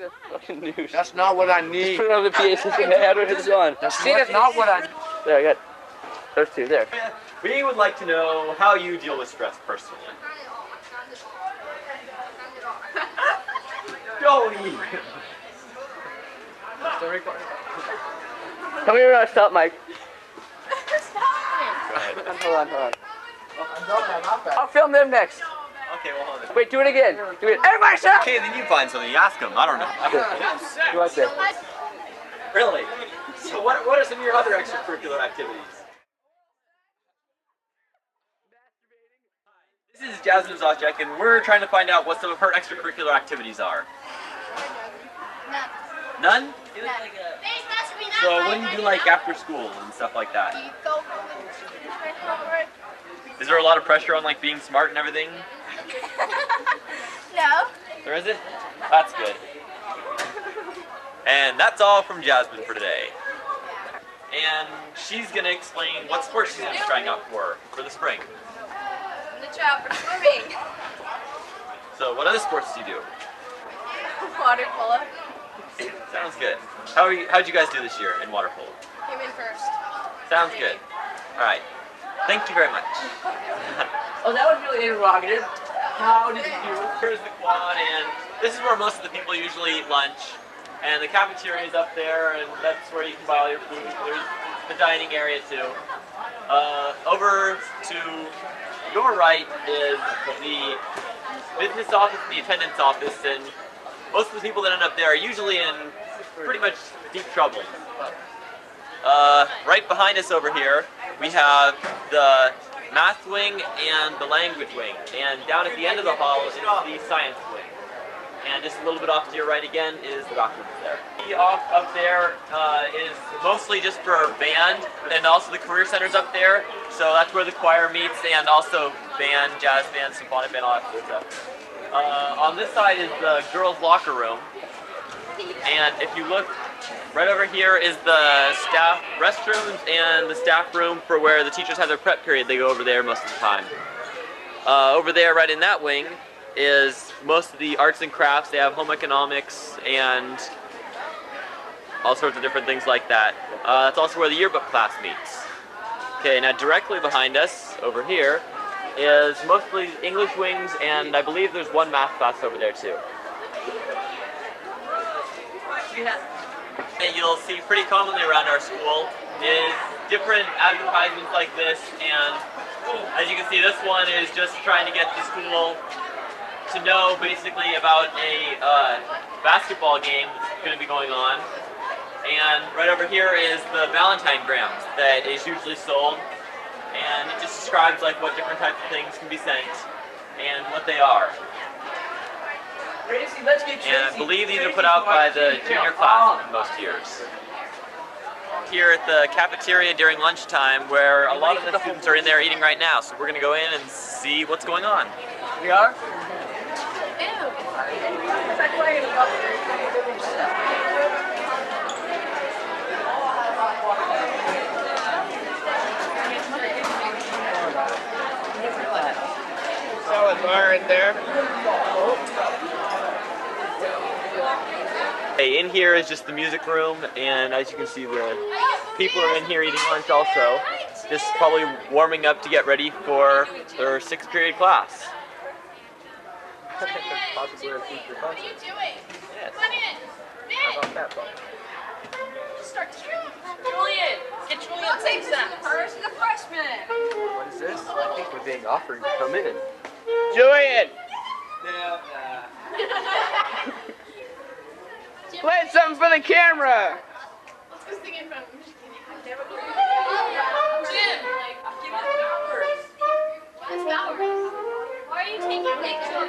a fucking news. That's not what I need. Just put it on the PA system. Hey, how do it's on? That's not what I need. There, I got those two there. We would like to know how you deal with stress personally. Don't eat. Tell me when I stop, Mike. Hold on. I'll film them next. Okay, well, hold on. Wait, do it again. Do it. Everybody stop! Okay, then you find something. You ask them. I don't know. You want this? Really? So what are some of your other extracurricular activities? This is Jazmine's object, and we're trying to find out what some of her extracurricular activities are. None? So what do you do like after school and stuff like that? Is there a lot of pressure on like being smart and everything? No. There isn't? That's good. And that's all from Jazmine for today. And she's gonna explain what sport she's gonna be trying out for the spring. I'm gonna try out for swimming. So what other sports do you do? Water polo. Sounds good. How'd you guys do this year in water polo? Came in first. Sounds good. Alright. Thank you very much. Oh, that was really interrogative. How did you do? Here's the quad, and this is where most of the people usually eat lunch. And the cafeteria is up there, and that's where you can buy all your food. There's the dining area too. Over to your right is the business office, the attendance office, and most of the people that end up there are usually in pretty much deep trouble. Right behind us over here, we have the math wing and the language wing. And down at the end of the hall is the science wing. And just a little bit off to your right again is the documents there. Off up there is mostly just for our band, and also the career center's up there. So that's where the choir meets, and also band, jazz band, symphonic band, all that sort of stuff. On this side is the girls' locker room. And if you look, right over here is the staff restrooms and the staff room for where the teachers have their prep period. They go over there most of the time. Over there, right in that wing, is most of the arts and crafts. They have home economics and all sorts of different things like that. That's also where the yearbook class meets. Okay, now directly behind us, over here, is mostly English wings, and I believe there's one math class over there too. And you'll see pretty commonly around our school is different advertisements like this, and as you can see, this one is just trying to get the school to know basically about a basketball game that's going to be going on. And right over here is the Valentine grams that is usually sold, and it just describes like what different types of things can be sent and what they are. And I believe these are put out by the junior class in most years. Here at the cafeteria during lunchtime, where a lot of the students are in there eating right now, so we're going to go in and see what's going on. We are? So is Laura in there? Okay, in here is just the music room, and as you can see, the people are in here eating lunch also. Just probably warming up to get ready for their 6th period class. Possibly a future What are you doing? Yes. Come in. How about that, Bob? Start to Julian! Get Julian to take some. First the freshman. What is this? I think we're being offered to come in. Julian! Play something for the camera! Let's go sing in front of him. Jim! Give us Bowers. What is Bowers? Why are you taking pictures of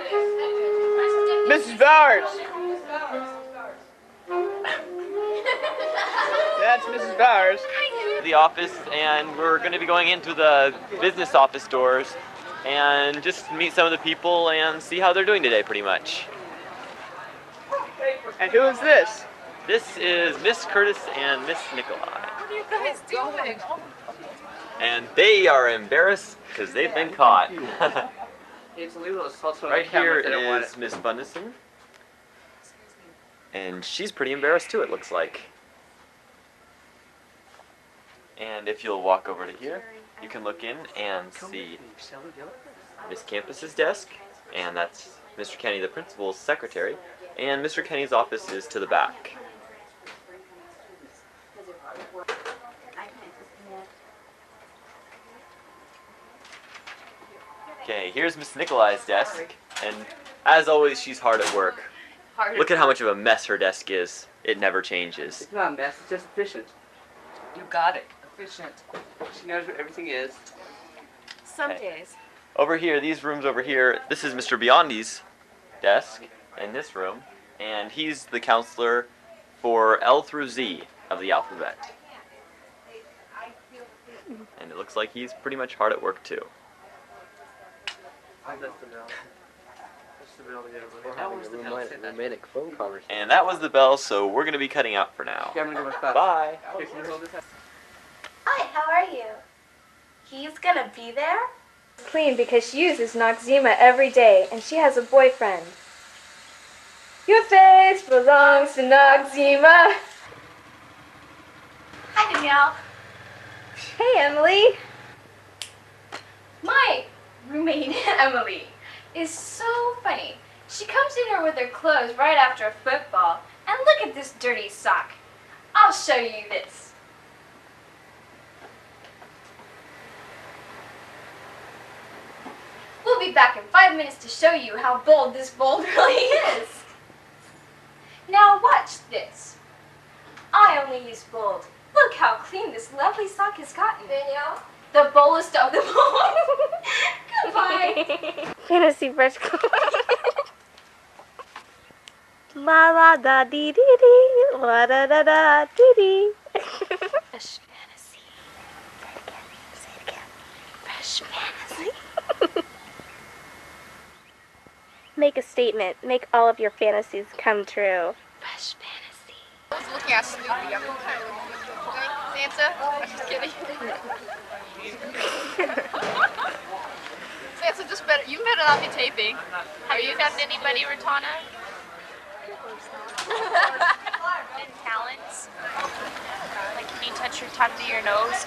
this? Mrs. Bowers! That's Mrs. Bowers. The office, and we're going to be going into the business office doors and just meet some of the people and see how they're doing today, pretty much. And who is this? This is Miss Curtis and Miss Nikolai. What are you guys doing? And they are embarrassed because they've been caught. Right here is Miss Bundison. And she's pretty embarrassed too, it looks like. And if you'll walk over to here, you can look in and see Miss Campus's desk, and that's Mr. Kenny, the principal's secretary, and Mr. Kenny's office is to the back. Okay, here's Miss Nikolai's desk, and as always, she's hard at work. Look at how much of a mess her desk is. It never changes. It's not a mess, it's just efficient. You got it. Efficient. She knows what everything is. Some days. Over here, these rooms over here, this is Mr. Biondi's desk in this room, and he's the counselor for L through Z of the alphabet. And it looks like he's pretty much hard at work too. Romantic phone conversation. And that was the bell, so we're going to be cutting out for now. Okay, I'm gonna go with that. Bye. Here, can you hold this? Hi, how are you? He's gonna be there? Clean because she uses Noxzema every day and she has a boyfriend. Your face belongs to Noxzema. Hi, Danielle. Hey, Emily. My roommate, Emily, is so funny. She comes in here with her clothes right after a football. And look at this dirty sock. I'll show you this. We'll be back in 5 minutes to show you how bold this bowl really is. Now watch this. I only use bold. Look how clean this lovely sock has gotten. Danielle? The boldest of them all. Goodbye. Fantasy brush. La la da dee dee dee. La da da da dee dee. Fresh fantasy. Say it again. Fresh fantasy. Make a statement. Make all of your fantasies come true. Fresh fantasy. I was looking at Snoopy. I'm kind of looking. Santa? I'm just kidding. Santa, just better. You better not be taping. Have you found anybody, Ratana? And talents? Like, can you touch your tongue to your nose,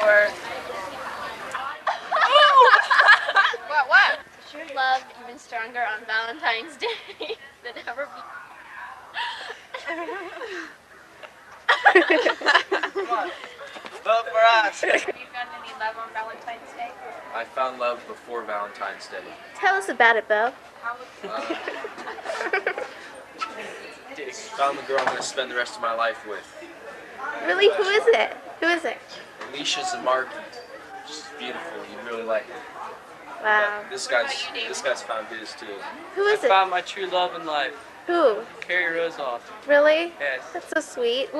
or What? is your love even stronger on Valentine's Day than ever Vote for us! Have you found any love on Valentine's Day? I found love before Valentine's Day. Tell us about it, Beau. Found the girl I'm going to spend the rest of my life with. Really? Who is it? Who is it? Alicia Zamarki. She's beautiful. You really like her. Wow. But this guy's found his too. Who is I it? found my true love in life. Who? Carrie Rosoff. Really? Yes. That's so sweet.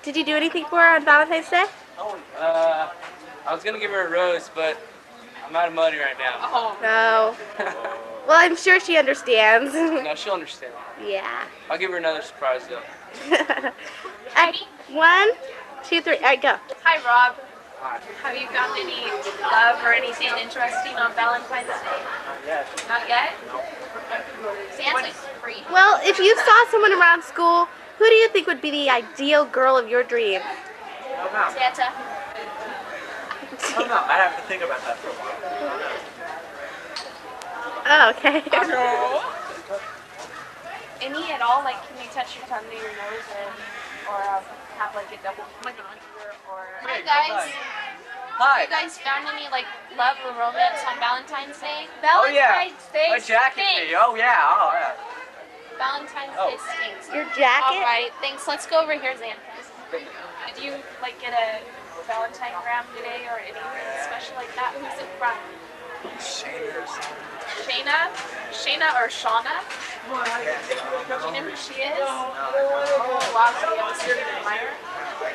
Did you do anything for her on Valentine's Day? I was gonna give her a rose, but I'm out of money right now. No. Well, I'm sure she understands. No, she'll understand. Yeah. I'll give her another surprise though. Alright, 1, 2, 3. Alright, go. Hi, Rob. Have you found any love or anything interesting on Valentine's Day? Not yet? Santa's free. Well, if you saw someone around school, who do you think would be the ideal girl of your dreams? Santa. I don't know. I have to think about that for a while. Oh, okay. Any at all? Like, can you touch your tongue to your nose or have like a double or... Hi, guys. Hi. You guys found any like love or romance on Valentine's Day? Oh yeah. Valentine's Day My jacket stinks. me. Oh yeah. Oh yeah. Valentine's Day stinks. Your jacket? All right, thanks. Let's go over here, Xanthus. Did you like get a Valentine gram today or anything special like that? Who's in front? Shayna? Shayna or Shauna? Do you know who she is? Oh, wow, so you have a certain admirer?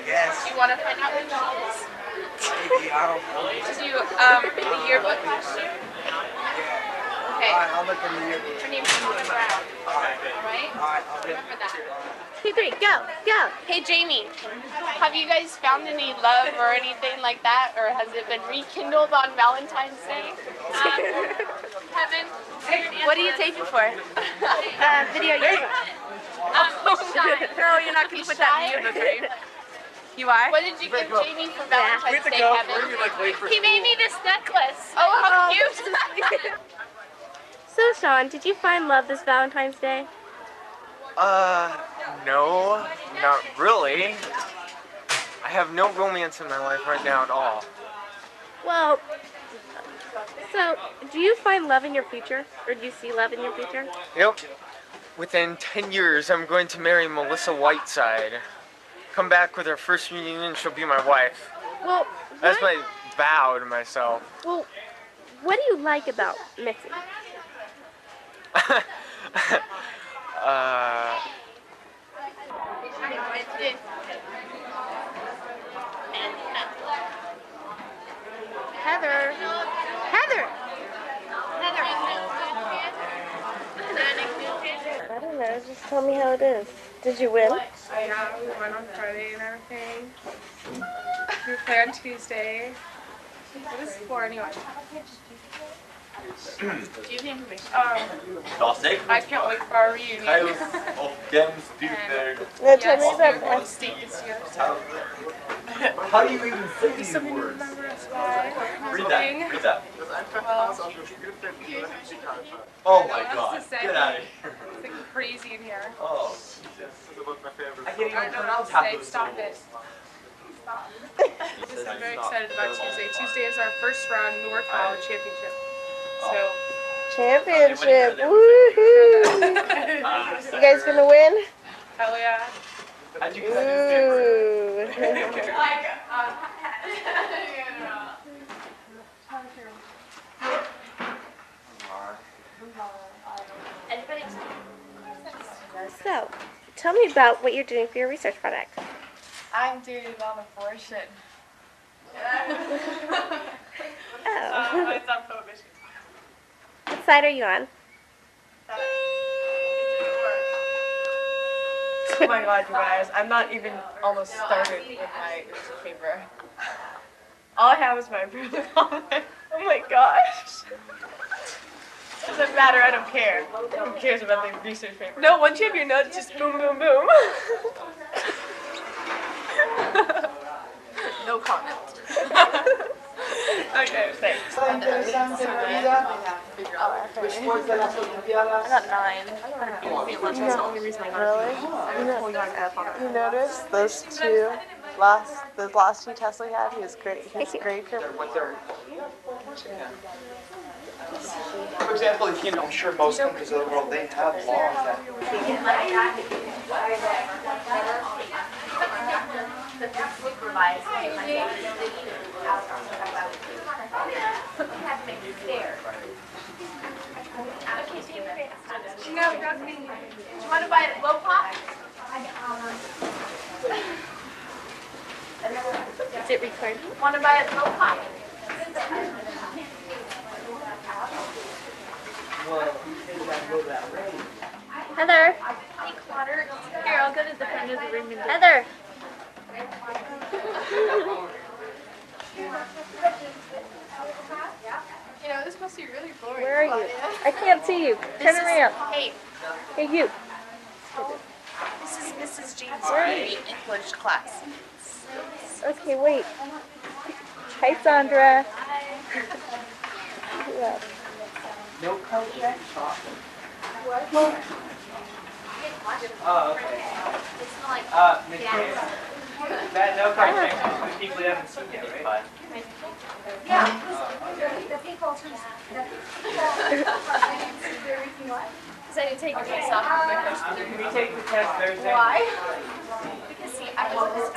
Yes. Do you want to find out who she is? Maybe, I don't know. Did you read the yearbook last year? Okay. I'll look in the yearbook. Her name's Shauna Brown. Alright? I'll Remember that. 2, 3, go, go. Hey Jamie, have you guys found any love or anything like that, or has it been rekindled on Valentine's Day? Kevin, What are you taping for? Video yearbook. Girl, you're not going to put that in yearbook, are you? You are? What did you give Jamie for Valentine's Day, Kevin? He made me this necklace. Oh, how cute. So, Sean, did you find love this Valentine's Day? No, not really. I have no romance in my life right now at all. Well, so, do you find love in your future? Or do you see love in your future? Yep. Within 10 years, I'm going to marry Melissa Whiteside. Come back with our first reunion, she'll be my wife. Well, That's my vow to myself. Well, what do you like about Missy? Heather. I don't know, just tell me how it is. Did you win? Yeah, we went on Friday and everything. We play on Tuesday. What is it for anyway? Do you think we I can't wait for our reunion. No, tell me about We're state this year. How do you even say these Something to words? remember us by. Read that. Read that. Well, Oh my That's god. the same. Get out of here. it's like crazy in here. Oh, Jesus. I can't I even don't know pronounce what half to say. those Stop it. syllables. I'm very excited about Tuesday. Tuesday is our first round Newark College Championship. So, championship. Woohoo! You guys gonna win? hell yeah. How'd you get that Ooh. So, tell me about what you're doing for your research project. I'm doing it on abortion. Oh. It's on prohibition. What side are you on? Oh my god, you guys, I'm not even almost started with my paper. All I have is my approval comment. Oh my gosh. Doesn't matter, I don't care. Who cares about the research paper? No, once you have your notes, just boom, boom, boom. No comment. Okay, thanks. I got 9. That's the only reason I got You noticed those two the last two tests we had, his grade for For example, I'm sure most countries of the world, they have laws that... Do you want to buy a blow pop? Is it recording? Want to buy a blow pop? Heather! Here, I'll go to the front of the room and Heather! You know, this must be really boring. Where are you? I can't see you. Turn around. Hey, Hey, you. this is Mrs. James' English class. Okay, wait. Hi, Sandra. Yeah. No contact? Oh, okay. Nicole, that no contact is the people you haven't seen yet, right? The people I didn't take the test off of my first Can we take the test Thursday? Why? Because see, I was a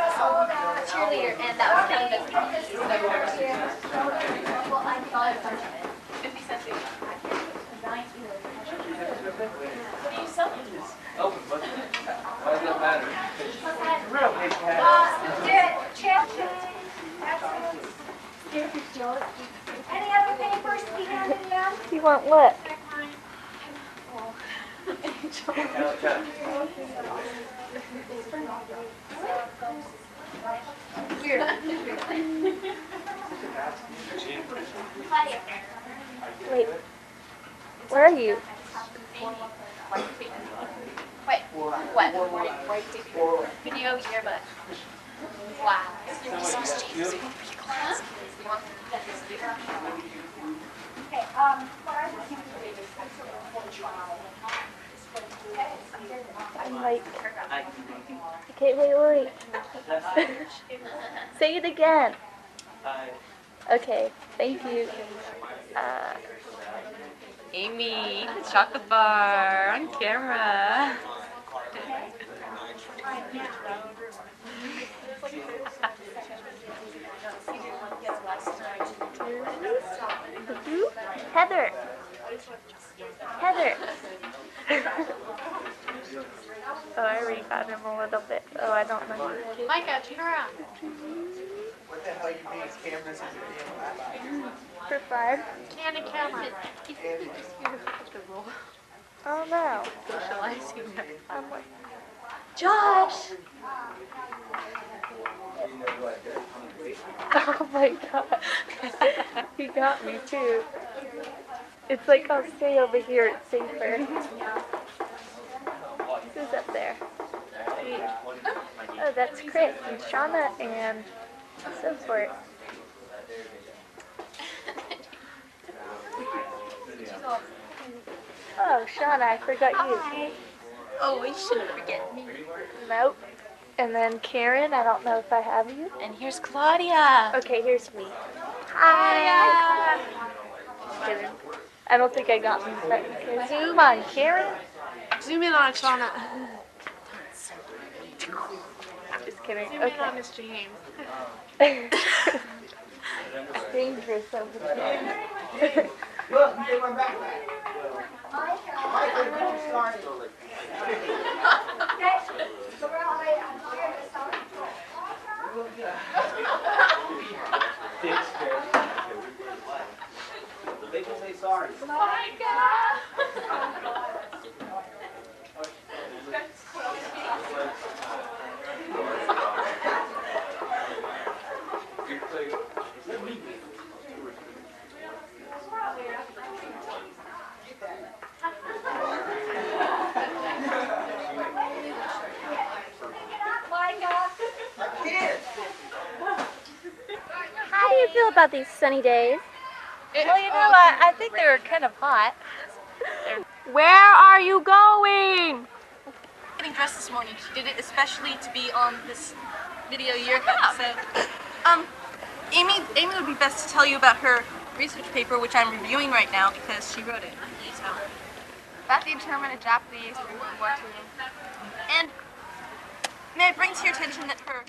cheerleader, and that was kind of well, I thought it was 50 cents each. What do you sell? Open, but why does that matter? Real big Any other papers to be handed down? You want what? Wait. Where are you? Wait, what? Video yearbook. Wow. I'm like, okay, wait. Say it again. Okay, thank you. Amie, the chocolate bar on camera. Heather. Oh, I already got him a little bit. Oh, I don't know. Micah, turn around. What the hell you mean? Cameras in For fun. Candy camera. Oh no. Socializing. I'm like, Josh! Oh my god. He got me too. It's like I'll stay over here, it's safer. Who's up there? Oh, that's Chris and Shauna and so forth. Oh, Shauna, I forgot you. Oh, you shouldn't forget me. Nope. And then Karen, I don't know if I have you. And here's Claudia. Okay, here's me. Hi. Just kidding. I don't think I got me. But okay, zoom on Karen. Zoom in on Shauna. Just kidding. Zoom in on Miss James. Dangerous over there. Look, you get my backpack. They can say sorry. Oh my god. How do you feel about these sunny days? Well, you know, I think they were kind of hot. Where are you going? Getting dressed this morning. She did it especially to be on this video yearbook. So, Amie would be best to tell you about her research paper, which I'm reviewing right now because she wrote it. So, about the internment of Japanese during World War II. And may I bring to your attention that her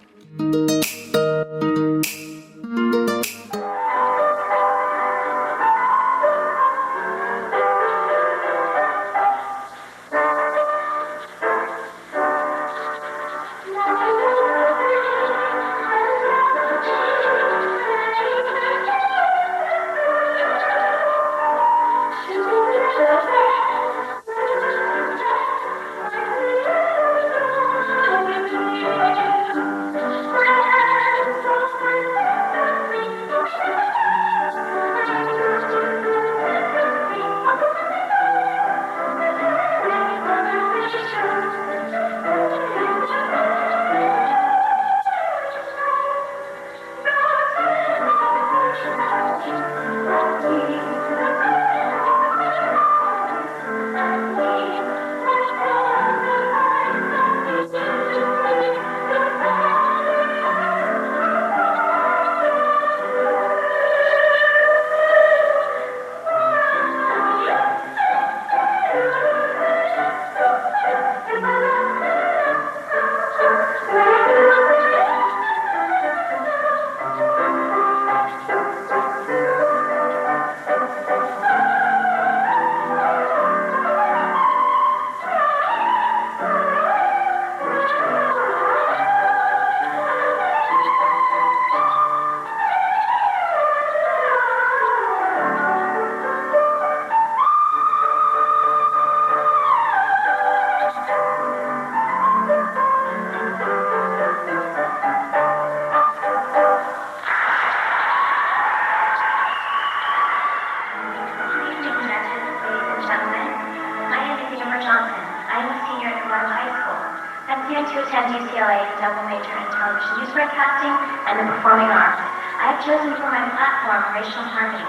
attend UCLA's double major in television news broadcasting and the performing arts, I have chosen for my platform racial harmony.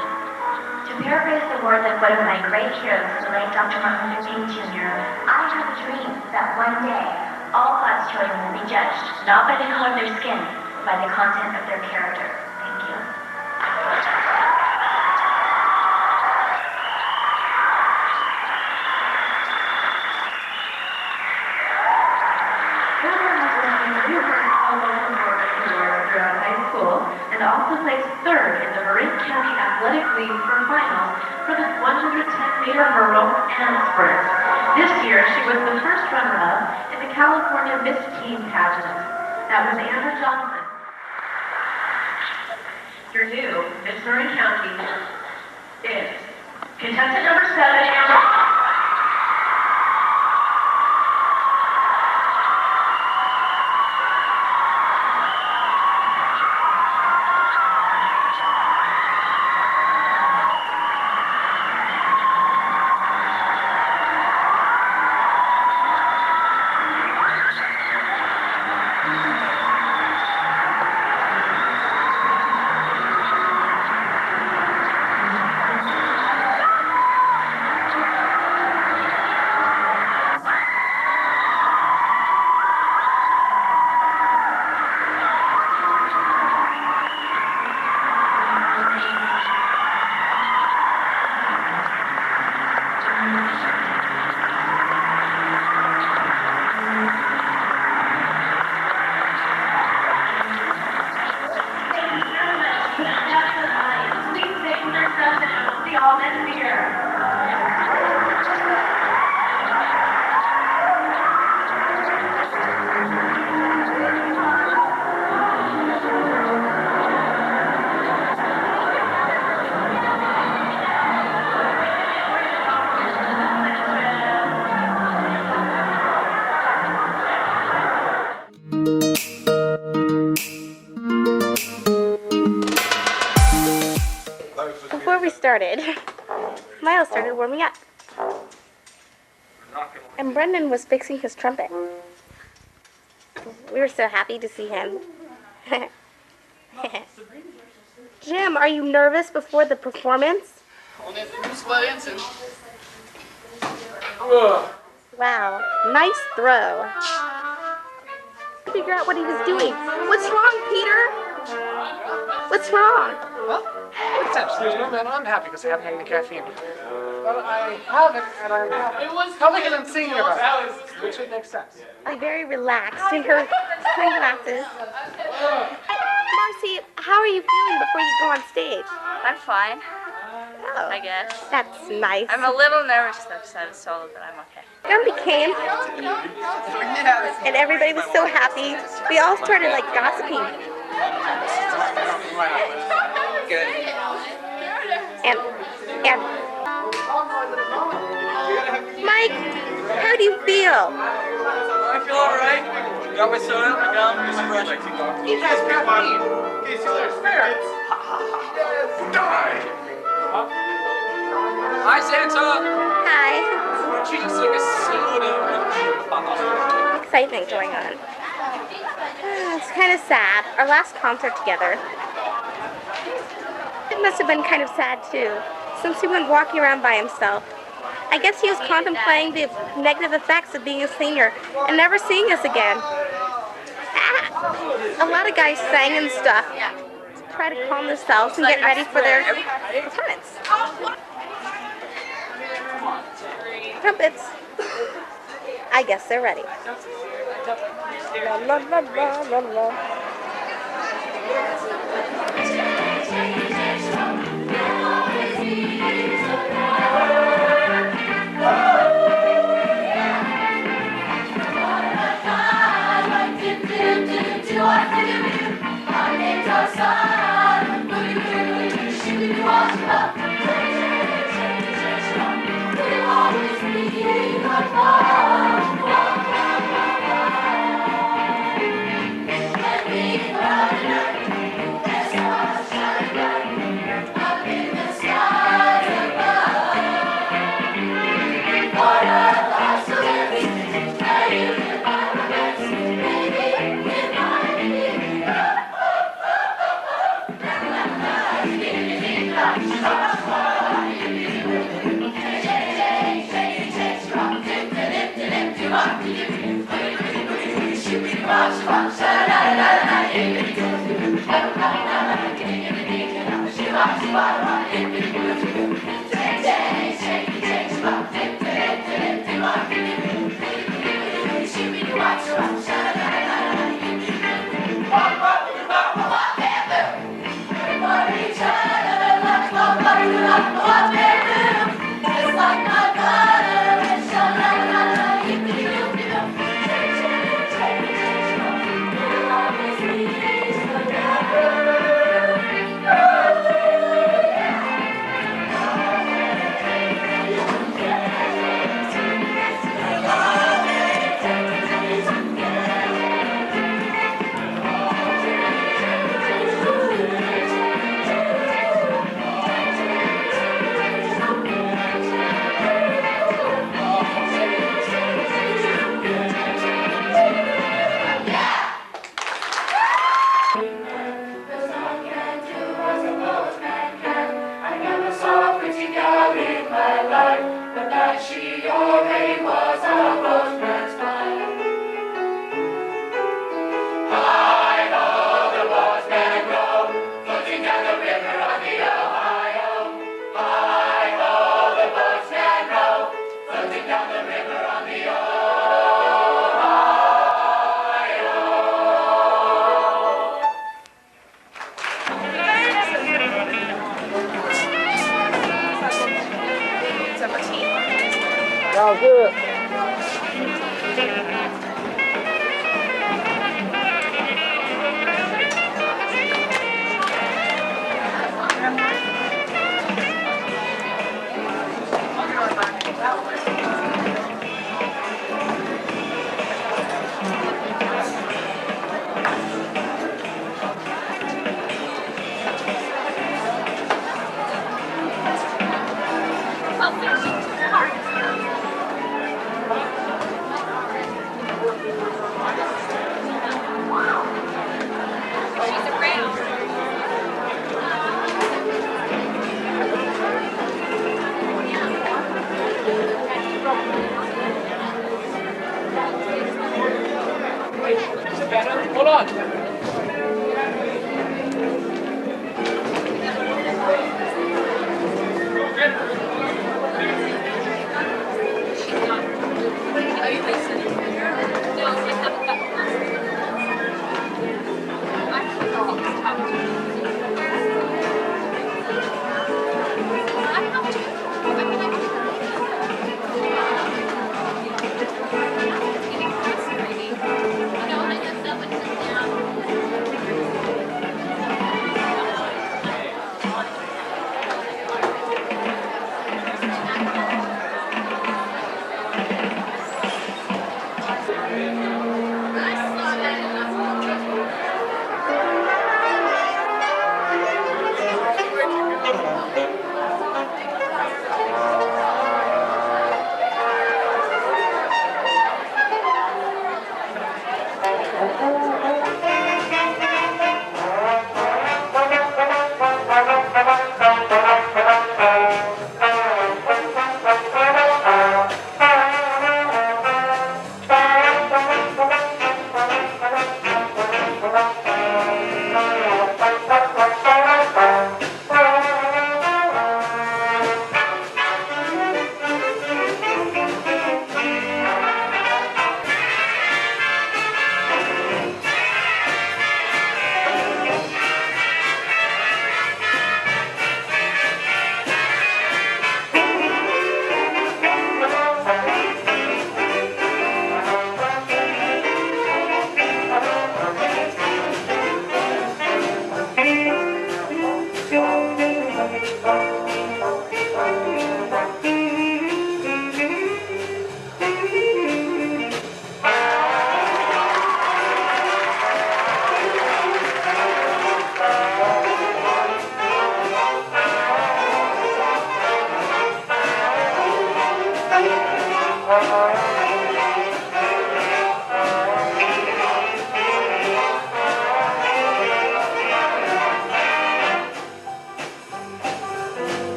To paraphrase the words of one of my great heroes, the late Dr. Martin Luther King Jr., I have a dream that one day all God's children will be judged not by the color of their skin, but by the content of their character. Thank you. And also placed third in the Marin County Athletic League for finals for the 110-meter hurdle and sprint. This year, she was the first runner-up in the California Miss Teen pageant. That was Anna Johnson. Your new Miss Marin County is contestant number 7, Amber. Before we started, Miles started warming up. And Brendan was fixing his trumpet. We were so happy to see him. Jim, are you nervous before the performance? Wow, nice throw. Figure out what he was doing. What's wrong, Peter? What's wrong? Well, it's there's no matter. I'm happy because I haven't had any caffeine. But I haven't, and I'm happy. Probably because I'm singing about it, which would make sense. I'm very relaxed in her sunglasses. Marcy, how are you feeling before you go on stage? I'm fine. Oh, I guess. That's nice. I'm a little nervous because I've said a solo, but I'm okay. Gumby came, and everybody was so happy. We all started like gossiping. And Mike, how do you feel? I feel alright. Got my soda, my gum, just brushing. He has caffeine. Okay, so there's fair. Die. Hi, Santa. Hi. She just like a soda. Excitement going on. It's kind of sad. Our last concert together. It must have been kind of sad too, since he went walking around by himself. I guess he was contemplating the negative effects of being a senior and never seeing us again. A lot of guys sang and stuff to try to calm themselves and get ready for their performance. Trumpets. I guess they're ready. La, la, la, la, la, la. Sounds good. Hold on.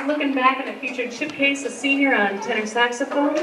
looking back at a featured Chip Case, a senior on tenor saxophone.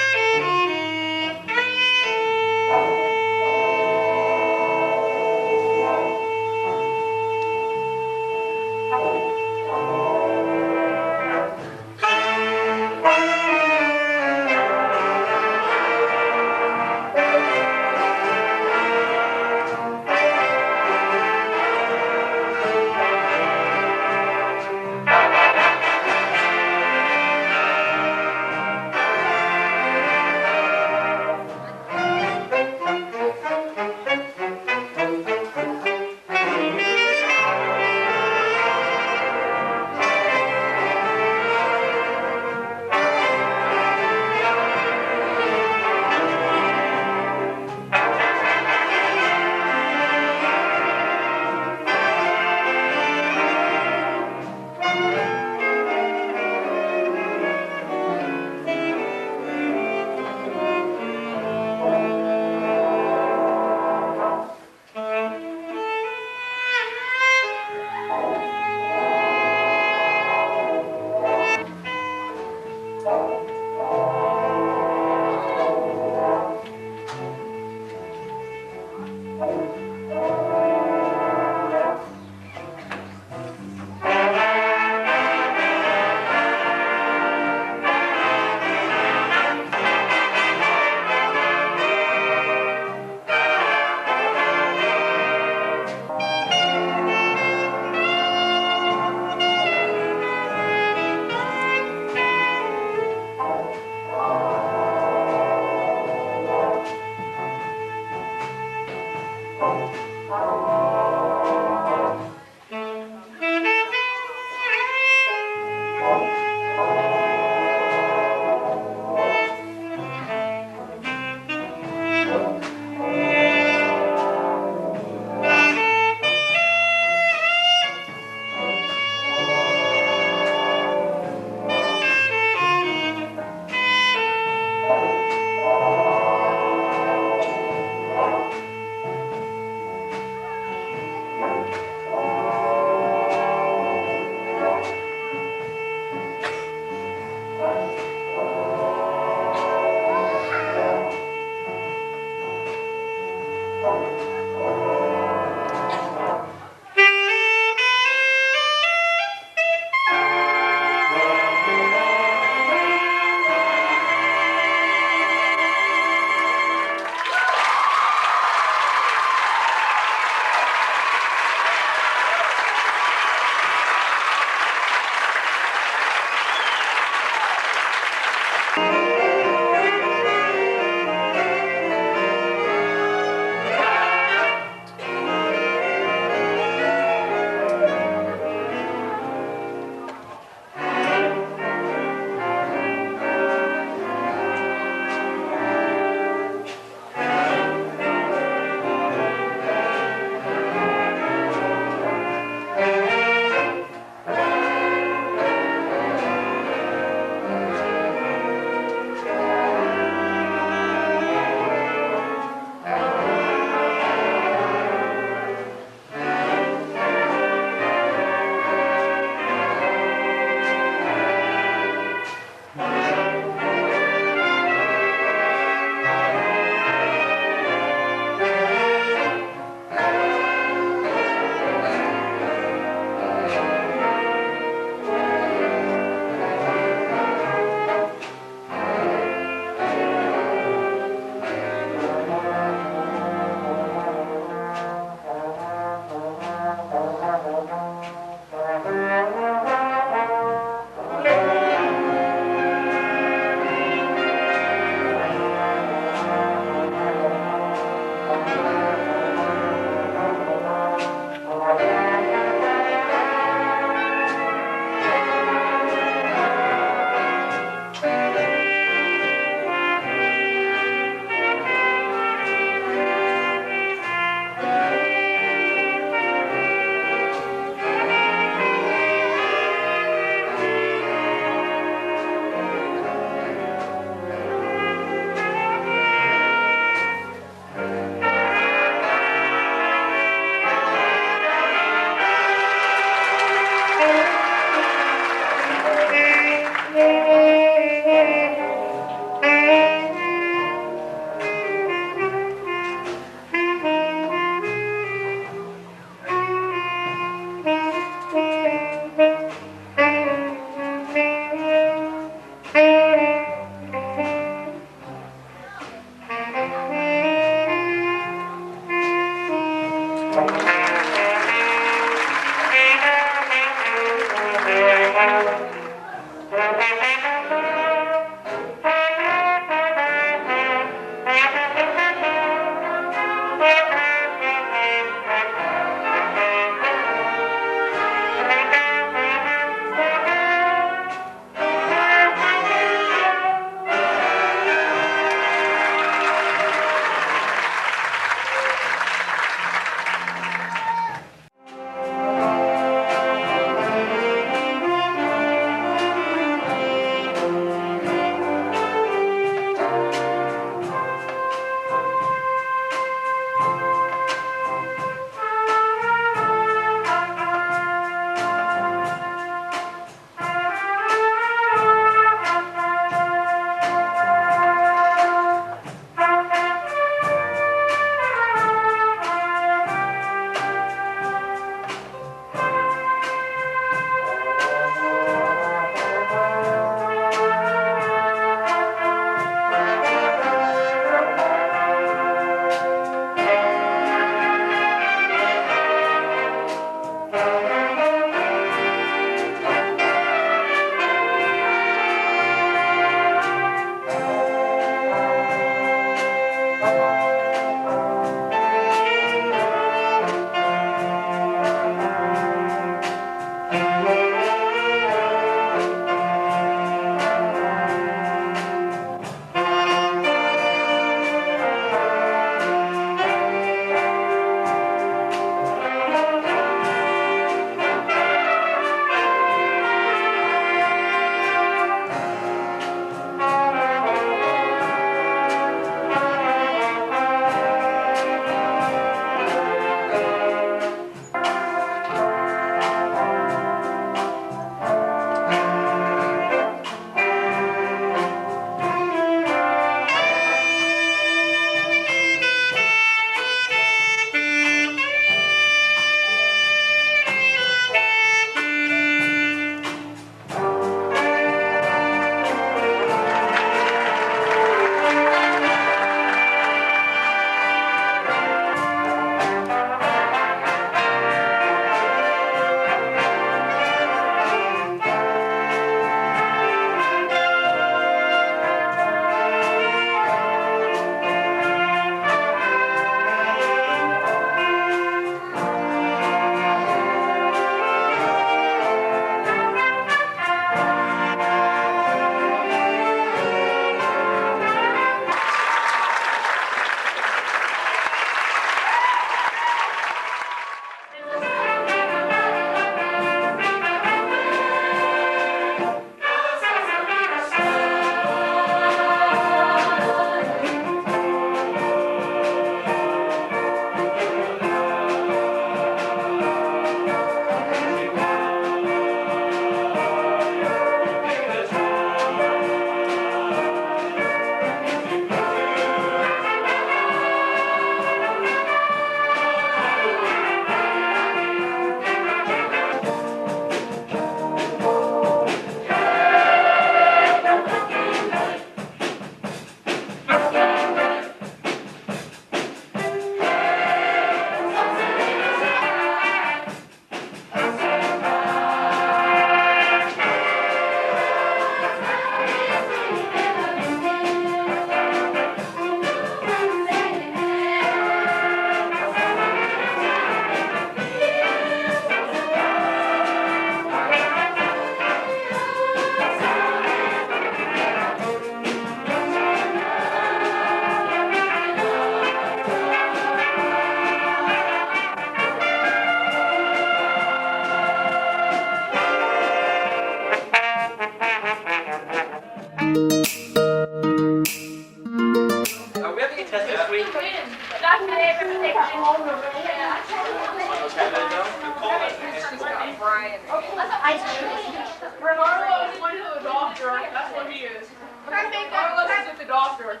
Carlos went to the doctor. That's what he is. Carlos is at the doctor.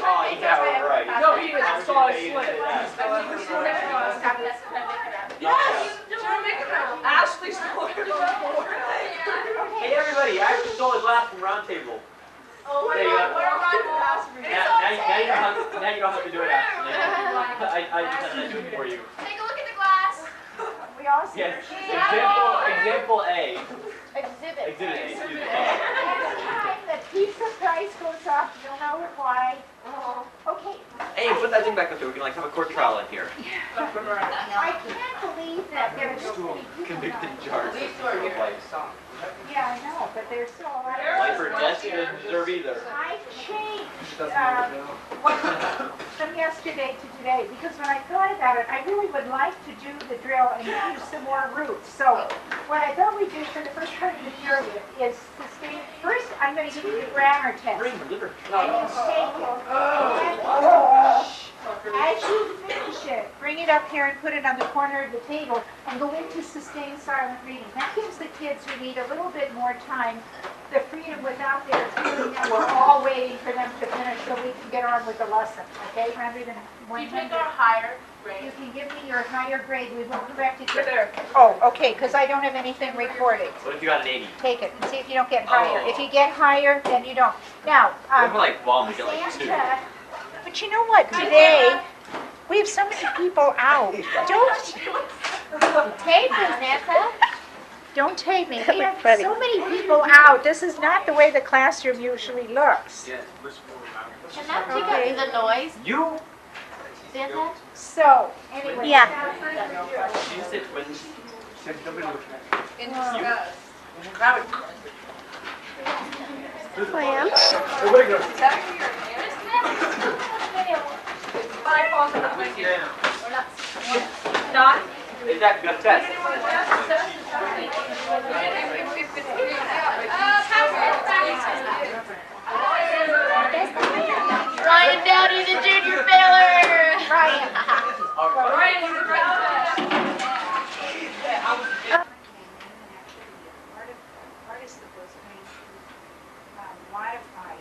Oh, yeah, right. No, he is. I saw his slip. Yes! Ashley's still on the floor. Hey, everybody, I actually stole a glass from Round Table. Oh my God, where am I the Now you don't have to do it after. I just had to do it for you. Take a look at the glass. Yes. Example A. Exhibit A, excuse me. The pizza price goes up, you'll know why. Okay. Hey, put that thing back up there. We can like have a court trial in here. I can't believe that there's so many people. Convicted charges. Yeah, I know, but there's still a lot of... Life or death, you didn't deserve either. I changed from yesterday to today because when I thought about it, I really would like to do the drill and use some more roots. So what I thought we'd do for the first part of the period is to stay... First, I'm going to give you the grammar test. Bring the liver. And you take it. As you finish it, bring it up here and put it on the corner of the table and go into sustained silent reading. That gives the kids who need a little bit more time the freedom without their feeling that we're all waiting for them to finish so we can get on with the lesson, okay? Rather than 100. You take our higher grade. You can give me your higher grade. We will correct it. Oh, okay, because I don't have anything recorded. What if you got an 80? Take it and see if you don't get higher. If you get higher, then you don't. Now, What if like bomb, we get like 2? Santa, but you know what? Today, we have so many people out. Don't tape me, Samantha. Don't tape me. We have so many people out. This is not the way the classroom usually looks. Can that pick up the noise? You? Santa? So, anyway. Yeah. You said twins. I am. Dot. Is that good test? Ryan Downey, the junior failer. Ryan. Artist that was going to modify.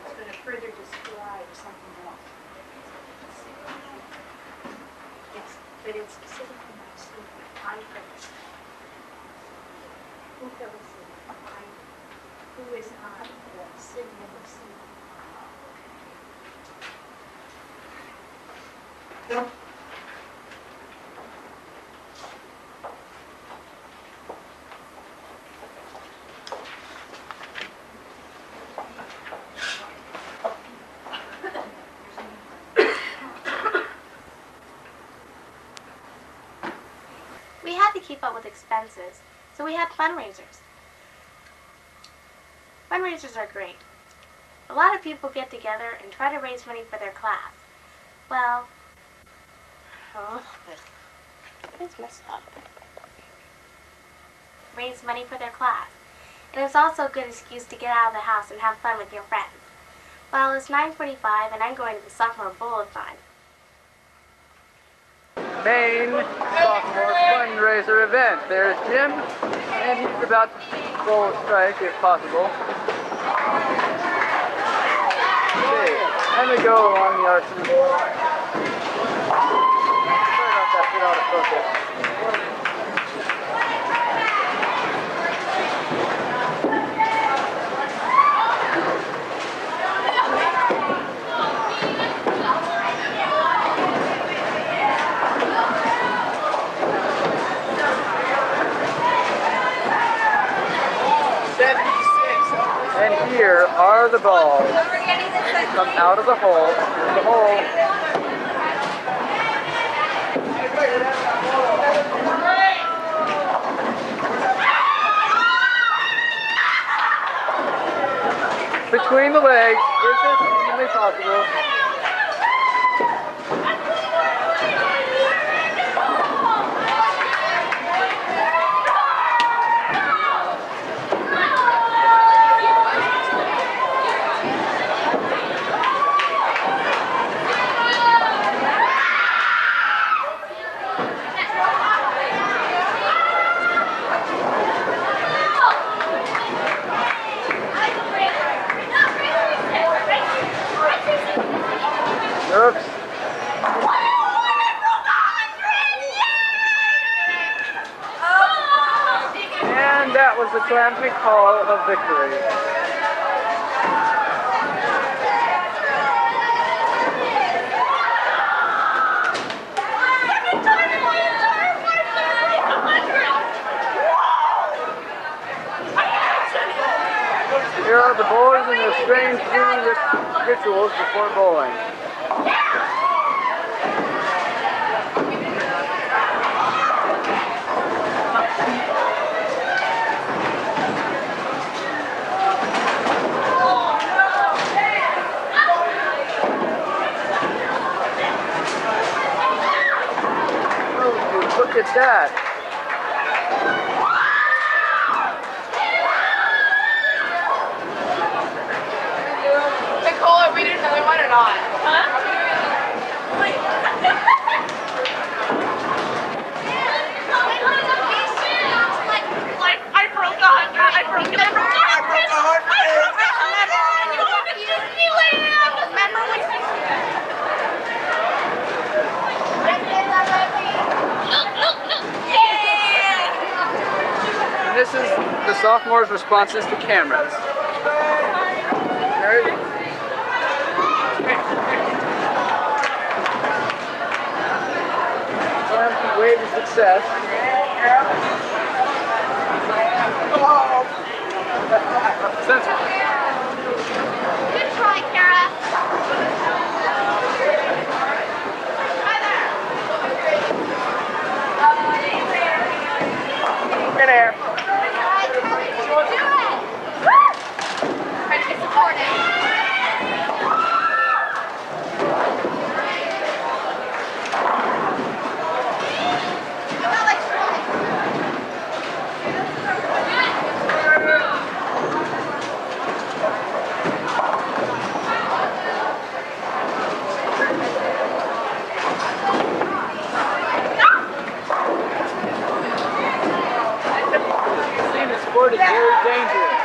It's going to further describe something else. But it's specific to my student. I focus. Who fills in? Who is on the city of the city? We had to keep up with expenses, so we had fundraisers. Fundraisers are great. A lot of people get together and try to raise money for their class. Well, it's messed up. Raise money for their class. And it's also a good excuse to get out of the house and have fun with your friends. Well, it's 9:45 and I'm going to the Sophomore Bowl-a-Thon. Main sophomore fundraiser event. There's Jim, and he's about to bowl a strike if possible. Okay, and we go along the arches. Sorry about that, get out of focus. And here are the balls. Come out of the hole. Here's the hole. Between the legs, is this humanly possible? Oops. And that was the triumphant call of victory. Rituals before bowling. Look at that. Nicole, are we doing another one or not? Huh? I broke 100. I broke 100. And this is the sophomores' responses to cameras. Triumphant wave of success. Good try, Cara. Get there. Do it! Try to be supportive. Sport is very dangerous.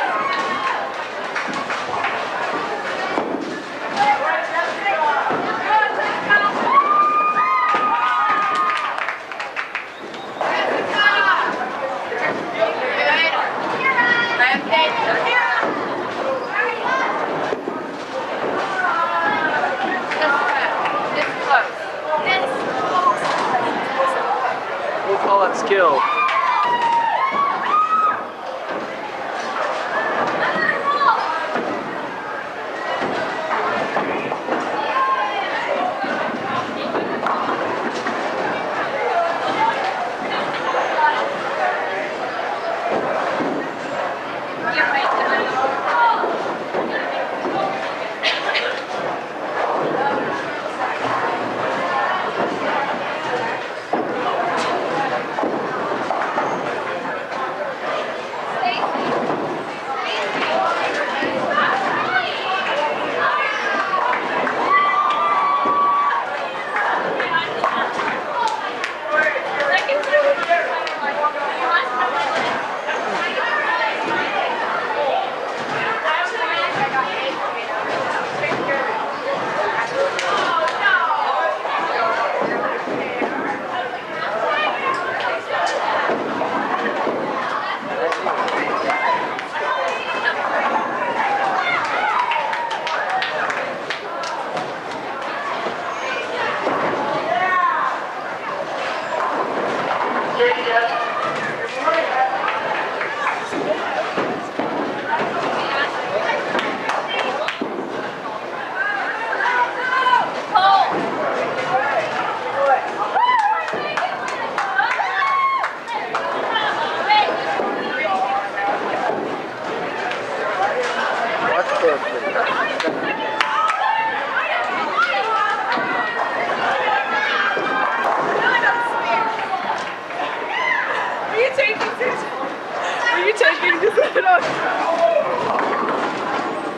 We'll call it skill.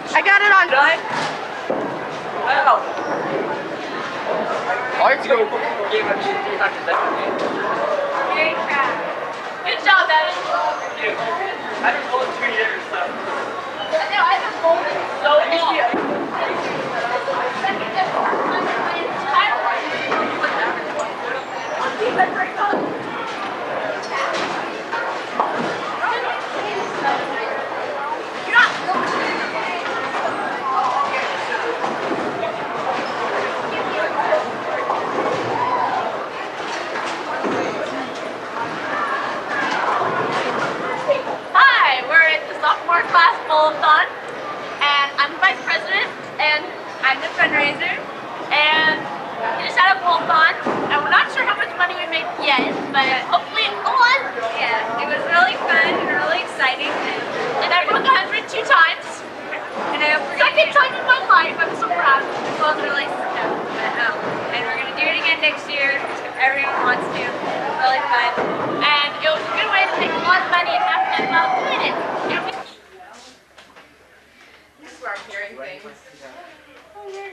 I got it on. Done? Wow. Let's go. Give him 300 seconds. Good job, Devon. Thank you. I've been bowling 2 years, so. No, I've been bowling so long. Hi, we're at the sophomore class Bowl-a-Thon, and I'm the vice president, and but hopefully on. Yeah, it was really fun and really exciting. And I broke 102 times. And I hope second time in my life. I'm so proud. We're both really stoked. And we're going to do it again next year if everyone wants to. It's really fun. And it was a good way to make a lot of money and have fun while doing it. This is where I'm hearing things.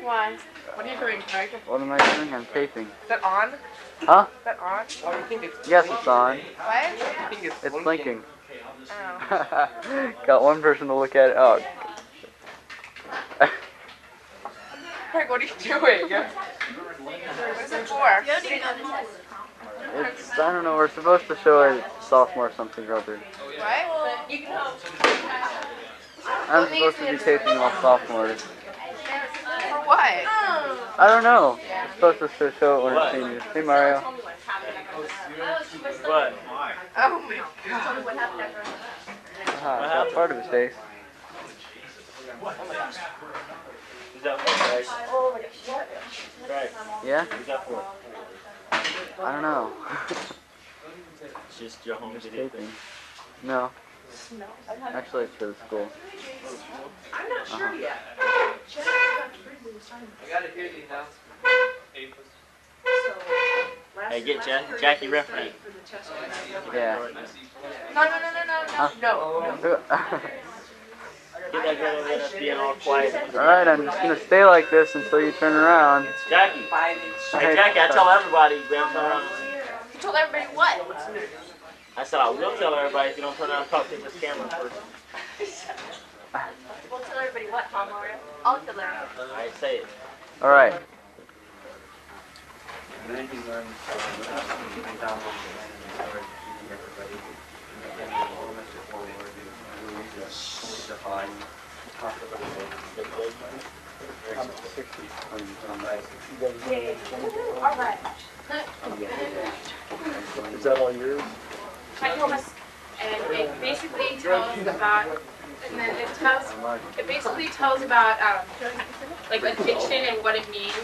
Why? What are you doing, Craig? What am I doing? I'm taping. Is that on? Huh? Is that on? Oh, you think it's Yes, it's on. What? I think It's blinking. Oh. Got one person to look at it. Oh. Craig, what are you doing? What's it for? It's, I don't know, we're supposed to show a sophomore something or other. What? You can I'm supposed to be taping all sophomores. For what? I don't know. We're supposed to show it when it's seniors. Hey Mario. What? Oh my god. Aha, that's part of his face. Is that for right? Yeah? Is that for? I don't know. It's just your home Just video taping. thing. No. Actually, it's for the school. I'm not sure yet. I gotta hear the announcement. Hey, get Jackie referee. Yeah. No. Huh? No. Get that girl over there being all quiet. Alright, I'm just gonna stay like this until you turn around. Jackie. Hey, Jackie, I tell everybody if you don't turn around. You told everybody what? I said I will tell everybody if you don't turn around and talk to this camera first. We'll tell everybody what, Tom Mario? I'll tell everybody. Alright, say it. Alright. Alright. Is that all yours? And it basically tells about, and then it basically tells about like addiction and what it means,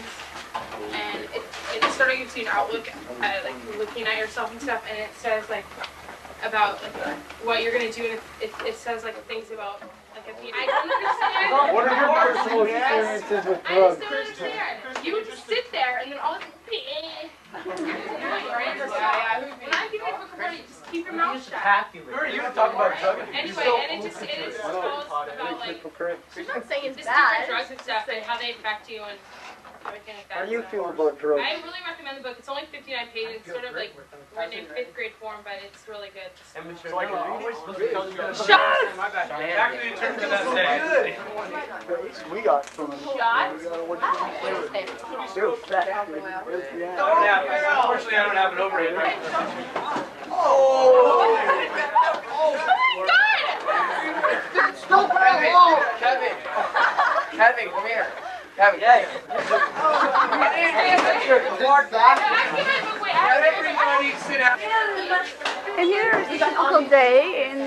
and it sort of gives you an outlook at like looking at yourself and stuff, and it says like about like what you're gonna do, and it says like things about like if you. I don't understand. What are your personal experiences with drugs? I just don't understand. You just sit there and then all of a sudden. When I give you a book recording, just keep your mouth shut. Who are you to talk about drugs? Anyway, and it just tells about like I'm saying it's just bad. different drugs and stuff and how they affect you and everything like that. How do you feel about drugs? I really recommend the book. It's only 59 pages. It's sort of like written in 5th grade form, but it's really good. So like Shut! Back to the interpreter that day. We got some. Unfortunately, I don't have an overhead. Kevin, come here. Kevin, everybody sit down. And here's a typical day in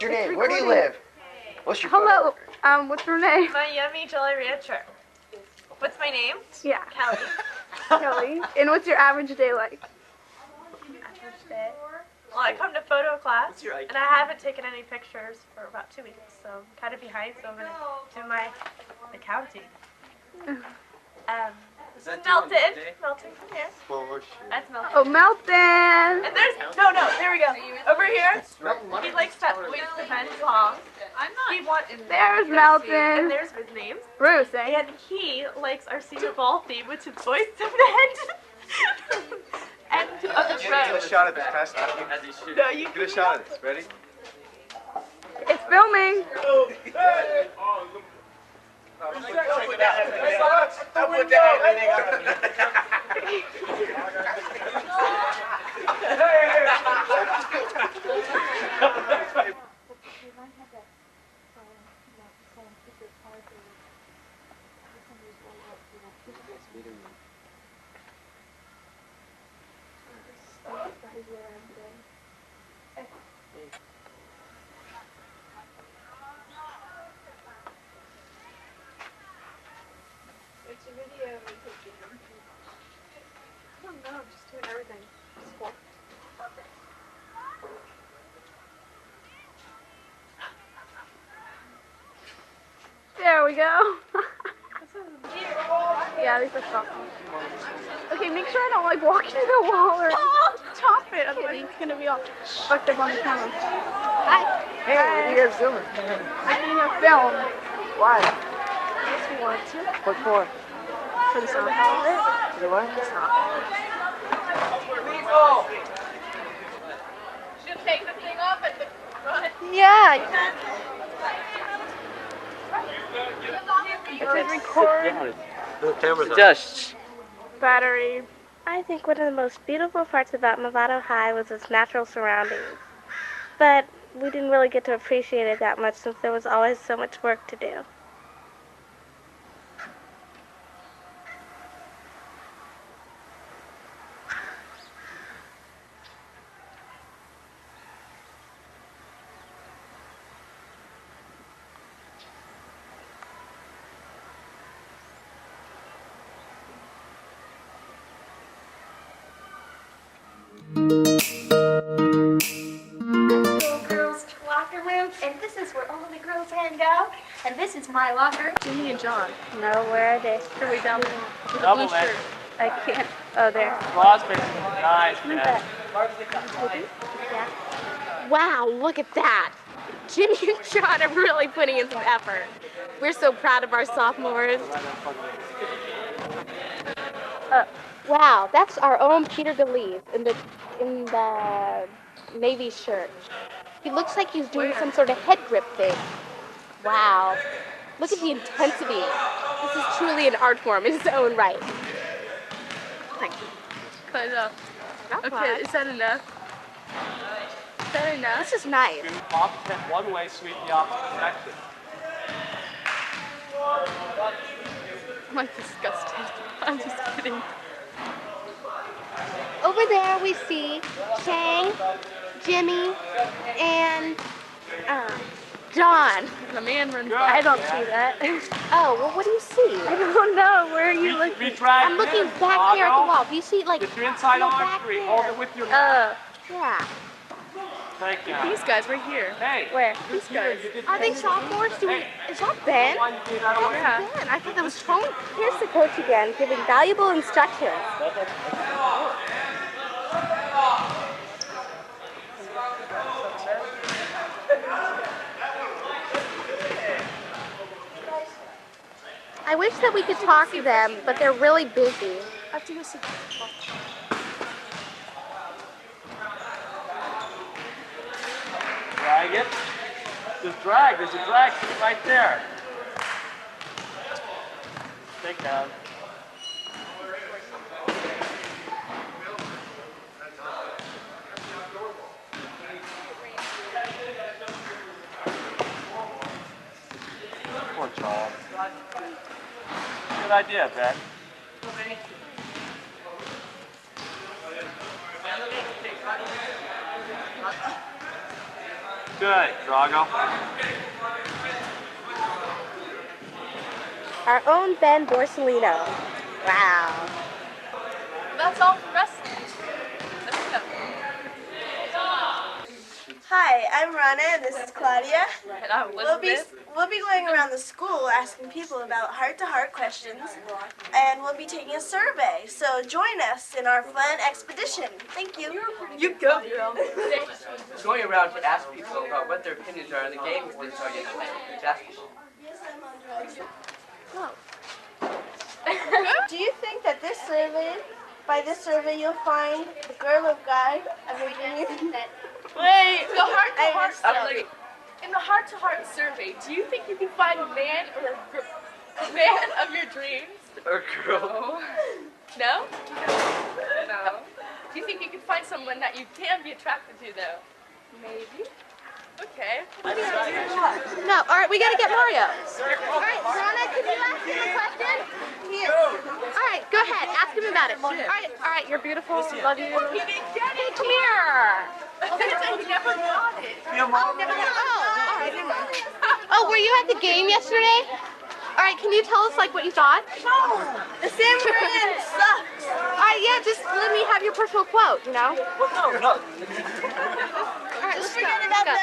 Your name, where do you live? What's your Hello, what's your name? My yummy Jolly Rancher. What's my name? Yeah. Kelly. Kelly. And what's your average day like? Average day. Well, I come to photo class, and I haven't taken any pictures for about 2 weeks, so I'm kind of behind, so I'm going to do my accounting. This is Melton. Melton, come here. That's Melton. Oh, Melton! And there's, no, there we go. Over here, he likes to waist the men's long. I'm not. He wants, There's Melton. And there's his name. Bruce, eh? And he likes our senior ball theme, which is voice of men. And of the Get a shot of this, pass it. No, you Get a shot of this, ready? It's filming. There we go. Yeah, these are sophomores. Okay, make sure I don't like walk into the wall or top it. Otherwise it's gonna be all fucked up on the camera. Hi. Hey, what are you guys doing? I'm doing a film. Why? If you want to. What for? For the softball. For the what? Should take the thing off at the front. Yeah. It says record. The camera's on. Just. Battery. I think one of the most beautiful parts about Novato High was its natural surroundings. But we didn't really get to appreciate it that much since there was always so much work to do. And this is where all the girls hang out. And this is my locker. Jimmy and John. No, where are they? They're way down there. With a Double blue it. shirt. I can't. Oh, there. Crossfit. Nice, Look man. at that. Yeah. Wow, look at that. Jimmy and John are really putting in some effort. We're so proud of our sophomores. Wow, that's our own Peter Eliz in the navy shirt. He looks like he's doing some sort of head grip thing. Wow. Look at the intensity. This is truly an art form in its own right. Thank you. Cut it up. Okay, is that enough? Is that enough? This is nice. Opposite one way, sweep the opposite direction. I'm like disgusted. I'm just kidding. Over there we see Chang, Jimmy, and John. The man runs I by. don't see that. Oh, well, what do you see? I don't know. Where are you looking? I'm looking back here at the wall. Do you see, like, Get your inside no, arm back free. there. Hold it with your Yeah. Thank you. These guys right here. Hey. Where? These guys. Are they sophomores? Is that Ben? Yeah. Ben. I thought that was Tony. Here's the coach again, giving valuable instructions. I wish that we could talk to them, but they're really busy. I have to go see. Drag it. Just drag. There's a drag right there. Take down. Poor Charles. Good idea, Ben. Good, Drago. Our own Ben Borsellino. Wow. That's all for wrestling. Let's go. Hi, I'm Ranah and this is Claudia. And I'm Elizabeth. We'll be going around the school asking people about heart-to-heart questions, and we'll be taking a survey. So join us in our fun expedition. Thank you. You go, girl. Going around to ask people about what their opinions are on the games they saw yesterday, basketball. Do you think that by this survey, you'll find the girl or guy of your dreams? Wait, the heart-to-heart survey. In the heart-to-heart survey, do you think you can find a man or a man of your dreams? Or girl. No? No. Do you think you can find someone that you can be attracted to, though? Maybe. Okay. No, all right, we gotta get Mario. All right, Ranah, can you ask him a question? Here. All right, go ahead, ask him about it. All right, you're beautiful. Love you. He didn't get it. Hey, come here. He never got it. Oh, never got it. Oh, all right, never mind. Oh, were you at the game yesterday? All right, can you tell us like what you thought? No, the San Marin sucks. All right, yeah, just let me have your personal quote, you know? Well, no. All right, let's Just forget about them.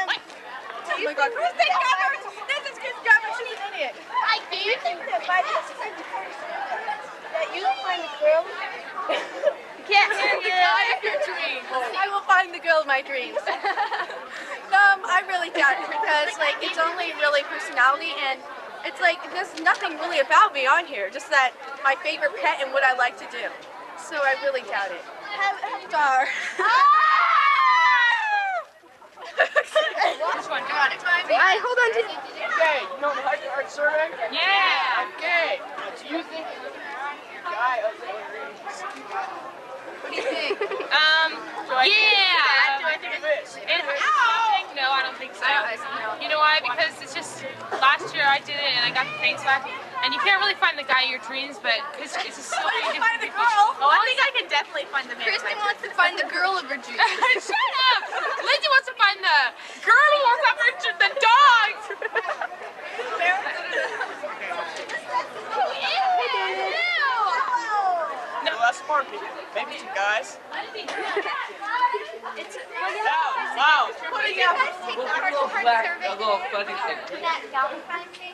Do you think this is kid's grabbing an idiot. Do you think that by this time that you will find the girl? Can't hear you. The guy of your dreams. I will find the girl of my dreams. I really doubt it because like it's only really personality and it's like there's nothing really about me on here. Just that my favorite pet and what I like to do. So I really doubt it. Star. Which one? Come on. Alright, hold on to Okay, you know the heart survey? Yeah. Okay. Do you think your guy of the What do you think? Yeah. Do I think of this? No, I don't think so. You know why? Because it's just last year I did it and I got the things back. And you can't really find the guy of your dreams, but because it's just so many different people. Oh, I think I can definitely find the man. Kristin wants to find the girl of her dreams. Shut up! Lindsay wants to find the girl who wants to find the dog. No, that's smart people. Maybe some guys. Wow. Putting up. A little funny thing.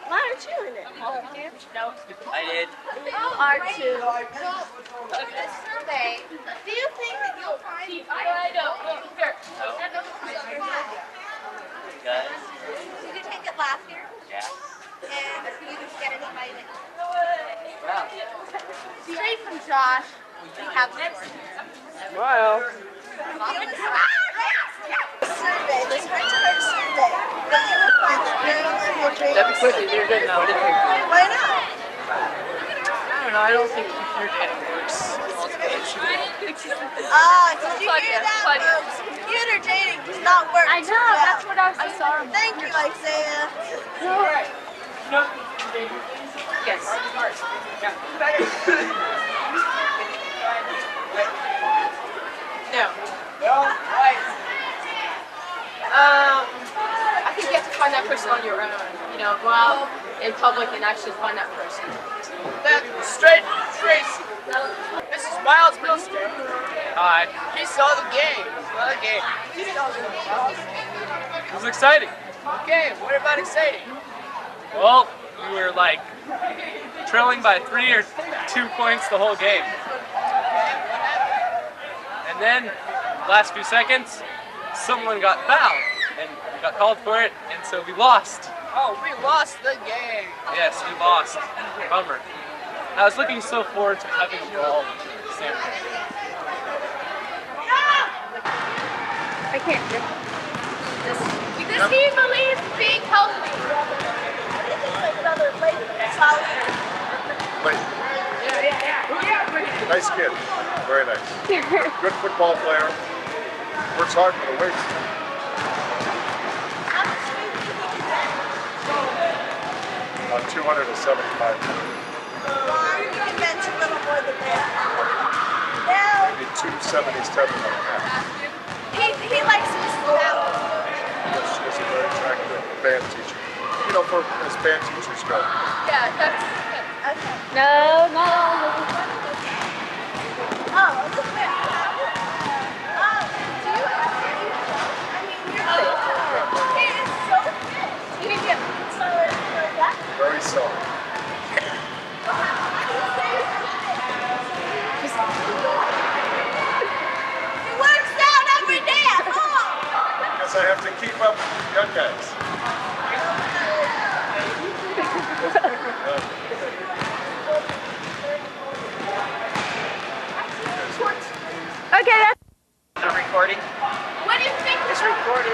Why aren't you in it? No. I did. You are too. This survey, do you think that you'll find I don't. Here. Guys. Did you take it last year? Yeah. And you didn't get anybody that Wow. Straight from Josh. We have this. Smile. Survey, this heart-to-heart survey. That you will find the girl of your dreams. That'd be quickly. You're good now. Why not? I don't know. I don't think computer dating works. Did you hear that, folks? Computer dating does not work. I know, that's what I was saying. Thank you, Isaiah. Yes. No. I think you have to find that person on your own. You know, go out in public and actually find that person. That's straight Tracy. This is Miles Milstead. Hi. He saw the game. It was exciting. Okay, what about exciting? Well, we were like trailing by 3 or 2 points the whole game. And then, last few seconds, someone got fouled and we got called for it, and so we lost. Oh, we lost the game. Yes, we lost. Bummer. I was looking so forward to having the ball. I can't do this team believes in being healthy. Nice kid. Very nice. Good football player. Works hard for the weights. 275. You can bench a little more than that. Now, Maybe 277 on that. he likes Miss Marin. She is a very attractive band teacher. You know, as band teachers go. Yeah, that's Okay. no. Oh, look at that. Oh, do you have any? I mean, you're fit. He is so fit. You can get pizza or anything like that. Very solid. He works out every day at home. Because I have to keep up with the young guys. Okay, that's The recording? what do you think? It's recording.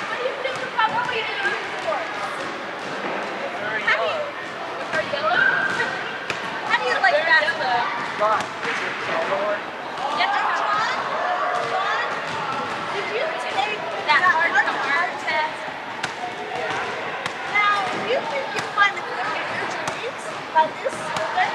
What do you think about what we do in sports? Very yellow. Are yellow? How do you like that? Fine. Did you take that heart test? Now, do you think you'll find the girl of your dreams by this survey?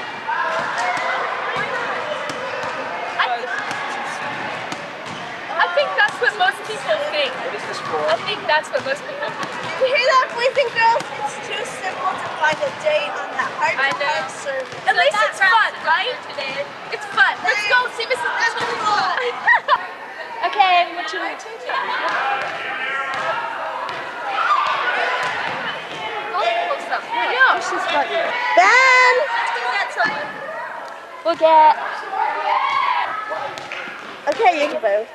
I think that's what most people think. I think that's what most people think. You hear that, boys and girls? It's too simple to find a date on that heart-to-heart survey. At least it's fun, right? It's fun. Let's go see Mrs. Okay, what you want? We'll get... Okay, you can both.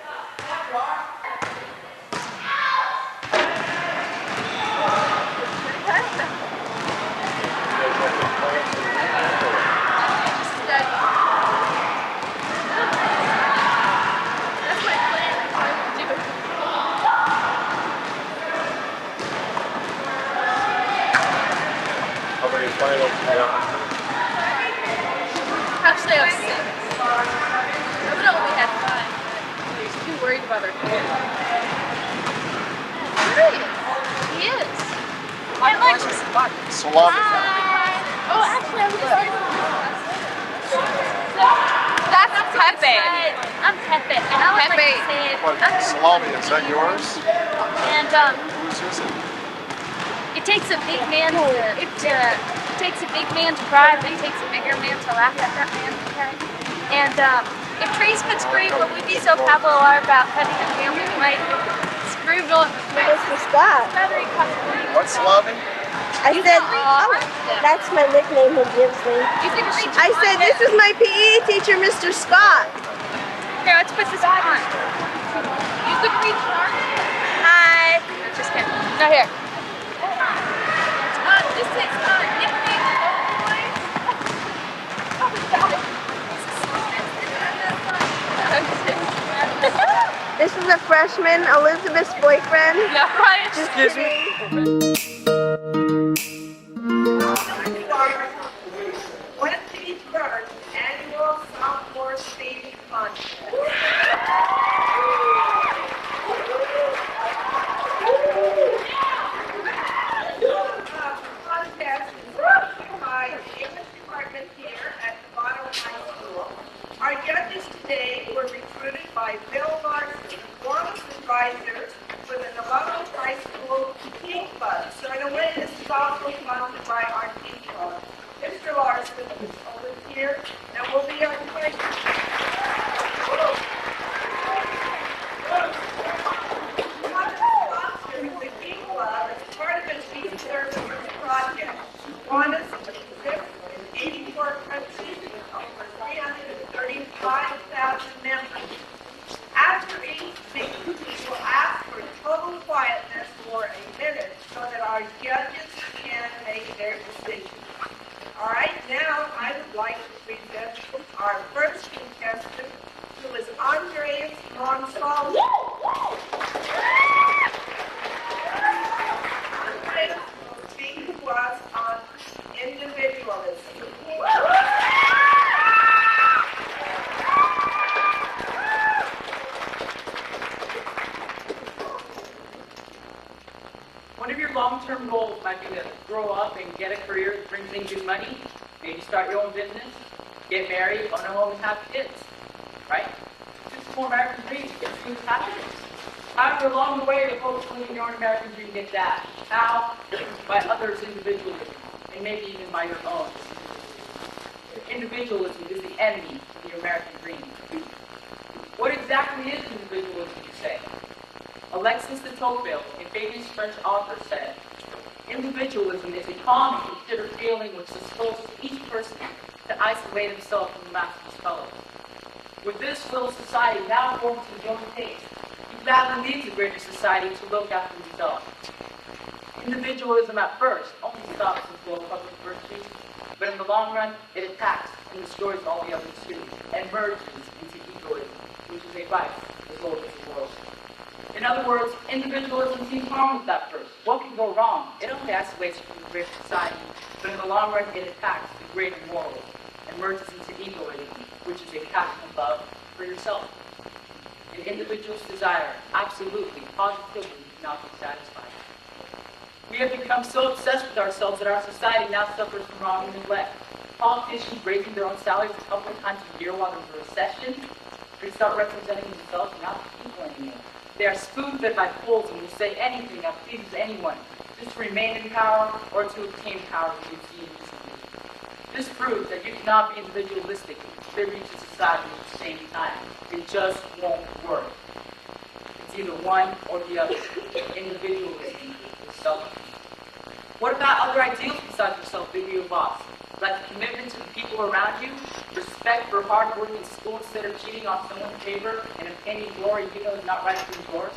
That's my plan. How many finals do you have? Actually, I have 6. I would only have 5. He's too worried about our kids. He is. I like Salami. Oh, actually, I was sorry. That's Pepe. I'm Pepe. And I would like Pepe. to say it. What, salami, is that yours? And Whose is it? it takes a big man to cry, but it takes a bigger man to laugh at that man. Okay? And if trees could scream, what would be so Pablo are about cutting a family, we might scream on Mr. Scott. What's salami? I said, that's my nickname he gives me. I said, this is my PE teacher, Mr. Scott. Here, let's put this on. You could reach Shark. Hi. Just kidding. No, here. This is nickname This is a freshman, Elizabeth's boyfriend. Yeah, right. Just kidding. 23rd Annual Sophomore Speeches Contest. Contest is brought to you by the English department here at Novato High School. Our judges today were recruited by Bill Larson, performance advisors for the Novato High School Teen Club. So in a way, this is also sponsored by our Teen Club. Mr. Larson is over here and will be our judge. The Teen Club, as part of the Teen Services Project, won us to visit 84 countries with over 335,000 members. After each speech, we will ask for total quietness for a minute so that our judges can make their decision. All right, now I would like to present our first contestant, who is Andres Monsalvo. Andres will speak to us on individualism. One of your long-term goals might be to grow up and get a career that brings in good money, maybe start your own business, get married, or no always have kids, right? This is more American dreams, get things happiness. However, along the way, the folks living your own American dream get dashed. How? By others' individualism, and maybe even by your own. Individualism is the enemy of the American dream. What exactly is individualism, you say? Alexis de Tocqueville, a famous French author, said, individualism is a calm and considered feeling which disposes each person to isolate himself from the mass of his fellows. With this little society now formed to his own taste, he gladly leaves a greater society to look after himself. Individualism at first only stops in flow of public virtues, but in the long run, it attacks and destroys all the others too, and merges into egoism, which is a vice as well as the world. In other words, individualism seems harmless at first. What can go wrong? It only isolates from the greater society, but in the long run, it attacks the greater morals and merges into egoism, which is a passionate love for yourself. An individual's desire, absolutely, positively, cannot be satisfied. We have become so obsessed with ourselves that our society now suffers from wrong and neglect. Politicians raising their own salaries a couple of times a year while there's a recession, they start representing themselves and not the people anymore. They are spoon-fed by fools and will say anything that pleases anyone, just to remain in power or to obtain power to see and This proves that you cannot be individualistic and live into society at the same time. It just won't work. It's either one or the other. Individualism is selfish. What about other ideals besides yourself that you have lost? Like the commitment to the people around you, Respect for hard work in school instead of cheating on someone's paper and obtaining glory even though it's not right for yours.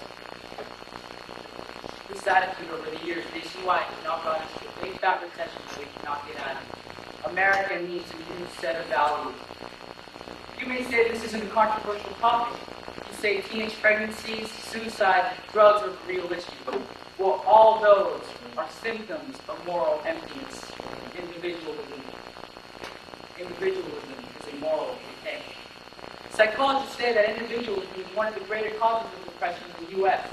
This attitude over the years, nationwide, has now brought us to a big fat recession that we cannot get out of. America needs a new set of values. You may say this isn't a controversial topic. You say teenage pregnancies, suicide, drugs are a real issue. Well, all those are symptoms of moral emptiness, individualism. Individualism is a moral decay. Psychologists say that individualism is one of the greater causes of depression in the U.S.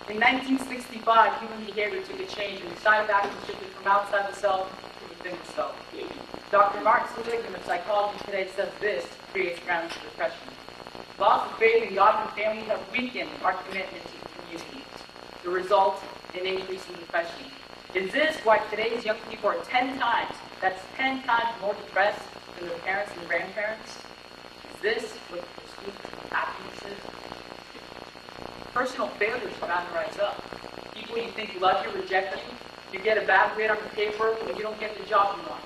In 1965, human behavior took a change and the side of action shifted from outside the self to within the self. Dr. Martin Seligman of psychology today says this creates grounds for depression. Loss of faith in God and family have weakened our commitment to the community. The result, an increase in depression. Is this why today's young people are 10 times, that's 10 times more depressed than their parents and grandparents? Is this what the pursuit of happiness is? Personal failures are bound to rise up. People you think love you reject you. You get a bad grade on the paper when you don't get the job you want.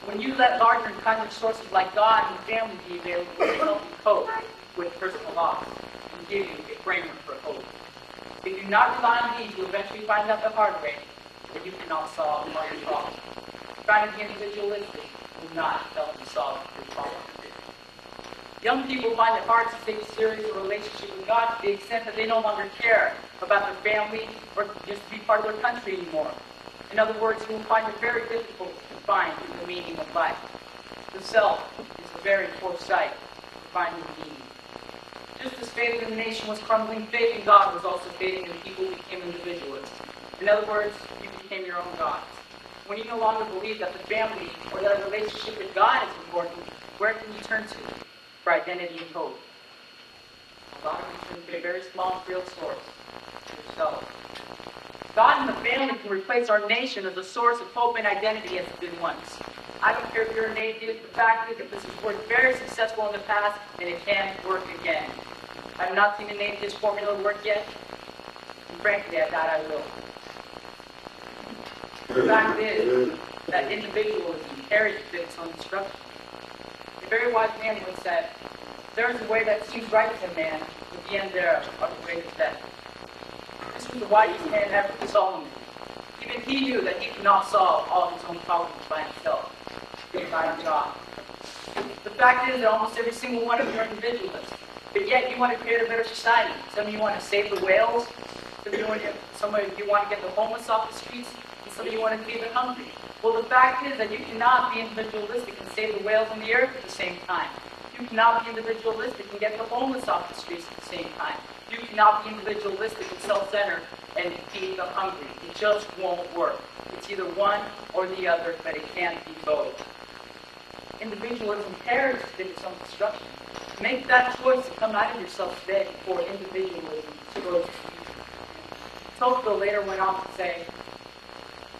When you let larger and kinder sources like God and family be available to help you cope with personal loss and give you a framework for hope. If you do not rely on these, you'll eventually find out the hard way that you cannot solve all your problems. Trying to be individualistic will not help you solve your problem. Young people find it hard to take serious a relationship with God to the extent that they no longer care about their family or just to be part of their country anymore. In other words, you will find it very difficult to find the meaning of life. The self is a very poor sight for finding meaning. Just as faith in the nation was crumbling, faith in God was also fading and people became individualists. In other words, you became your own gods. When you no longer believe that the family or that a relationship with God is important, where can you turn to for identity and hope? A lot of you turn to a very small and real source, yourself. God and the family can replace our nation as a source of hope and identity as it did once. I don't care if you're an atheist, the fact is that this has worked very successful in the past and it can work again. I have not seen an atheist formula work yet, and frankly, I doubt I will. The fact is that individualism carries with it its own destruction. A very wise man once said, there is a way that seems right to man, but the end thereof are the greatest death. This was the wisest man ever, Solomon. Even he knew that he could not solve all his own problems by himself. He relied on God. The fact is that almost every single one of you are individualists, but yet you want to create a better society. Some of you want to save the whales, some of you want to get the homeless off the streets, and some of you want to feed the hungry. Well, the fact is that you cannot be individualistic and save the whales on the earth at the same time. You cannot be individualistic and get the homeless off the streets at the same time. You cannot be individualistic and self-centered and feed the hungry. It just won't work. It's either one or the other, but it can't be both. Individualism pairs with its own destruction. Make that choice to come out of yourself today before individualism destroys you. Tocqueville later went on to say,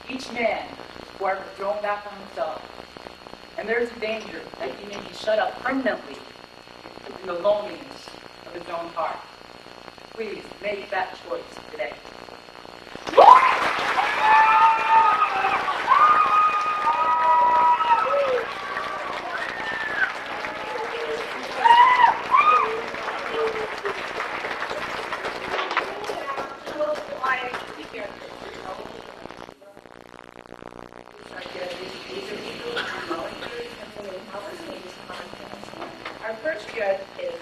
each man is forever thrown back on himself, and there is a danger that he may be shut up permanently in the loneliness of his own heart. Please make that choice today. Our first judge is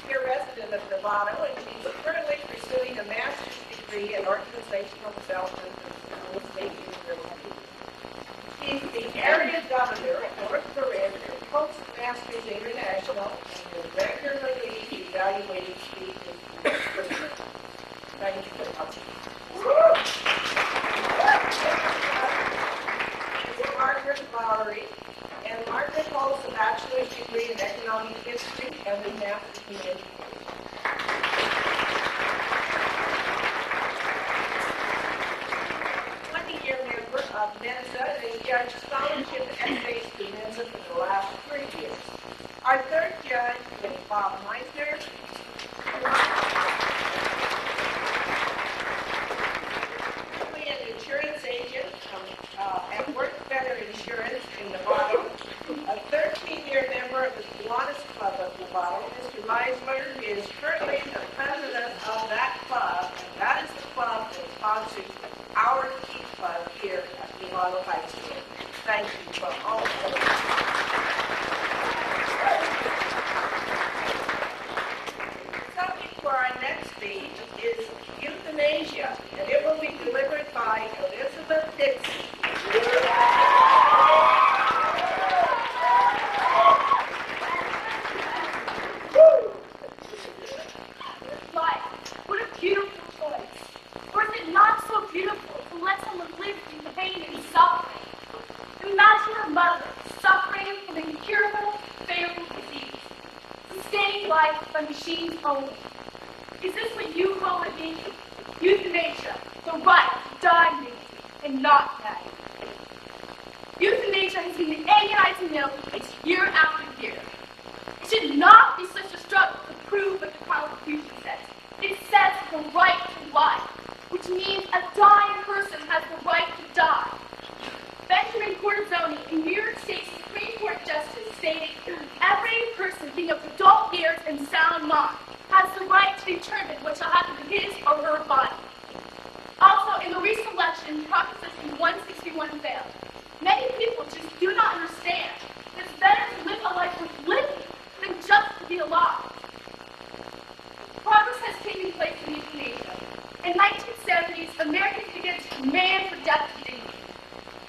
You're a resident of Novato, and she's currently pursuing a master's degree in organizational development from the State University. She's the area governor of North Marin and Postmasters International, and is regularly evaluating speeches. Thank you very much. Margaret Valerie, and Margaret holds a bachelor's degree in economic history and a master's in education. 20-year member of Mensa and has judged scholarship essays to Mensa for the last 3 years. Our third judge is Bob Meisner. Valentine's Day. Thank you for all of it. The topic for our next speech is euthanasia, and it will be delivered by Elizabeth Dixon. Life, what a beautiful choice. Or is it not so beautiful to let someone live through pain and suffering? Imagine a mother suffering from an incurable, fatal disease, sustaining life by machines only. Is this what you call it being? Euthanasia, the right to die maybe, and not die. Euthanasia has been the agonizing mill it's year after year. It should not be such a struggle to prove what the Constitution says. It says the right to life, which means a dying person has the right to die. Benjamin Cortisone, a New York State Supreme Court Justice, stated, every person being of adult years and sound mind has the right to determine what shall happen to his or her body. Also, in the recent election, Proposition 161 failed. Many people just do not understand that it's better to live a life worth living than just to be alive. Progress has taken place in euthanasia. In 1970s, Americans began to demand for death dignity.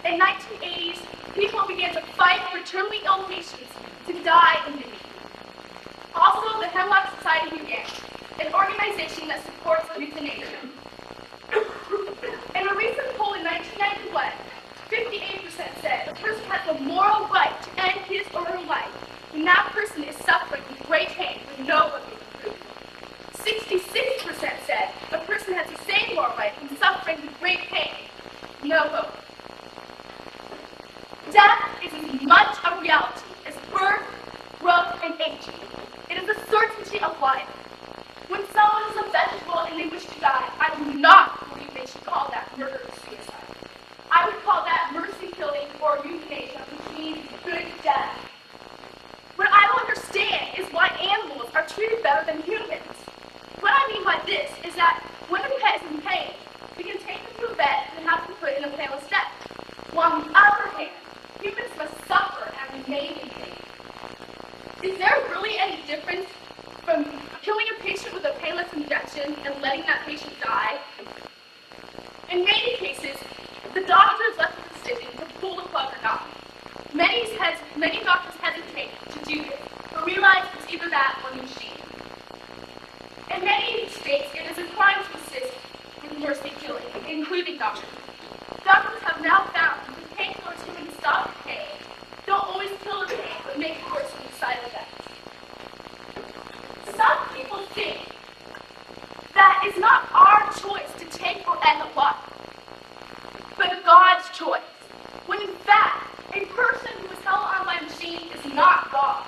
In 1980s, people began to fight for terminally ill patients to die in dignity. Also, the Hemlock Society began, an organization that supports euthanasia. In a recent poll in 1991, 58% said a person has the moral right to end his or her life when that person is suffering with great pain with no hope of improvement. 66% said a person has the same moral right when suffering with great pain, no hope. Death is as much a reality as birth, growth, and aging. It is the certainty of life. When someone is a vegetable and they wish to die, I do not believe they should call that murder or suicide. I would call that mercy killing or euthanasia, which means good death. What I don't understand is why animals are treated better than humans. What I mean by this is that when a pet is in pain, we can take them to a vet and have them put in a painless death. While on the other hand, humans must suffer and remain in pain. Is there really any difference from killing a patient with a painless injection and letting that patient die? In many cases, the doctor is left with the decision to pull the plug or not. Many doctors hesitate to do this, but realize it's either that or the machine. In many states, it is a crime to assist with mercy killing, including doctors. Doctors have now found that the painkillers who can stop the pain don't always kill the pain, but make it worse with side effects. Some people think that it's not our choice to take or end a life, but God's choice. When in fact, a person who is held on by a machine is not God,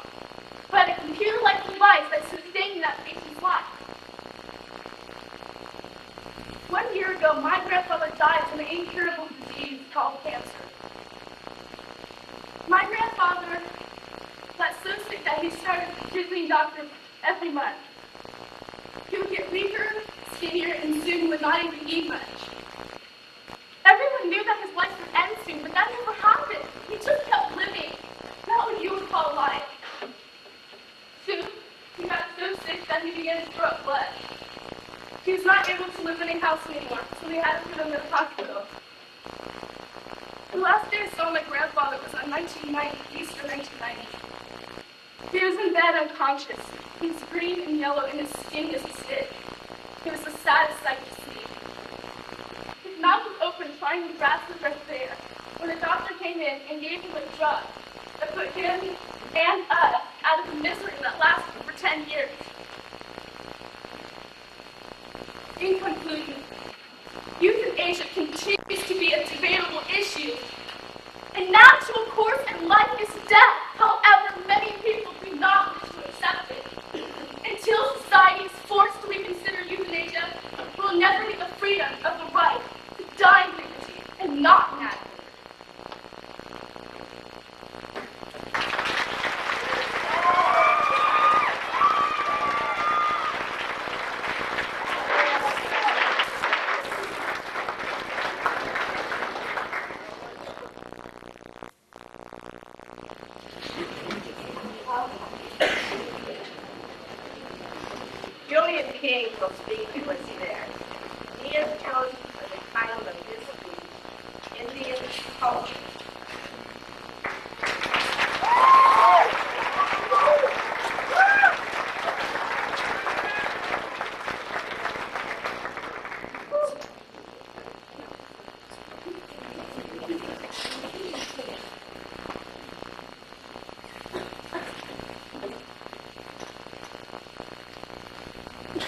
but a computer-like device that's sustaining that patient's life. 1 year ago, my grandfather died from an incurable disease called cancer. My grandfather got so sick that he started visiting doctors every month. He would get weaker, skinnier, and soon would not even eat much. Everyone knew that his life would end soon, but that never happened. He just kept living. Not what you would call life. Soon, he got so sick that he began to throw up blood. He was not able to live in a house anymore, so they had to put him in the hospital. The last day I saw my grandfather was on Easter 1990. He was in bed unconscious. He was green and yellow, and his skin was stiff. It was the saddest sight to see. His mouth was open, trying to grasp the breath of air, when a doctor came in and gave him a drug that put him and us out of the misery that lasted for 10 years. In conclusion, euthanasia continues to be a debatable issue. A natural course in life is death. However, many people do not wish to accept it. Until society is forced to reconsider euthanasia, we will never get the freedom of the right to die in dignity and not in agony. King will speak to us there. He has chosen for the title of this speech, Indian Culture.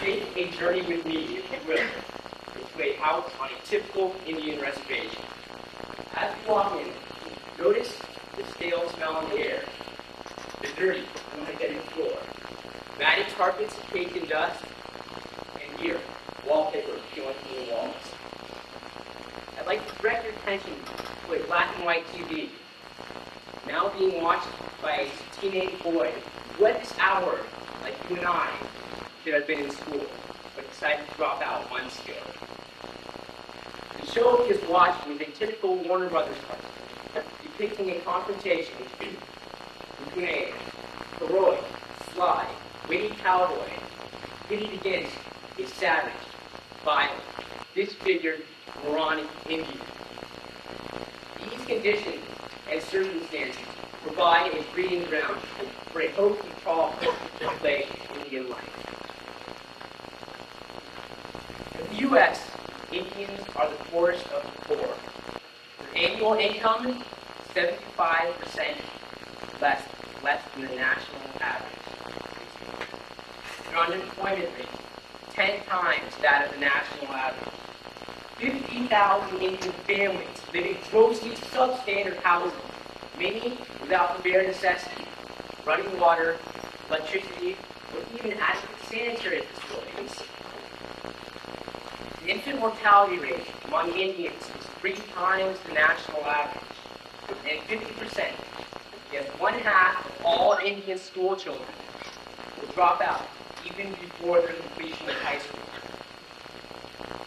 Take a journey with me, if you will, into a house on a typical Indian reservation. As you walk in, notice the stale smell in the air, the dirty, unaesthetic floor, matted carpets caked in dust, and here, wallpaper peeling from the walls. I'd like to direct your attention to a black and white TV, now being watched by a teenage boy who at this hour, like you and I, should have been in school, but decided to drop out one skill. The show he is watching is a typical Warner Brothers cartoon, depicting a confrontation between a heroic, sly, witty cowboy pitted against a savage, violent, disfigured, moronic Indian. These conditions and circumstances provide a breeding ground for a host of problems to play Indian life. In the U.S., Indians are the poorest of the poor. Their annual income, 75% less than the national average. Their unemployment rate, 10 times that of the national average. 50,000 Indian families live in grossly substandard housing, many without the bare necessities, running water, electricity, or even adequate sanitary facilities. The infant mortality rate among Indians is 3 times the national average, and 50%, yet 1/2 of all Indian school children will drop out even before their completion of high school.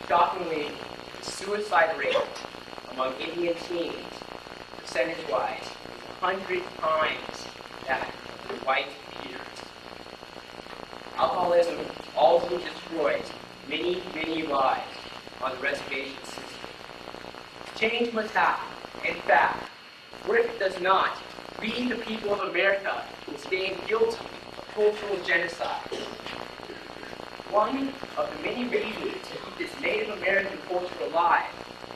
Shockingly, the suicide rate among Indian teens, percentage-wise, is 100 times that of their white peers. Alcoholism also destroys many, many lives on the reservation system. Change must happen. In fact, or if it does not, we, the people of America, will stand guilty of cultural genocide. One of the many reasons to keep this Native American culture alive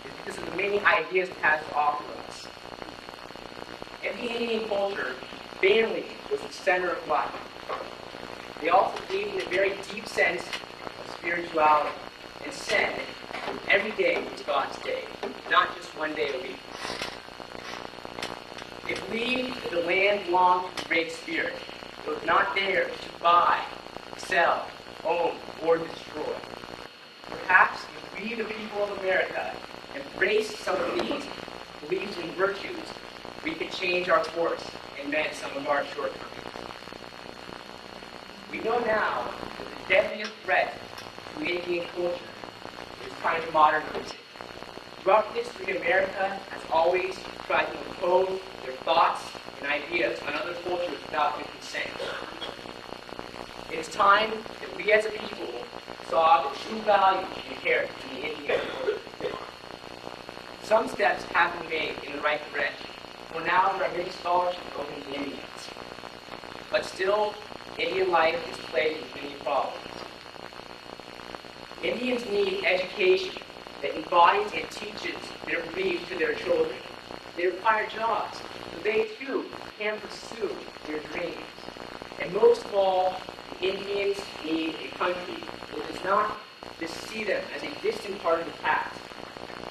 is because of the many ideas it has to offer us. In the Indian culture, family was the center of life. They also believed in a very deep sense of spirituality and said every day was God's day, not just one day a week. They believed that the land belonged to the Great Spirit. It was not there to buy, sell, own, or destroy. Perhaps if we, the people of America, embrace some of these beliefs and virtues, we could change our course and mend some of our shortcomings. We know now that the deadliest threat to Indian culture is kind of modern music. Throughout history, America has always tried to impose their thoughts and ideas on other cultures without their consent. It is time that we as a people saw the true value inherent in the Indian culture. Some steps have been made in the right direction, for now there are many scholarships open to Indians. But still, Indian life is plagued with many problems. Indians need education that embodies and teaches their beliefs to their children. They require jobs, so they too can pursue their dreams. And most of all, Indians need a country that does not just see them as a distant part of the past,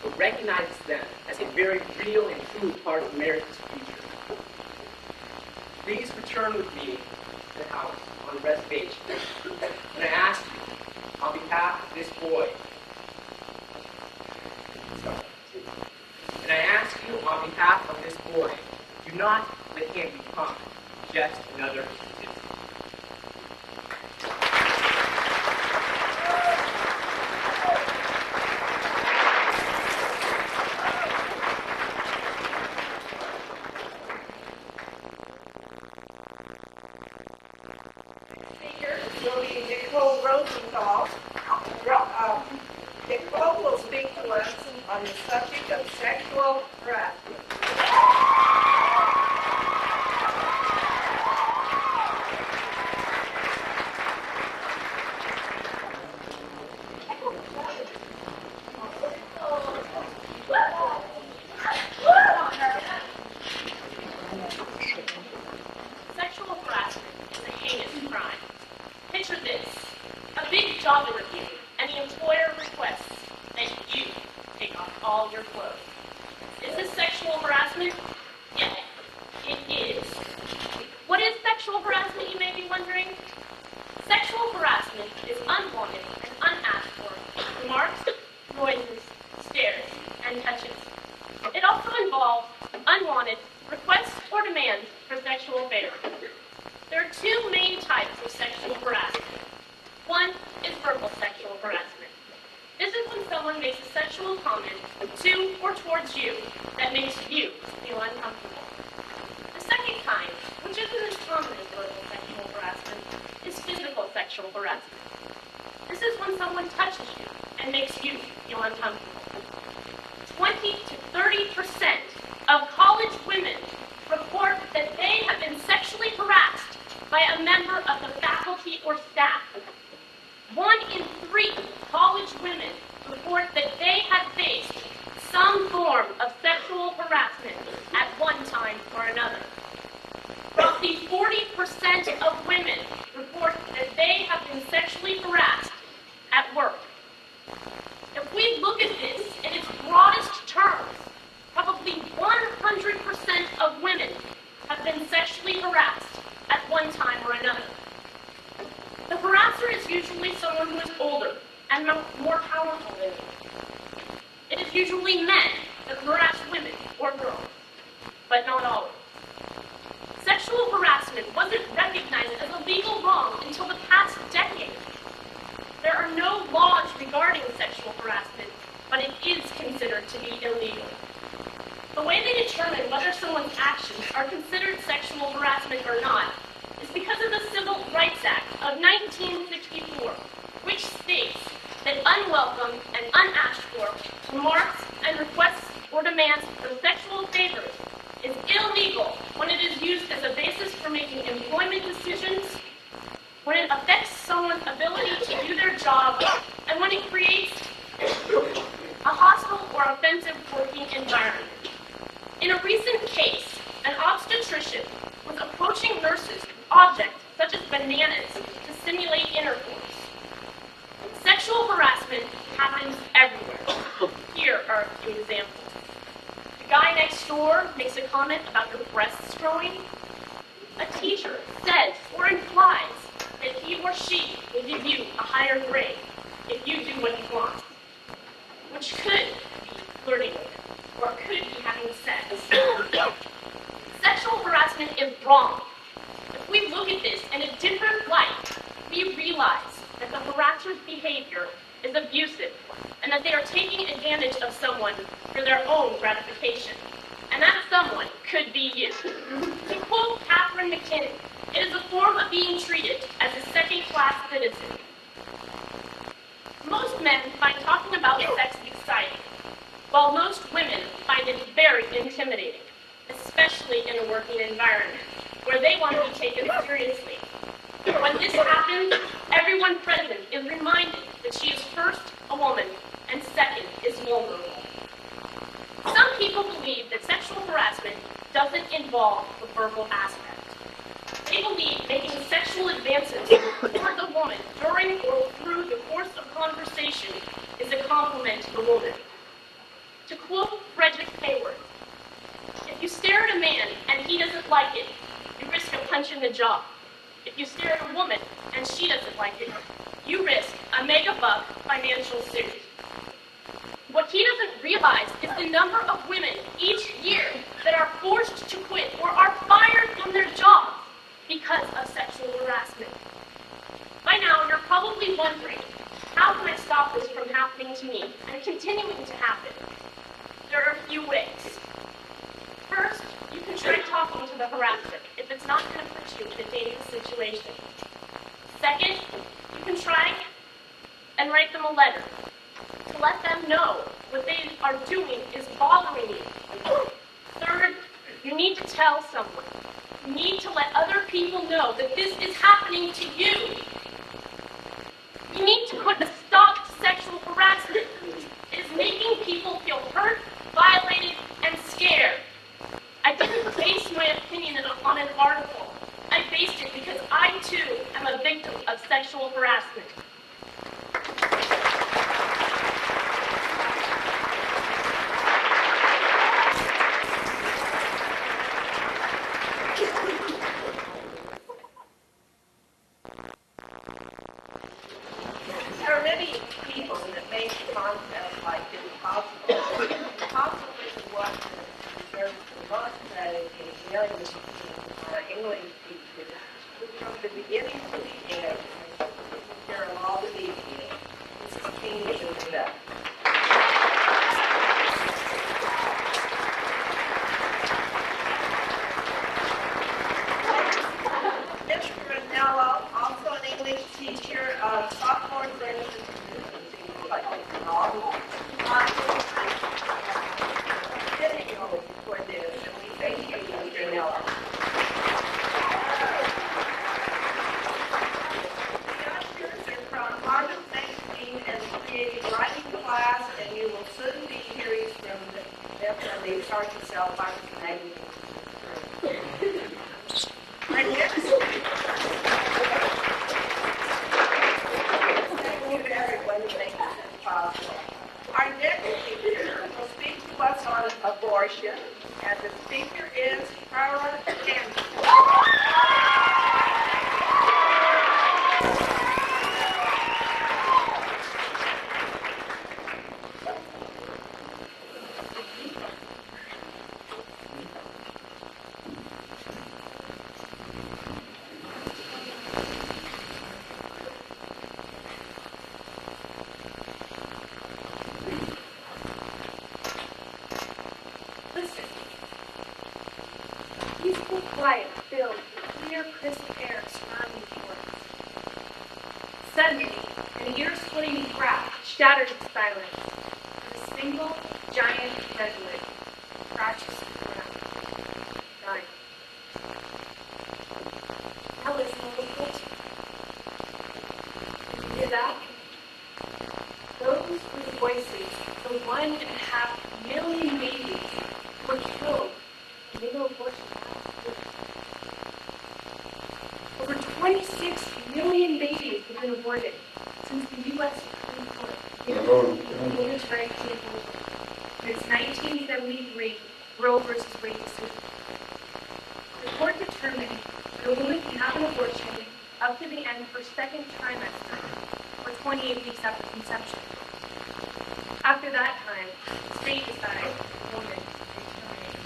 but recognizes them as a very real and true part of America's future. Please return with me to the house on the reservation, and I ask you, on behalf of this boy, do not let him become just another statistic. Speaker will be Nicole R Rosenthal. Nicole will speak to us on the subject of sexual harassment. Sexual harassment is a heinous crime. Picture this. A big job interview, and the employer requests that you take off all your clothes. Is this sexual harassment? Yes, it is. What is sexual harassment, you may be wondering? Sexual harassment is unwanted and unasked for remarks, noises, stares, and touches. It also involves unwanted requests or demands for sexual favor. There are two main types of sexual harassment. One is verbal sexual harassment. This is when someone makes a sexual comment to or towards you that makes you feel uncomfortable. The second kind, which isn't as common as verbal sexual harassment, is physical sexual harassment. This is when someone touches you and makes you feel uncomfortable. 20 to 30% of college women report that they have been sexually harassed by a member of the faculty or staff. 1 in 3 college women report that they have faced some form of sexual harassment at one time or another. Roughly 40% of women report that they have been sexually harassed at work. If we look at this in its broadest terms, probably 100% of women have been sexually harassed at one time or another. The harasser is usually someone who is older and more powerful than you. It is usually men that harass women or girls, but not always. Sexual harassment wasn't recognized as a legal wrong until the past decade. There are no laws regarding sexual harassment, but it is considered to be illegal. The way they determine whether someone's actions are considered sexual harassment or not is because of the Civil Rights Act of 1964, which states that unwelcome and unasked for remarks and requests or demands for sexual favors is illegal when it is used as a basis for making employment decisions, when it affects someone's ability to do their job, and when it creates a hostile or offensive working environment. In a recent case, an obstetrician was approaching nurses with objects such as bananas to simulate intercourse. Sexual harassment happens everywhere. Here are a few examples. The guy next door makes a comment about your breasts growing. A teacher says or implies that he or she will give you a higher grade if you do what he wants, which could be flirting with him, or could be having sex. Sexual harassment is wrong. If we look at this in a different light, we realize that the harasser's behavior is abusive and that they are taking advantage of someone for their own gratification. And that someone could be you. To quote Catherine McKinnon, it is a form of being treated as a second-class citizen. Most men find talking about sex exciting, while most women find it very intimidating, especially in a working environment where they want to be taken seriously. When this happens, everyone present is reminded that she is first a woman and second is vulnerable. Some people believe that sexual harassment doesn't involve the verbal aspect. They believe making sexual advances toward the woman during or through the course of conversation is a compliment to the woman. To quote Frederick Hayward, if you stare at a man and he doesn't like it, you risk a punch in the jaw. If you stare at a woman and she doesn't like it, you risk a mega-buck financial suit. What he doesn't realize is the number of women each year that are forced to quit or are fired from their jobs because of sexual harassment. By now, you're probably wondering, how can I stop this from happening to me and continuing to happen? There are a few ways. First, you can try talking to the harasser if it's not going to put you in a dangerous situation. Second, you can try and write them a letter to let them know what they are doing is bothering you. Third, you need to tell someone. You need to let other people know that this is happening to you. You need to put a stop to sexual harassment. It is making people feel hurt, violated, and scared. I didn't base my opinion on an article. I based it because I, too, am a victim of sexual harassment. There are many people that make concepts like this possible. Possible is what deserves the most credit in dealing with English teachers from the beginning to the end. There are all the details. This is key to stuff. Mr. Ranah, also an English teacher, sophomore Speeches. For this, and we thank you, Mr. Ranah. From Harvard Magazine and created writing class, and you will soon be hearing from them from the Arkansas Harvard Magazine. Our next thank you to everyone who makes this possible. Our next speaker will speak to us on abortion, and the speaker is Cara and peaceful, quiet, filled with clear, crisp air surrounding the forest. Suddenly, an ear-splitting crash shattered the silence, and a single, giant redwood crashes to the ground, dying. That was Novato. Did you hear that? Those were the voices of the 1.5 million babies who were killed in legal abortion. Over 26 million babies have been aborted since the U.S. Supreme Court military abortion. Since 1973, Roe versus Wade decision. The court determined that a woman can have an abortion up to the end of her second trimester, or 28 weeks after conception. After that time, the state decides the woman is terminated.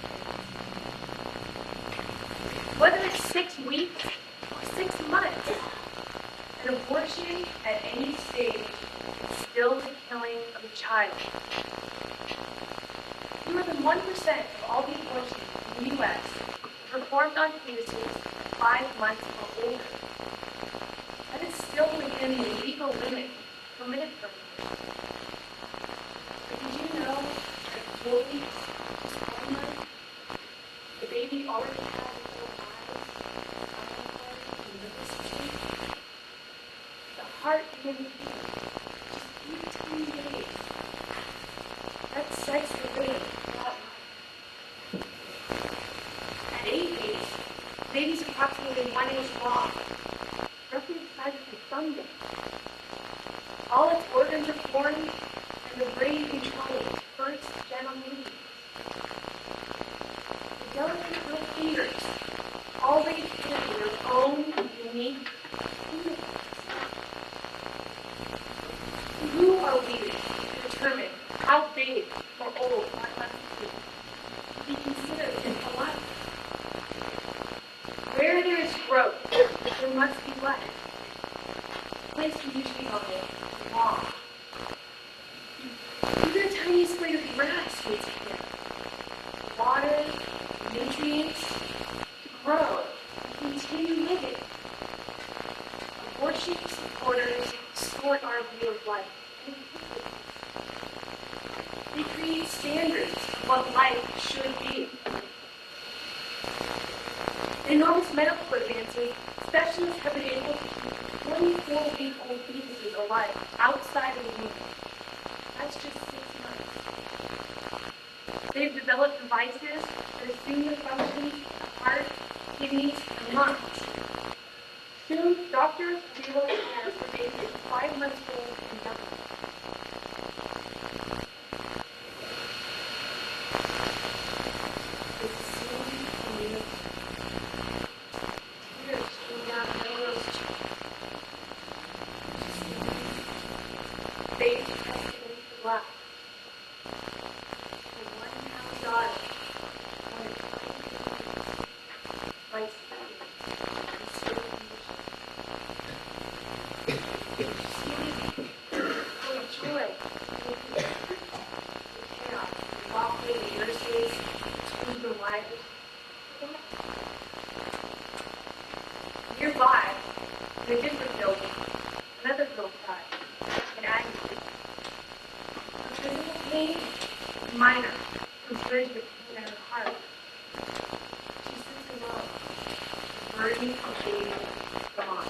Whether it's 6 weeks or 6 months, an abortion at any stage is still the killing of a child. Fewer than 1% of all the abortions in the U.S. are performed on fetuses 5 months or older. That is still within the legal limit permitted for abortion. But did you know that 4 weeks is 4 months? The baby already has little eyes, and nervous system. The heart begins to beat just 18 days. That sets the rhythm of that life. At 8 weeks, the baby's approximately 1 inch long, roughly the size of a thumbnail. All its organs are formed, and the brain controls first gentle movements. The delicate little fingers already carry their own unique fingerprints. Who are we to determine how big or old one must be to be considered in a life? Where there is growth, there must be life. The place we usually go is long. Even a tiny sprig of grass needs care. Water, nutrients, to grow, and continue living. Abortion supporters distort our view of life. They create standards of what life should be. In enormous medical advances, specialists have been able to keep 24-week-old fetuses alive outside of the womb. That's just 6 months. They've developed devices that assume the functions of heart, kidneys, and lungs. Soon, doctors will be able to care for babies 5 months old and younger. Nearby, in a different building, another girl cried, and agony. Her physical pain, minor, compared to the pain in her heart. She sits alone, burden of baby gone.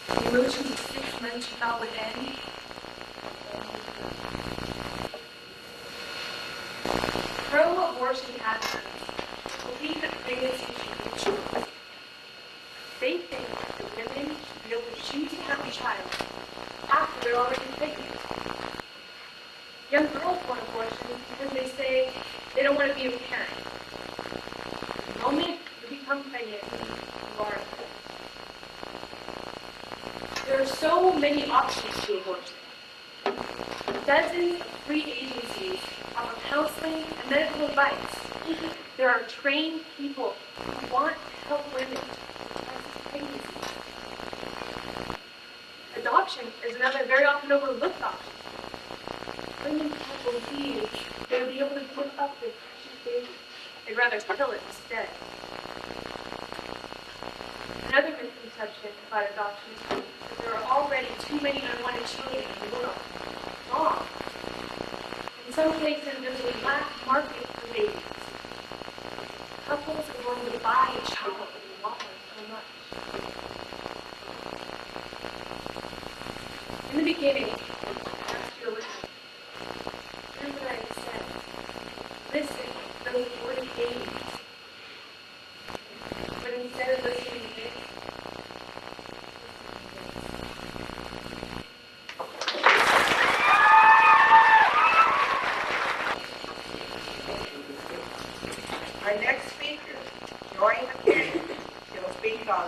The emotions of 6 months she thought would end. Pro-abortion advocates believe that pregnancy should be a choice. They think that women should be able to choose to have a child after they're already pregnant. Young girls want abortion because they say they don't want to be a parent. The moment you become pregnant, you are a parent. There are so many options to abortion. Dozens of free agencies offer counseling and medical advice. There are trained people who want to help women with pregnancy. Adoption is another very often overlooked option. Women can't believe they would be able to give up their precious baby. They'd rather kill it instead. Another misconception about adoption is that there are already too many unwanted children in the world. Wrong. In some cases, there's a black market for babies. Couples are willing to buy a child when they want one so much. In the beginning, ask your listening. Here's what I said. Listen to those aborted babies. But instead of listening to this, our next speaker, Joy K. She'll speak on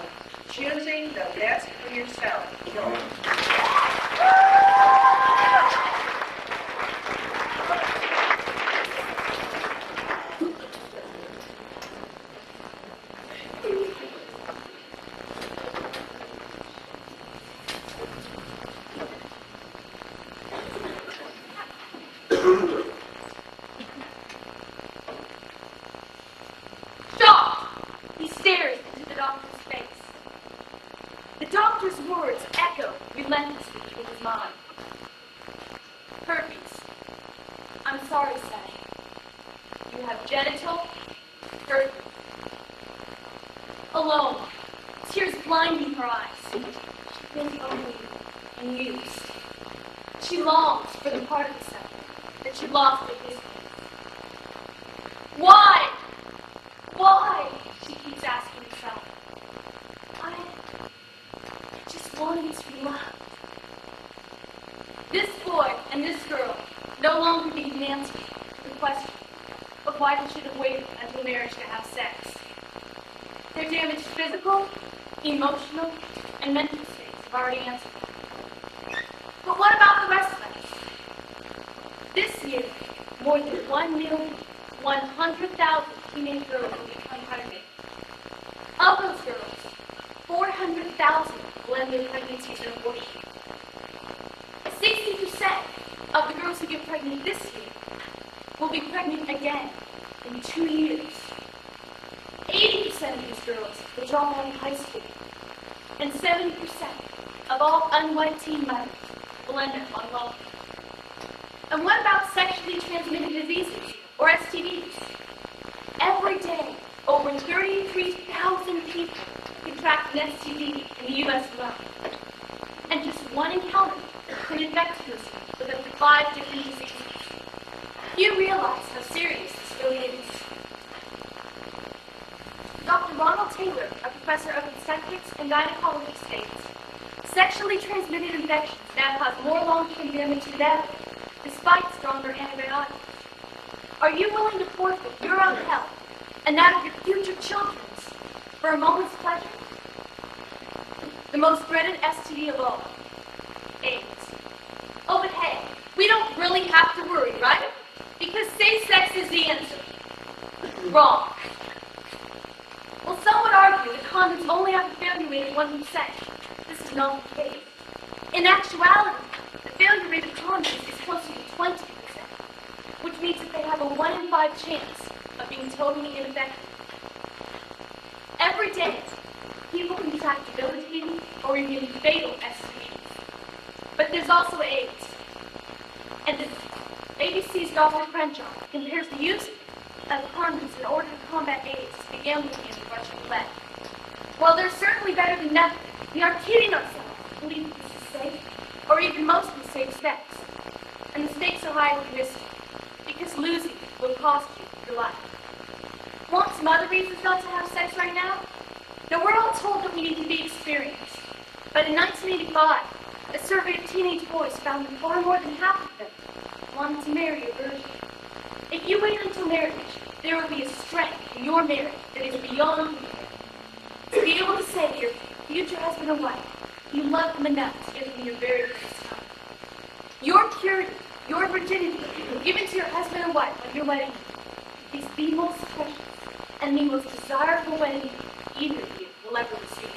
choosing the best for yourself. Joy. Emotional and mental states have already answered. But what about the rest of us? This year, more than 1,100,000 teenage girls will become pregnant. Of those girls, 400,000 will end their pregnancies in abortion. 60% of the girls who get pregnant this year will be pregnant again in 2 years. 80% of these girls will drop out of high school, and 70% of all unwed teen mothers will end up on welfare? And what about sexually transmitted diseases, or STDs? Every day, over 33,000 people contract an STD in the U.S. alone. And just one encounter can infect a person with up to 5 different diseases. You realize how serious this really is. Dr. Ronald Taylor, a professor of obstetrics and gynecology, states, sexually transmitted infections now cause more long-term damage than ever, despite stronger antibiotics. Are you willing to forfeit your own health and that of your future children's for a moment's pleasure? The most dreaded STD of all, AIDS. Oh, but hey, we don't really have to worry, right? Because safe sex is the answer. Wrong. Well, some would argue that condoms only have a failure rate of 1%. This is not the case. In actuality, the failure rate of condoms is closer to 20%, which means that they have a 1 in 5 chance of being totally ineffective. Every day, people contract debilitating or even fatal STDs. But there's also AIDS. And ABC's Dr. Crenshaw compares the use of condoms in order to combat AIDS to the gambling game of Russian roulette. While they're certainly better than nothing, we are kidding ourselves to believe that this is safe, or even mostly safe sex. And the stakes are highly risky, because losing will cost you your life. Want some other reasons not to have sex right now? Now, we're all told that we need to be experienced. But in 1985, a survey of teenage boys found that far more than half of them wanted to marry a virgin. If you wait until marriage, there will be a strength in your marriage that is beyond you. To be able to say to your future husband or wife, you love them enough to give them your very first time. Your purity, your virginity, given to your husband or wife on your wedding day, is the most precious and the most desirable wedding either of you will ever receive.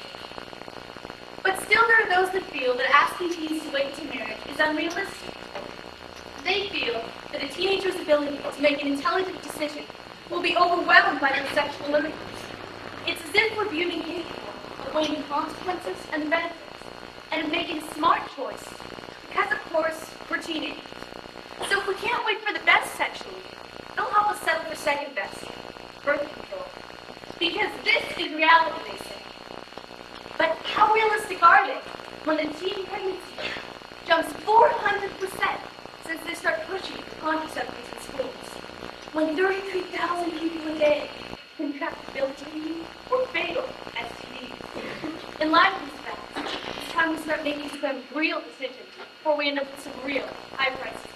But still there are those that feel that asking teens to wait to marriage is unrealistic. They feel that a teenager's ability to make an intelligent decision will be overwhelmed by their sexual limits. It's as if we're viewed incapable of weighing the consequences and the benefits, and of making a smart choice, because of course, we're teenagers. So if we can't wait for the best sexually, they'll help us settle for second best, birth control. Because this is reality, they say. But how realistic are they when the teen pregnancy jumps 400% since they start pushing for contraceptives in schools? When 33,000 people a day contract debilitating or fatal STDs. In light of these facts, it's time to start making some real decisions before we end up with some real high prices.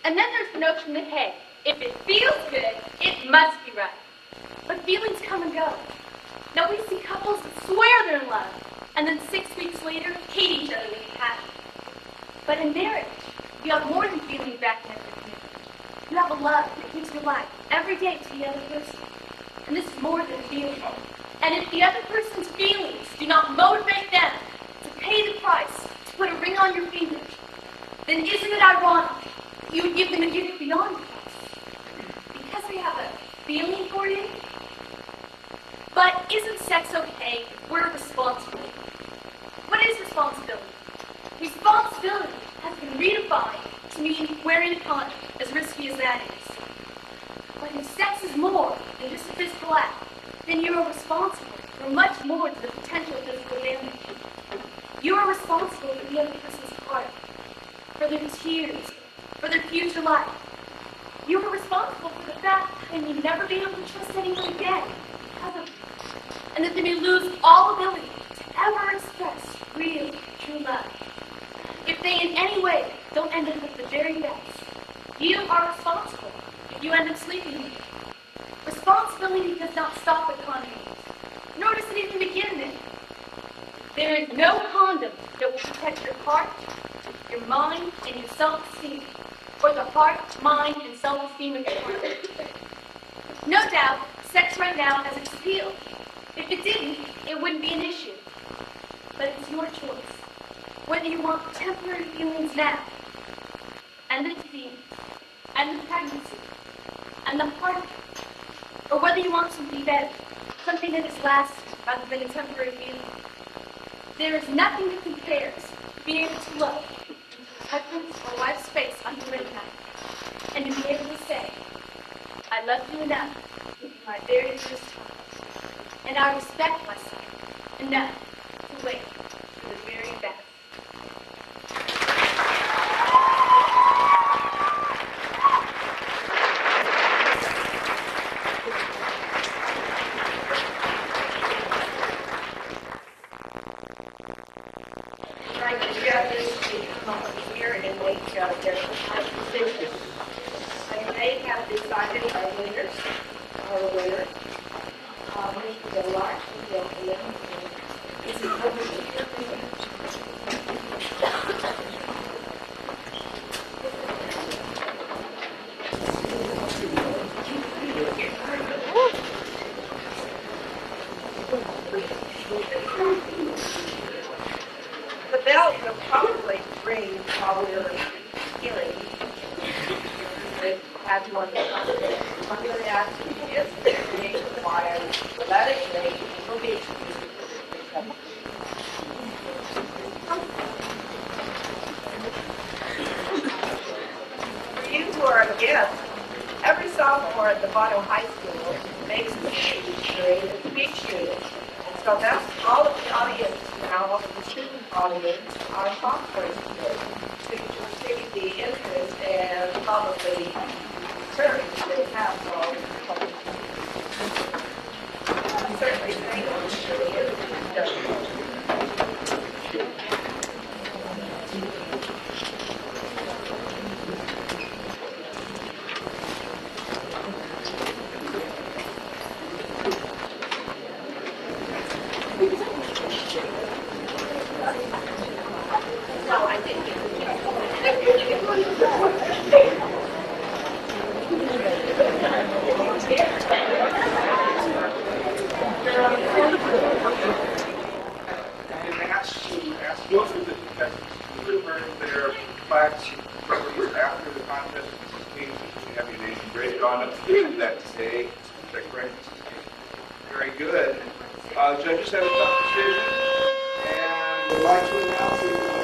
And then there's the notion that, hey, if it feels good, it must be right. But feelings come and go. Now we see couples that swear they're in love, and then 6 weeks later, hate each other when it's happy. But in marriage, you have more than feelings back and forth. You have a love that gives your life every day to the other person. And this is more than a feeling. And if the other person's feelings do not motivate them to pay the price to put a ring on your finger, then isn't it ironic you would give them a gift beyond the price? Because they have a feeling for you? But isn't sex okay if we're responsible? What is responsibility? Responsibility has been redefined to mean wearing a condom, as risky as that is. But if sex is more than just a physical act, then you are responsible for much more than the potential physical damage. You are responsible for the other person's heart, for their tears, for their future life. You are responsible for the fact that they may never be able to trust anyone again because of you, and that they may lose all ability to ever express real, true love. If they in any way don't end up with the very best, you are responsible if you end up sleeping with them. Responsibility does not stop at condoms, nor does it even begin there. There is no condom that will protect your heart, your mind, and your self-esteem, or the heart, mind, and self-esteem of your partner. No doubt, sex right now has its appeal. If it didn't, it wouldn't be an issue. But it's your choice. Whether you want temporary feelings now, and the disease, and the pregnancy, and the heartache, or whether you want something better, something that is lasting rather than a temporary feeling. There is nothing that compares to being able to look into a husband's or wife's face on the ring night and to be able to say, I love you enough in my very first time, and I respect myself enough to wait for the very best. They have decided our winners. Our winner. Mr. Lark, the bell will probably ring while we're hearing. As one of I'm going to ask you this, the choir, let it ring, will be for you who are a guest, every sophomore at the Novato High School makes a speech during the speech unit. And so that's all of the audience now, all of the student audience, are sophomores to see the interest and probably service they have for all the certainly thank you. No, I didn't. Ask both of the contestants to earn their plaques after the contest. You have your name engraved on it. You do that today. Is that correct? Very good. Judges have a tough decision, and would like to announce that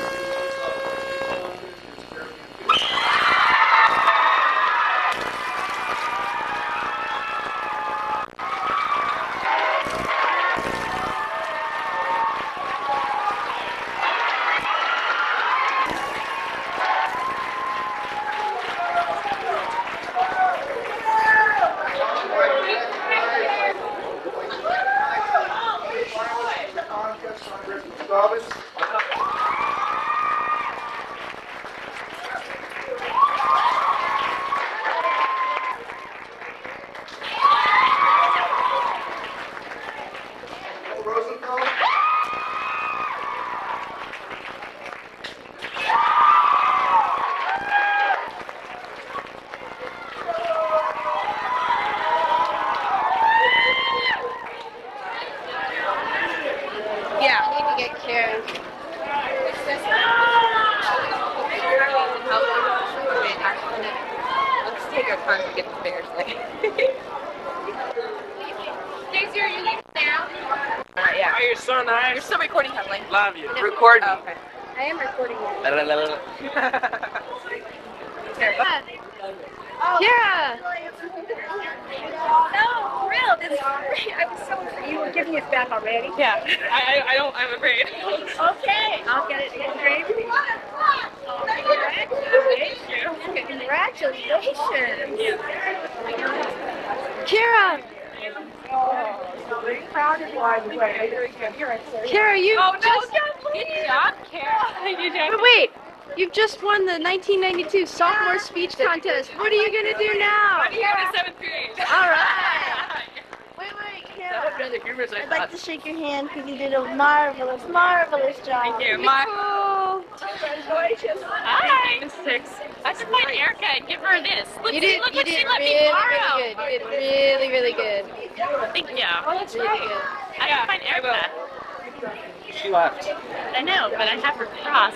Record me. Oh, okay. I am recording you. Yeah. No, for real. This is great. I was so. You were giving it back already? Yeah. I don't. I'm afraid. Okay. I'll get it engraved. Congratulations. Kara. Proud of you. Kara, you just... Good job, Kara. But wait, you've just won the 1992 Sophomore Speech Contest. What are you going to do now? I'm here in 7th grade. All right. Wait, Kara. I'd like to shake your hand because you did a marvelous, marvelous job. Thank you. Nicole. Congratulations. Hi. Miss 6. I should find Erica and give her this. Look, You did what she let really, me borrow. really good. You did really, really good. Thank you. Oh, that's really right. good. I can find Erica. She left. I know, but I have her cross.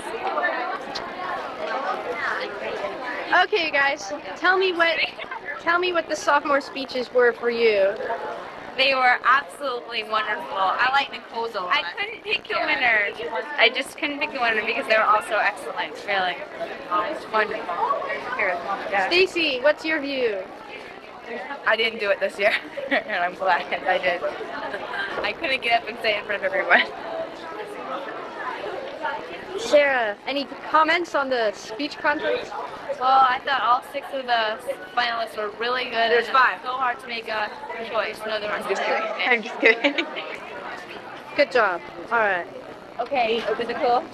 Okay, guys, tell me what the sophomore speeches were for you. They were absolutely wonderful. I like Nicole's a lot. I couldn't pick the winner. I just couldn't pick the winner because they were all so excellent. Really. It's wonderful. Yeah. Stacy, what's your view? I didn't do it this year, and I'm glad I did. I couldn't get up and say it in front of everyone. Sara, any comments on the speech contest? Well, I thought all 6 of the finalists were really good. There's 5. So hard to make a choice. No, there was I'm just kidding. Good job. All right. Okay, was it cool?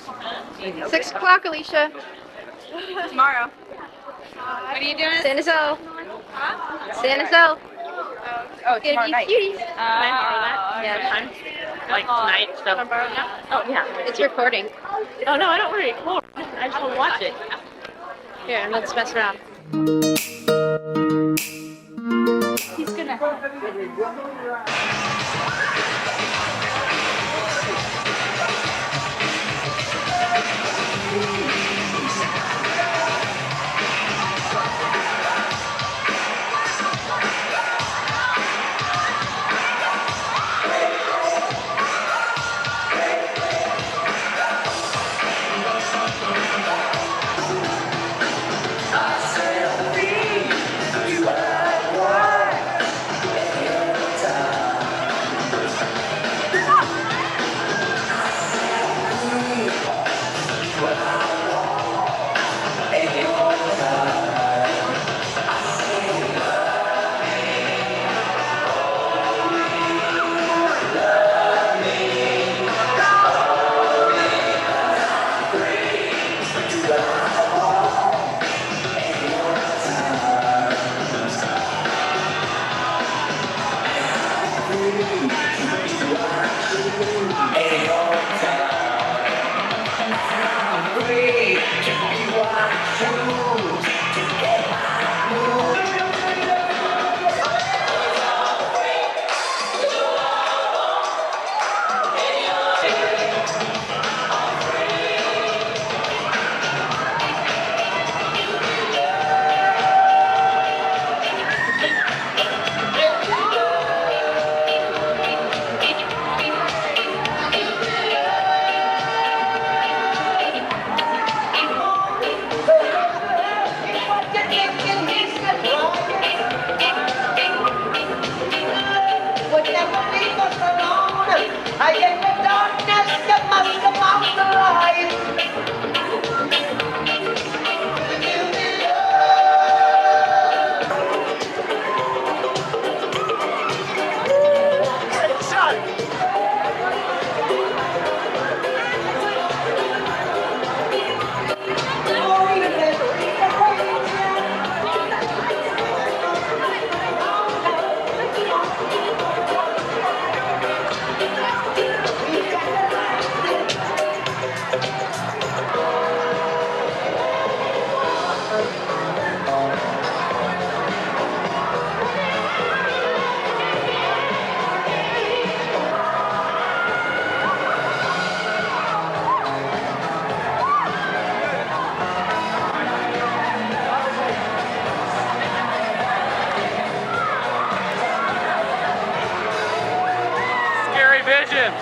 6 o'clock, Alicia. Tomorrow. What are you doing? Stand us out. Stand us out. Oh, tomorrow night. Cuties. Can I borrow that? Yeah. Time? Like tonight? Stuff. Can I borrow that? Oh, yeah. It's recording. Oh, no, I don't want to record. I just want to watch it. Here, let's mess around. He's gonna. Vision.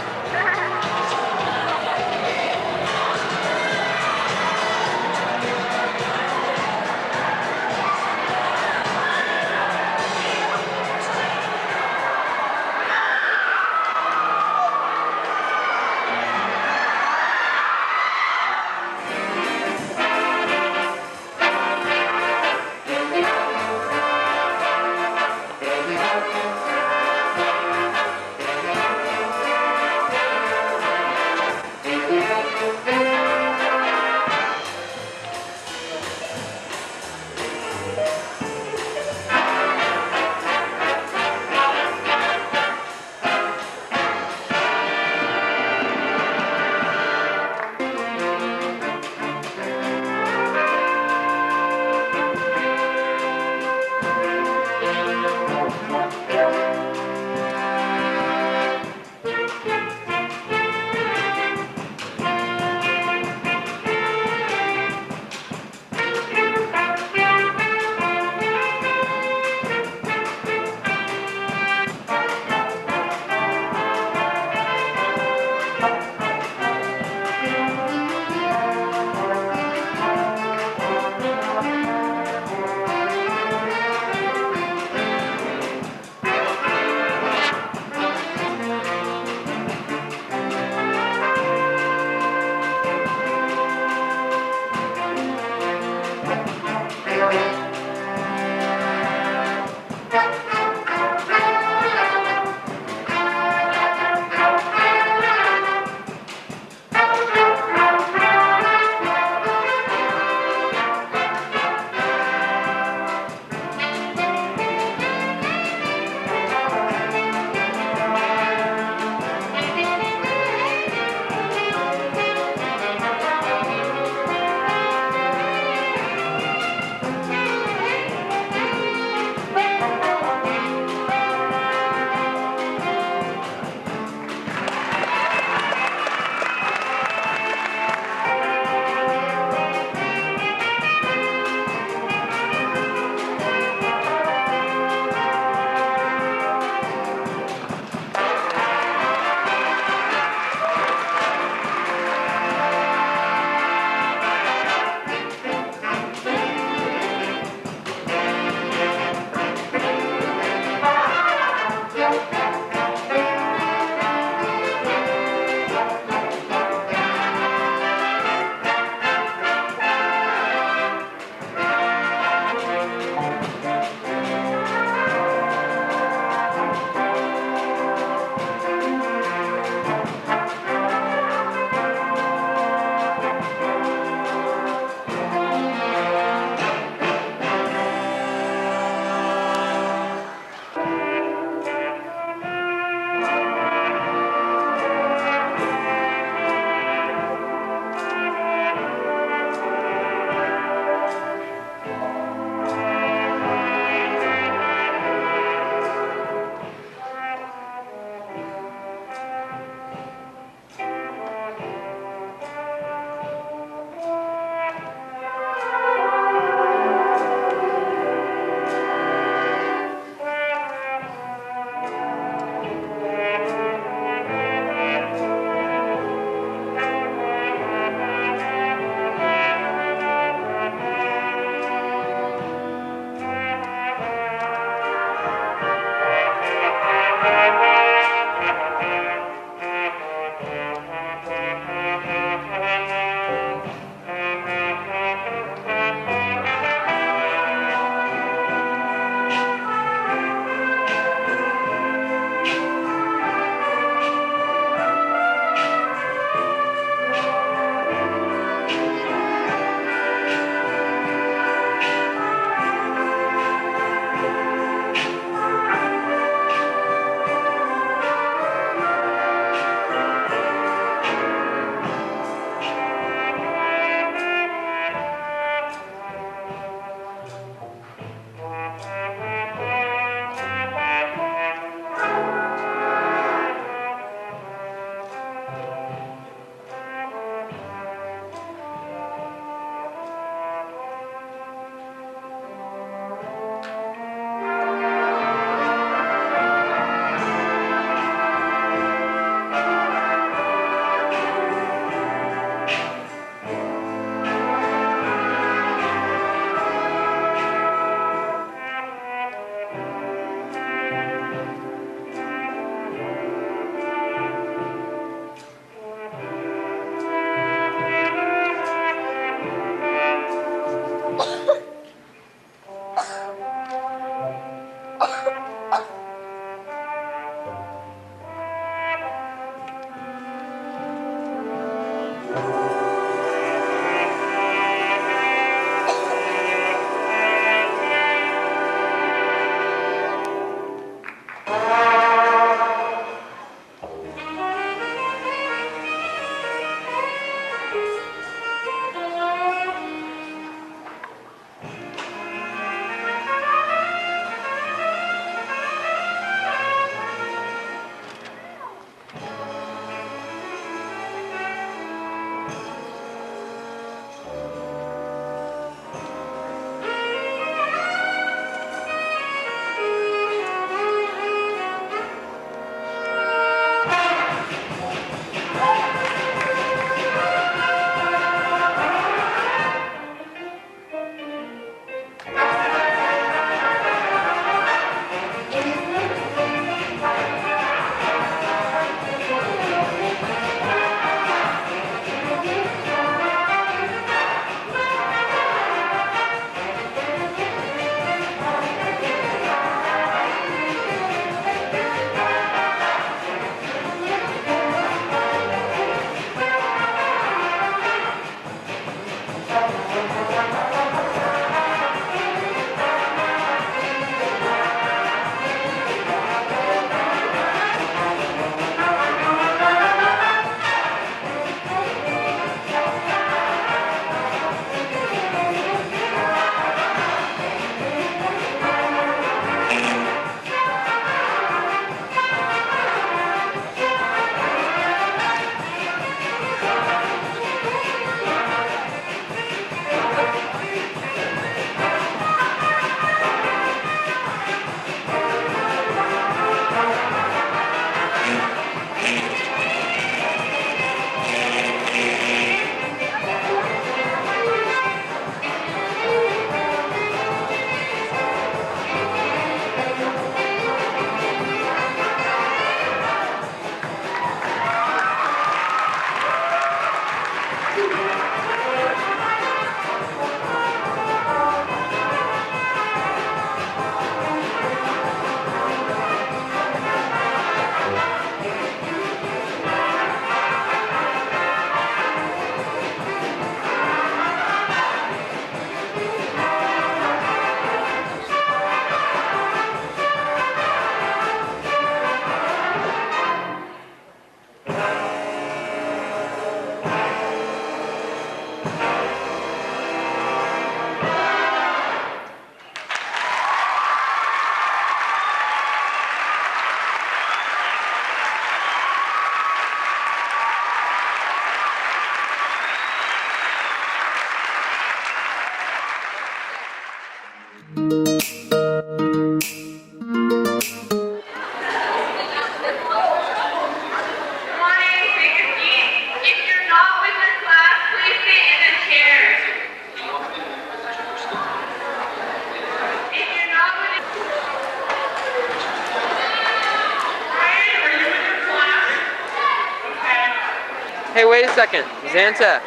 Hey, wait a second. Xanta,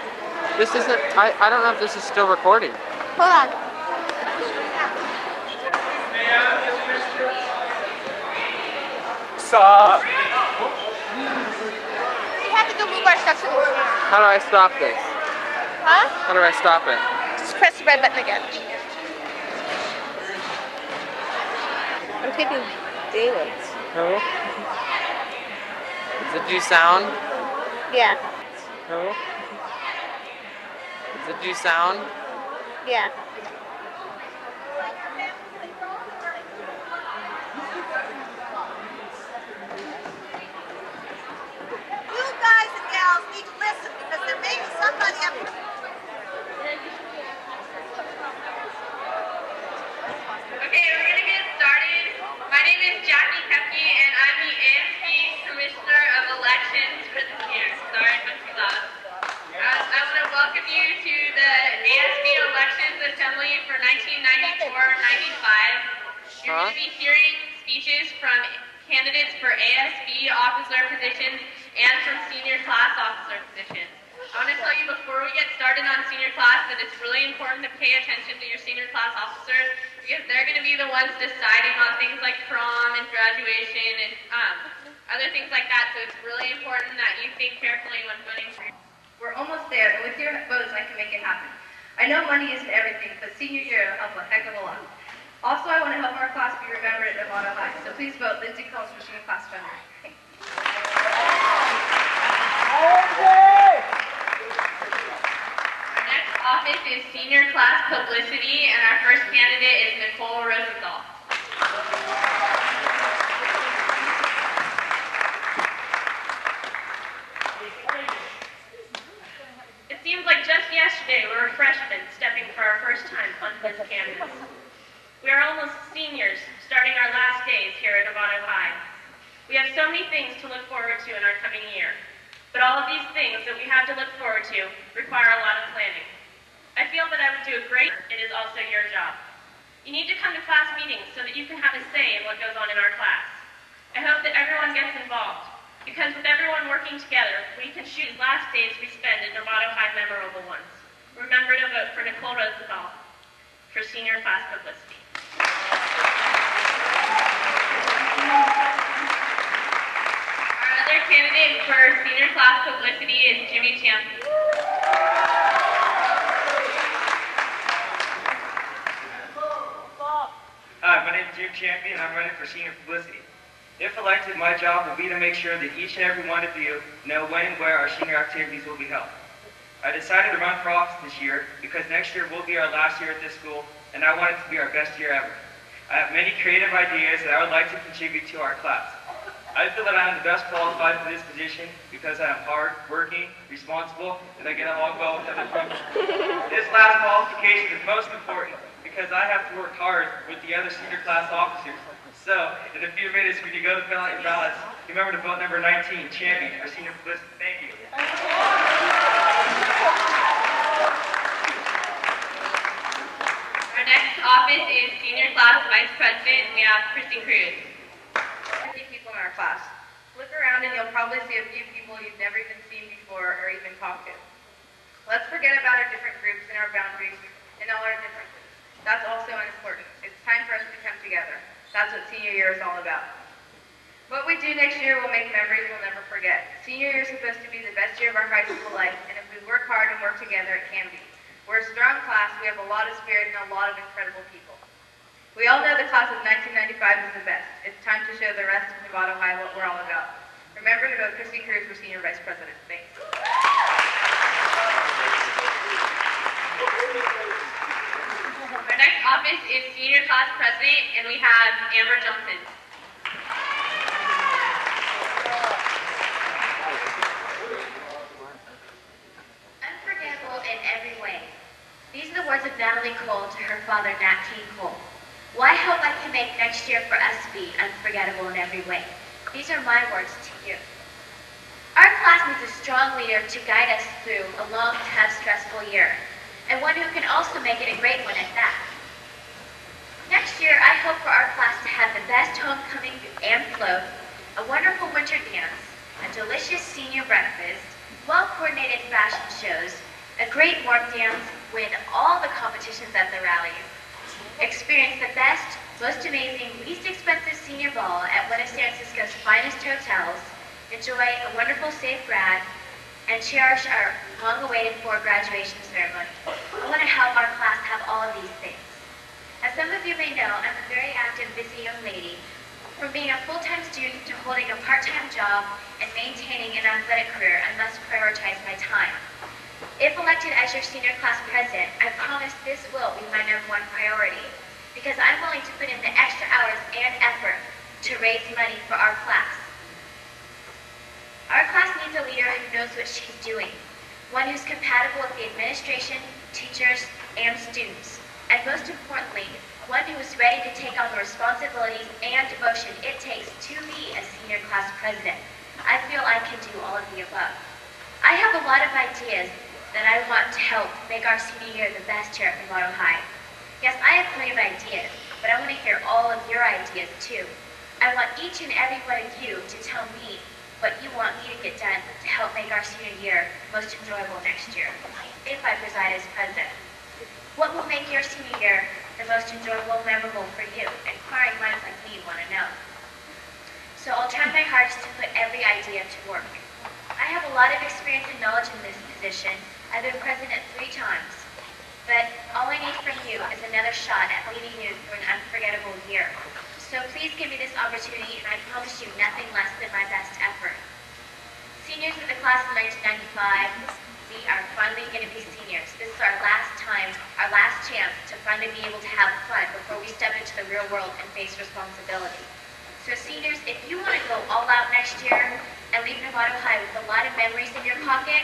this isn't, I don't know if this is still recording. Hold on. Stop. We have to go move our stuff to the chair. How do I stop this? Huh? How do I stop it? Just press the red button again. I'm taking Damon's. Who? Does it do sound? Yeah. Who? Does it do sound? Yeah. You guys and gals need to listen because there may be somebody up here. Okay, we're going to get started. My name is Jackie Kepke, and I'm the ASB Commissioner of Elections for this year. Sorry if it's loud. I want to welcome you to the ASB Elections Assembly for 1994-95. You're going to be hearing speeches from candidates for ASB officer positions and from senior class officer positions. I want to tell you before we get started on senior class that it's really important to pay attention to your senior class officers because they're going to be the ones deciding on things like prom and graduation and other things like that. So it's really important that you think carefully when voting for you. We're almost there, and with your votes, I can make it happen. I know money isn't everything, but senior year will help a heck of a lot. Also, I want to help our class be remembered at Novato High, so please vote Lindsay Combs for senior class funding. Our next office is senior class publicity, and our first candidate is Nicole R. It seems like just yesterday we were freshmen stepping for our first time on this campus. We are almost seniors, starting our last days here at Novato High. We have so many things to look forward to in our coming year, but all of these things that we have to look forward to require a lot of planning. I feel that I would do a great, it is also your job. You need to come to class meetings so that you can have a say in what goes on in our class. I hope that everyone gets involved, because with everyone working together, we can shoot these last days we spend in Novato High memorable ones. Remember to vote for Nicole Rosenthal for senior class publicity. Our other candidate for senior class publicity is Jimmy Champion. Hi, my name is Jim Champion, and I'm running for senior publicity. If elected, my job will be to make sure that each and every one of you know when and where our senior activities will be held. I decided to run for office this year because next year will be our last year at this school, and I want it to be our best year ever. I have many creative ideas that I would like to contribute to our class. I feel that I am the best qualified for this position because I am hard, working, responsible, and I get along well with other people. This last qualification is most important because I have to work hard with the other senior class officers. So, in a few minutes, when you go to fill out your ballots, remember to vote number 19, Champion, for senior publicity. Thank you. Our next office is senior class vice president. We have Kristin Cruz. 50 people in our class. Look around and you'll probably see a few people you've never even seen before or even talked to. Let's forget about our different groups and our boundaries and all our differences. That's also unimportant. It's time for us to come together. That's what senior year is all about. What we do next year will make memories we'll never forget. Senior year is supposed to be the best year of our high school life, and if we work hard and work together, it can be. We're a strong class, we have a lot of spirit, and a lot of incredible people. We all know the class of 1995 is the best. It's time to show the rest of Novato High what we're all about. Remember to vote Crissy C for senior vice president. Thanks. Our next office is senior class president, and we have Amber Johnson. Unforgettable in every way. These are the words of Natalie Cole to her father, Nat King Cole. Well, I hope I can make next year for us be unforgettable in every way. These are my words to you. Our class needs a strong leader to guide us through a long, tough, stressful year, and one who can also make it a great one at that. Next year, I hope for our class to have the best homecoming and float, a wonderful winter dance, a delicious senior breakfast, well well-coordinated fashion shows, a great warm dance, win all the competitions at the rallies, experience the best, most amazing, least expensive senior ball at one of San Francisco's finest hotels, enjoy a wonderful safe grad, and cherish our long-awaited graduation ceremony. I want to help our class have all of these things. As some of you may know, I'm a very active, busy young lady. From being a full-time student to holding a part-time job and maintaining an athletic career, I must prioritize my time. If elected as your senior class president, I promise this will be my #1 priority, because I'm willing to put in the extra hours and effort to raise money for our class. Our class needs a leader who knows what she's doing, one who's compatible with the administration, teachers, and students, and most importantly, one who is ready to take on the responsibilities and devotion it takes to be a senior class president. I feel I can do all of the above. I have a lot of ideas that I want to help make our senior year the best here at Novato High. Yes, I have plenty of ideas, but I want to hear all of your ideas too. I want each and every one of you to tell me what you want me to get done to help make our senior year most enjoyable next year, if I preside as president. What will make your senior year the most enjoyable, memorable for you? Inquiring minds like me want to know. So I'll try my hardest to put every idea to work. I have a lot of experience and knowledge in this position. I've been president 3 times. But all I need from you is another shot at leading you through an unforgettable year. So please give me this opportunity, and I promise you nothing less than my best effort. Seniors in the class of 1995, we are finally going to be seniors. This is our last time, our last chance to finally be able to have fun before we step into the real world and face responsibility. So seniors, if you want to go all out next year and leave Novato High with a lot of memories in your pocket,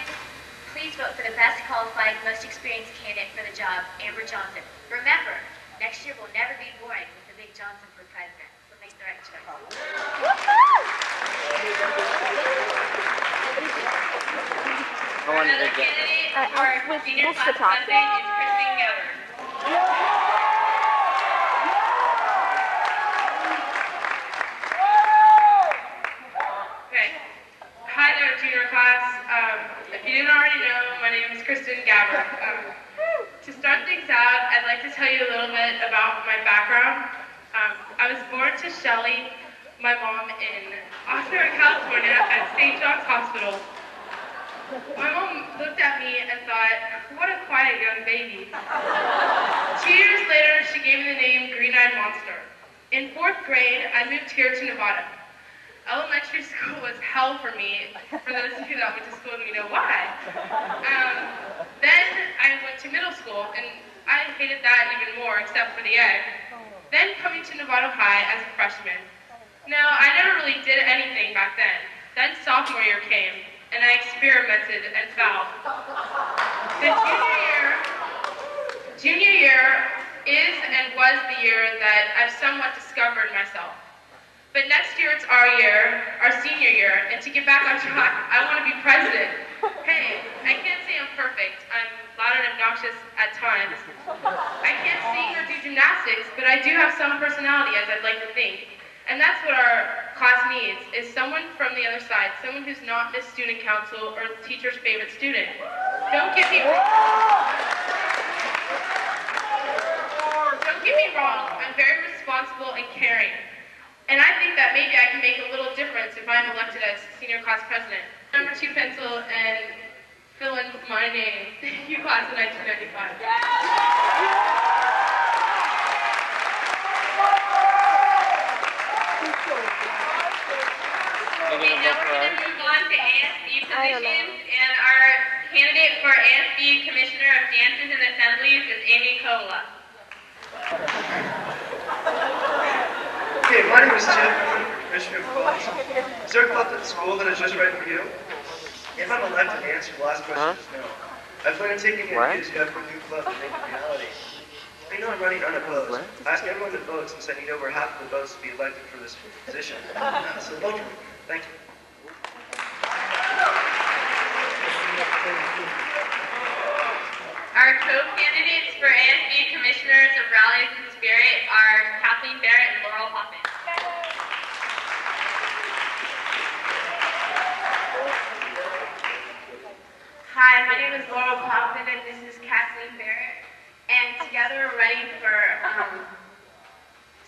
please vote for the best qualified, most experienced candidate for the job, Amber Johnson. Remember, next year will never be boring with the big Johnson for president. So make the right choice. Another candidate for senior class president is Kristin G. Okay. Hi there, junior class. If you didn't already know, my name is Kristin G. To start things out, I'd like to tell you a little bit about my background. I was born to Shelly, my mom, in Oxnard, California at St. John's Hospital. My mom looked at me and thought, what a quiet young baby. 2 years later, she gave me the name Green-Eyed Monster. In 4th grade, I moved here to Novato. Elementary school was hell for me. For those of you that went to school, you know why. Then I went to middle school, and I hated that even more, except for the egg. Then coming to Novato High as a freshman. Now, I never really did anything back then. Then sophomore year came, and I experimented and fouled. The junior year is and was the year that I've somewhat discovered myself. But next year it's our year, our senior year, and to get back on track, I want to be president. Hey, I can't say I'm perfect. I'm loud and obnoxious at times. I can't sing or do gymnastics, but I do have some personality, as I'd like to think. And that's what our class needs, is someone from the other side, someone who's not Miss Student Council or the teacher's favorite student. Don't get me wrong, I'm very responsible and caring. And I think that maybe I can make a little difference if I'm elected as senior class president. Number 2 pencil and fill in my name. Thank you, class of 1995. Okay, now we're going to move on to ASB positions, and our candidate for ASB Commissioner of Dances and Assemblies is Amie H. Okay, my name is Jenn F, Commissioner of Clubs. Is there a club at the school that is just right for you? If I'm elected, the answer to the last question is no. I plan on taking the ideas you have for a new club and make it reality. I know I'm running unopposed. I ask everyone to vote since I need over half of the votes to be elected for this position. So vote for me. Thank you. Our co-candidates for ASB Commissioners of Rallies and Spirit are Kathleen Barrett and Laurel Hoffman. is and this is Kathleen Barrett, and together we're running for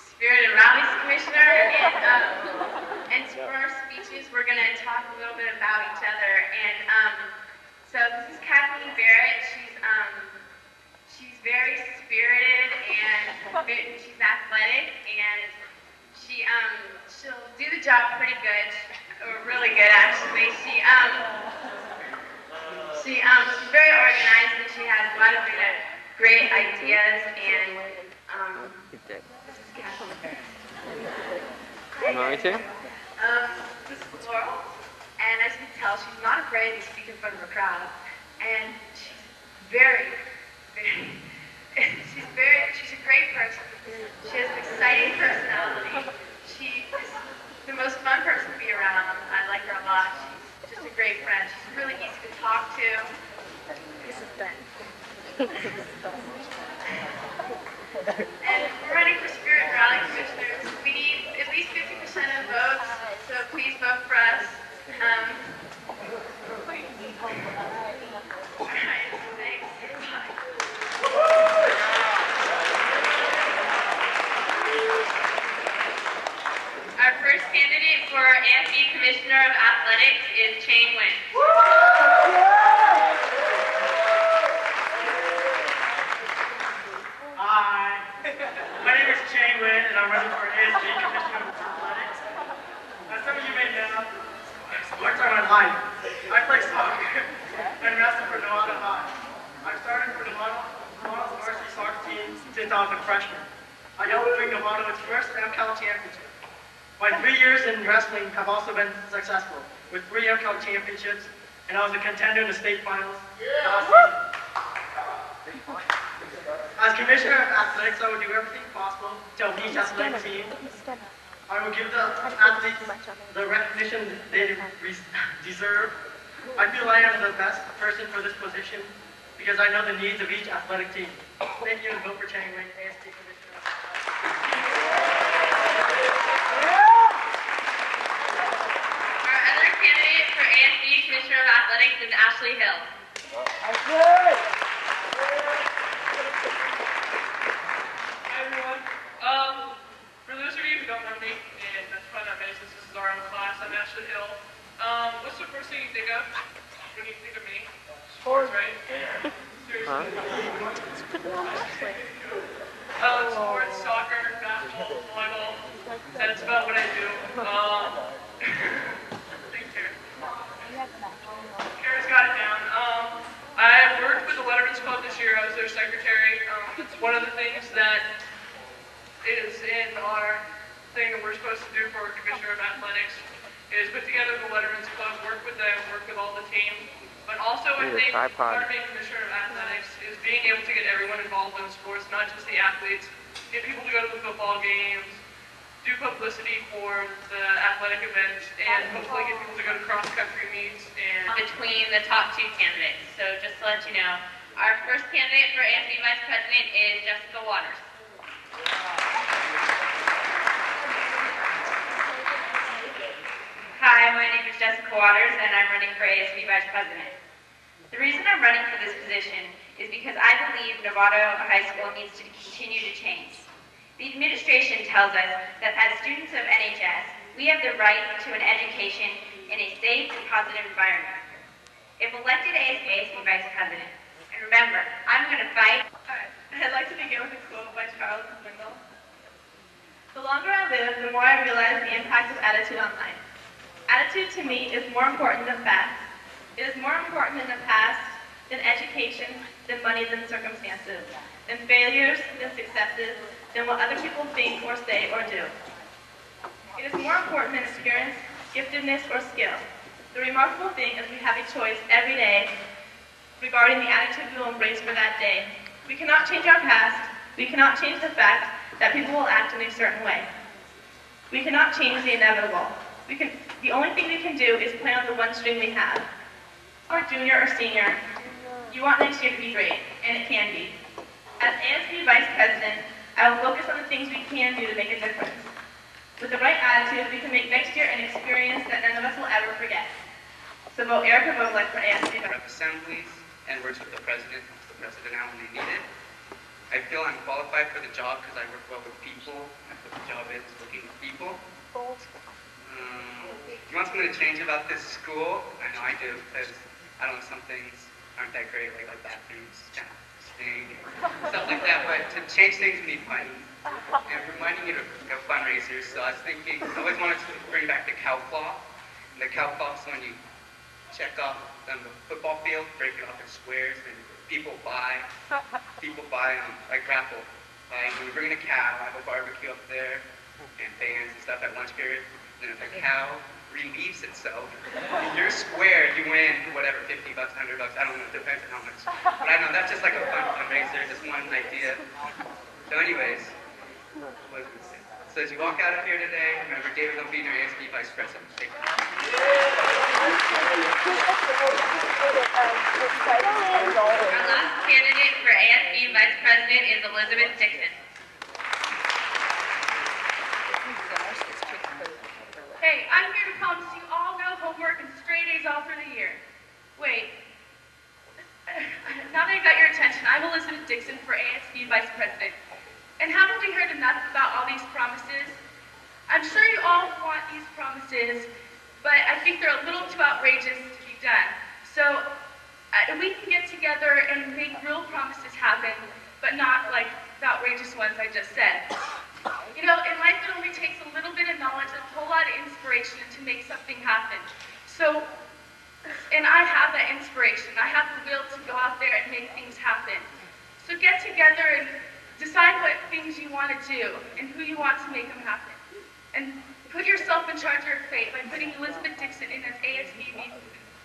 Spirit and Rallies Commissioner, and for our speeches we're going to talk a little bit about each other. And so this is Kathleen Barrett. She's very spirited and she's athletic, and she'll do the job pretty good, or really good actually. She's very organized, and she has a lot of great ideas, and this is Kathleen Barrett. You want me to? This is Laurel, and as you can tell, she's not afraid to speak in front of a crowd, and she's she's a great person. She has an exciting personality. She is the most fun person to be around. I like her a lot. She's just a great friend. She's really easy to talk to. This is Ben. And we're running for Spirit and Rally Commissioners. We need at least 50% of votes, so please vote for us. Our first candidate for AFB Commissioner of Athletics is Chang Wen. Hi, my name is Chang Wen, and I'm running for AFB Commissioner of Athletics. As some of you may know, one time in my life, I played soccer and wrestled for Novato High. I started for Novato's varsity soccer team since I was a freshman. I helped bring Novato its first MCAL championship. My 3 years in wrestling have also been successful, with 3 MCAL championships, and I was a contender in the state finals last season. As Commissioner of Athletics, I will do everything possible to help each athletic team. I will give the athletes the recognition they deserve. I feel I am the best person for this position because I know the needs of each athletic team. Thank you, and vote for Chang Wen, AST Commissioner of Our other candidate for ASD Commissioner of Athletics is Ashley Hill. Hi everyone. For those of you who don't know me, and that's probably not many since this is our own class, I'm Ashley Hill. What's the first thing you think of when you think of me? Sports, right? Seriously. Sports, soccer, basketball, volleyball. That's about what I do. Thanks, Cara. Cara's got it down. I worked with the Letterman's Club this year. I was their secretary. It's one of the things that is in our thing that we're supposed to do for Commissioner of Athletics is put together the Letterman's Club, work with them, work with all the team. But also I think part of being Commissioner of Athletics is being able to get everyone involved in sports, not just the athletes, get people to go to the football games, do publicity for the athletic events, and hopefully get people to go to cross-country meets. And between the top 2 candidates. So just to let you know, our first candidate for AFB Vice President is Jessica Waters. Hi, my name is Jessica Waters, and I'm running for ASB Vice President. The reason I'm running for this position is because I believe Novato High School needs to continue to change. The administration tells us that as students of NHS, we have the right to an education in a safe and positive environment. If elected ASB Vice President, and remember, I'm going to fight. I'd like to begin with a quote by Charles Swingle. The longer I live, the more I realize the impact of attitude on life. Attitude to me is more important than facts. It is more important than the past, than education, than money, than circumstances, than failures, than successes, than what other people think or say or do. It is more important than experience, giftedness, or skill. The remarkable thing is we have a choice every day regarding the attitude we will embrace for that day. We cannot change our past. We cannot change the fact that people will act in a certain way. We cannot change the inevitable. The only thing we can do is play on the one string we have. Or junior or senior, you want next year to be great, and it can be. As ASB Vice President, I will focus on the things we can do to make a difference. With the right attitude, we can make next year an experience that none of us will ever forget. So vote Erica Vogel for ASB. Rep assemblies and works with the president, helps the president out when they need it. I feel I'm qualified for the job because I work well with people. That's what the job is working with people. You want something to change about this school? I know I do, because I don't know, some things aren't that great, like bathrooms kind of stink, stuff like that, but to change things we need money. And reminding you to go fundraisers, so I was thinking, I always wanted to bring back the cow claw. And the cow claw is when you check off on the football field, break it off in squares, and people buy like raffle. Like when we bring in a cow, I have a barbecue up there, and bands and stuff at lunch period. And if the cow relieves itself, in your square, you win whatever, $50, $100, I don't know, it depends on how much. But I know that's just like a fun fundraiser, just one idea. So anyways, what was I going to say? So as you walk out of here today, remember David will be your ASB Vice President. Thank you. Our last candidate for ASB Vice President is Elizabeth Dixon. Hey, I'm here to promise you all no homework and straight A's all through the year. Wait. Now that I got your attention, I'm Elizabeth Dixon for ASB Vice President. And haven't we heard enough about all these promises? I'm sure you all want these promises, but I think they're a little too outrageous to be done. So we can get together and make real promises happen, but not like the outrageous ones I just said. You know, in life it only takes a little bit of knowledge and a whole lot of inspiration to make something happen. So, and I have that inspiration. I have the will to go out there and make things happen. So get together and decide what things you want to do and who you want to make them happen. And put yourself in charge of your fate by putting Elizabeth Dixon in as ASB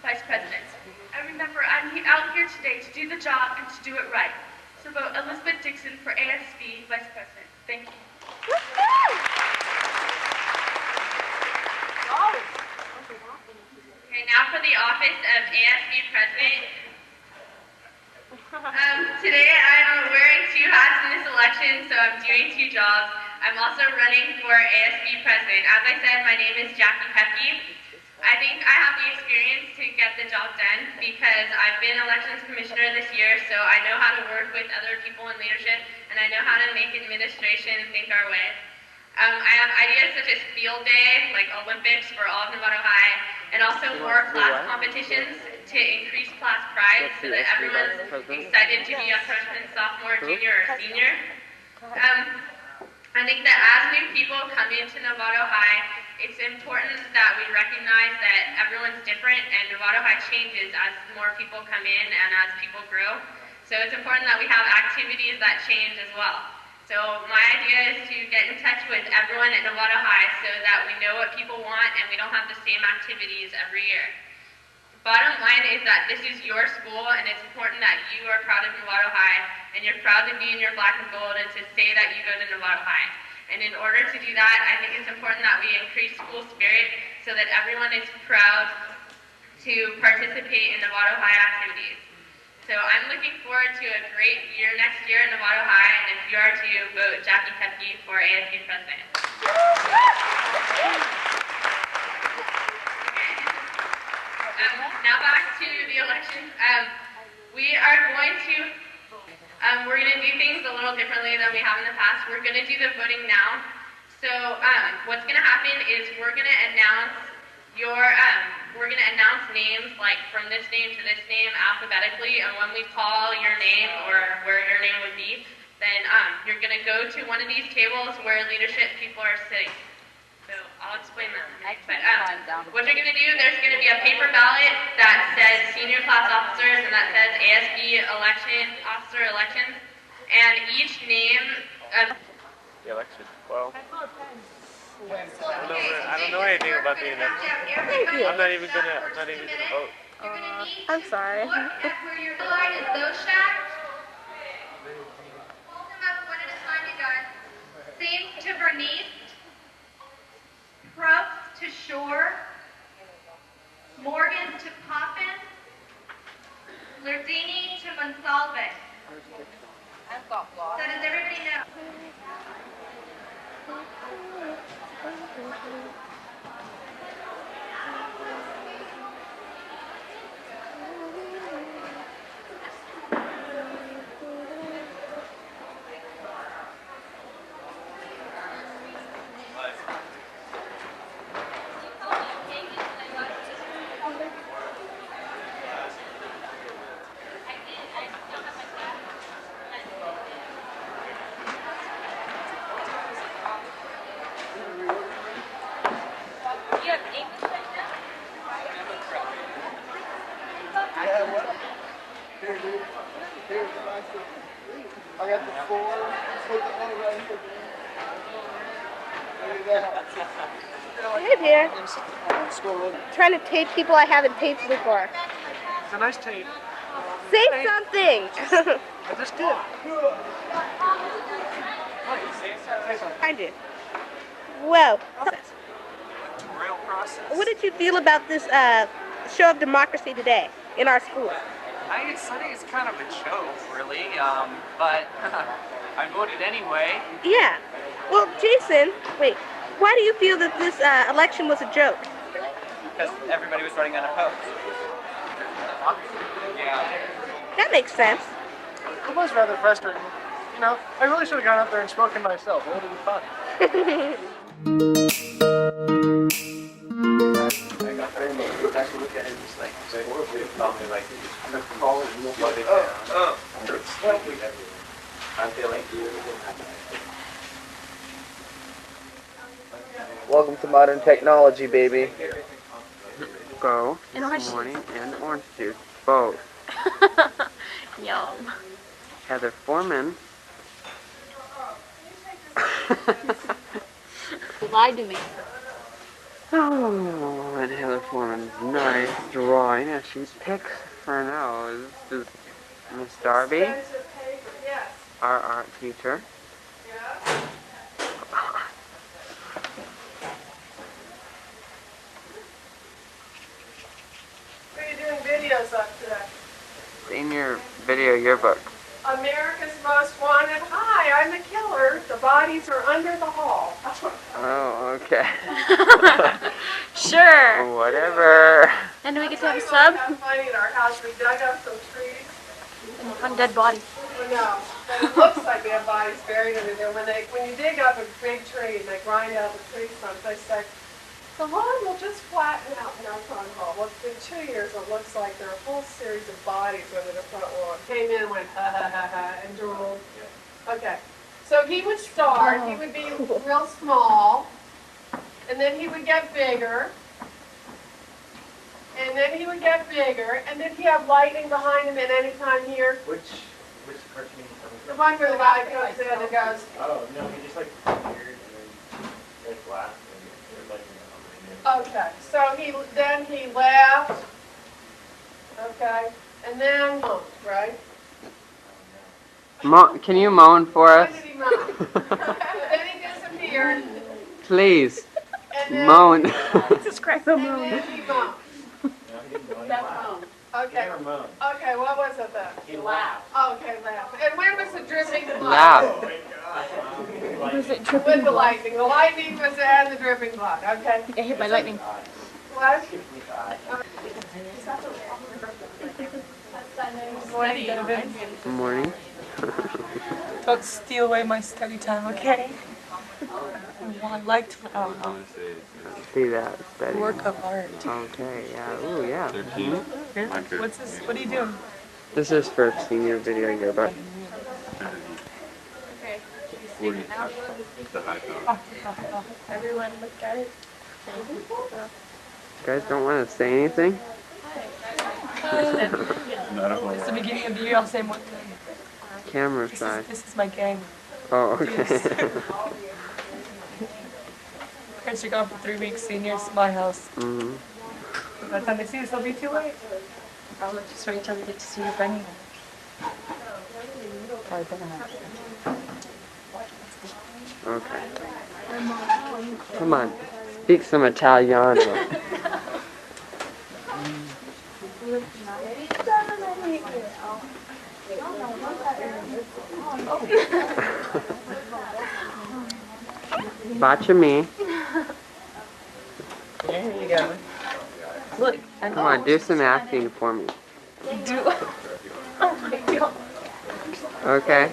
Vice President. And remember, I'm out here today to do the job and to do it right. So vote Elizabeth Dixon for ASB Vice President. Thank you. Okay, now for the office of ASB President. Today I'm wearing 2 hats in this election, so I'm doing 2 jobs. I'm also running for ASB President. As I said, my name is Jackie Pepke. I think I have the experience to get the job done because I've been elections commissioner this year, so I know how to work with other people in leadership, and I know how to make administration think our way. I have ideas such as field day, like Olympics for all of Novato High, and also more class competitions to increase class pride so that everyone's excited to be a freshman, sophomore, junior, or senior. I think that as new people come into Novato High, it's important that we recognize that everyone's different and Novato High changes as more people come in and as people grow. So it's important that we have activities that change as well. So my idea is to get in touch with everyone at Novato High so that we know what people want and we don't have the same activities every year. Bottom line is that this is your school and it's important that you are proud of Novato High and you're proud to be in your black and gold and to say that you go to Novato High. And in order to do that, I think it's important that we increase school spirit so that everyone is proud to participate in Novato High activities. So I'm looking forward to a great year next year at Novato High, and if you are to vote Jackie Pepke for ASB President. Now back to the election. We are going to we're going to do things a little differently than we have in the past. We're going to do the voting now. So what's going to happen is we're going to announce names like from this name to this name alphabetically, and when we call your name or where your name would be, then you're going to go to one of these tables where leadership people are sitting. So I'll explain that in a minute. But what you're going to do, there's going to be a paper ballot that says senior class officers and that says ASB election officer elections, and each name of the election. Well, I don't know anything about the election. I'm not even gonna vote. I'm sorry. Look at where your line is those shacks. Hold them up one at a time, you guys. Same to Bernice. Probst to Shore. Morgan to Poppin. Lardini to Monsalve. So does everybody know? I got the 4. Put the O right here. Hey dear. Trying to tape people I haven't taped before. It's a nice tape. Say something. I just did. I did. Well, Real process. what did you feel about this show of democracy today in our school? I think it's kind of a joke, really, but I voted anyway. Yeah. Well, Jason, wait. Why do you feel that this election was a joke? Because everybody was running unopposed. Yeah. That makes sense. It was rather frustrating. You know, I really should have gone up there and spoken myself. It would have been fun. Welcome to modern technology, baby. Beau, And orange morning, and orange juice, both. Yum. Heather Foreman. Lied to me. Oh, and Heather Foreman's nice drawing as she picks her nose. This is Miss Darby, our art teacher. What are you doing videos of today? Senior video yearbook. America's Most Wanted. Hi, I'm the killer. The bodies are under the hall. Oh, okay. Sure. Whatever. And do we get to have a sub? Funny at our house, we dug up some trees. One dead body. Well, no, but it looks like we have bodies buried under there. When you dig up a big tree and they grind out the tree stumps, they say, the lawn will just flatten out in our front hall. Well, it's been 2 years, it looks like there are a whole series of bodies under the front lawn. Came in and went, ha ha ha ha, and drooled. Okay, so he would start, he would be real small, and then he would get bigger, and then he would get bigger, and then he'd have lightning behind him at any time here. Which cartoon? The one where the guy comes in and goes, Oh, no, he just like weird and it's laughed and there's like okay, so then he laughed, okay, and then moaned, right? Can you moan for us? When did he moan? Then he disappeared, Please. and then, Moan. Just crack the and moon. then he moaned. That moan. Okay. Okay, what was it then? He laughed. Okay, laughed. And when was the dripping blood? Laugh. Was it With the lightning. The lightning was and the dripping blood, okay? I got hit by lightning. What? Morning, Devon. Morning. Don't steal away my study time, okay? I like to See that, steady. work of art. Okay, yeah. Ooh, yeah. 13. What's this? What are you doing? This is for senior video yearbook. Okay. Everyone look at it. You guys don't want to say anything? It's the beginning of the year. I'll say one thing. Camera shy. This is my gang. Oh, okay. Parents are gone for 3 weeks. Seniors, my house. Mm-hmm. By the time they see us, it'll be too late. I'll let you wait until we get to see you anyway. Probably better not. Okay. Come on. Speak some Italiano. Bacia me. There you go. Look. Come on, do some acting for me. Do. Oh my God. Okay.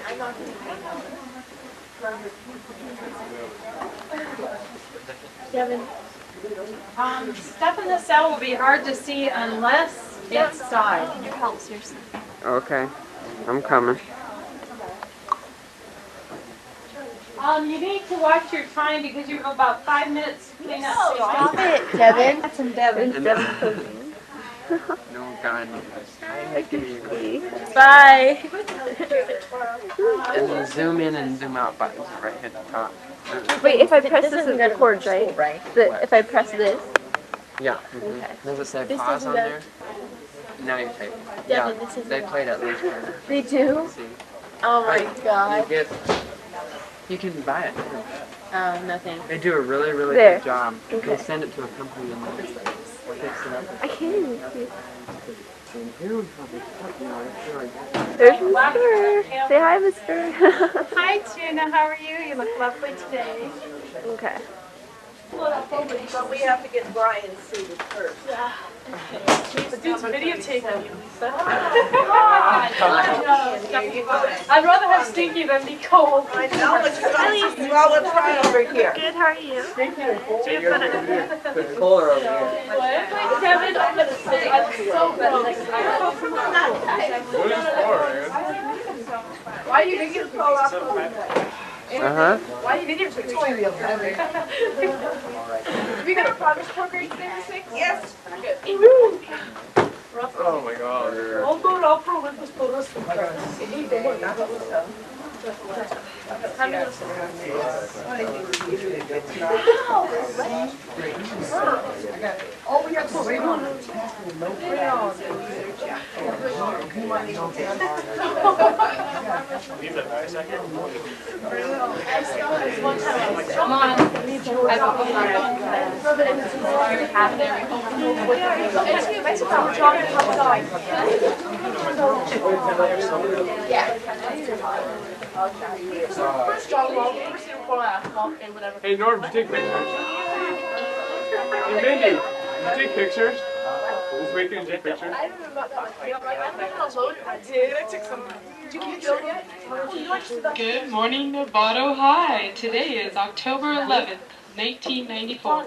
Devon. Stuff in the cell will be hard to see unless it's side. Your help, seriously. Okay. I'm coming. You need to watch your time because you have about 5 minutes to clean up. Stop it, Devon. That's some Devon. Devon cooking. No gun. Bye. And the zoom in and zoom out buttons are right at the top. Wait, if I press this, it records, right? If I press this. Yeah. Okay. Does it say This pause doesn't on go- there? No, you take. Devon, Yeah, this is they not- played at least. They do? See. Oh my god. You can buy it. Oh, nothing. They do a really, really There. good job. Okay. They send it to a company and they fix it up. I can't even see. There's There's Mr. Say hi, Mr. Hi, Tuna. How are you? You look lovely today. Okay. But we have to get Brian seated first. The dude's videotaping you, Lisa. I'd rather have Stinky than Nicole. I know, but let's try over here. Good, how are you? Thank you. Nicole R over here. What? Devon, I'm gonna say I'm so gross. Why are you making it fall off? Why are you making it tutorial? We got a progress program today, Miss Marin? Yes. Good. Oh my god. Oh, we have to wait on it. Come on. Hey Norm, did you take pictures? Hey Mindy, did you take pictures? This weekend, did you take pictures? I did. I took some. Did you keep doing it? Good morning, Novato High. Today is October 11th, 1994.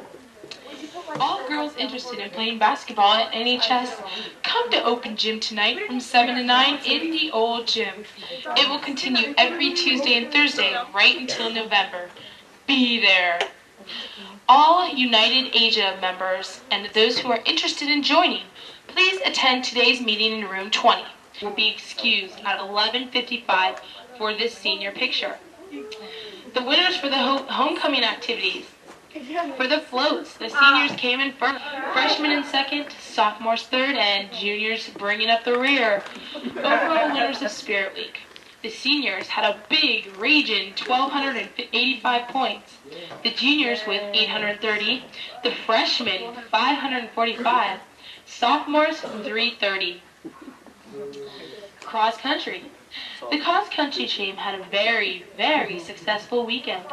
All girls interested in playing basketball at NHS, come to Open Gym tonight from 7 to 9 in the old gym. It will continue every Tuesday and Thursday right until November. Be there. All United Asia members and those who are interested in joining, please attend today's meeting in room 20. Will be excused at 11:55 for this senior picture. The winners for the homecoming activities. For the floats, the seniors came in first, freshmen in second, sophomores third, and juniors bringing up the rear. Overall winners of Spirit Week. The seniors had a big, raging 1,285 points. The juniors with 830, the freshmen 545, sophomores 330. Cross country. The cross country team had a very, very successful weekend.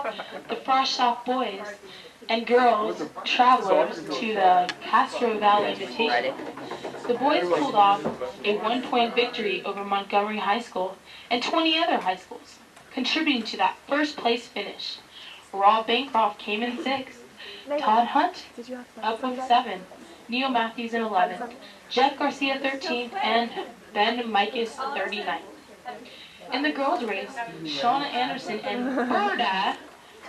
The Frosh Soft boys and girls traveled to the Castro Valley Invitation. The boys pulled off a 1-point victory over Montgomery High School and 20 other high schools, contributing to that first place finish. Rob Bancroft came in 6th, Todd Hunt up with 7, Neil Matthews in 11th, Jeff Garcia 13th, and Ben Mikas 39th. In the girls' race, Shauna Anderson and Berta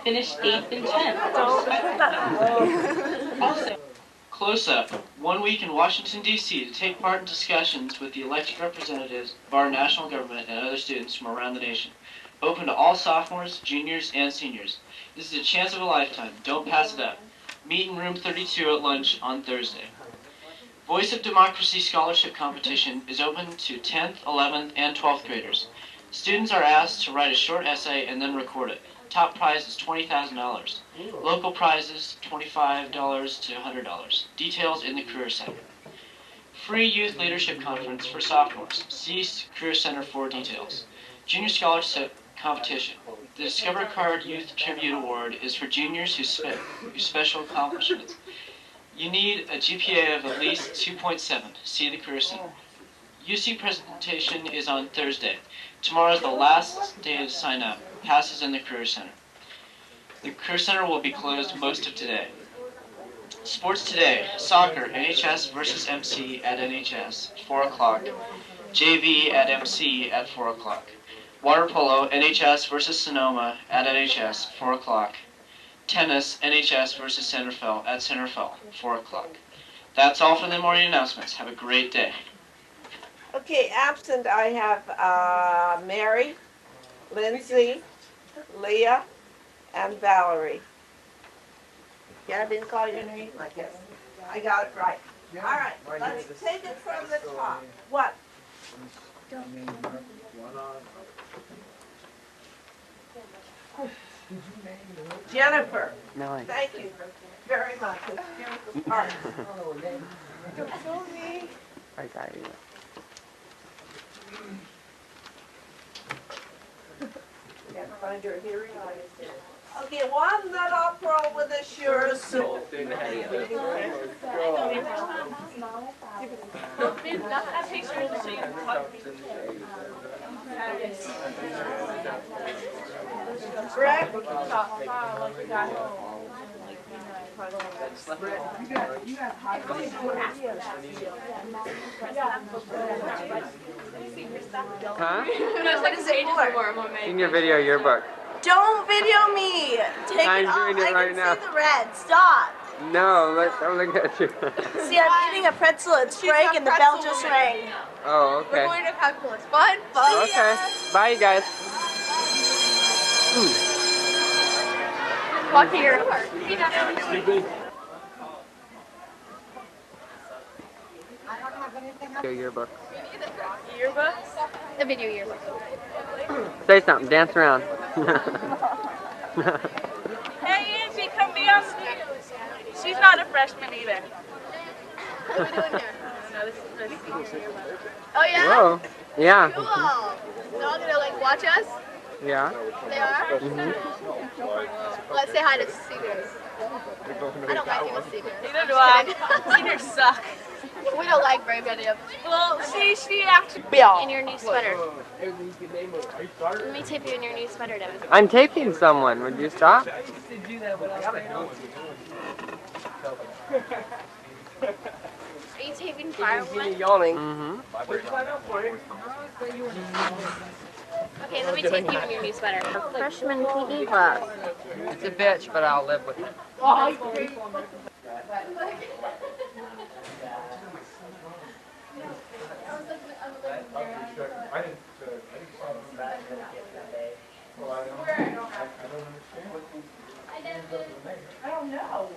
finished 8th and 10th. Also, Close up. 1 week in Washington, D.C. to take part in discussions with the elected representatives of our national government and other students from around the nation. Open to all sophomores, juniors, and seniors. This is a chance of a lifetime. Don't pass it up. Meet in room 32 at lunch on Thursday. Voice of Democracy Scholarship Competition is open to 10th, 11th, and 12th graders. Students are asked to write a short essay and then record it. Top prize is $20,000. Local prizes, $25 to $100. Details in the Career Center. Free Youth Leadership Conference for sophomores. See Career Center for details. Junior Scholarship Competition. The Discover Card Youth Tribute Award is for juniors whose special accomplishments. You need a GPA of at least 2.7. See the Career Center. UC presentation is on Thursday. Tomorrow is the last day to sign up. Passes in the Career Center. The Career Center will be closed most of today. Sports today. Soccer, NHS versus MC at NHS, 4 o'clock. JV at MC at 4 o'clock. Water polo, NHS versus Sonoma at NHS, 4 o'clock. Tennis, NHS versus Centerville at Centerville, 4 o'clock. That's all for the morning announcements. Have a great day. Okay, absent I have Mary, Lindsay, Leah, and Valerie. Yeah, I didn't call your name? I guess. I got it right. All right, let's take it from the top. What? Jennifer. Nice. Thank you very much. It's art. I got you. Can't find your hearing eyes. Okay, one that I'll throw with a sure soul. Greg? Huh? What is it for? Senior video yearbook. Don't video me. Take I'm it off. doing it I right can now. see the red. Stop. No, don't look at you. See, I'm eating a pretzel. It's Frank, and the bell just rang. Oh, okay. We're going to calculus. Fun. Okay. Bye, you guys. Walk here. Video yearbook. Yearbooks? A video yearbook. Say something. Dance around. Hey, Angie, come be on stage. She's not a freshman either. What are we doing here? No, this is the senior yearbook. Oh, yeah? Whoa. Yeah. Cool. They're all gonna, like, watch us? Yeah. They are? Mm-hmm. Let's say hi to seniors. I don't like you with seniors. Neither do I. Seniors suck. We don't like very many of them. Well, she actually. In your new sweater. Let me tip you in your new sweater, Devon. I'm taping someone. Would you stop? Are you taping firewood? Yawning. Mm-hmm. Okay, let me tape you in your new sweater. Freshman PE class. It's a bitch, but I'll live with it. I don't know.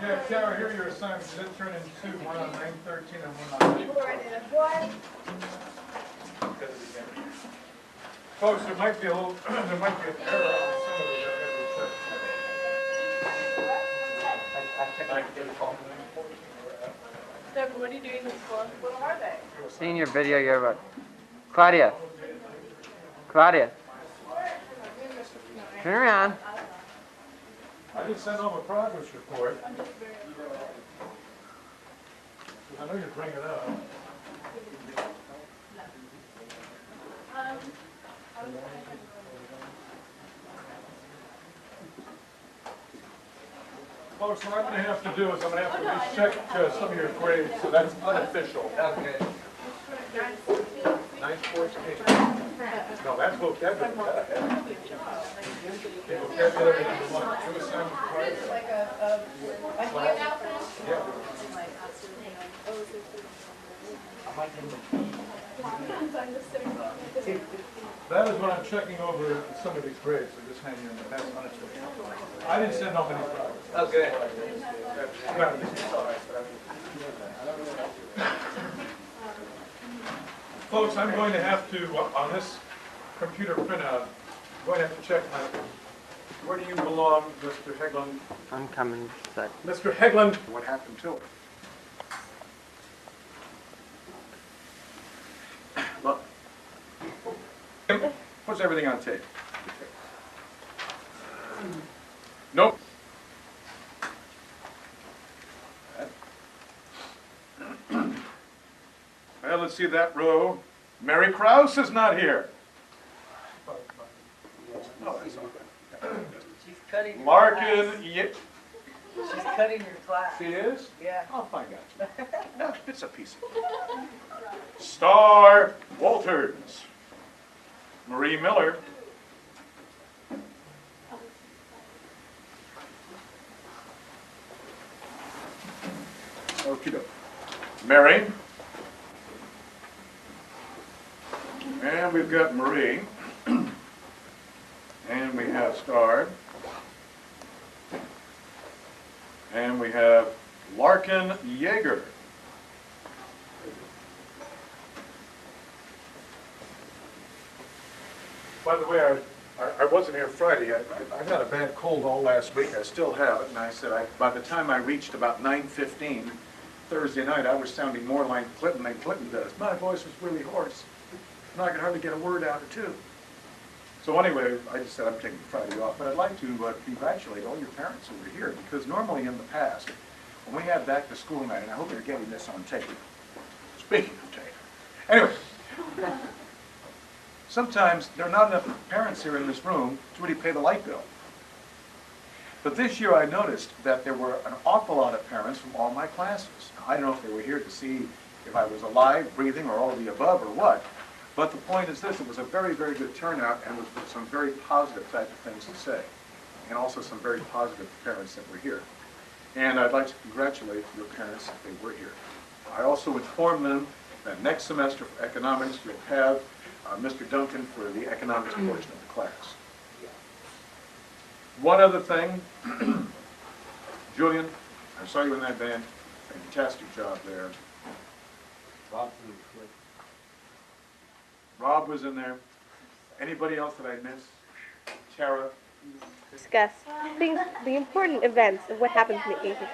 Yeah, Cara, here are your assignments. That turn in two, one on 913 and one on 914. Folks, there might be a little, there might be an error on some of these. Devon, what are you doing this for? What are they? Senior video yearbook. Claudia. Claudia. Turn around. I did send home a progress report. I know you're bringing it up. Folks, what I'm going to have to do is I'm going to have to recheck some of your grades, so that's unofficial. Okay. 914. No, that's vocabulary. Vocabulary number one. Two assignments prior. Yeah. That is when I'm checking over some of these grades, so just hang in there. That's unofficial. I didn't send home any progress. Okay. Folks, I'm going to have to, on this computer printout, I'm going to have to check my, where do you belong, Mr. Hegland? I'm coming. Sec. Mr. Hegland, what happened to it? Look. Puts everything on tape. Nope. Well, let's see that row. Mary Krause is not here. No, that's okay. She's cutting Larkin, She's cutting your class. She is? Yeah. I'll find out. It's a piece of it. Star Walters. Marie Miller. Okey-doke. Mary. And we've got Marie. And we have Star. And we have Larkin Yeager. By the way, I wasn't here Friday. I had a bad cold all last week. I still have it. And I said, by the time I reached about 9:15 Thursday night, I was sounding more like Clinton than Clinton does. My voice was really hoarse. And I could hardly get a word out or two. So anyway, I just said I'm taking Friday off. But I'd like to congratulate all your parents who were here, because normally in the past, when we had back to school night, and I hope you're getting this on tape. Speaking of tape. Anyway. Sometimes there are not enough parents here in this room to really pay the light bill. But this year I noticed that there were an awful lot of parents from all my classes. Now, I don't know if they were here to see if I was alive, breathing, or all of the above, or what. But the point is this: it was a very, very good turnout, and with some very positive type of things to say. And also some very positive parents that were here. And I'd like to congratulate your parents if they were here. I also informed them that next semester for economics you'll have Mr. Duncan for the economics portion of the class. One other thing, Julian, I saw you in that band. Fantastic job there. Rob was in there. Anybody else that I missed? Cara? Discuss things, the important events of what happens in the Asian.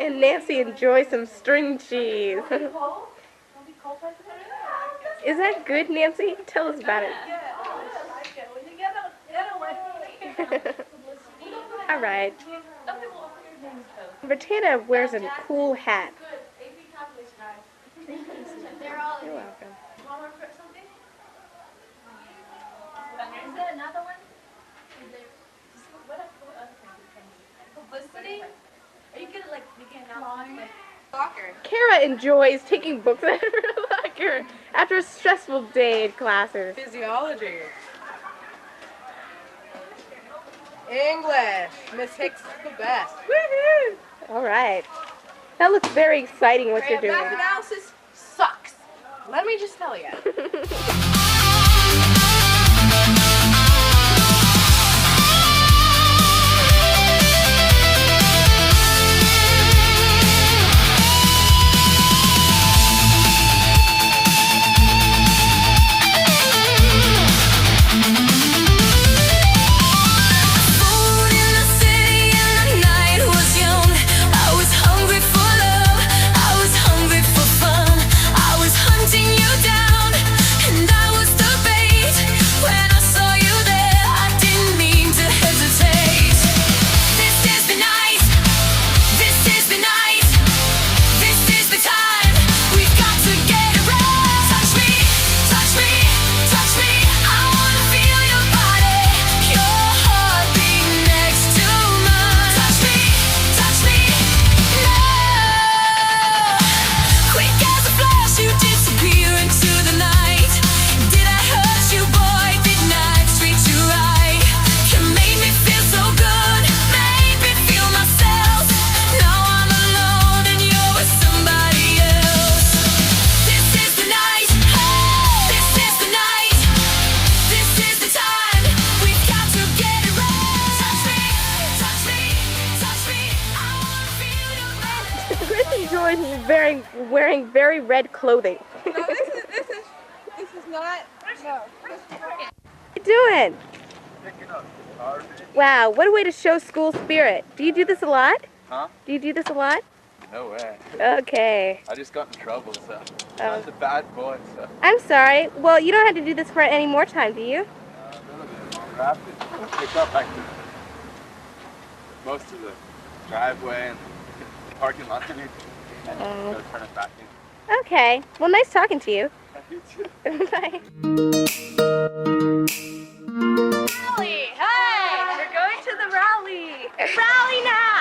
And Nancy enjoys some string cheese. Is that good, Nancy? Tell us about it. All right. Britannia wears a cool hat. You're welcome. Is there another one? Publicity? Are you good at, like, making announcements? Soccer. Cara enjoys taking books out of her locker after a stressful day in classes. Physiology. English. Miss Hicks is the best. Woohoo! All right. That looks very exciting what you're doing. Math analysis sucks. Let me just tell you. Wearing very red clothing. No, this is not. No. What you doing? Wow, what a way to show school spirit. Do you do this a lot? Huh? Do you do this a lot? No way. Okay. I just got in trouble, so I was a bad boy, so. I'm sorry. Well, you don't have to do this for any more time, do you? I have to pick up like most of the driveway and the parking lot and everything. And go turn it back in. Okay. Well, nice talking to you. You too. Bye. Rally! Hey! We're going to the rally! Rally now!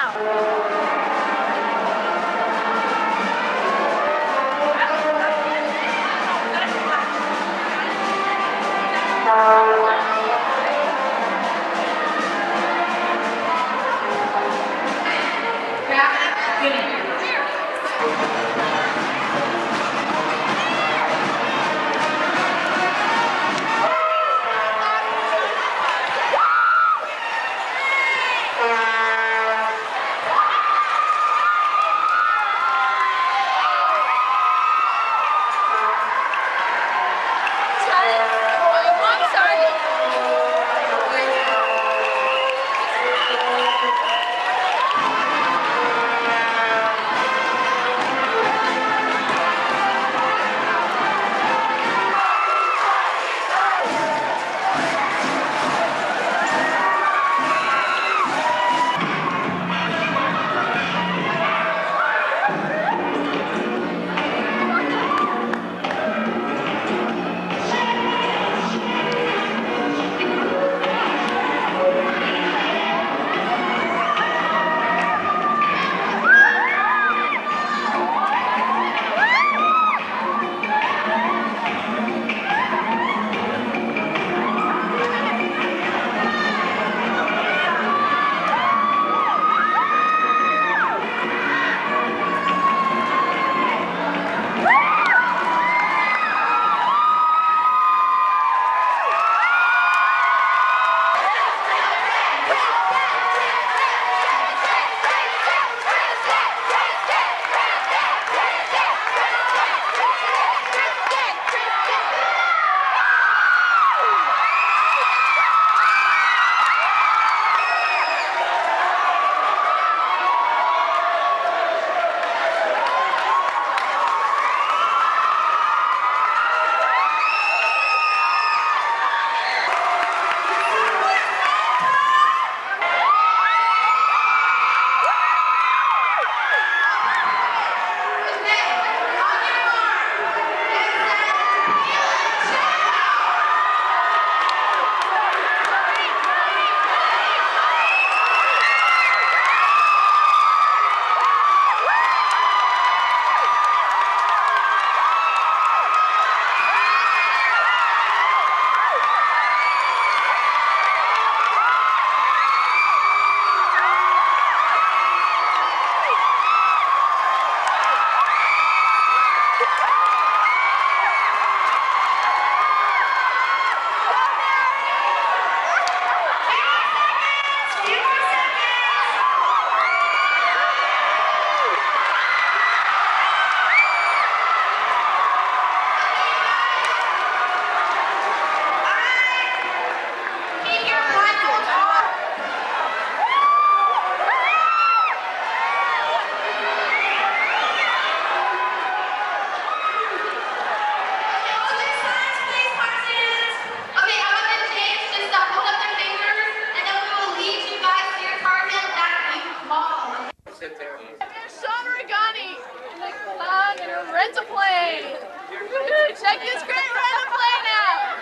Check this great Ranah plane out!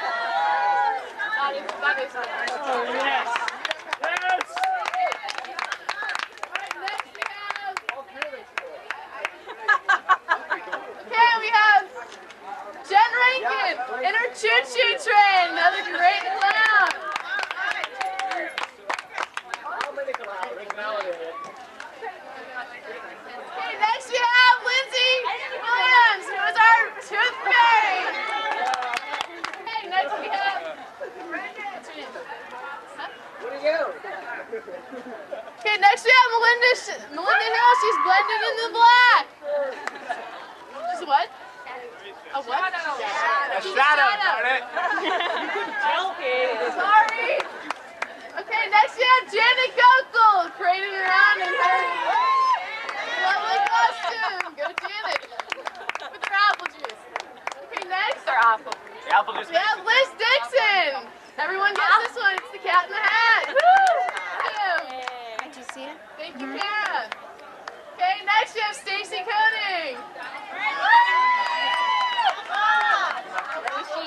Oh, yes! Yes! Okay, we have Jen Rankin in her choo-choo train, another great clown. Okay, next we have Lindsay Williams, who is our tooth fairy. Okay, next we have Okay, next we have Melinda Hill. She's blended in the black. She's what? A what? A shadow, darn it! Sorry. Okay, next we have Janet Gokel parading around in her lovely costume. Go Janet. With her apple juice. Okay, next. Their apple. The apple juice. We have Liz Dixon. Everyone gets this one. It's the Cat in the Hat. Woo! Did you see it? Thank you, Cara. Okay, next we have Stacy K.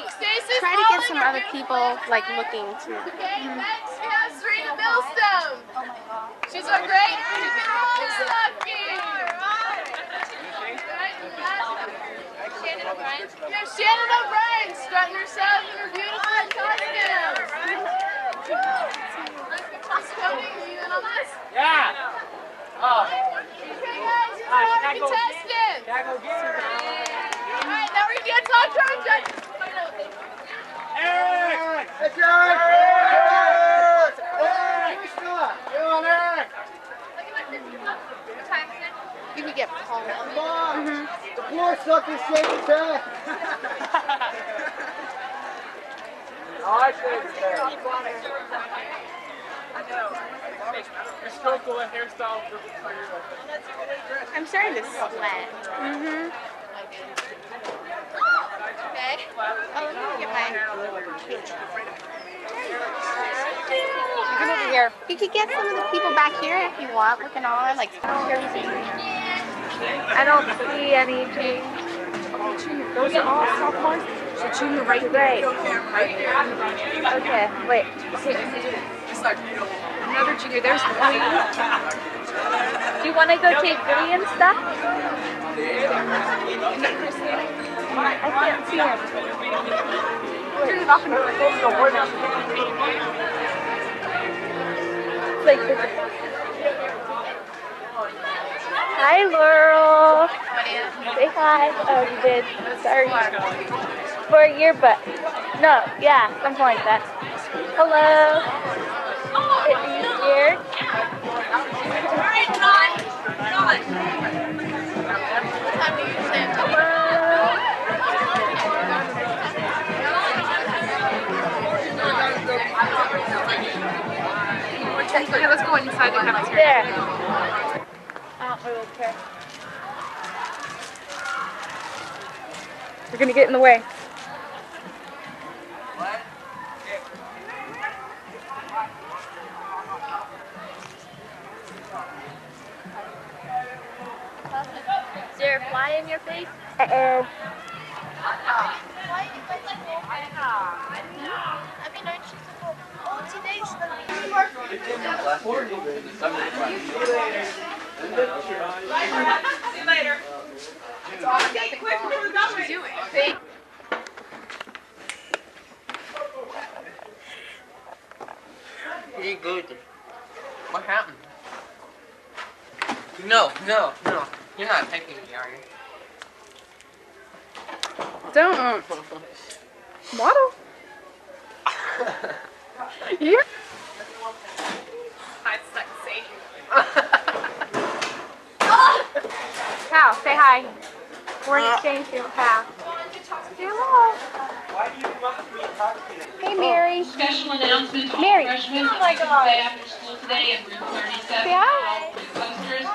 Stacy's Try to get some other people like looking to. Okay, next we have Serena Millstone. She's our great stocking. We have Shannon O'Brien strutting herself in her beautiful costume. Cody, are you in on this? Yeah! Oh. Okay, guys, here's our contestant. Alright, now we're gonna talk to our judges. Eric! Hey, Eric! Eric! Eric! You can get Paul. Come on! The floor suckers shake the back! I shake the back. Miss Coco, what hairstyle for you? I'm starting to sweat. Mm-hmm. Okay. Oh, let me get my... Come over here. You could get some of the people back here if you want, looking on, like, I don't see anything. Those are all sophomores. So junior right there. Great. Right there. Okay, wait. Another junior. There's three. Do you want to go take Billy and stuff? I can't see him. Turn it off and go word out. Like, hi, Laurel. Say hi. Oh, you did. Sorry. For Yearbook. No, yeah, something like that. Hello. Are you scared? Alright, John. Okay, let's go inside the cafeteria. There. I don't really care. You're gonna get in the way. Is there a fly in your face? See you later. Okay, quick, what are you doing? Pretty good. What happened? No. You're not taking me, are you? Don't. Waddle. Here. Hi, sexy. Pal, say hi. We're in exchange student, pal. Say hello. Why do you come up to me and talk to me? Hey, Mary. Special announcement, all Mary. freshmen Oh my can God. stay after school today in room 37. Say hi. Posters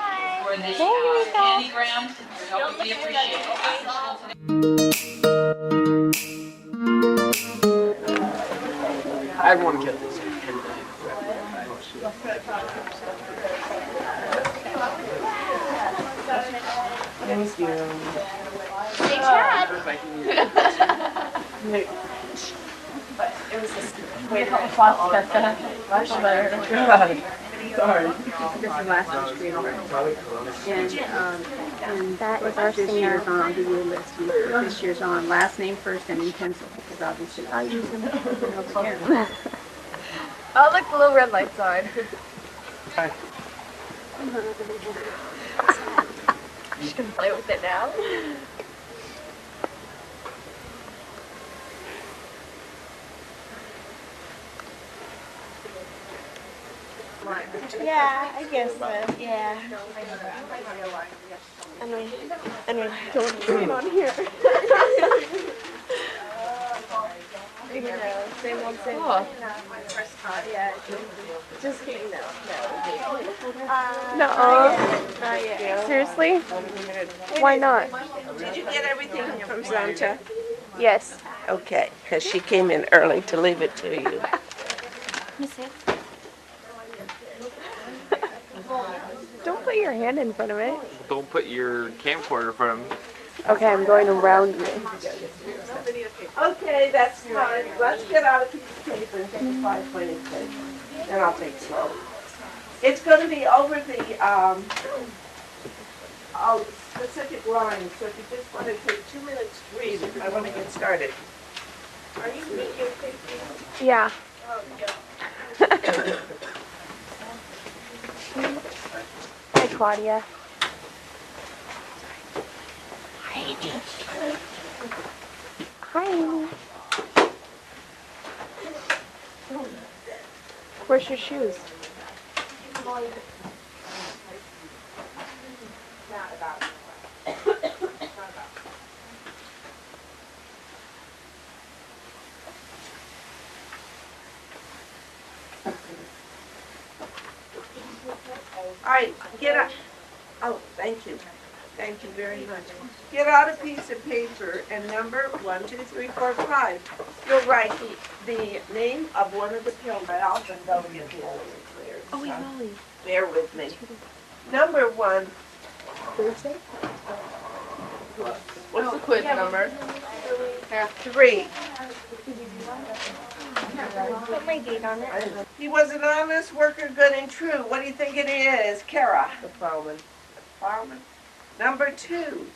where they There you go. candygrams. Your help would be appreciated after school today. I want to get this. Thank you. Hey, Chad. It was just way to help process that. Much better. Sorry. This is last year's screen. And That is what our this singer. year's on, I'll give you a list. You put this year's on, last name first and in pencil, because obviously I use them over here. Oh, look, the little red light's on. Hi. You can play with it now. Yeah, I guess so. Yeah. Anyway, don't put it on here. Same one, same one. Yeah, just kidding. No. No. Seriously? Why not? Did you get everything from Santa? Yes. Okay, because she came in early to leave it to you. Don't put your hand in front of it. Don't put your camcorder in front of me. Okay, I'm going around you. Okay, that's fine. Let's get out a piece of paper and take a 520 tape. And I'll take slow. It's going to be over the specific lines, so if you just want to take 2 minutes to read, I want to get started. Are you videotaping? Yeah. Hi, Claudia. Hi. Where's your shoes? All right, get up. Oh, thank you. Thank you very much. Get out a piece of paper and number 1, 2, 3, 4, 5. You'll write the name of one of the pill valves and go get the other clear. Oh, wait, Molly. Bear with me. Number 1. What's the quiz number? 3. Put my date on it. He was an honest worker, good and true. What do you think it is, Cara? The plowman. Plowman. Number 2,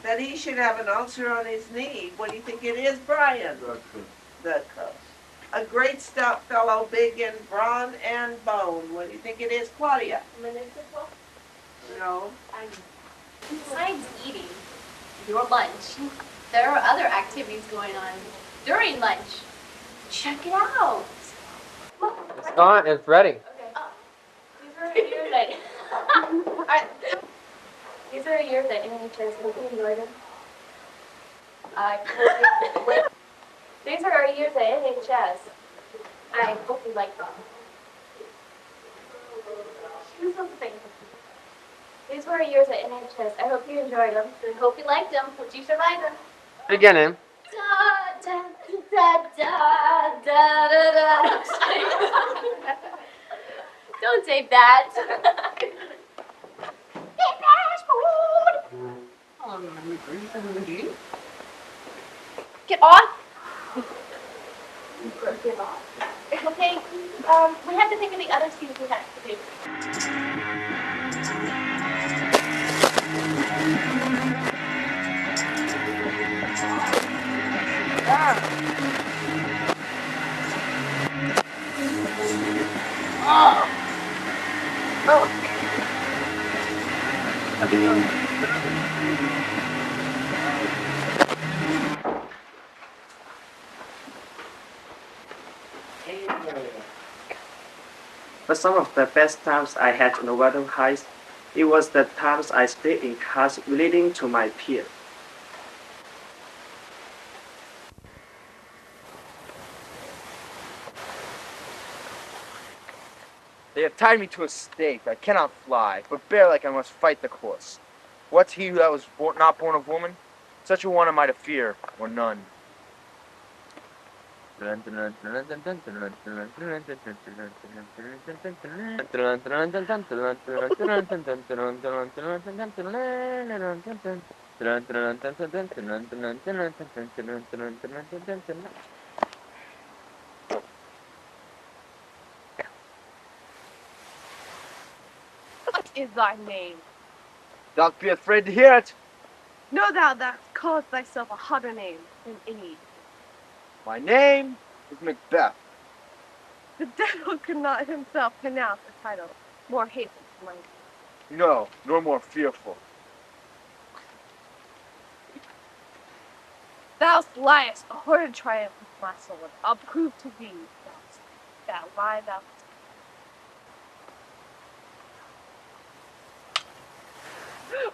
that he should have an ulcer on his knee. What do you think it is, Brian? The cook. A great stout fellow, big in brawn and bone. What do you think it is, Claudia? Municipal? No. Besides eating your lunch, there are other activities going on during lunch. Check it out. It's on. It's ready. These are years that these are years that NHS. Hope you enjoy them. These are our years at NHS. I hope you like them. Do something. These were our years at NHS. I hope you enjoyed them. I hope you liked them. Hope you survived them. Beginning. Da, da, da, da, da, da, da. Don't say that. Get off. Get off. Okay. We have to think of the other students we have to do. But some of the best times I had in Novato High, it was the times I spent in class relating to my peers. They have tied me to a stake. I cannot fly, but bear like I must fight the course. What's he that was not born of woman? Such a one am I to fear, or none. What is thy name? Thou'lt be afraid to hear it. Know thou that callest thyself a hotter name than any. My name is Macbeth. The devil could not himself pronounce a title more hateful to my name. No, nor more fearful. Thou liest, a horrid triumph with my soul. I'll prove to thee that lie thou.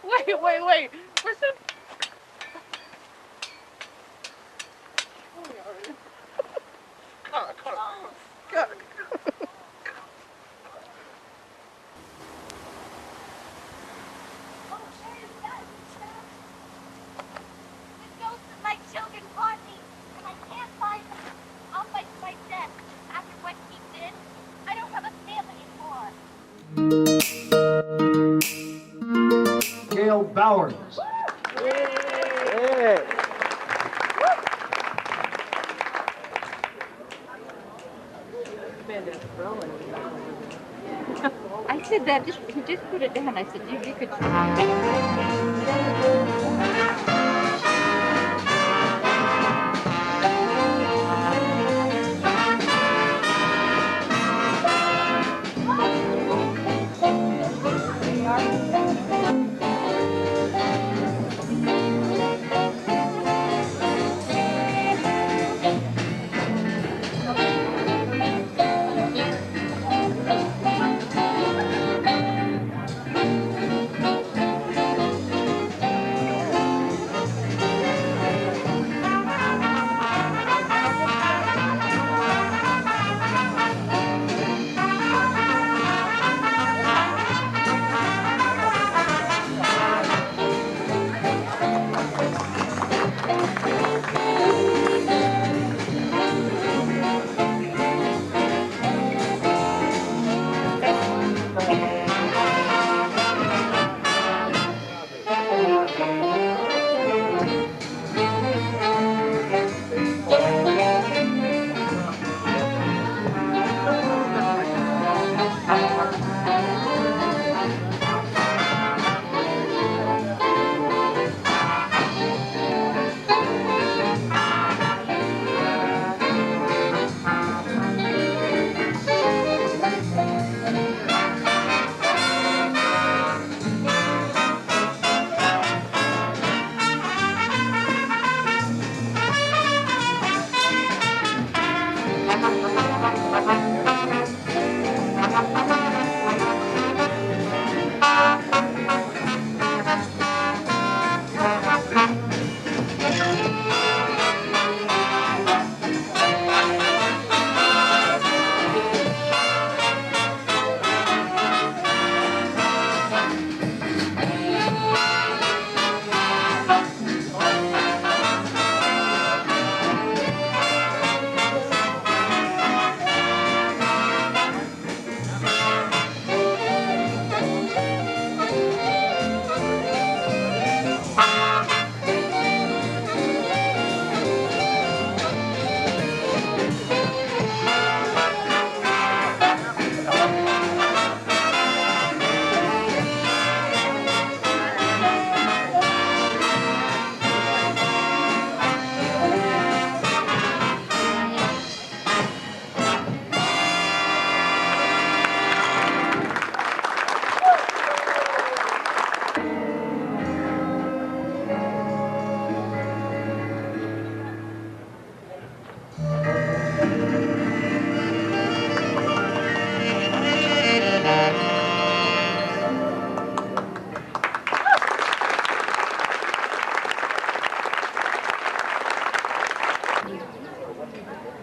Wait. Where's the... Come on. Good. The ghosts of my children haunt me, and I can't find them. I'll fight to my death. After what he did, I don't have a family anymore. Gail Bowers. I said that, just put it down. I said, you could.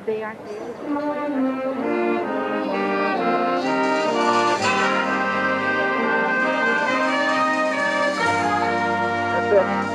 They aren't there. That's it.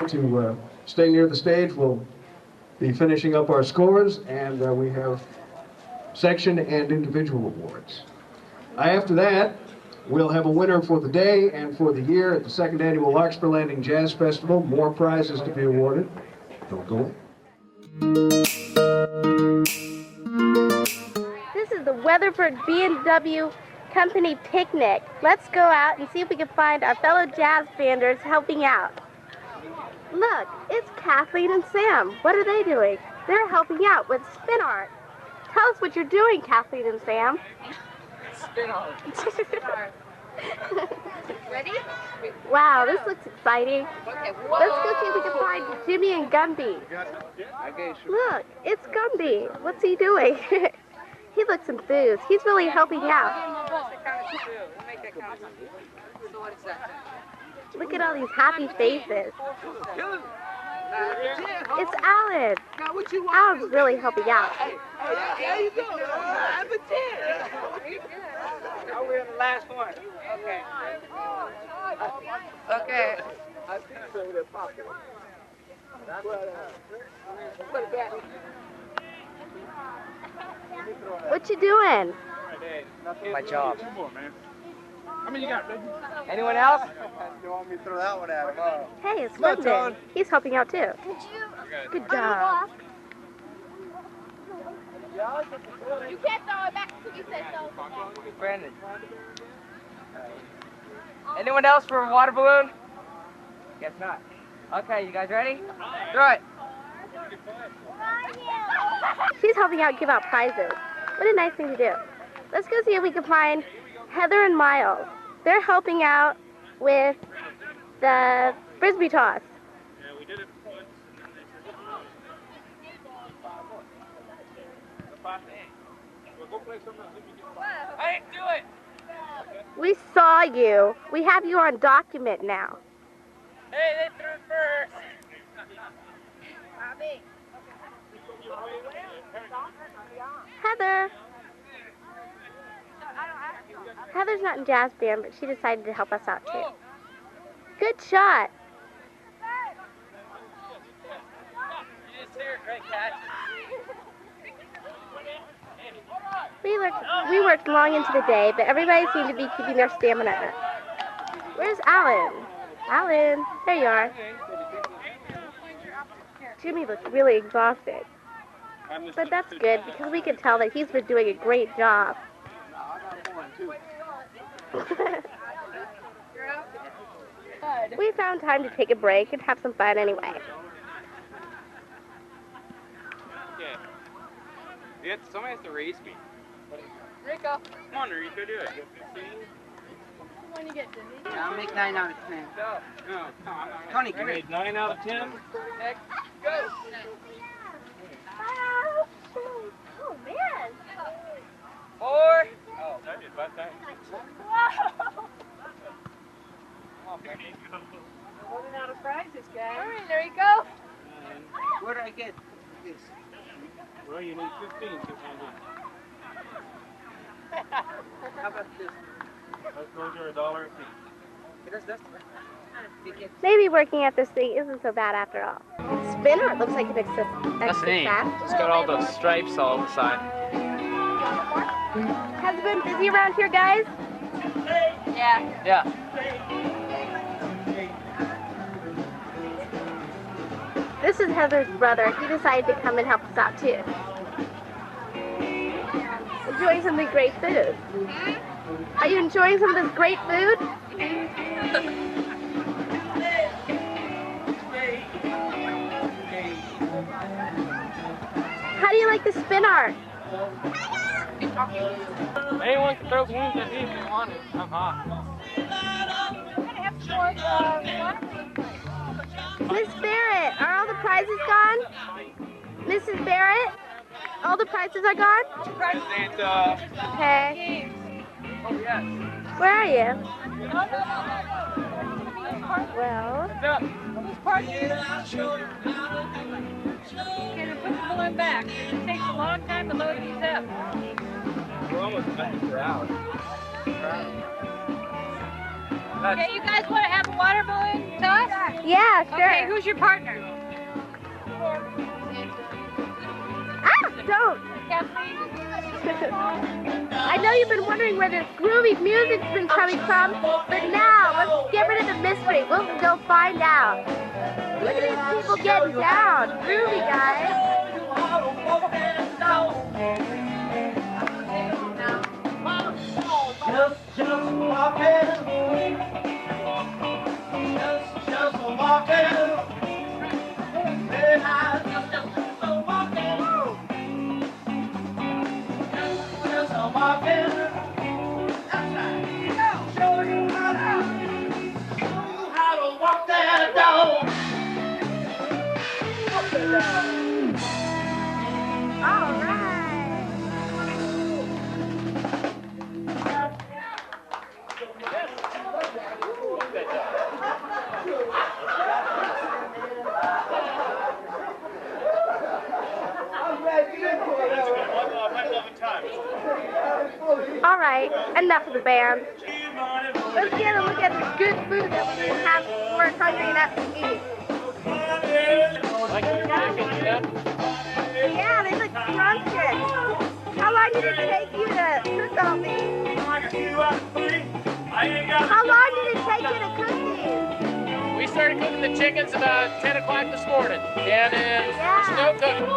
To stay near the stage, we'll be finishing up our scores, and we have section and individual awards. After that, we'll have a winner for the day and for the year at the second annual Larkspur Landing Jazz Festival. More prizes to be awarded. Don't go away. This is the Weatherford B&W Company picnic. Let's go out and see if we can find our fellow jazz banders helping out. Look, it's Kathleen and Sam. What are they doing? They're helping out with spin art. Tell us what you're doing, Kathleen and Sam. Spin art. Ready? Wow, this looks exciting. Okay, let's go see if we can find Jimmy and Gumby. Look, it's Gumby. What's he doing? He looks enthused. He's really helping out. Look at all these happy faces. It's Alan. Alan's really helping out. Oh, we're the last one. Okay. Okay. I think so with a pocket. What you doing? My job. How many you got, baby? Anyone else? You want me to throw that one at him? Hey, it's Come on, Lyndon. Todd. He's helping out too. Good job. You can't throw it back until you say so. Brandon. Anyone else for a water balloon? Guess not. Okay, you guys ready? Throw it. She's helping out give out prizes. What a nice thing to do. Let's go see if we can find Heather and Miles. They're helping out with the frisbee toss. Yeah, we did it once. I didn't do it. We saw you. We have you on document now. Hey, they threw it first. Heather. Heather's not in jazz band, but she decided to help us out too. Good shot. Great catch. We worked long into the day, but everybody seemed to be keeping their stamina up. Where's Alan? Alan, there you are. Jimmy looked really exhausted. But that's good, because we could tell that he's been doing a great job. We found time to take a break and have some fun anyway. Yeah. Somebody has to race me. Rico. Come on, Rico, do it. When you get Jimmy. I'll make 9 out of 10. No, Tony, I come here. made 9 out of 10. Next, go. Oh, man. 4. Oh, I did 5 times. Running out of prizes, guys. All right, there you go. What did I get? This. Well, you need 15 to find it. How about this? Those are $1 a piece. That's Maybe working at this thing isn't so bad after all. Spinner looks like an That's neat. It's got all the stripes all on the side. Has it been busy around here, guys? Yeah. Yeah. This is Heather's brother. He decided to come and help us out too. Enjoying some of the great food. Are you enjoying some of this great food? How do you like the spin art? Anyone can throw balloons at me if they want it. I'm hot. Miss Barrett, are all the prizes gone? Mrs. Barrett, all the prizes are gone? Santa. Okay. Oh, yes. Where are you? Well. Okay, then put the balloon back. It takes a long time to load these up. We're almost cutting for hours. Okay, you guys want to have a water balloon toss? Yeah, sure. Okay, who's your partner? Ah, don't. I know you've been wondering where this groovy music's been coming from, but now let's get rid of the mystery. We'll go find out. Look at these people getting down. Groovy, guys. Just walking. Just walking. And I just walking. Just walking. That's right. Show you how to walk that dog. All right. enough of the band. Let's get a look at the good food that we have. We're hungry enough to eat. Yeah, they look scrumptious. How long did it take you to cook all these? How long did it take you to cook these? We started cooking the chickens about 10 o'clock this morning, and it's still cooking.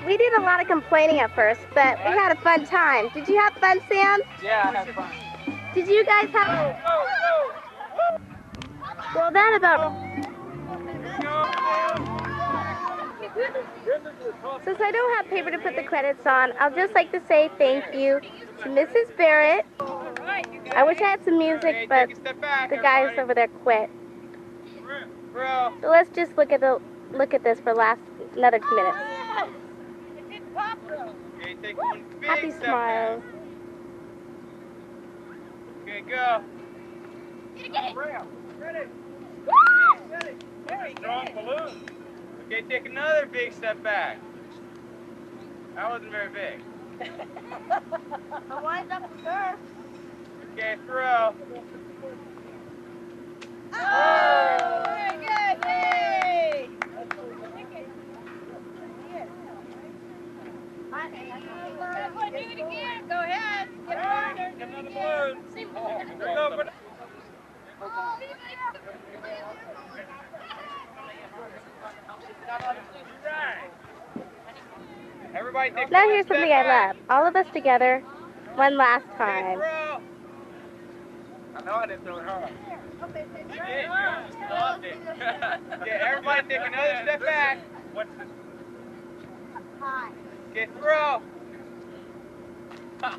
We did a lot of complaining at first, but we had a fun time. Did you have fun, Sam? Yeah, I had fun. Did you guys have... Well, that about... Since I don't have paper to put the credits on, I'll just like to say thank you to Mrs. Barrett. I wish I had some music, but the guys over there quit. So let's just look at this for another 2 minutes. Happy smiles. Okay, go. Get it. Ready. Strong balloon. Okay, take another big step back. That wasn't very big. I wind up the curve. Okay, throw. Oh, very good. Hey. Do it again. Go ahead. Get harder. Get another balloon. Everybody take Now here's something I love. All of us together, one last time. I know I didn't throw it hard. You did. You loved it. Okay, everybody take another step back. What's this? Okay, throw. Good.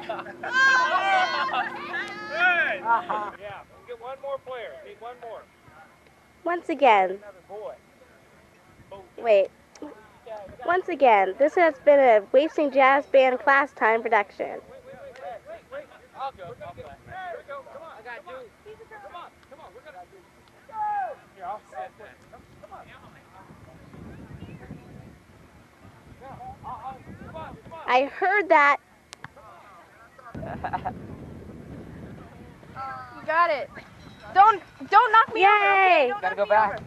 Yeah, we'll get one more player. Need one more. Once again. Wait. Once again, this has been a Wasting Jazz Band class time production. Wait. I'll go. Here we go. Come on. I got you. Come on. We're going to do it. Here, I'll set that. Come on. Come on. I heard that. You got it. Don't knock me over. Yay! Okay? Gotta go back.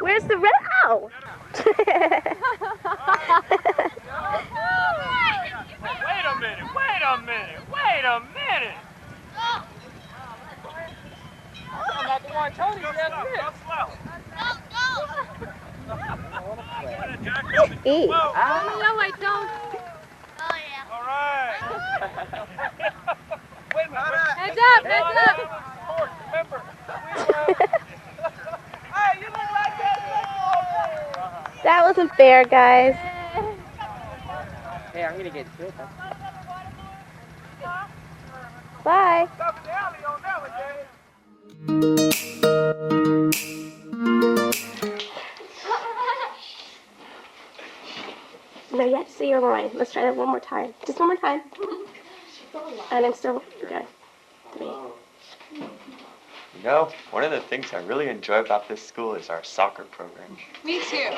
Where's the red? Ow! Wait a minute. I'm not the one. Tony's just Eat. No, I don't. Oh, yeah. All right. Wait a minute. Heads up. Remember. Hey, you look like that. That wasn't fair, guys. Hey, I'm gonna get sick. Bye. No, you have to say your line. Let's try that one more time. Just one more time. And I'm still okay. 3. You know, one of the things I really enjoy about this school is our soccer program. Me too.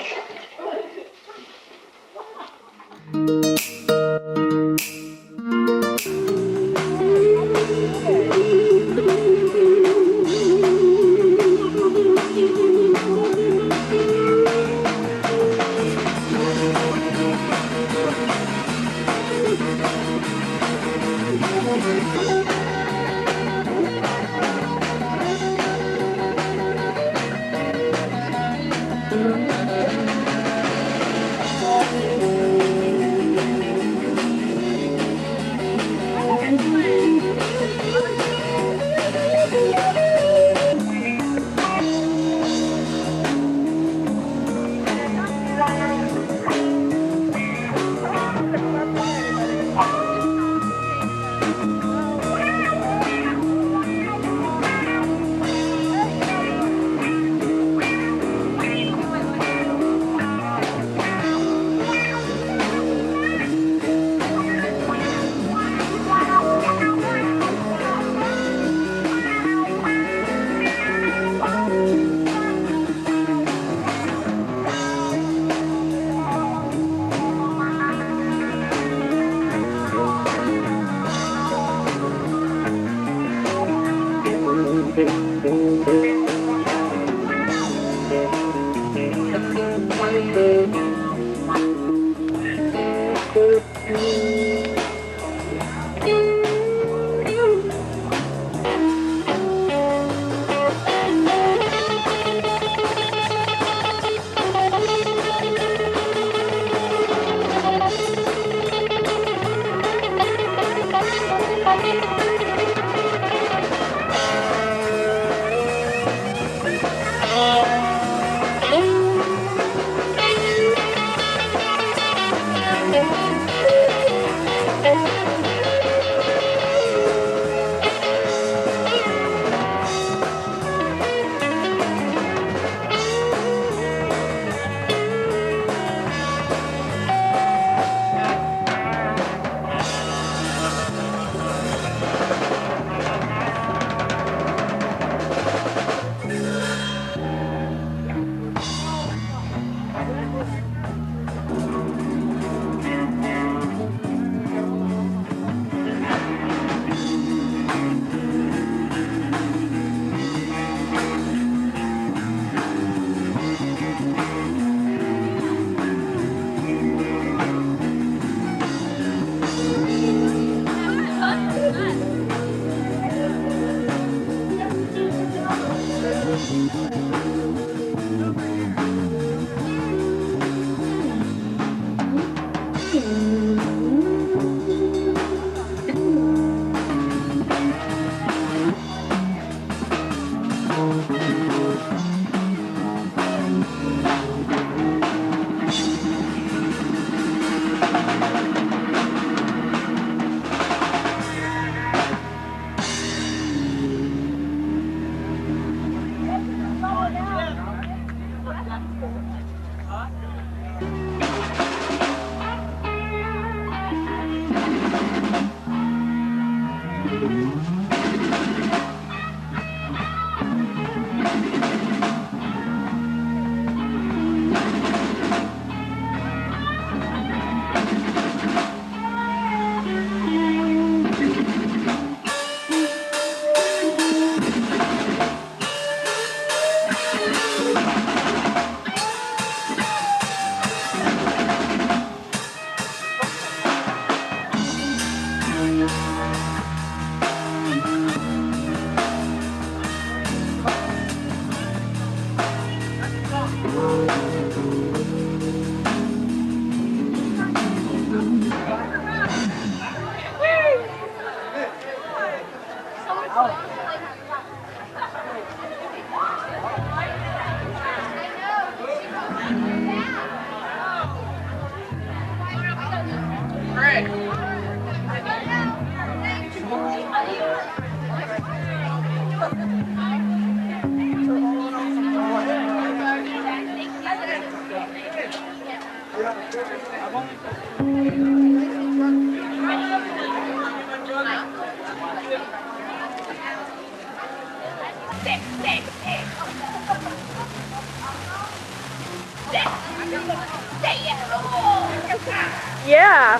Yeah.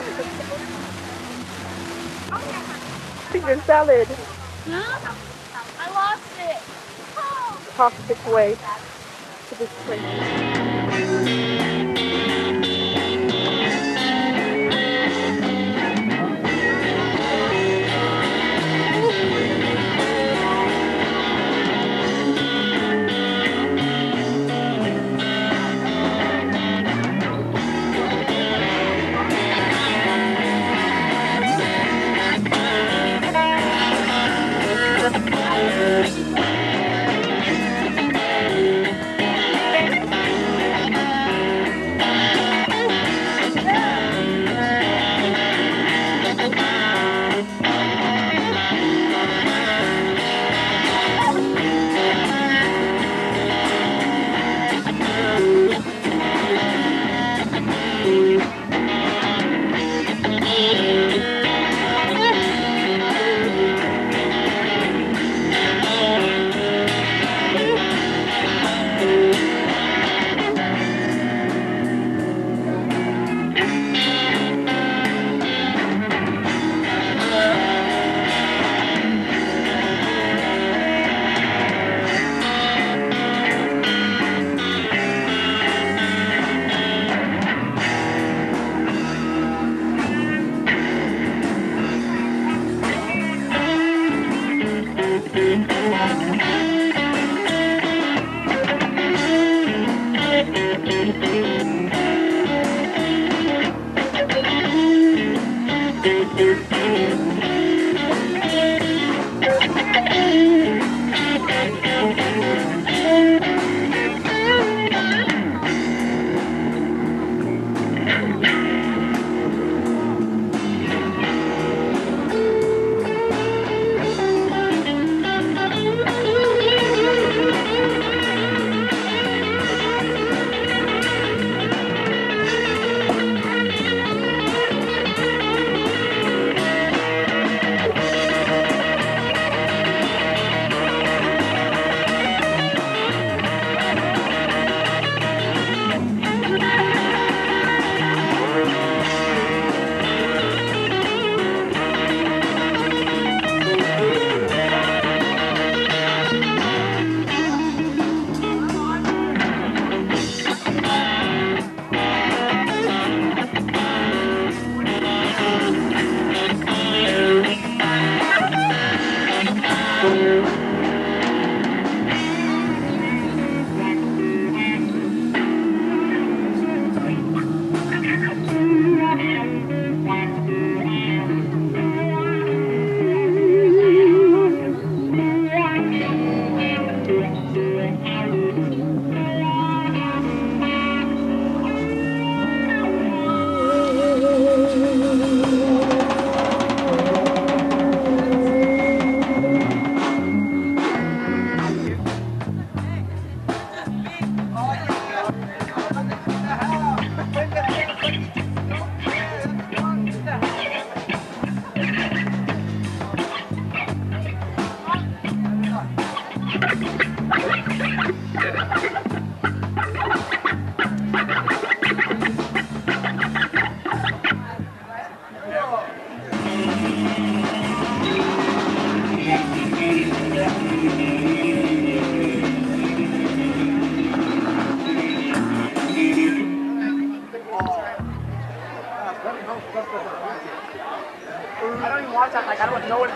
Finger salad. Huh? I lost it. Toxic way to this place. I don't even watch that. Like, I don't know what it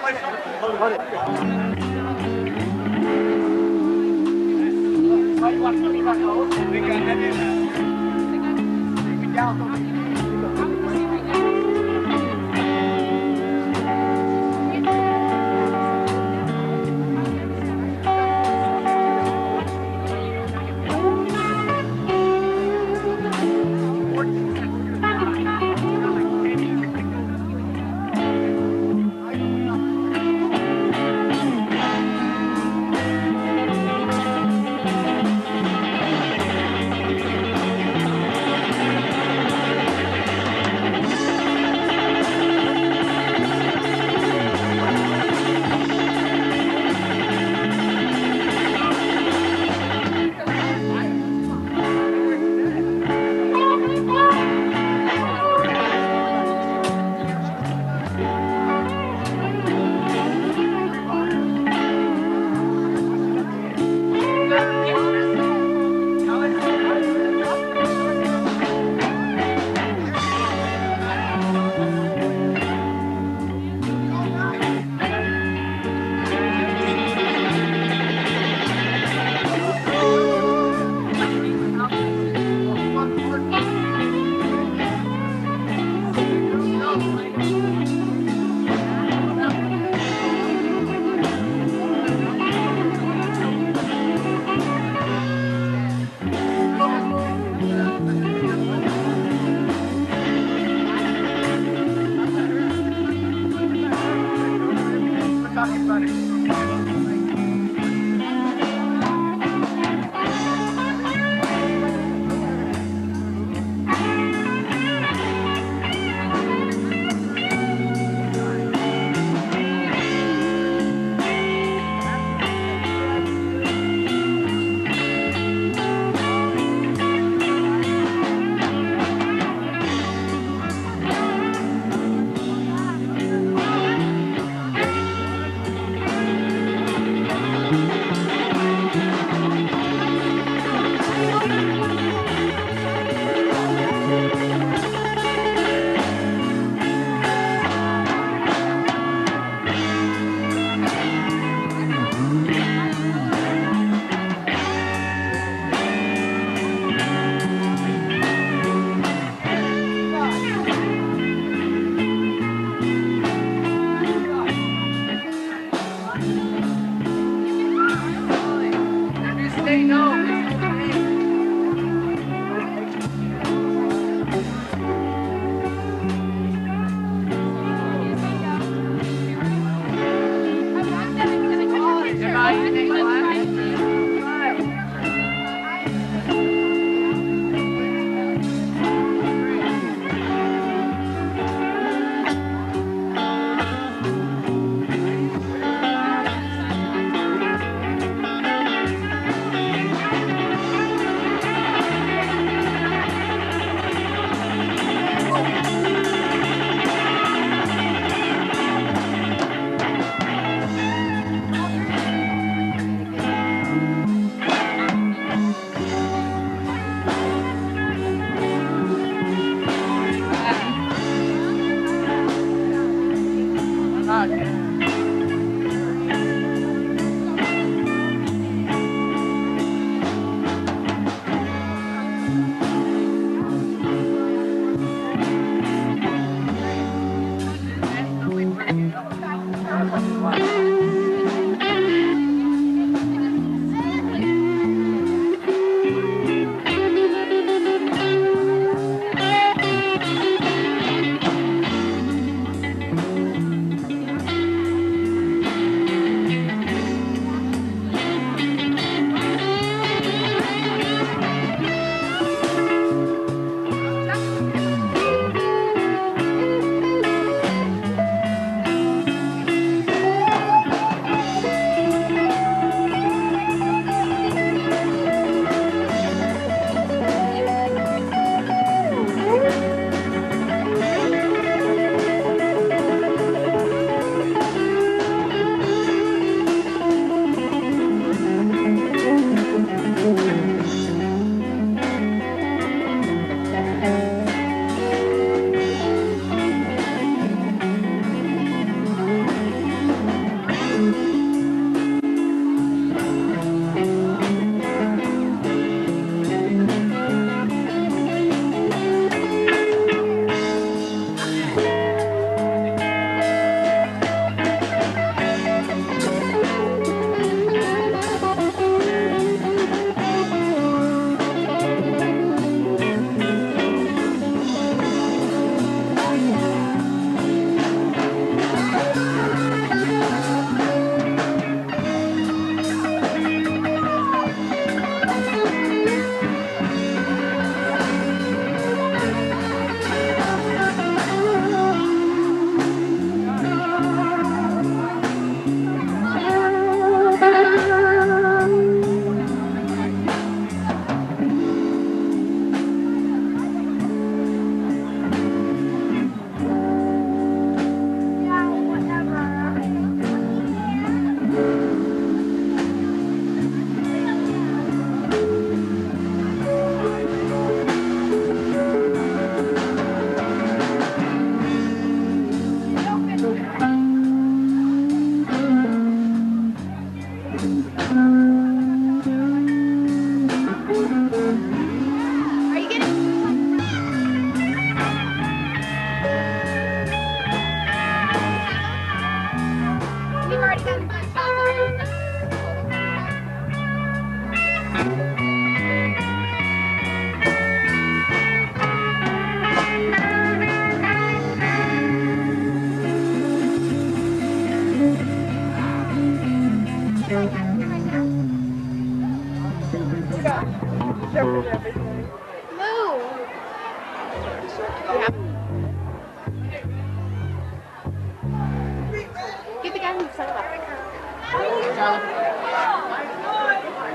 Get the guy who sang that.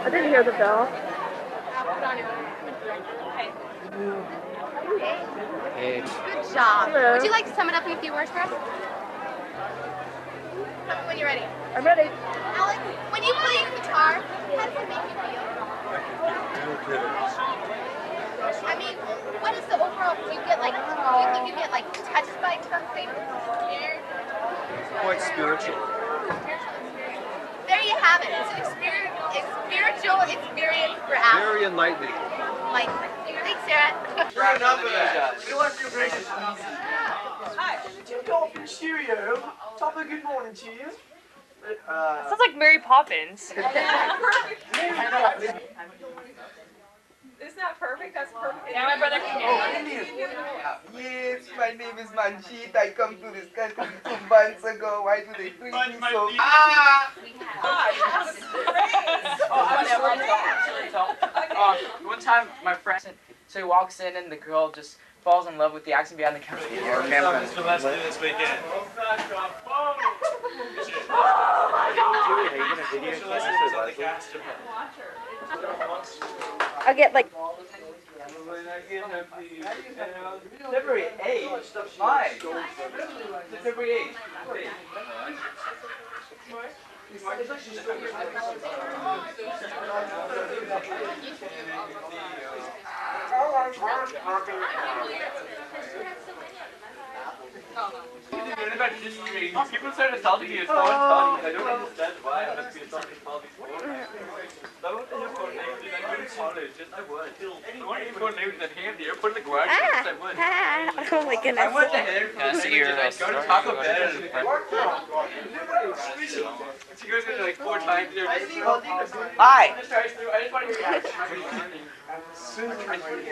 I didn't hear the bell. Hey. Good job. Hello. Would you like to sum it up in a few words for us? Tell me when you're ready. I'm ready. Alex, when you play guitar, how does it make you feel? I mean, what is the overall? Do you get like? Do you think you get like touched by something? Quite spiritual. There you have it. It's a spiritual experience for Alex. Very enlightening. Like, thanks, Sarah. Turn up for that. We want your gracious. Hi, Jim Dolphin Cheerio. Top of good morning to you. Sounds like Mary Poppins. Isn't that perfect? That's perfect. Yeah, my brother can Yes, my name is Manjeet. I come to this country 2 months ago. Why do they treat me so? One time, my friend, so he walks in and the girl just falls in love with the accent behind the counter. So let's do this weekend. I get like. February 8th. Fine. February 8th. People started assaulting me. It's so funny. I don't understand why I must be assaulting all these people. I want to hear for names. I go to college. Yes, I would. I want to hear for names that hand here. Put in the garage. Yes, I would. Oh my goodness. I want to hear for names. I go to Taco Bell. She goes in like 4 times. Hi. I just want to react.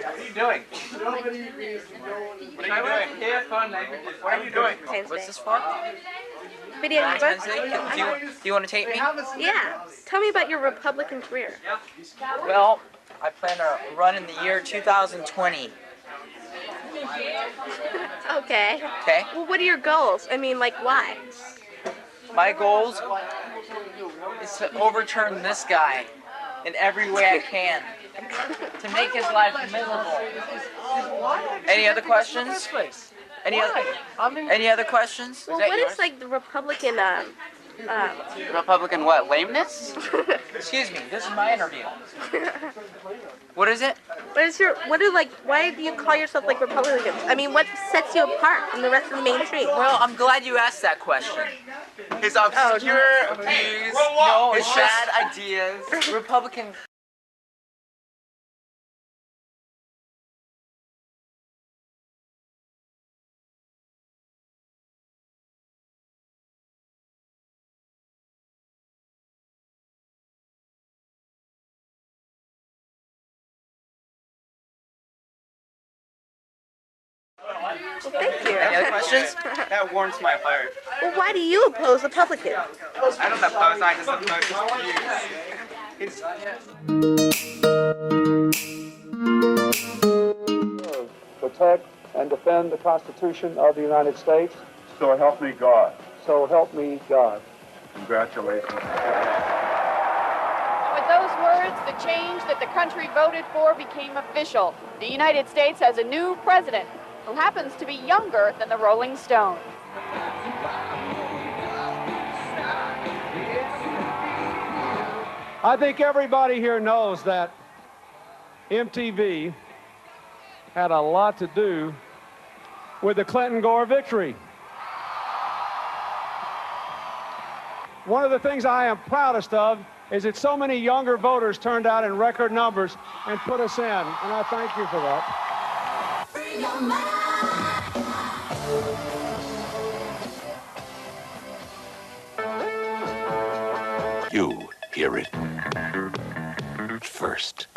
What are you doing? What are you doing? What's this for? Video yearbook. Do you want to take me? Yeah. Tell me about your Republican career. Well, I plan to run in the year 2020. Okay. Okay. Well, what are your goals? I mean, like, why? My goals is to overturn this guy in every way I can to make his life miserable. Any other questions? Any other questions? Well, what is like the Republican Republican what? Lameness? Excuse me, this is my interview. What is it? Why do you call yourself like Republicans? I mean, what sets you apart from the rest of the mainstream? Well, I'm glad you asked that question. His obscure views, his bad ideas, Republican. Well, thank you. Any other questions? That warms my heart. Well, why do you oppose Republicans? I don't oppose, I just oppose his views. Protect and defend the Constitution of the United States. So help me God. So help me God. Congratulations. With those words, the change that the country voted for became official. The United States has a new president who happens to be younger than the Rolling Stones. I think everybody here knows that MTV had a lot to do with the Clinton-Gore victory. One of the things I am proudest of is that so many younger voters turned out in record numbers and put us in, and I thank you for that. You hear it first.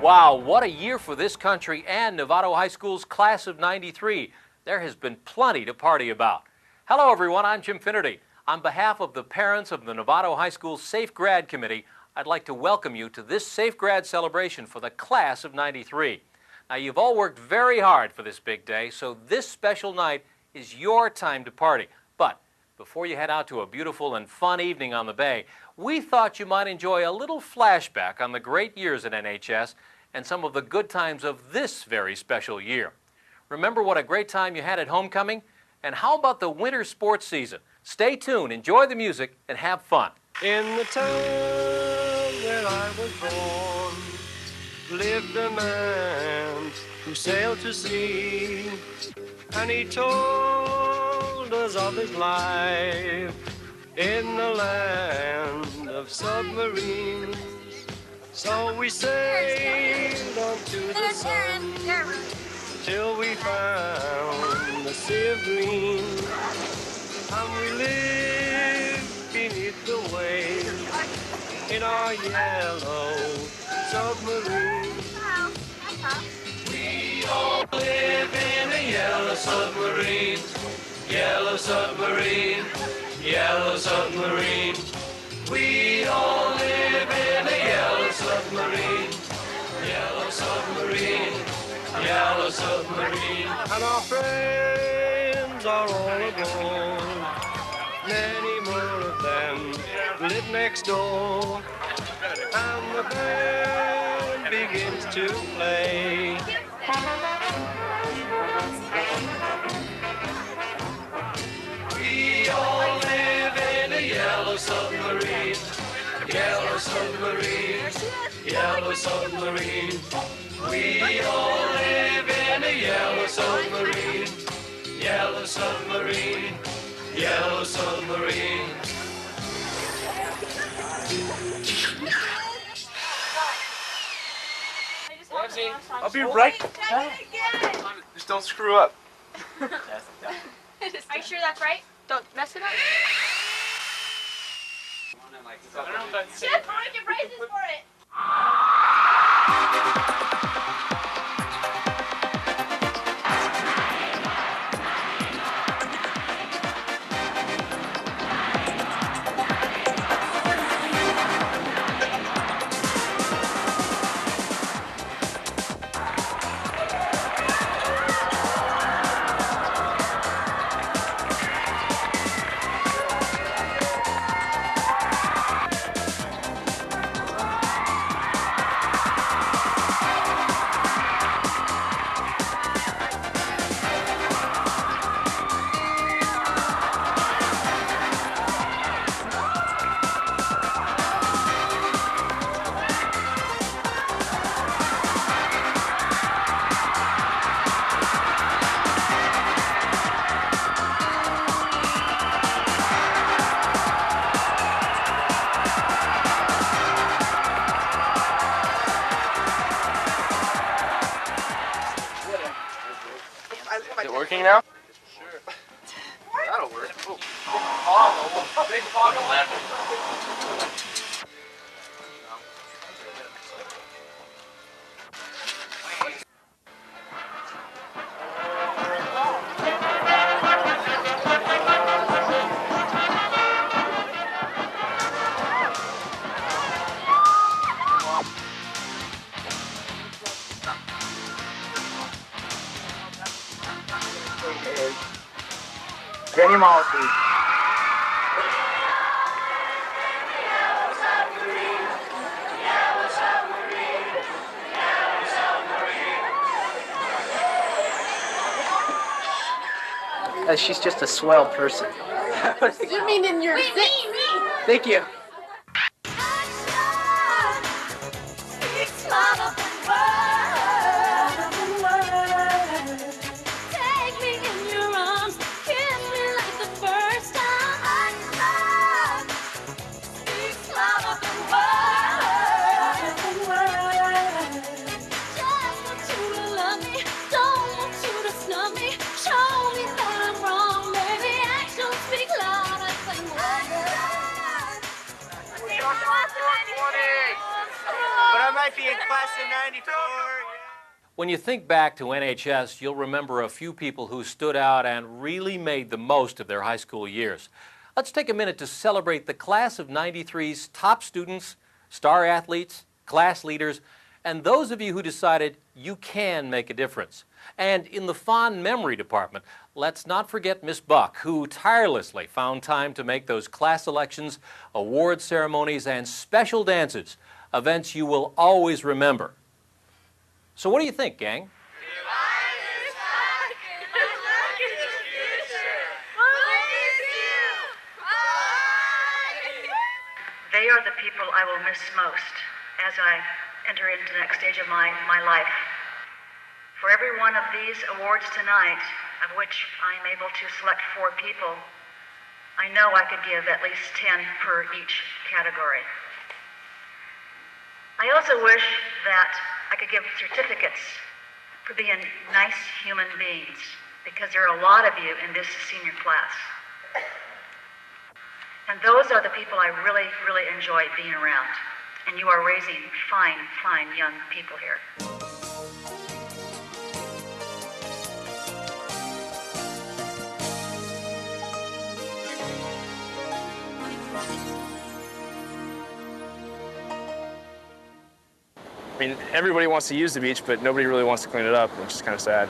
Wow, what a year for this country and Novato High School's class of '93. There has been plenty to party about. Hello everyone, I'm Jim Finnerty. On behalf of the parents of the Novato High School Safe Grad Committee, I'd like to welcome you to this Safe Grad celebration for the class of '93. Now you've all worked very hard for this big day, so this special night is your time to party. But before you head out to a beautiful and fun evening on the bay, we thought you might enjoy a little flashback on the great years at NHS and some of the good times of this very special year. Remember what a great time you had at homecoming? And how about the winter sports season? Stay tuned, enjoy the music, and have fun. In the town where I was born lived a man who sailed to sea, and he told us of his life in the land of submarines. So we sailed on to the sun till we found the sea of green, and we lived beneath the waves in our yellow submarine. We all live in a yellow submarine, yellow submarine, yellow submarine. We all live in a yellow submarine, yellow submarine, yellow submarine. And our friends are all aboard. Many more of them live next door. And the band begins to play. We all live in a yellow submarine, yellow submarine, yellow submarine. We all live in a yellow submarine, yellow submarine, yellow yellow submarine. I'll be right back. Just don't screw up. Are you sure that's right? Don't mess it up. Chef, I want to get prizes for it. Is it working now? Sure. That'll work. Oh, big fog left. Jenny Molly, please. She's just a swell person. You mean in your... Wait, me! Thank you. Be in class of 94. When you think back to NHS, you'll remember a few people who stood out and really made the most of their high school years. Let's take a minute to celebrate the class of 93's top students, star athletes, class leaders, and those of you who decided you can make a difference. And in the fond memory department, let's not forget Miss Buck, who tirelessly found time to make those class elections, award ceremonies, and special dances events you will always remember. So what do you think, gang? They are the people I will miss most as I enter into the next stage of my life. For every one of these awards tonight, of which I am able to select 4 people, I know I could give at least 10 per each category. I also wish that I could give certificates for being nice human beings, because there are a lot of you in this senior class. And those are the people I really, really enjoy being around. And you are raising fine, fine young people here. I mean, everybody wants to use the beach, but nobody really wants to clean it up, which is kind of sad.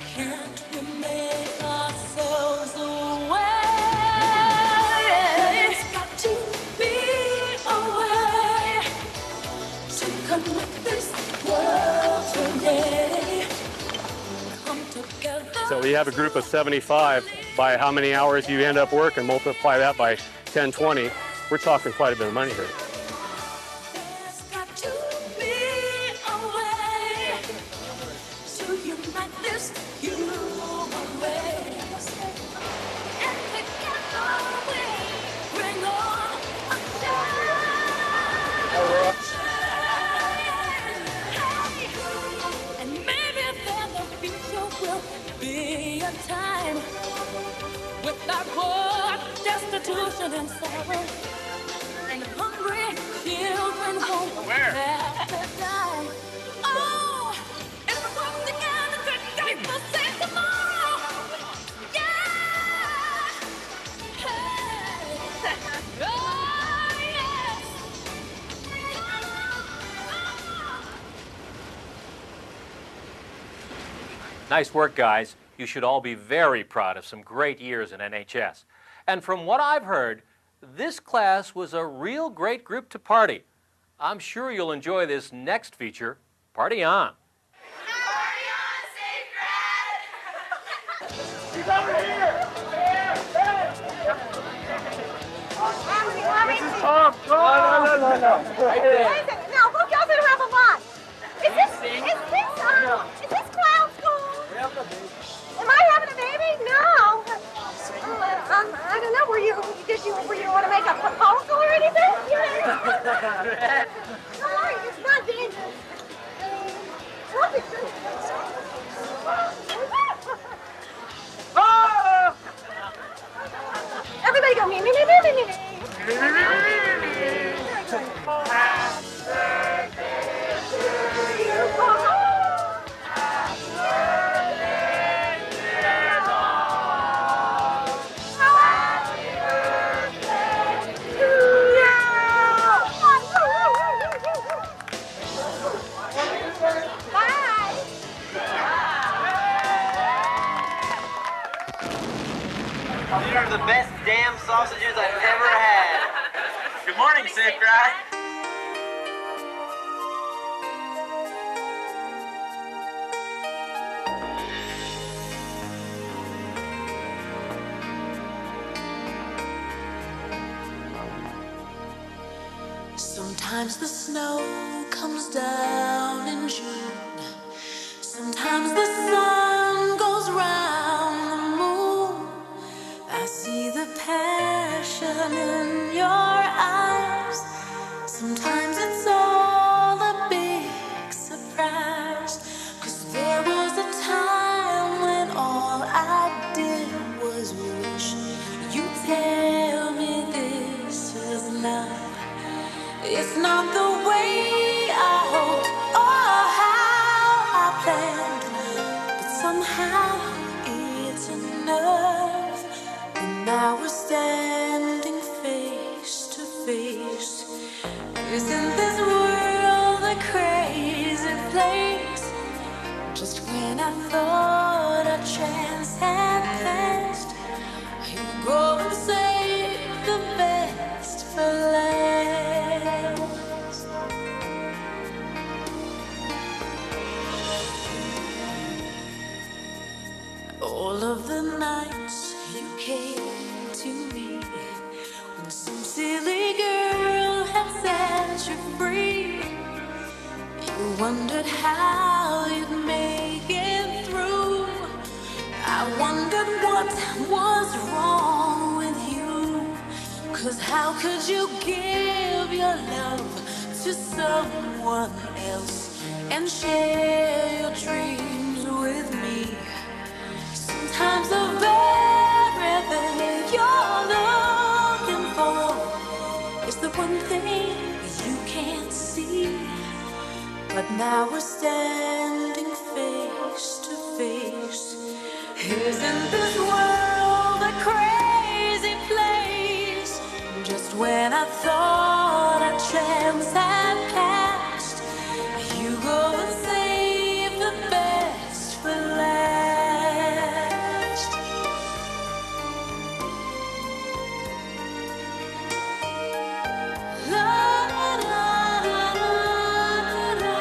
Can't we make ourselves away? It's got to be a way to connect this world today. Come together. So we have a group of 75. By how many hours you end up working, multiply that by 10, 20. We're talking quite a bit of money here. without work, destitution and sorrow. And hungry children won't have to die. Oh, if we come together today, we'll save tomorrow. Yeah! Hey! Oh, yes! Nice work, guys. You should all be very proud of some great years in NHS. And from what I've heard, this class was a real great group to party. I'm sure you'll enjoy this next feature. Party on. He's over here! This is Tom! No, now, who goes around the lot? Is this clown school? Am I having a baby? No. I don't know. Were you want to make a proposal or anything? Don't worry, it's not dangerous. Oh! Everybody go me. These are the best damn sausages I've ever had. Good morning, Sick Guy. Sometimes the snow comes down in June. Sometimes the sun goes round the moon. I see the passion in your eyes. Sometimes it's all a big surprise. 'Cause there was a time when all I did was wish you'd tell me this is love. It's not the way I hoped or how I planned, but somehow it's enough. And now we're standing face to face. Isn't this world a crazy place? Just when I thought a chance had passed, you go and save the best for last. All of the nights you came to me, when some silly girl had set you free, you wondered how you'd make it through. I wondered what was wrong with you. 'Cause how could you give your love to someone else and share your dreams with me? Sometimes the very thing you're looking for is the one thing you can't see. But now we're standing face to face. Isn't this world a crazy place? Just when I thought a chance had passed, you go and save the best for last. La, la, la, la, la.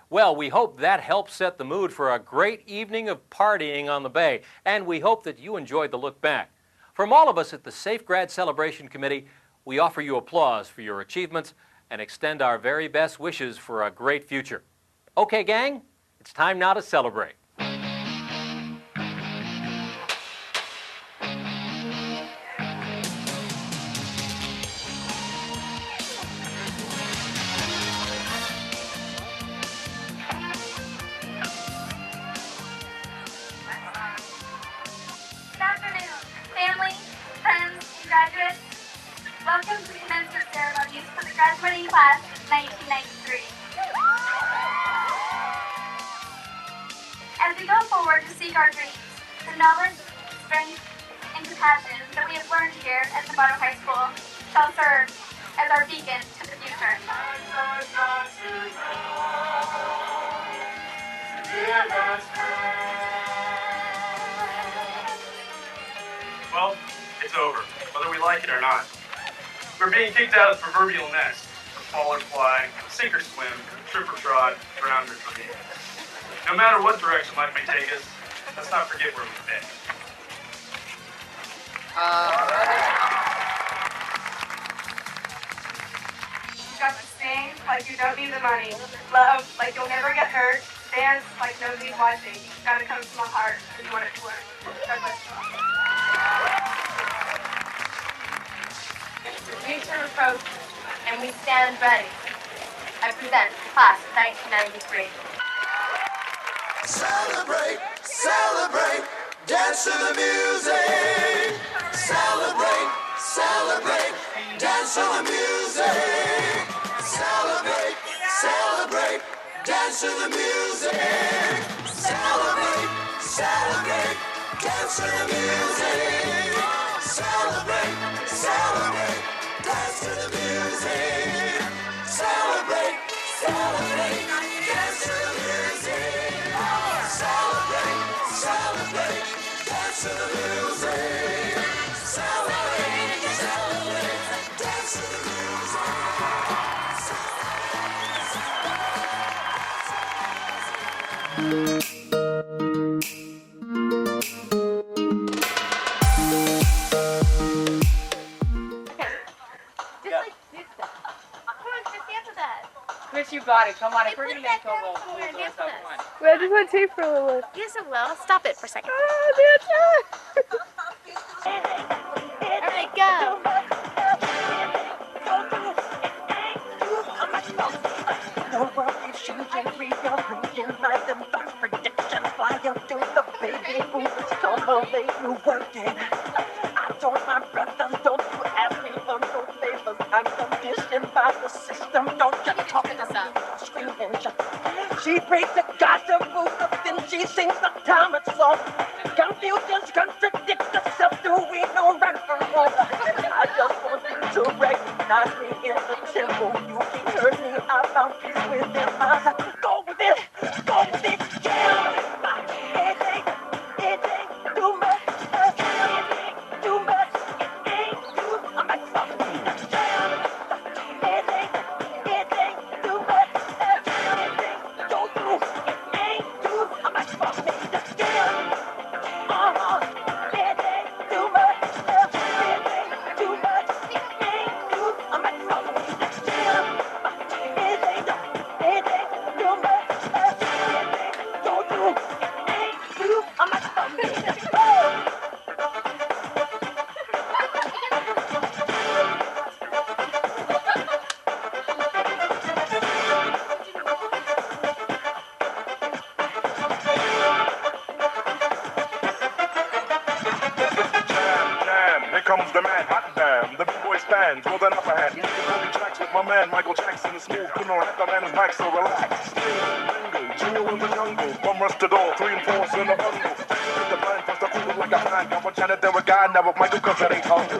Well, we hope that helped set the mood for a great evening of partying on the Bay, and we hope that you enjoyed the look back. From all of us at the Safe Grad Celebration Committee, we offer you applause for your achievements and extend our very best wishes for a great future. Okay, gang, it's time now to celebrate. spring class of 1993. As we go forward to seek our dreams, the knowledge, strength, and compassion that we have learned here at Novato High School shall serve as our beacon to the future. Well, it's over, whether we like it or not. We're being kicked out of the proverbial nest. Fall or fly, sink or swim, trip or trot, drown or dream. No matter what direction life may take us, let's not forget where we've been. You got to sing like you don't need the money, love like you'll never get hurt, dance like nobody's watching. It's got to come from the heart if you want it to work. God bless you. We turn approach and we stand ready. I present class of 1993. Celebrate, celebrate, dance to the music. Celebrate, celebrate, dance to the music. Celebrate, celebrate, dance to the music. Celebrate, celebrate, dance to the music. Celebrate, celebrate, dance to the music. Celebrate, celebrate, dance to the music. Celebrate, celebrate, dance to the music. Celebrate, celebrate, dance to the Chris, you got it. Come on, if we're gonna make Kobo, come on. Wait, I just want to tape for a little bit. Yes, it will. Stop it for a second. All right, go. The world is changing, we are reading like the best predictions. Fly up to the baby boomers, cultivate new working. I told my brothers, don't you ask me for no favors. I'm conditioned by the system. Don't just talk to me, screaming. She breaks the gossip rules, then she sings the Thomas song. Confusions contradict herself. Do we know right from wrong? I just want you to recognize me in the temple. You can hear me. I found peace within my heart. Go with it, yeah. It ain't too much. It ain't too much. It ain't too much. I'm like, fuck me, yeah. It ain't too much. It ain't go through. It ain't too. I'm like, fuck me, yeah. It ain't too much. It ain't too much. It ain't too. I'm like, fuck me, yeah. It ain't too much. It ain't go through. It ain't too. I'm like, fuck me, Here comes the man, hot damn. The big boy stands with an upper hand. Boogie tracks with my man Michael Jackson. The smooth criminal at the man is Mike, so relax. Bingo, Junior in the jungle. From rush to door, 3 and 4's in the bundle. Hit the blind, first the cool like a fan. Got one Janet, there a guy, never Michael, cause it ain't hungry.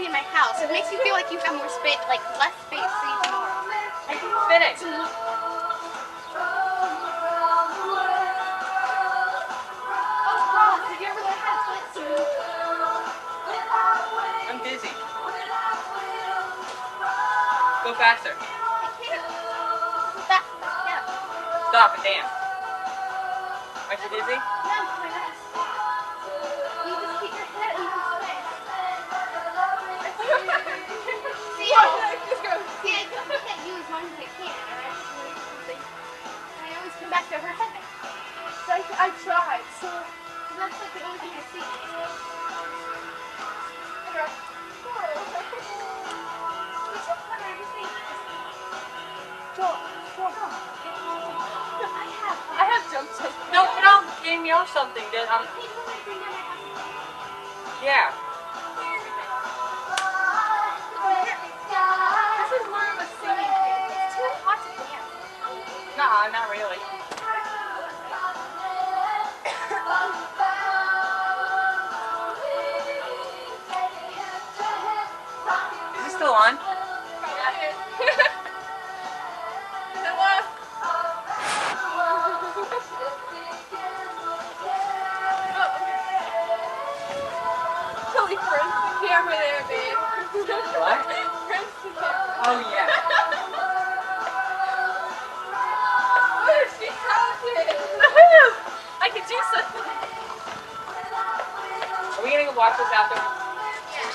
be in my house. It makes you feel like you have more space, like less space for you tomorrow. I can finish. Have you ever learned how to swim? I'm dizzy. Go faster. I can't. Go faster. Yeah. Stop and dance. Aren't you dizzy? No, my God. You just keep your head in one place. See, I can't use one as I can. I always come back to her head. So I tried. So that's like the only thing I see. I have jump tips. No, game me or something. Then yeah. This is more of a singing thing. It's too hot to dance. Nah, not really. Is it still on? Camera there, babe. What? Oh yeah. What is she talented? I can do something. Are we gonna go watch this out there? Yeah.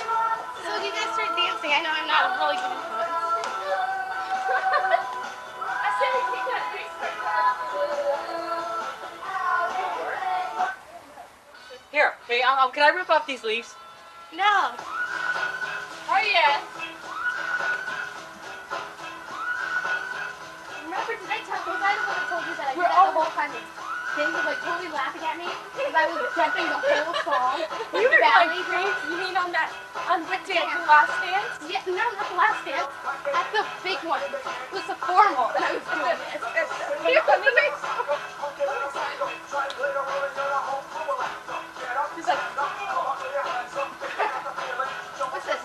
So you guys start dancing. I know I'm not a really good influence. I said we take that Here, hey, can I rip off these leaves? No. Oh yeah. Remember, did I tell you? Was I the one that told you that I did that the whole time? They were like totally laughing at me because I was jumping the whole song. You were ballet dance? You mean on that, on what dance? The last dance? Yeah, no, not the last dance. At the big one. It was a formal that I was doing this. Here, let me make She's like, what's this?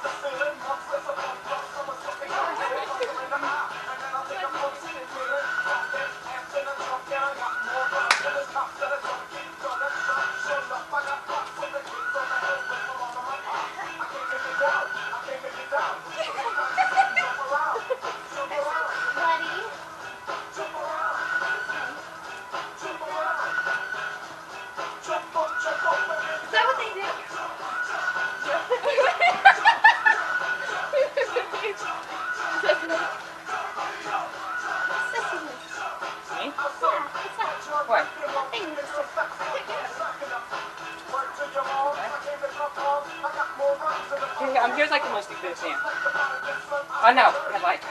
Here's like the most stupid thing. Oh no, I like.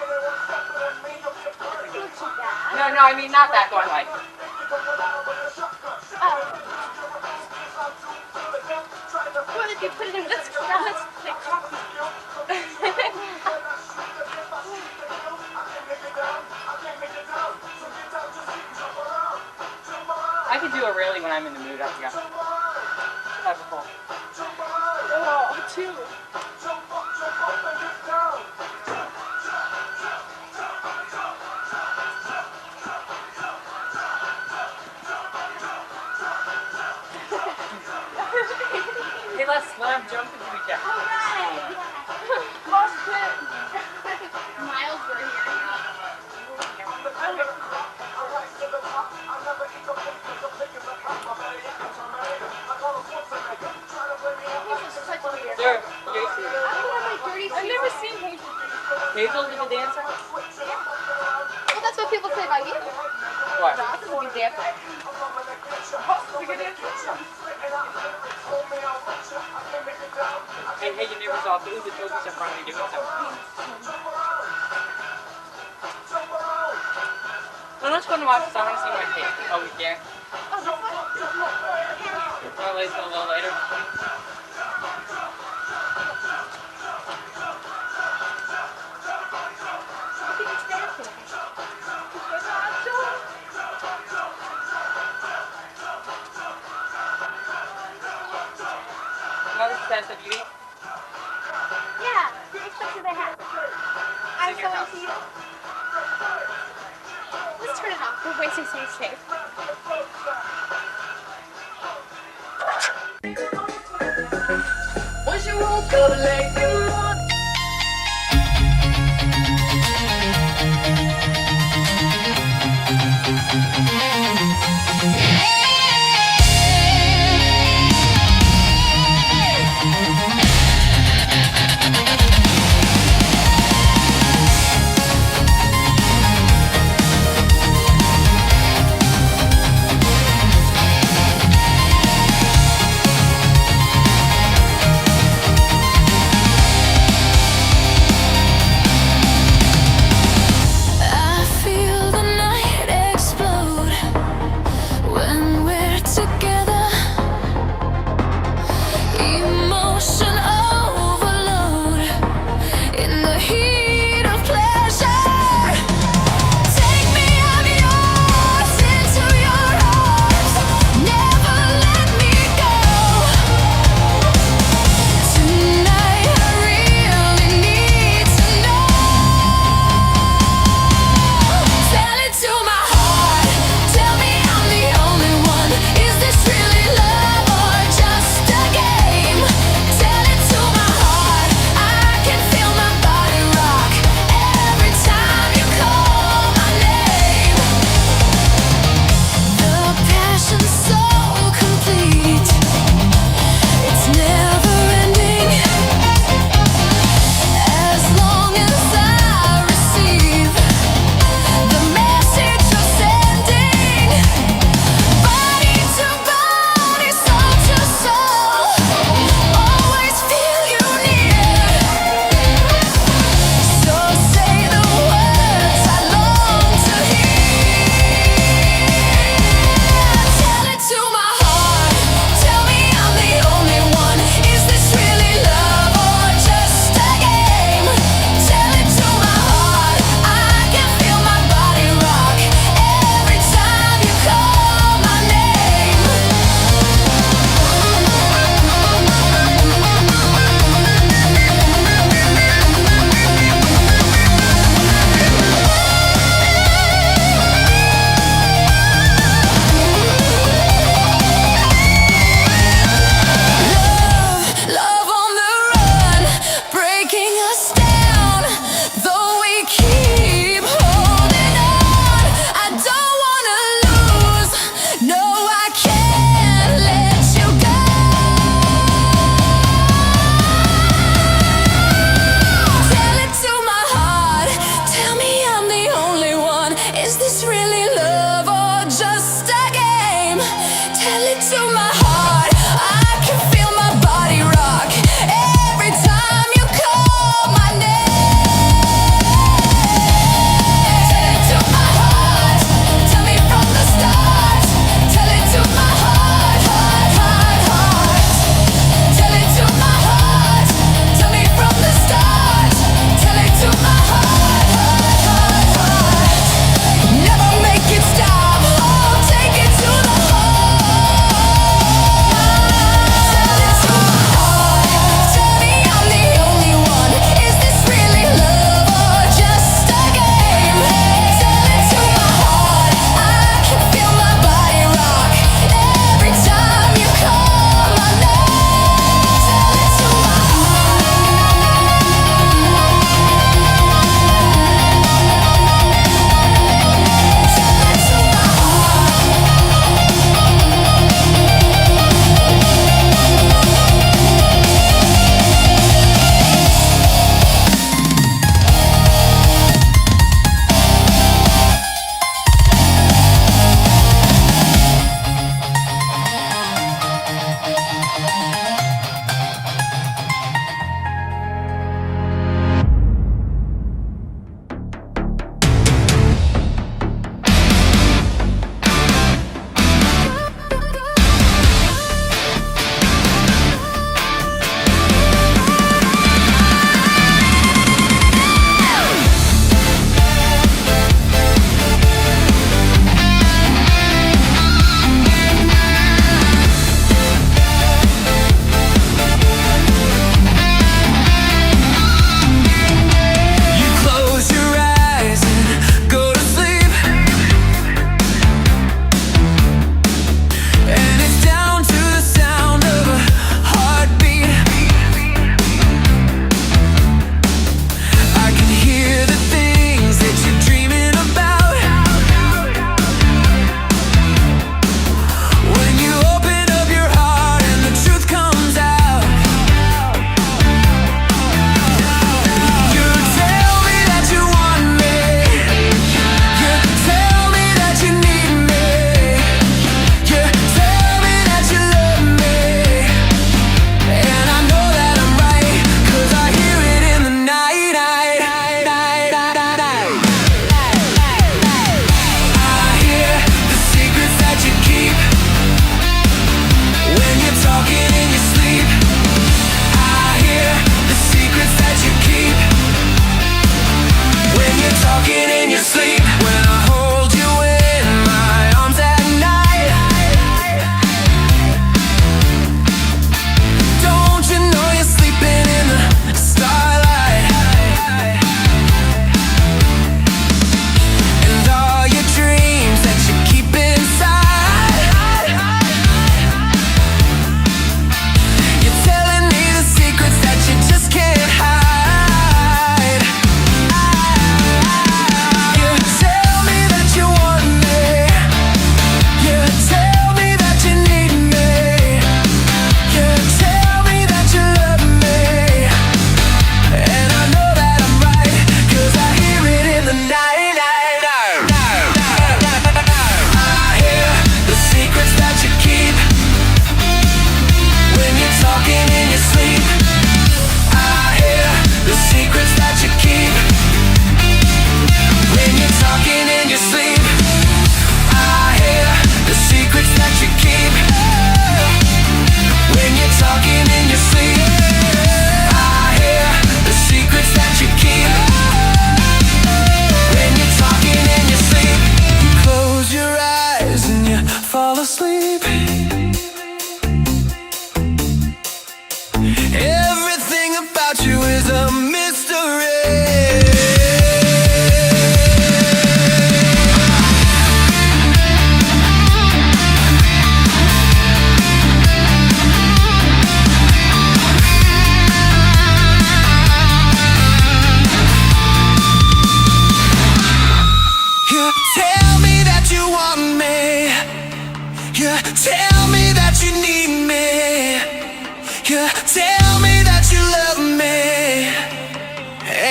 No, I mean not that one, like. What if you put it in this glass? I could do it really when I'm in the mood, I forgot. That's cool. Oh, two. Hey, let's slam jump into each other. Alright! Miles were here. I've never seen Hazel. Hazel is a dancer? Well, that's what people say about you. What? Ross is a good dancer. Ross is a good dancer. Hey, you never saw food that told me some front doing something. Well, let's go and watch this. I want to see my tape. Oh, we can't? Oh, that's fine. Well, let's go a little later. Yeah. We're way too safe. Once you woke up like you want.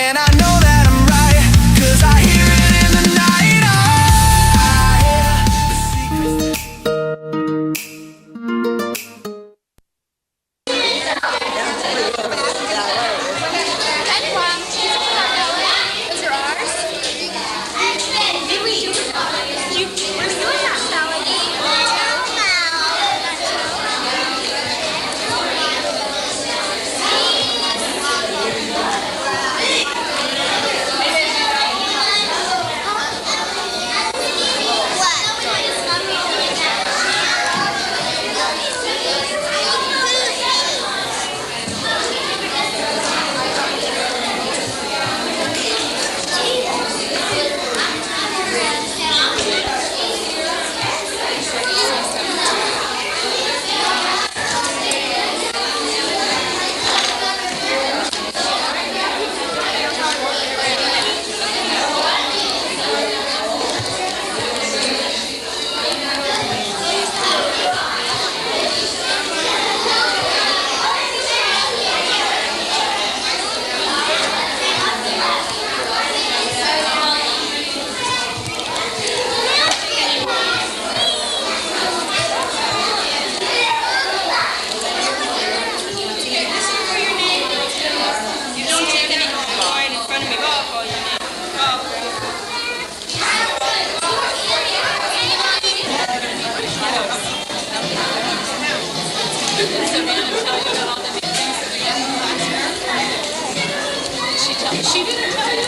And I know that I'm right, 'cause I hear it in the night. Those are ours? Did we do it? We're doing that salad. She didn't tell you.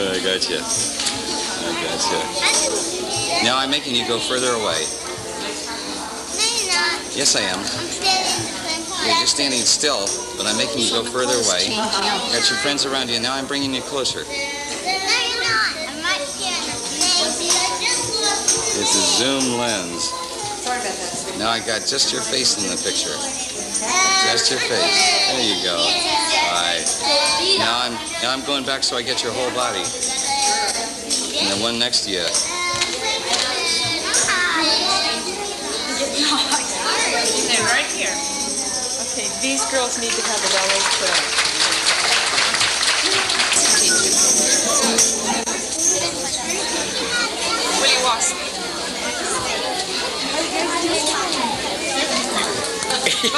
I gotcha. I gotcha. Now I'm making you go further away. Yes, I am. You're just standing still, but I'm making you go further away. Got your friends around you. Now I'm bringing you closer. It's a zoom lens. Now I got just your face in the picture. Just your face. There you go. All right. Now I'm going back so I get your whole body. And the one next to you. Right here. Okay, these girls need to have the ballet put on. What do you want?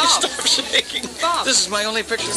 Stop shaking. Bob. This is my only picture.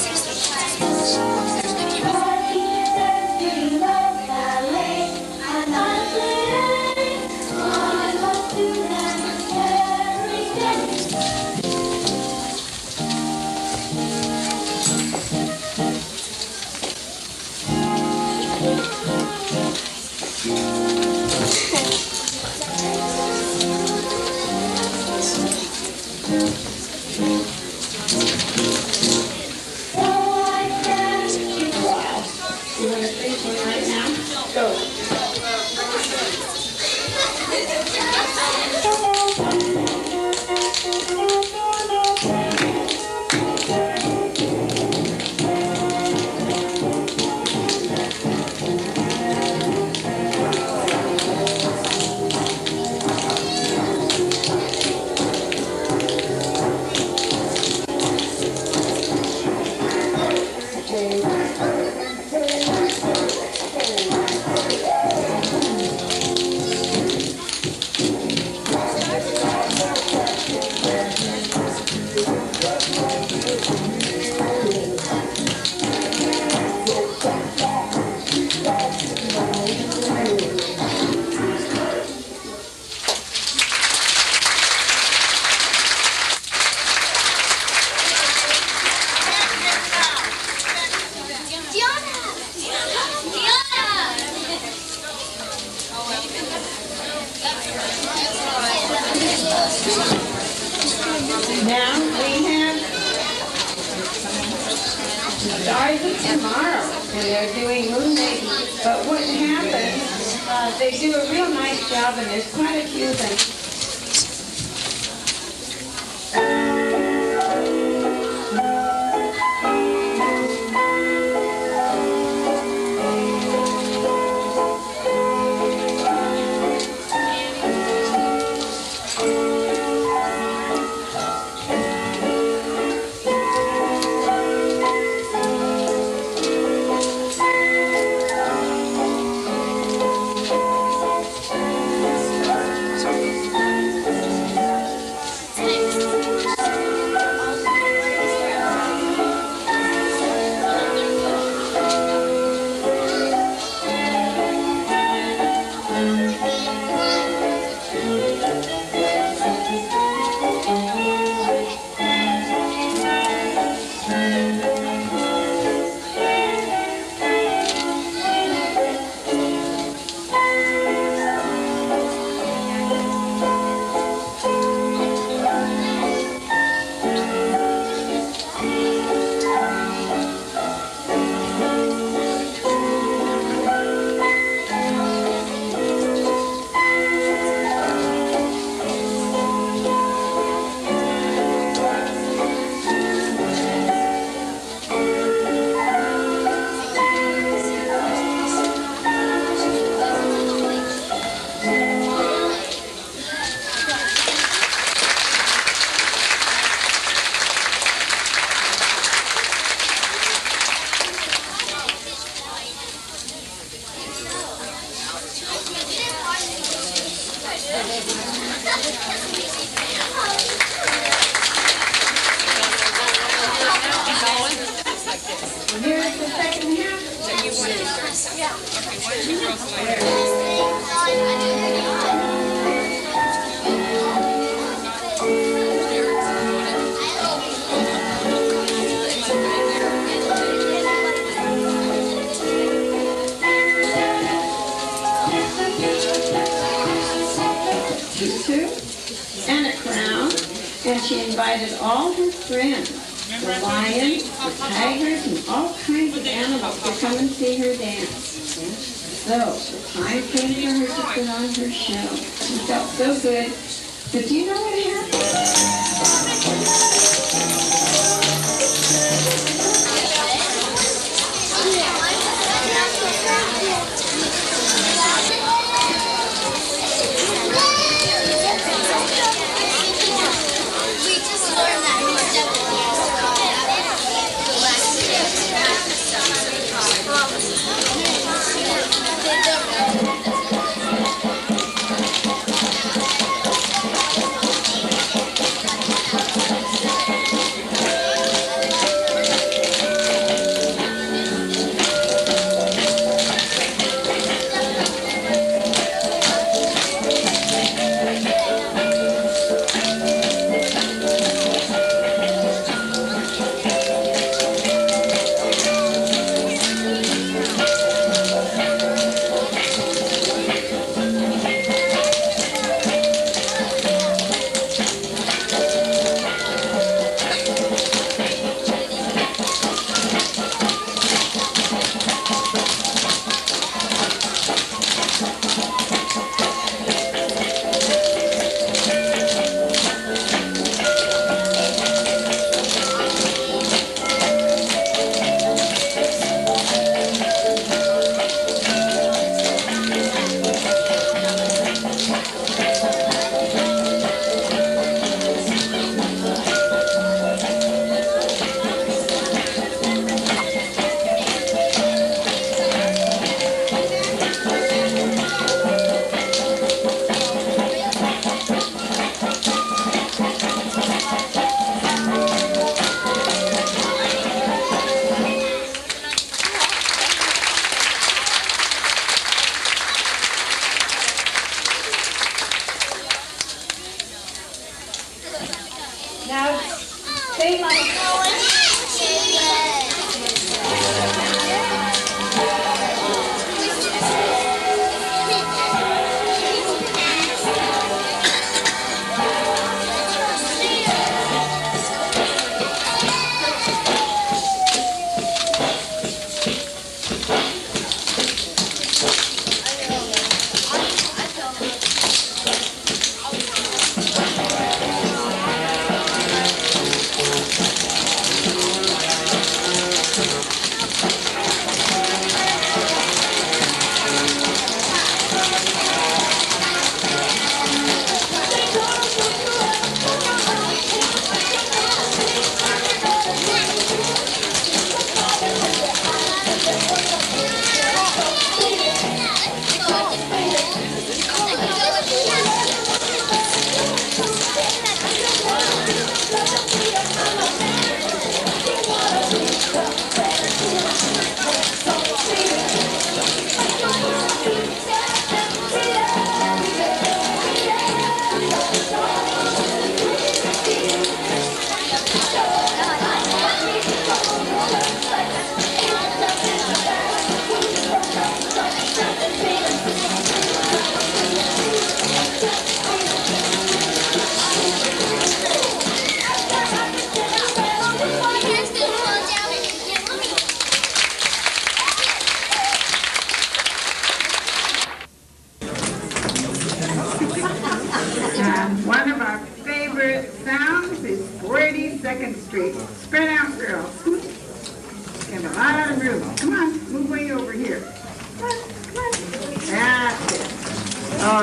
Stars of Tomorrow, and they're doing Moon Baby. But what happens, they do a real nice job, and there's quite a few things. And a crown, and she invited all her friends, the lions, the tigers, and all kinds of animals to come and see her dance. So, the time came for her to put on her show. She felt so good, but do you know what happened?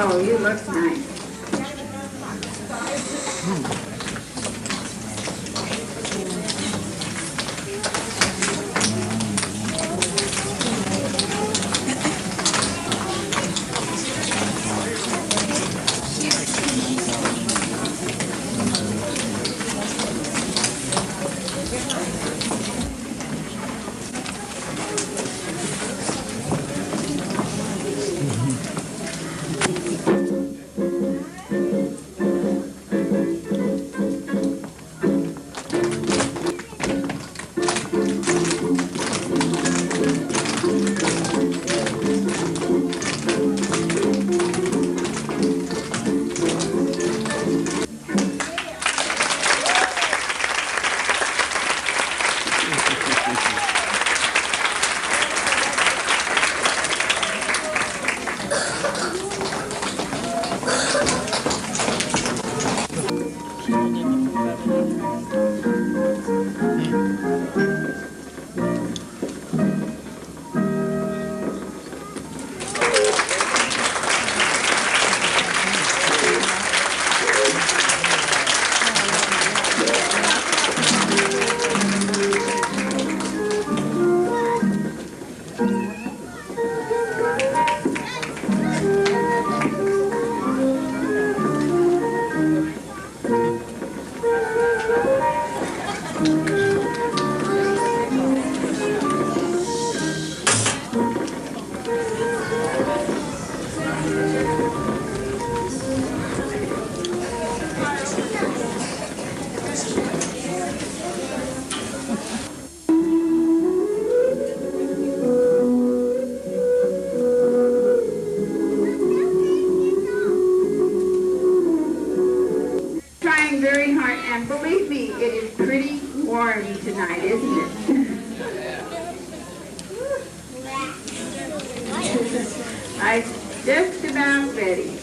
Oh, you look nice. Very hard, and believe me, it is pretty warm tonight, isn't it? I'm just about ready.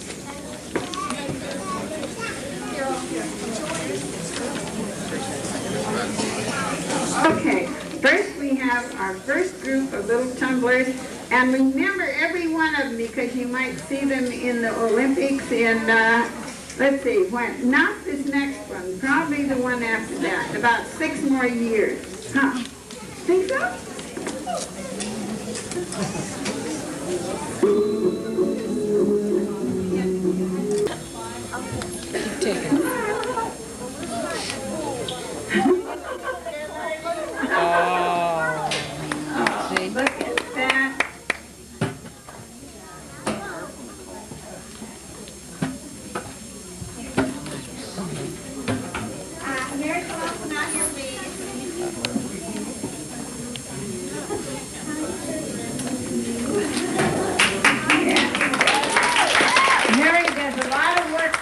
Okay, first we have our first group of little tumblers, and remember every one of them because you might see them in the Olympics in let's see, when, not this next one, probably the one after that, about 6 more years. Huh? Think so? Take it. Oh, look at that.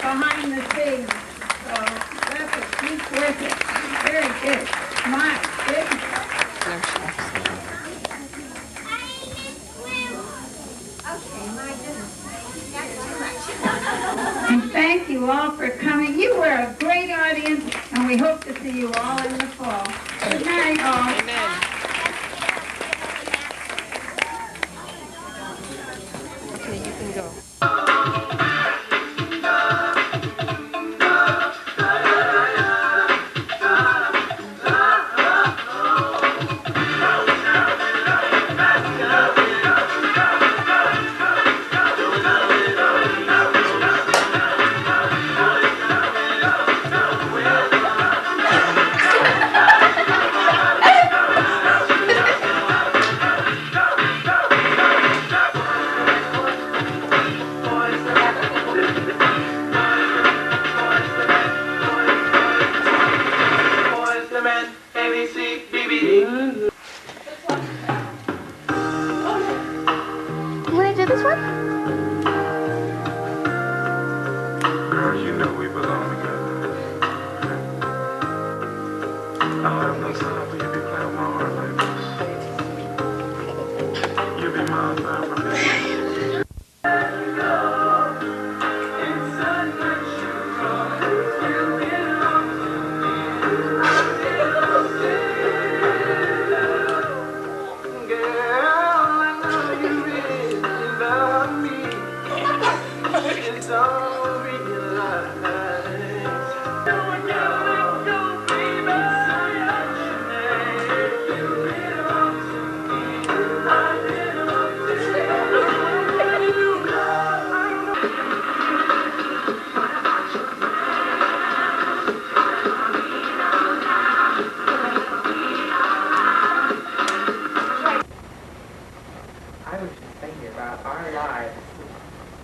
Behind the scenes, so that's a keep with it. Very good. My goodness. And thank you all for coming. You were a great audience, and we hope to see you all in the fall. Good night, all. Amen. Okay, you can go.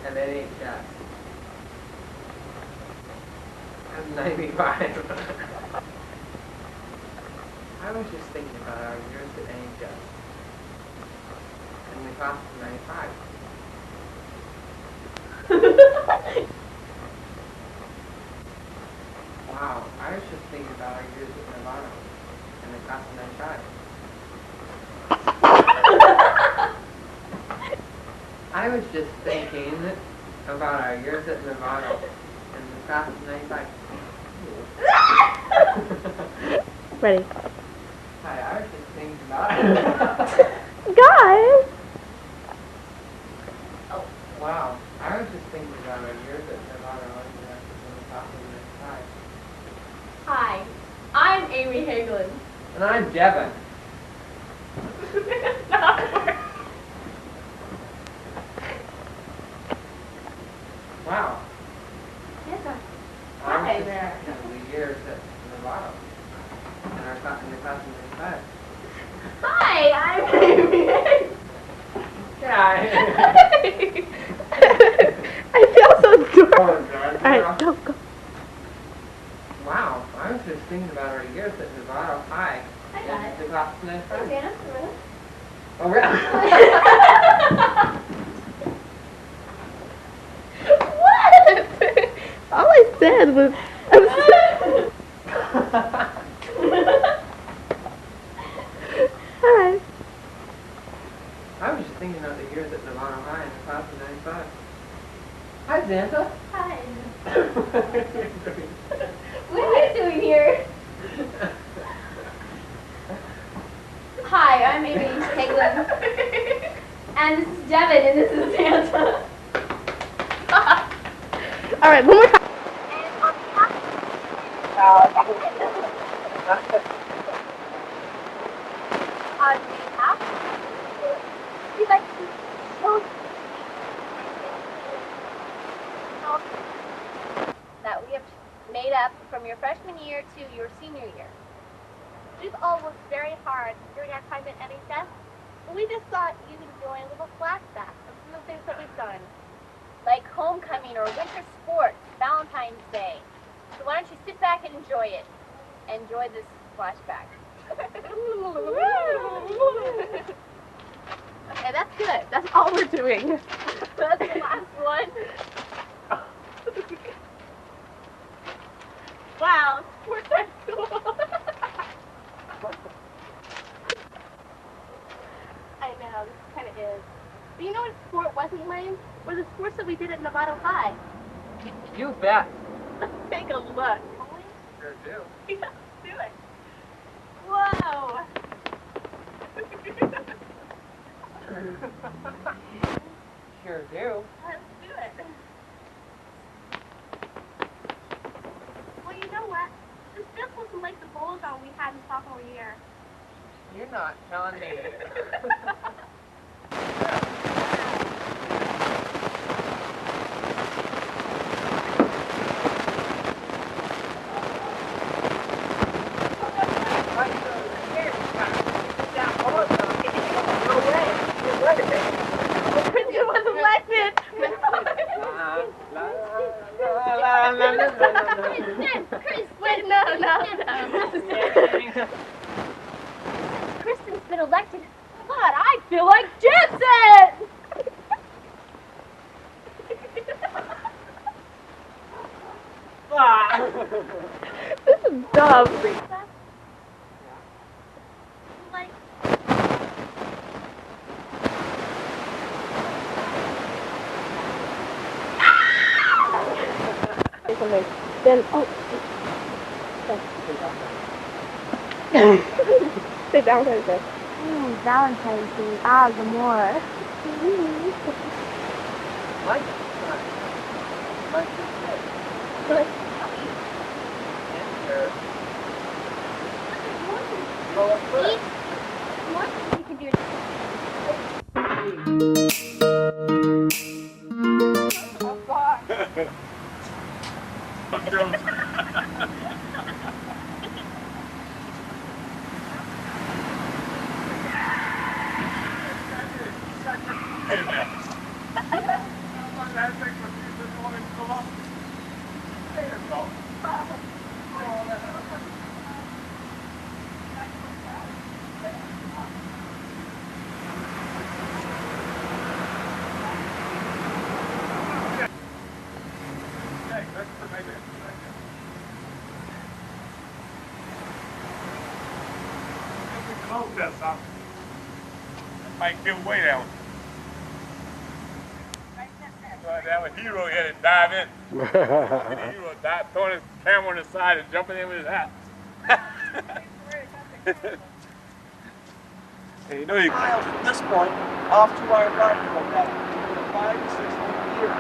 and it ain't just. I'm 95. I was just thinking about our years that ain't just. And the class of 95. Wow, I was just thinking about our years at Novato and the class of 95. I was just thinking about our years at Novato and the class of 95. Ready. Hi, I was just thinking about Guys! Oh, wow. I was just thinking about our years at Novato and the class of 95. Hi, I'm Amie Hagelin. And I'm Devon. Wow. Yes, I was just thinking of the years at Novato and our class in the class of 95. Hi, I'm Amie H. Yeah. I feel so adorable. Oh, Alright, go. Wow, I was just thinking about our years at Novato High. Hi, guys. The class of 95. Hey, Ranah, Ranah. Oh, really? What? All I said was, Alright. I was just thinking of the years at Novato High in the class of 95. Hi, Samantha. Hi. What are you doing here? Hi, I'm Amie Hagelin. And this is Devon, and this is Santa. Alright, one more time. On behalf, we'd like to show that we have made up from your freshman year to your senior year. We've all worked very hard during our time at NHS, but we just thought you'd enjoy a little flashback of some of the things that we've done, like homecoming or winter sports, Valentine's Day. So why don't you sit back and enjoy it? Enjoy this flashback. Okay, that's good. That's all we're doing. That's the last one. Wow, we're so cool. I know, this kind of is. But you know what sport wasn't lame? Were the sports that we did at Novato High. You bet. Let's take a look. Sure do. Yeah, let's do it. Whoa! Sure do. Let's do it. Well, you know what? This just wasn't like the Bowl-a-Thon we had in sophomore year. You're not telling me. Kristin was elected! Wait, no. Kristin's been elected. God, I feel like Jensen! This is dumb. Like, Something. Then, oh. Say Valentine's Day. Valentine's Day. Ah, the more. Like You can do it. that something. Might give away that one. That was Hero had to dive in. Hero dive, throwing his camera on the side and jumping in with his hat. Hey, you know you miles at this point off to our backroad now. 5 to 6 years.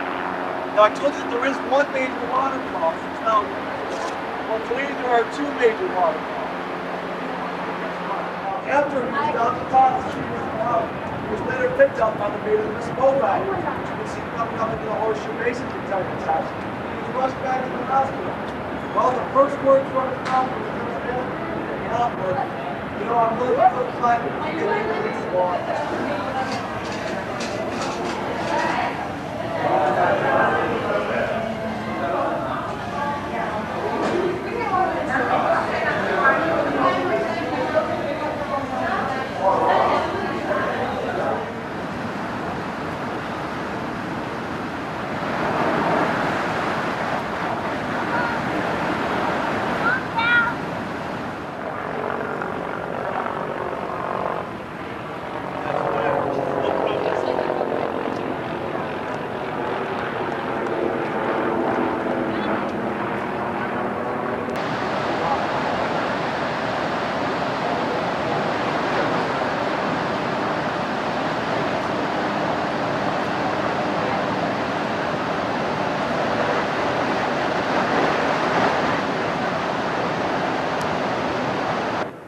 Now I told you there is one major waterfall. Now, well, today there are 2 major waterfalls. After he was down the top, she was later picked up by the maid of this boat ride. You can see him coming up into the Horseshoe Basin detective's house. He was rushed back to the hospital. Well, the first words from his mouth was just him. You know, I'm looking for the climate to get into this water.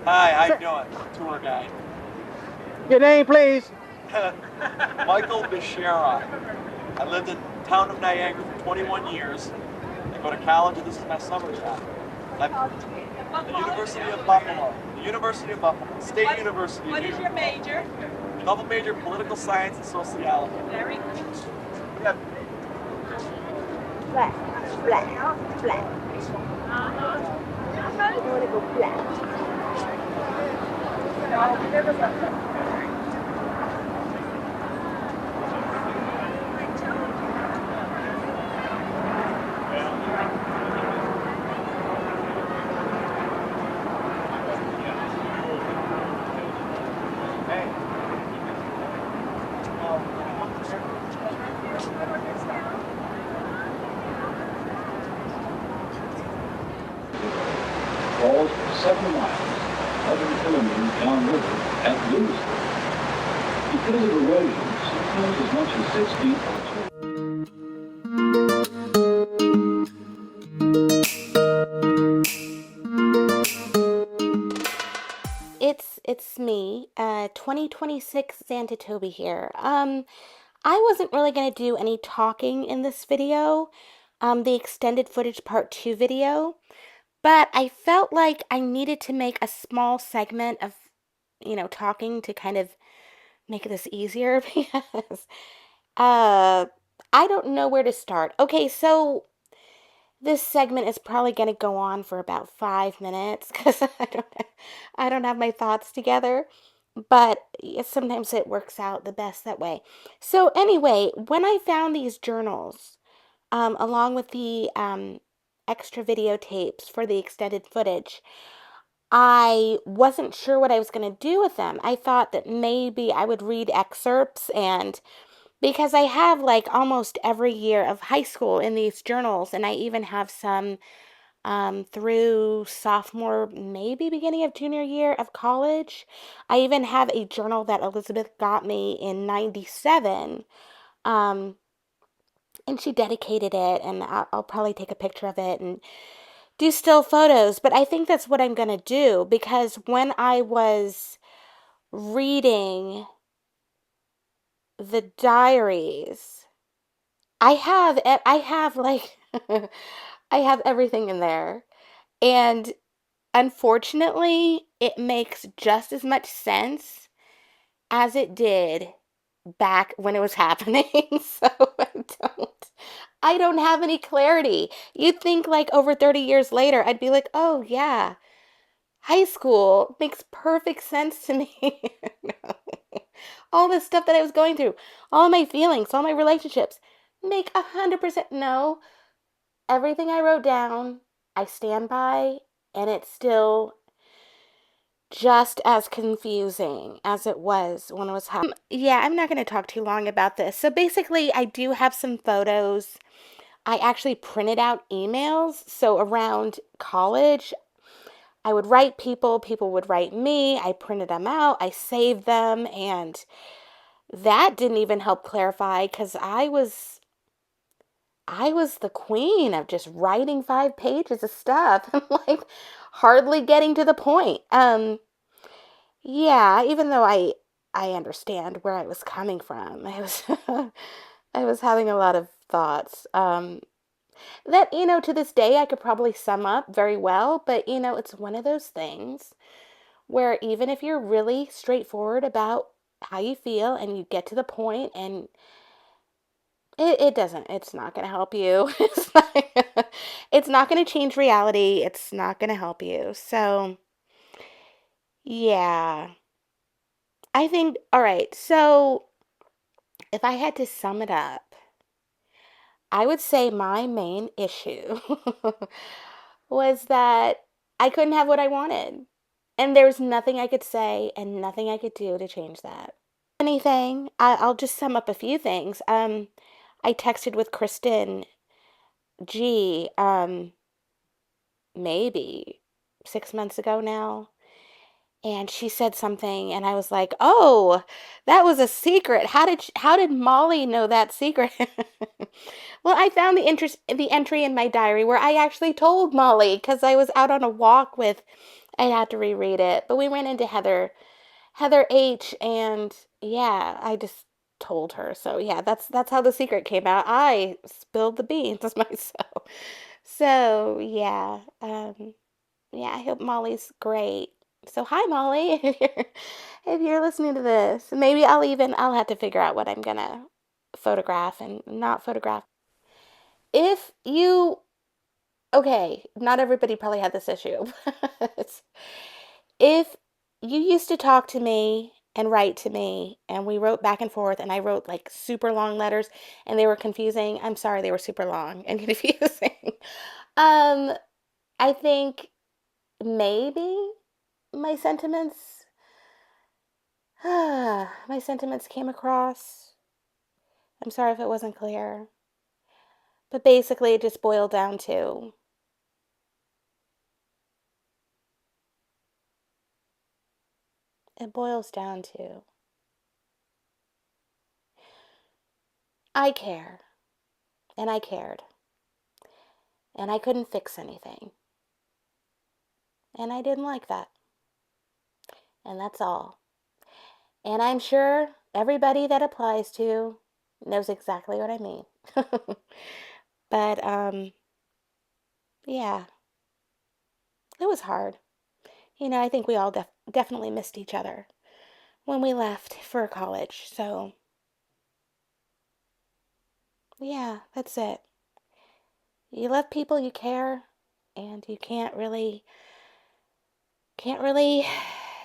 Hi, how you doing? Tour guide. Your name, please? Michael Beshara. I lived in town of Niagara for 21 years. I go to college and this is my summer job. The University of Buffalo. The University of Buffalo. State University. What is your major? Double major political science and sociology. Very good. Yeah. Black, black, black. I want to go black. Falls 7 miles, 11 kilometers downriver at Louisville. Because of erosion, sometimes as much as 6 feet. It's me, 2026 Santa Toby here. I wasn't really going to do any talking in this video, the extended footage part 2 video, but I felt like I needed to make a small segment of, talking to kind of make this easier because, I don't know where to start. Okay, so this segment is probably going to go on for about 5 minutes because I don't have my thoughts together, but sometimes it works out the best that way. So anyway, when I found these journals, along with the extra videotapes for the extended footage, I wasn't sure what I was going to do with them. I thought that maybe I would read excerpts, and because I have like almost every year of high school in these journals, and I even have some through sophomore, maybe beginning of junior year of college. I even have a journal that Elizabeth got me in 97, and she dedicated it, and I'll probably take a picture of it and do still photos, but I think that's what I'm going to do, because when I was reading the diaries, I have like, I have everything in there, and unfortunately, it makes just as much sense as it did back when it was happening, so I don't have any clarity. You'd think like over 30 years later, I'd be like, oh yeah, high school makes perfect sense to me. All the stuff that I was going through, all my feelings, all my relationships, make 100%. No, everything I wrote down, I stand by, and it's still just as confusing as it was when it was happening. Yeah, I'm not going to talk too long about this. So basically, I do have some photos. I actually printed out emails. So around college, I would write people, people would write me. I printed them out, I saved them, and that didn't even help clarify because I was the queen of just writing 5 pages of stuff and like hardly getting to the point. Yeah, even though I understand where I was coming from. I was I was having a lot of thoughts. That, to this day I could probably sum up very well, but it's one of those things where even if you're really straightforward about how you feel and you get to the point and it's not going to help you. It's not going to change reality. It's not going to help you. So, yeah. I think, all right. So, if I had to sum it up, I would say my main issue was that I couldn't have what I wanted. And there was nothing I could say and nothing I could do to change that. Anything. I'll just sum up a few things. I texted with Kristin G, maybe 6 months ago now. And she said something and I was like, "Oh, that was a secret. How did Molly know that secret?" Well, I found the entry in my diary where I actually told Molly because I was out on a walk with, I had to reread it, but we ran into Heather H, and yeah, I just told her. So yeah, that's how the secret came out. I spilled the beans myself. So yeah, yeah, I hope Molly's great. So hi, Molly, if you're listening to this, maybe I'll have to figure out what I'm gonna photograph and not photograph. If you, okay, not everybody probably had this issue. If you used to talk to me and write to me and we wrote back and forth and I wrote like super long letters and they were confusing, I'm sorry they were super long and confusing. I think maybe my sentiments my sentiments came across. I'm sorry if it wasn't clear. But basically it just boiled down to it boils down to I care. And I cared. And I couldn't fix anything. And I didn't like that. And that's all. And I'm sure everybody that applies to knows exactly what I mean. But, yeah. It was hard. I think we all definitely missed each other when we left for college. So, yeah, that's it. You love people you care, and you can't really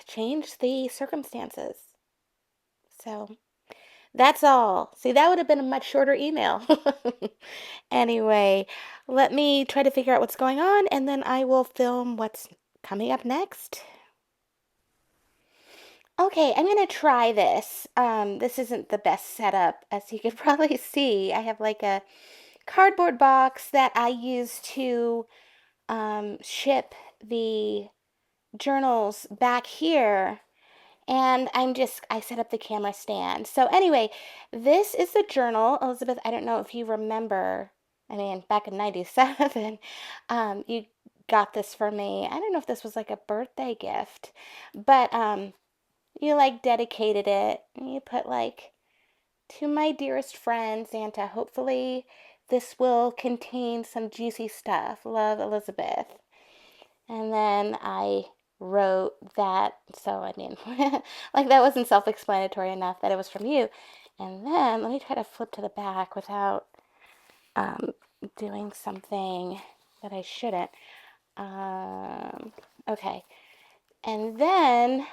change the circumstances. So, that's all. See, that would have been a much shorter email. Anyway, let me try to figure out what's going on, and then I will film what's coming up next. Okay, I'm going to try this. This isn't the best setup, as you could probably see. I have like a cardboard box that I use to ship the journals back here. And I set up the camera stand. So anyway, this is the journal. Elizabeth, I don't know if you remember, I mean, back in 97, you got this for me. I don't know if this was like a birthday gift, but you like dedicated it. And you put like, "To my dearest friend, Santa, hopefully this will contain some juicy stuff. Love, Elizabeth." And then I wrote that, so I mean, like that wasn't self-explanatory enough that it was from you. And then let me try to flip to the back without doing something that I shouldn't. Okay. And then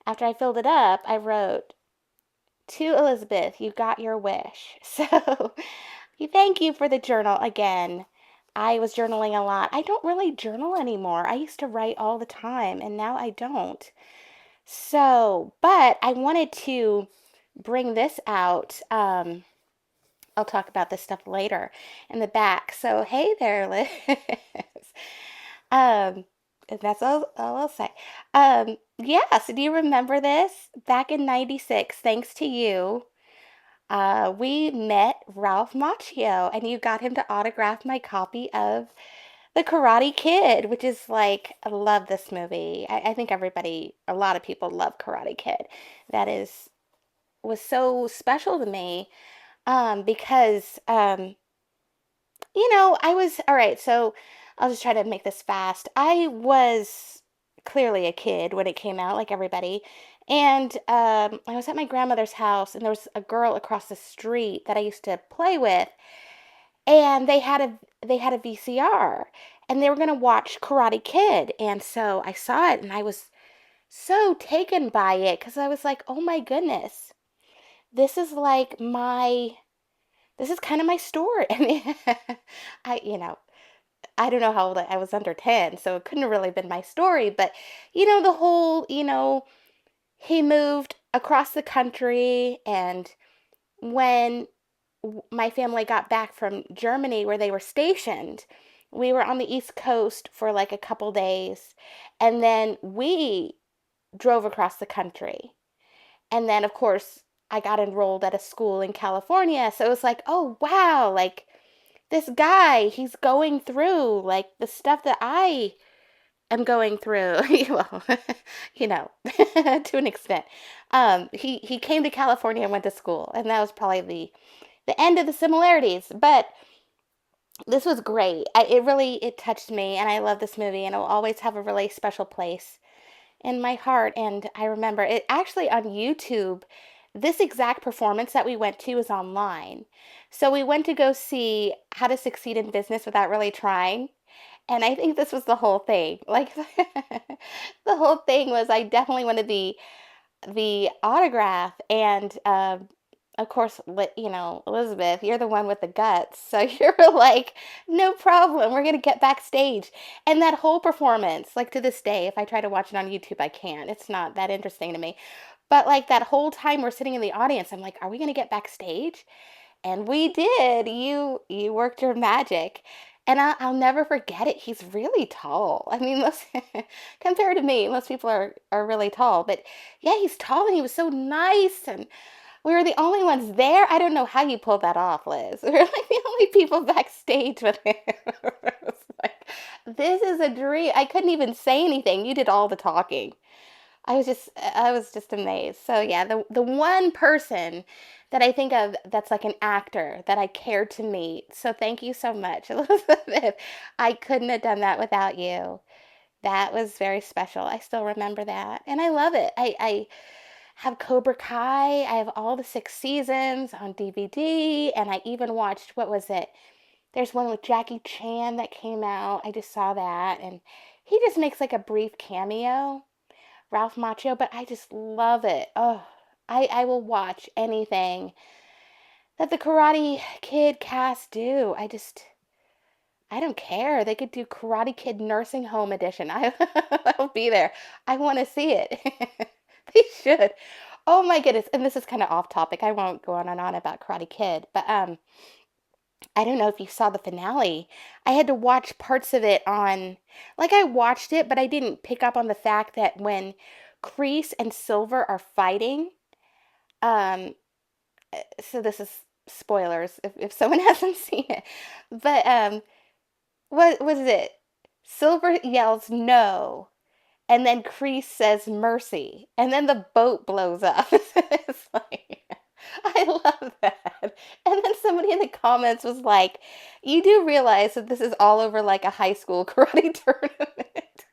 after I filled it up, I wrote, "To Elizabeth, you got your wish." So thank you for the journal again. I was journaling a lot. I don't really journal anymore. I used to write all the time, and now I don't. So, but I wanted to bring this out. I'll talk about this stuff later in the back. So, hey there, Liz. um, and that's all I'll say. Yeah, so do you remember this? Back in 96, thanks to you, we met Ralph Macchio, and you got him to autograph my copy of The Karate Kid, which is like, I love this movie. I think a lot of people love Karate Kid. That was so special to me, because, all right, so I'll just try to make this fast. I was clearly a kid when it came out, like everybody. And I was at my grandmother's house, and there was a girl across the street that I used to play with, and they had a VCR, and they were gonna watch Karate Kid, and so I saw it, and I was so taken by it because I was like, oh my goodness, this is like this is kind of my story. I mean, I don't know how old I was, under 10, so it couldn't have really been my story, but the whole, he moved across the country, and when my family got back from Germany where they were stationed, we were on the East Coast for like a couple days, and then we drove across the country. And then, of course, I got enrolled at a school in California, so it was like, oh wow, like this guy, he's going through like the stuff that I am going through. Well, to an extent. He came to California and went to school, and that was probably the end of the similarities. But this was great. It touched me, and I love this movie, and it will always have a really special place in my heart. And I remember it actually on YouTube. This exact performance that we went to is online. So we went to go see How to Succeed in Business Without Really Trying. And I think this was the whole thing. Like, the whole thing was, I definitely wanted the autograph. And of course, Elizabeth, you're the one with the guts. So you're like, no problem. We're going to get backstage. And that whole performance, like to this day, if I try to watch it on YouTube, I can't. It's not that interesting to me. But like that whole time we're sitting in the audience, I'm like, are we going to get backstage? And we did. You worked your magic. And I'll never forget it. He's really tall. I mean, compared to me, most people are really tall. But yeah, he's tall, and he was so nice. And we were the only ones there. I don't know how you pulled that off, Liz. We were like the only people backstage with him. It was like, this is a dream. I couldn't even say anything. You did all the talking. I was just amazed. So yeah, the one person that I think of that's like an actor that I cared to meet. So thank you so much, Elizabeth. I couldn't have done that without you. That was very special. I still remember that, and I love it. I have Cobra Kai. I have all the 6 seasons on DVD, and I even watched, what was it? There's one with Jackie Chan that came out. I just saw that, and he just makes like a brief cameo, Ralph Macchio, but I just love it. Oh, I will watch anything that the Karate Kid cast do. I don't care. They could do Karate Kid Nursing Home Edition. I'll be there. I want to see it. They should. Oh my goodness. And this is kind of off topic. I won't go on and on about Karate Kid, but I don't know if you saw the finale. I had to watch parts of it I watched it, but I didn't pick up on the fact that when Kreese and Silver are fighting, so this is spoilers if someone hasn't seen it, but what was it? Silver yells no, and then Kreese says mercy, and then the boat blows up. It's like, I love that. And then somebody in the comments was like, you do realize that this is all over like a high school karate tournament.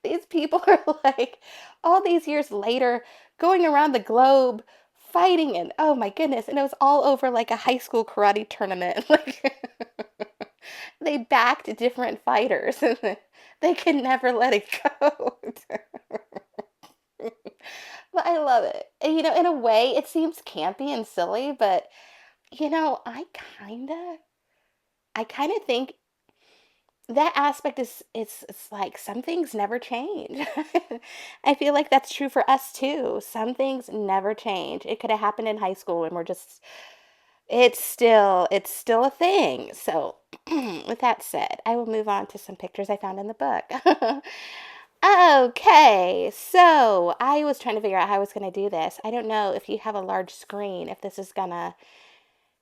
These people are like, all these years later, going around the globe, fighting, and oh my goodness, and it was all over like a high school karate tournament. Like, they backed different fighters, and they could never let it go. But I love it. And, in a way, it seems campy and silly, but, I kinda I kind of think that aspect is it's like some things never change. I feel like that's true for us too. Some things never change. It could have happened in high school and we're just it's still a thing. So with that said, I will move on to some pictures I found in the book. Okay, so I was trying to figure out how I was going to do this. I don't know if you have a large screen, if this is going to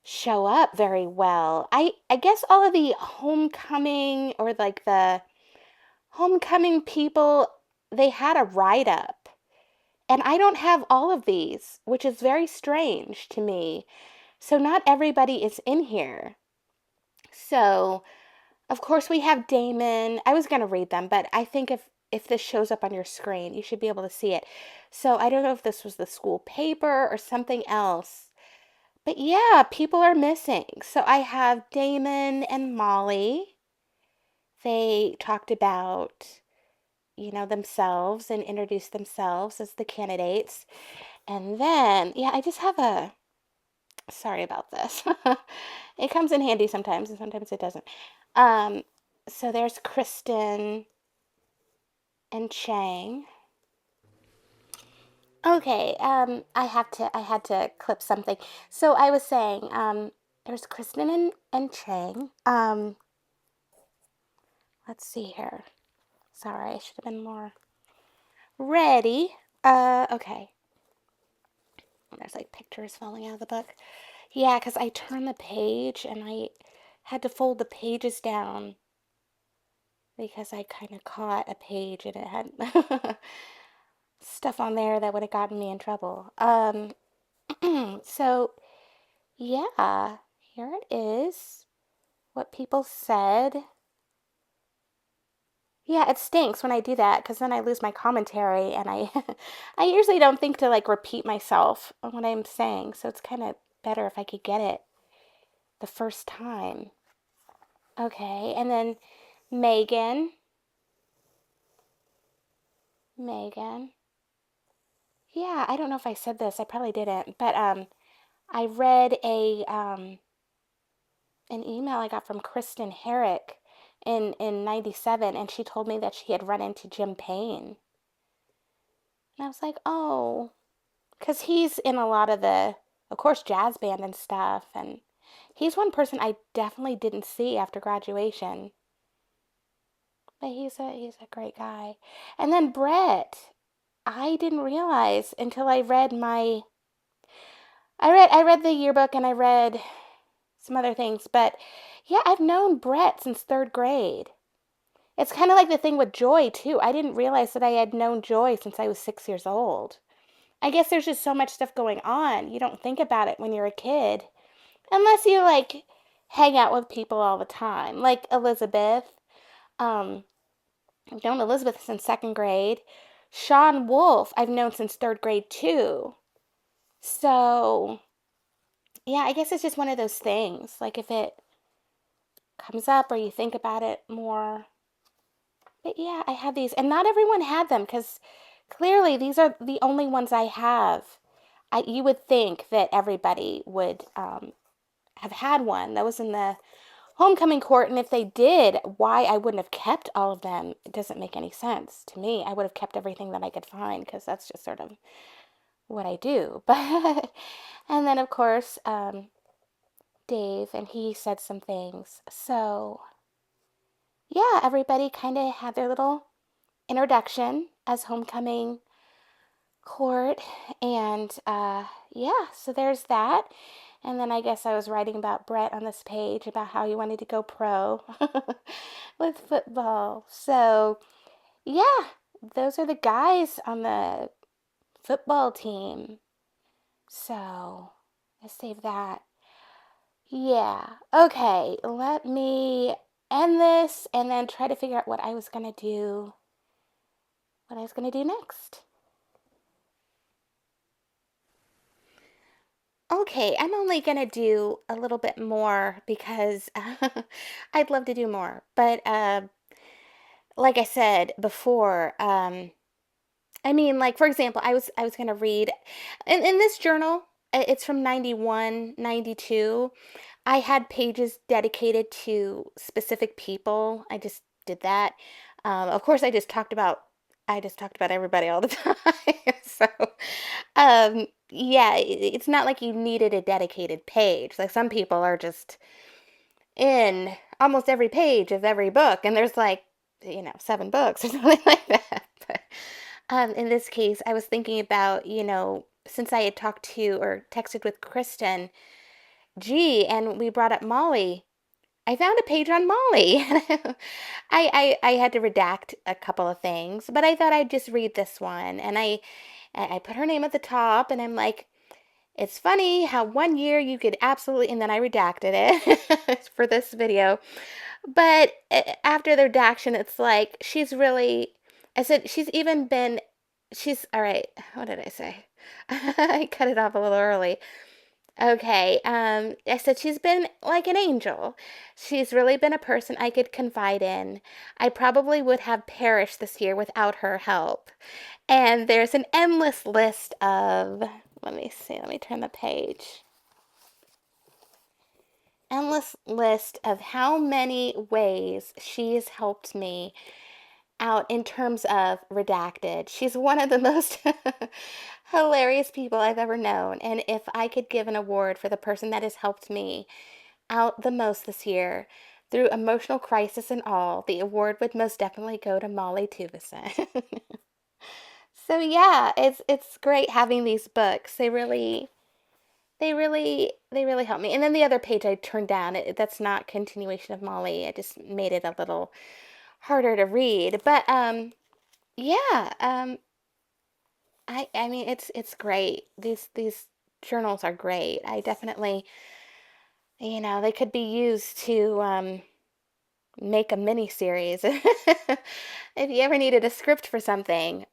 show up very well. I guess all of the homecoming or like the homecoming people, they had a write up. And I don't have all of these, which is very strange to me. So not everybody is in here. So, of course we have Damon. I was going to read them, but I think if this shows up on your screen, you should be able to see it. So, I don't know if this was the school paper or something else. But yeah, people are missing. So I have Damon and Molly. They talked about, themselves and introduced themselves as the candidates. And then, yeah, I just have sorry about this. It comes in handy sometimes and sometimes it doesn't. So there's Kristin and Chang. Okay, I had to clip something. So I was saying, there's Kristin and Chang. Let's see here. Sorry, I should have been more ready. Okay. There's like pictures falling out of the book. Yeah, because I turned the page and I had to fold the pages down because I kind of caught a page and it had stuff on there that would have gotten me in trouble. So, yeah, here it is. What people said. Yeah, it stinks when I do that because then I lose my commentary and I I usually don't think to like repeat myself on what I'm saying. So it's kind of better if I could get it the first time. Okay, and then Megan. Yeah, I don't know if I said this. I probably didn't, but I read an email I got from Kristen Herrick in 97, and she told me that she had run into Jim Payne. And I was like, oh, because he's in a lot of of course, jazz band and stuff, and he's one person I definitely didn't see after graduation. But he's a great guy. And then Brett, I didn't realize until I read I read the yearbook and I read some other things, but yeah, I've known Brett since 3rd grade. It's kind of like the thing with Joy, too. I didn't realize that I had known Joy since I was 6 years old. I guess there's just so much stuff going on. You don't think about it when you're a kid. Unless you, like, hang out with people all the time. Like Elizabeth. I've known Elizabeth since 2nd grade. Sean Wolf, I've known since 3rd grade, too. So, yeah, I guess it's just one of those things. Like, if it comes up or you think about it more. But yeah, I have these. And not everyone had them because clearly these are the only ones I have. You would think that everybody would have had one. That was in the homecoming court. And if they did, why I wouldn't have kept all of them, it doesn't make any sense to me. I would have kept everything that I could find because that's just sort of what I do. But and then, of course, Dave, and he said some things. So, yeah, everybody kind of had their little introduction as homecoming court. And, yeah, so there's that. And then I guess I was writing about Brett on this page about how he wanted to go pro with football. So, yeah, those are the guys on the football team. So, let's save that. Yeah. Okay, let me end this and then try to figure out what I was going to do next. Okay, I'm only going to do a little bit more because I'd love to do more. But like I said before, I mean, like, for example, I was going to read in this journal. it's from 91, 92. I had pages dedicated to specific people. I just did that. Of course, I just talked about everybody all the time. So, yeah, it's not like you needed a dedicated page. Like some people are just in almost every page of every book, and there's like, 7 books or something like that. But in this case, I was thinking about, since I had talked to or texted with Kristin G and we brought up Molly, I found a page on Molly. I had to redact a couple of things, but I thought I'd just read this one. And I put her name at the top, and I'm like, it's funny how one year you could absolutely, and then I redacted it for this video. But after the redaction, it's like, I said, all right, what did I say? I cut it off a little early. Okay, I said she's been like an angel. She's really been a person I could confide in. I probably would have perished this year without her help. And there's an endless list of, let me turn the page. Endless list of how many ways she's helped me out in terms of redacted. She's one of the most hilarious people I've ever known. And if I could give an award for the person that has helped me out the most this year through emotional crisis and all, the award would most definitely go to Molly Tuvison. So yeah, it's great having these books. They really help me. And then the other page I turned down, that's not continuation of Molly. I just made it a little harder to read. But yeah, I mean it's great. These journals are great. I definitely, they could be used to make a mini series. If you ever needed a script for something,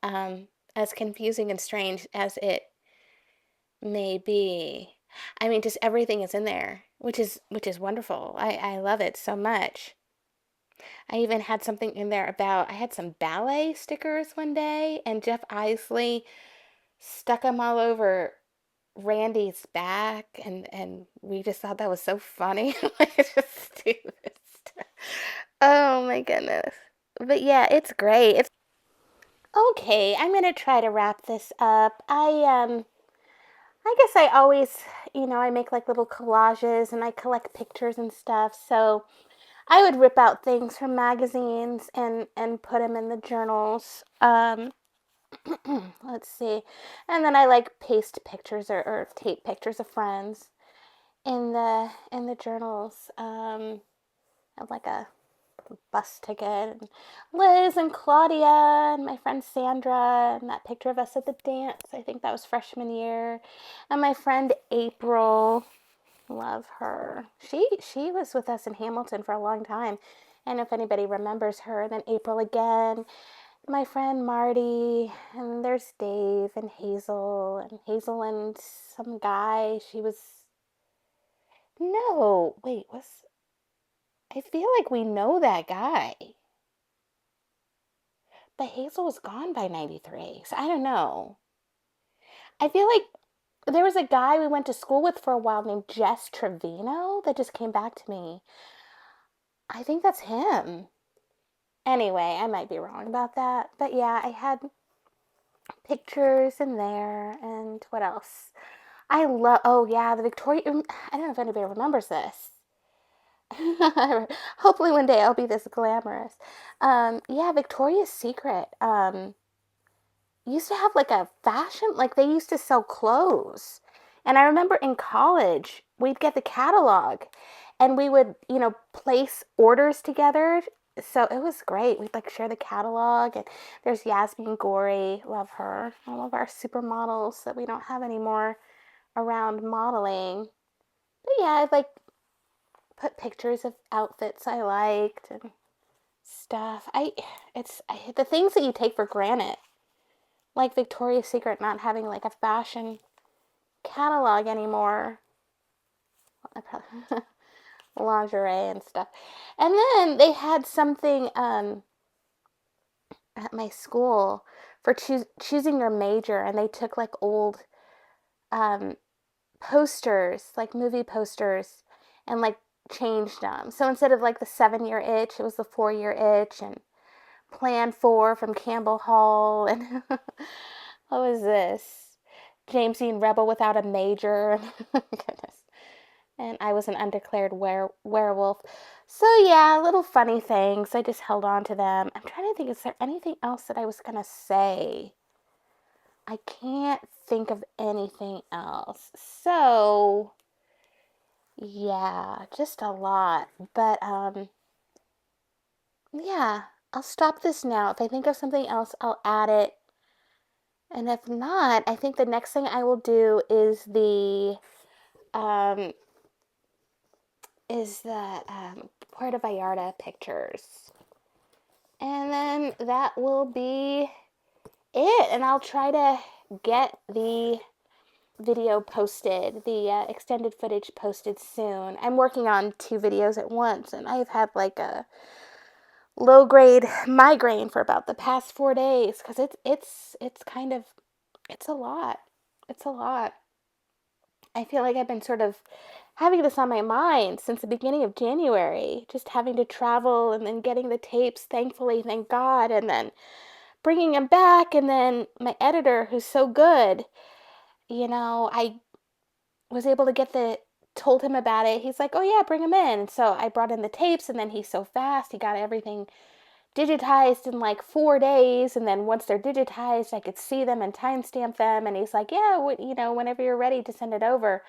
as confusing and strange as it may be. I mean, just everything is in there, which is wonderful. I love it so much. I even had something in there about, I had some ballet stickers one day, and Jeff Isley stuck them all over Randy's back, and we just thought that was so funny. Like, it's just stupid stuff. Oh my goodness. But yeah, it's great. It's okay. I'm gonna try to wrap this up. I guess I always, I make like little collages and I collect pictures and stuff. So I would rip out things from magazines and put them in the journals. Let's see. And then I like paste pictures or tape pictures of friends in the journals. I have like a bus ticket, and Liz and Claudia and my friend Sandra, and that picture of us at the dance. I think that was freshman year. And my friend April, love her. She was with us in Hamilton for a long time. I don't know if anybody remembers her. And then April again. My friend Marty, and there's Dave and Hazel and some guy. No, wait, I feel like we know that guy. But Hazel was gone by 93, so I don't know. I feel like there was a guy we went to school with for a while named Jess Trevino that just came back to me. I think that's him. Anyway, I might be wrong about that. But yeah, I had pictures in there, and what else? Oh yeah, the Victoria, I don't know if anybody remembers this. Hopefully one day I'll be this glamorous. Yeah, Victoria's Secret used to have like a fashion, like they used to sell clothes. And I remember in college, we'd get the catalog and we would, place orders together. So it was great. We'd like share the catalog, and there's Jazmine Gorey, love her. All of our supermodels that we don't have anymore around modeling. But yeah, I'd like put pictures of outfits I liked and stuff. The things that you take for granted, like Victoria's Secret not having like a fashion catalog anymore. Lingerie and stuff. And then they had something at my school for choosing your major, and they took like old posters, like movie posters, and like changed them. So instead of like the 7-year itch, it was the 4-year itch, and Plan 4 from Campbell Hall, and what was this? James Dean Rebel Without a Major. Goodness. And I was an undeclared werewolf. So yeah, little funny things. I just held on to them. I'm trying to think, is there anything else that I was going to say? I can't think of anything else. So, yeah, just a lot. But, yeah, I'll stop this now. If I think of something else, I'll add it. And if not, I think the next thing I will do is the Puerto Vallarta pictures. And then that will be it. And I'll try to get the video posted, the extended footage posted soon. I'm working on 2 videos at once, and I've had like a low-grade migraine for about the past 4 days, because it's a lot. It's a lot. I feel like I've been sort of having this on my mind since the beginning of January, just having to travel and then getting the tapes, thankfully, thank God, and then bringing them back, and then my editor, who's so good, I was able to told him about it. He's like, oh yeah, bring him in. So I brought in the tapes, and then he's so fast. He got everything digitized in like 4 days. And then once they're digitized, I could see them and timestamp them. And he's like, yeah, whenever you're ready to send it over.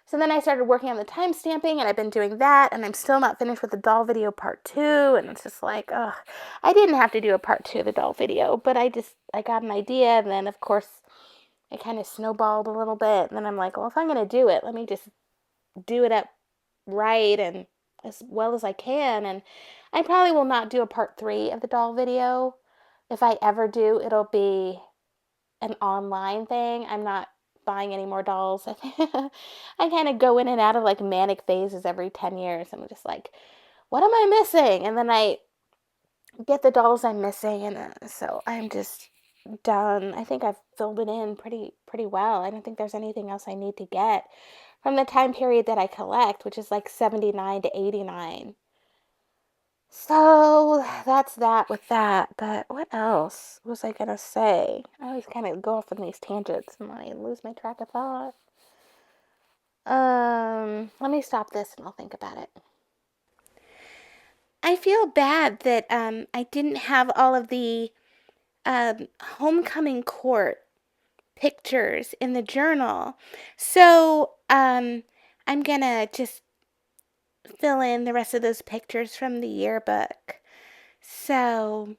So then I started working on the timestamping, and I've been doing that, and I'm still not finished with the doll video part 2. And it's just like, ugh, I didn't have to do a part 2 of the doll video, but I got an idea. And then of course it kind of snowballed a little bit. And then I'm like, well, if I'm going to do it, let me just do it up right and as well as I can. And I probably will not do a part 3 of the doll video. If I ever do, it'll be an online thing. I'm not buying any more dolls. I kind of go in and out of like manic phases every 10 years. I'm just like, what am I missing? And then I get the dolls I'm missing, and so I'm just done. I think I've filled it in pretty well. I don't think there's anything else I need to get from the time period that I collect, which is like 79 to 89. So that's that with that. But what else was I gonna say? I always kind of go off on these tangents and I lose my track of thought. Let me stop this and I'll think about it. I feel bad that I didn't have all of the homecoming court pictures in the journal. So I'm gonna just fill in the rest of those pictures from the yearbook. So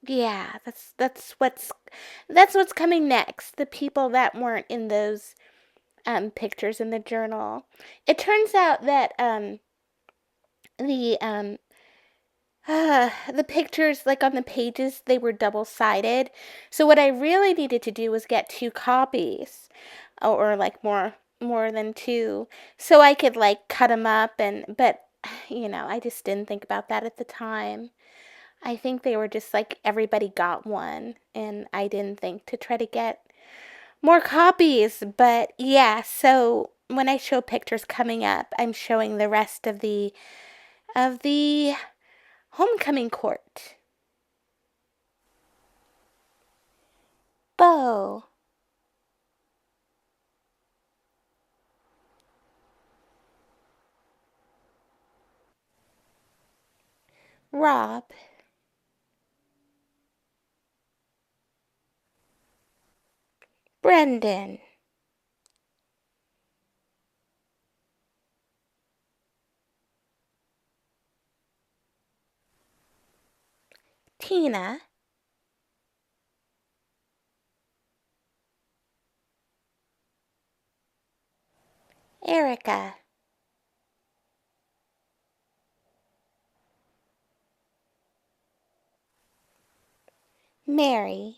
yeah, that's what's coming next. The people that weren't in those pictures in the journal. It turns out that the pictures, like on the pages, they were double-sided. So what I really needed to do was get 2 copies, or like more than 2, so I could like cut them up. But I just didn't think about that at the time. I think they were just like everybody got one, and I didn't think to try to get more copies. But yeah, so when I show pictures coming up, I'm showing the rest of the homecoming court. Beau. Rob. Brendan. Tina. Erica. Mary.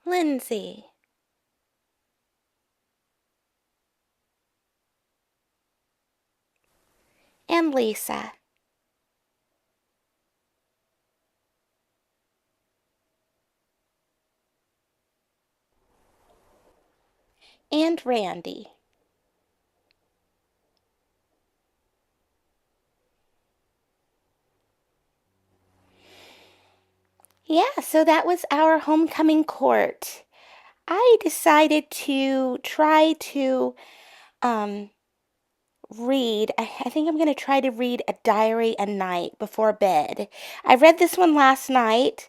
Lindsay. And Lisa. and Randy. Yeah, so that was our homecoming court. I decided to try to read. I think I'm going to try to read a diary a night before bed. I read this one last night,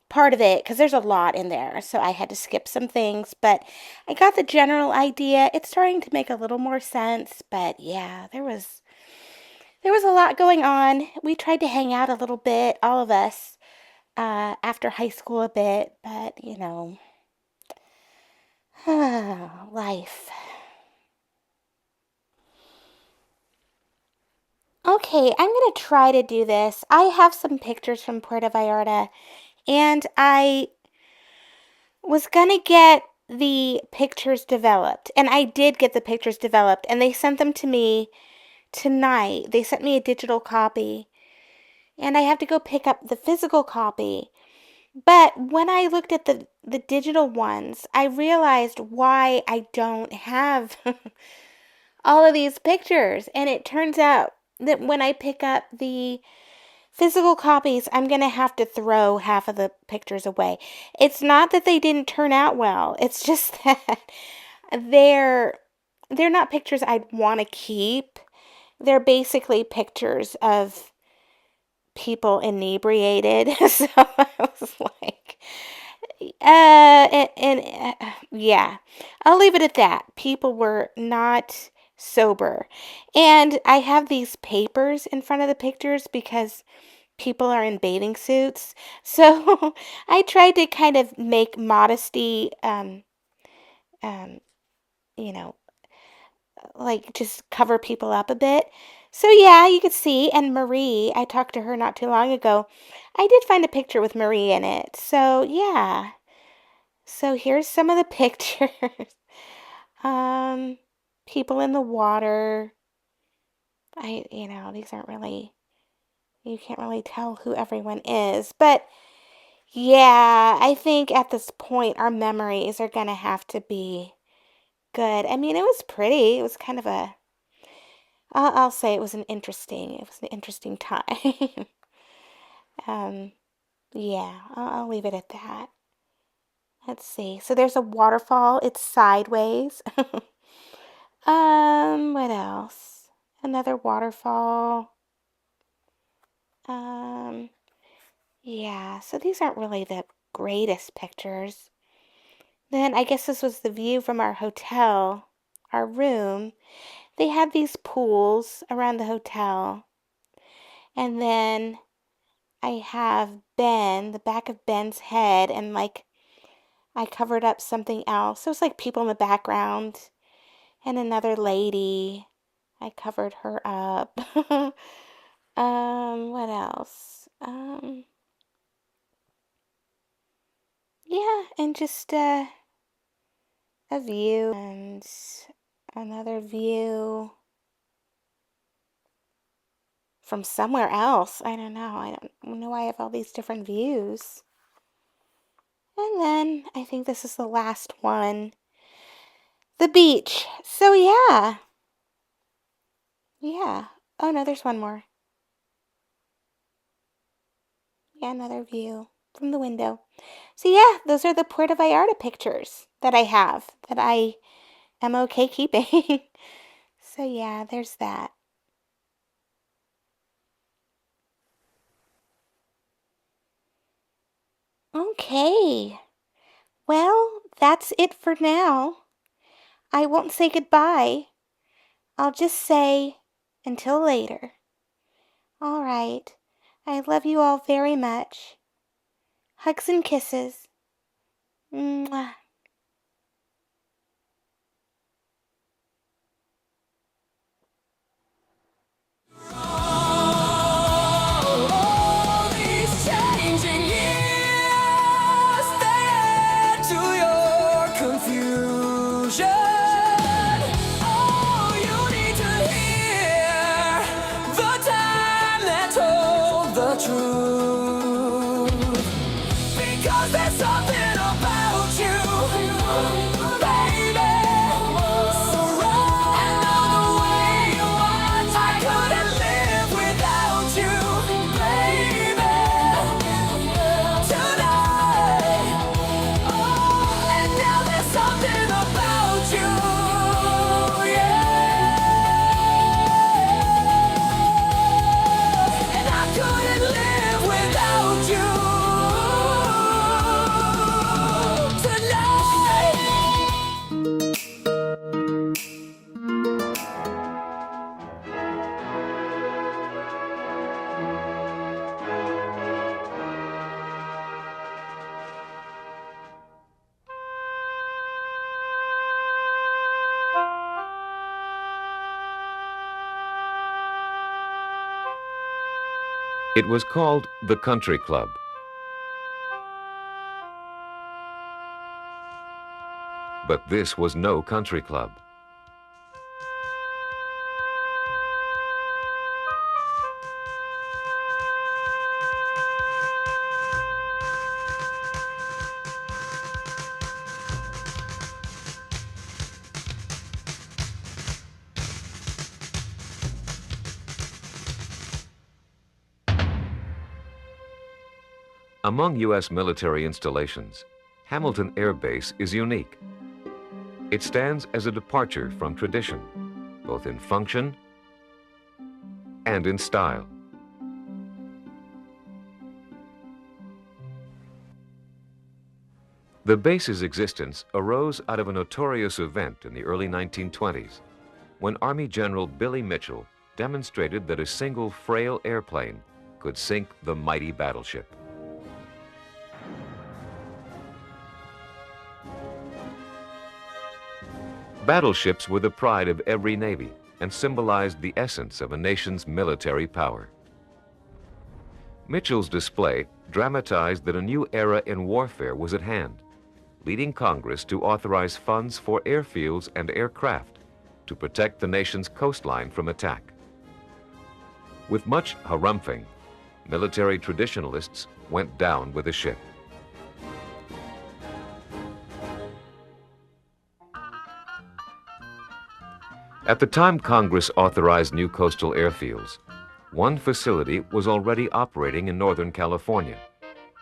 part of it, because there's a lot in there, so I had to skip some things, but I got the general idea. It's starting to make a little more sense, but yeah, there was a lot going on. We tried to hang out a little bit, all of us, after high school a bit, but you know, life. Okay, I'm going to try to do this. I have some pictures from Puerto Vallarta, and I was going to get the pictures developed, and I did get the pictures developed, and they sent them to me tonight. They sent me a digital copy, and I have to go pick up the physical copy. But when I looked at the digital ones, I realized why I don't have all of these pictures, and it turns out that when I pick up the physical copies, I'm going to have to throw half of the pictures away. It's not that they didn't turn out well. It's just that they're not pictures I'd want to keep. They're basically pictures of people inebriated. So I was like, yeah, I'll leave it at that. People were not sober. And I have these papers in front of the pictures because people are in bathing suits. So I tried to kind of make modesty, you know, like just cover people up a bit. So yeah, you could see. And Marie, I talked to her not too long ago. I did find a picture with Marie in it. So yeah. So here's some of the pictures. People in the water. These aren't really, you can't really tell who everyone is. But yeah, I think at this point our memories are going to have to be good. I mean, it was pretty. It was kind of I'll say it was an interesting time. Yeah, I'll leave it at that. Let's see. So there's a waterfall. It's sideways. What else? Another waterfall. Yeah, so these aren't really the greatest pictures. Then I guess this was the view from our hotel, our room. They had these pools around the hotel. And then I have the back of Ben's head, and like I covered up something else. So it's like people in the background and another lady. I covered her up. What else? Yeah, and just a view and another view from somewhere else. I don't know. I don't know why I have all these different views. And then I think this is the last one. The beach. So yeah. Yeah. Oh no, there's one more. Yeah, another view from the window. So yeah, those are the Puerto Vallarta pictures that I have, that I am okay keeping. So yeah, there's that. Okay. Well, that's it for now. I won't say goodbye. I'll just say until later. All right. I love you all very much. Hugs and kisses. Mwah. All these changing years, they add to your confusion. Oh, you need to hear the time that told the truth. Because there's something about you, baby, It was called the Country Club. But this was no country club. Among U.S. military installations, Hamilton Air Base is unique. It stands as a departure from tradition, both in function and in style. The base's existence arose out of a notorious event in the early 1920s, when Army General Billy Mitchell demonstrated that a single frail airplane could sink the mighty battleship. Battleships were the pride of every Navy and symbolized the essence of a nation's military power. Mitchell's display dramatized that a new era in warfare was at hand, leading Congress to authorize funds for airfields and aircraft to protect the nation's coastline from attack. With much harumphing, military traditionalists went down with the ship. At the time Congress authorized new coastal airfields, one facility was already operating in Northern California,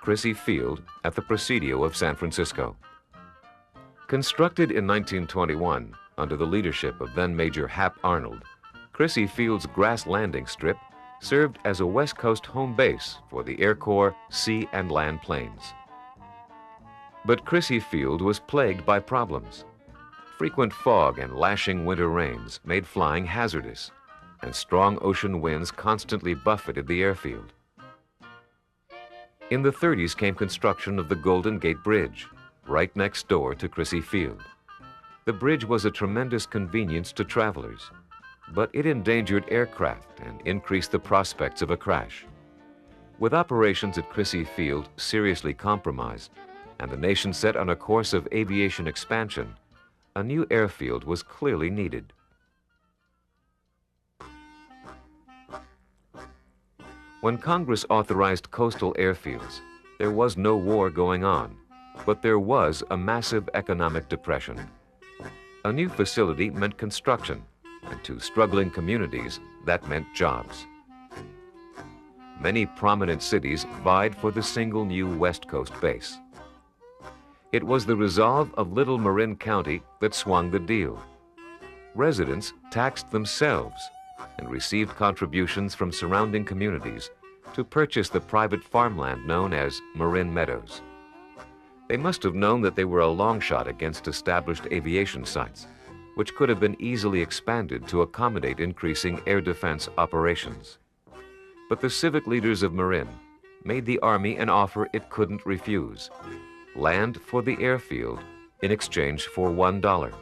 Crissy Field at the Presidio of San Francisco. Constructed in 1921 under the leadership of then Major Hap Arnold, Crissy Field's grass landing strip served as a West Coast home base for the Air Corps sea and land planes. But Crissy Field was plagued by problems. Frequent fog and lashing winter rains made flying hazardous, and strong ocean winds constantly buffeted the airfield. In the 30s came construction of the Golden Gate Bridge, right next door to Crissy Field. The bridge was a tremendous convenience to travelers, but it endangered aircraft and increased the prospects of a crash. With operations at Crissy Field seriously compromised, and the nation set on a course of aviation expansion, a new airfield was clearly needed. When Congress authorized coastal airfields, there was no war going on, but there was a massive economic depression. A new facility meant construction, and to struggling communities, that meant jobs. Many prominent cities vied for the single new West Coast base. It was the resolve of Little Marin County that swung the deal. Residents taxed themselves and received contributions from surrounding communities to purchase the private farmland known as Marin Meadows. They must have known that they were a long shot against established aviation sites, which could have been easily expanded to accommodate increasing air defense operations. But the civic leaders of Marin made the Army an offer it couldn't refuse: land for the airfield in exchange for $1.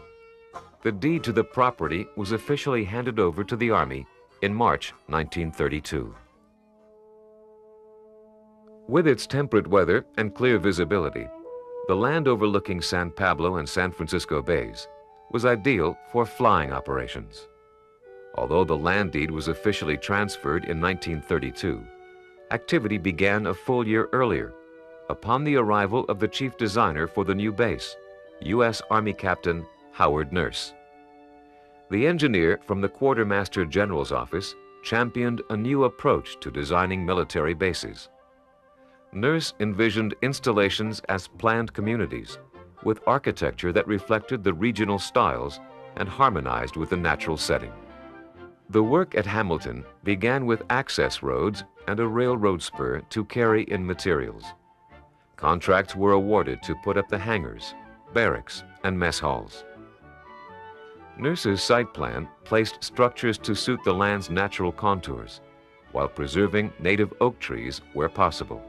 The deed to the property was officially handed over to the Army in March 1932. With its temperate weather and clear visibility, the land overlooking San Pablo and San Francisco bays was ideal for flying operations. Although the land deed was officially transferred in 1932, activity began a full year earlier, upon the arrival of the chief designer for the new base, U.S. Army Captain Howard Nurse. The engineer from the Quartermaster General's office championed a new approach to designing military bases. Nurse envisioned installations as planned communities, with architecture that reflected the regional styles and harmonized with the natural setting. The work at Hamilton began with access roads and a railroad spur to carry in materials. Contracts were awarded to put up the hangars, barracks, and mess halls. Nurse's site plan placed structures to suit the land's natural contours, while preserving native oak trees where possible.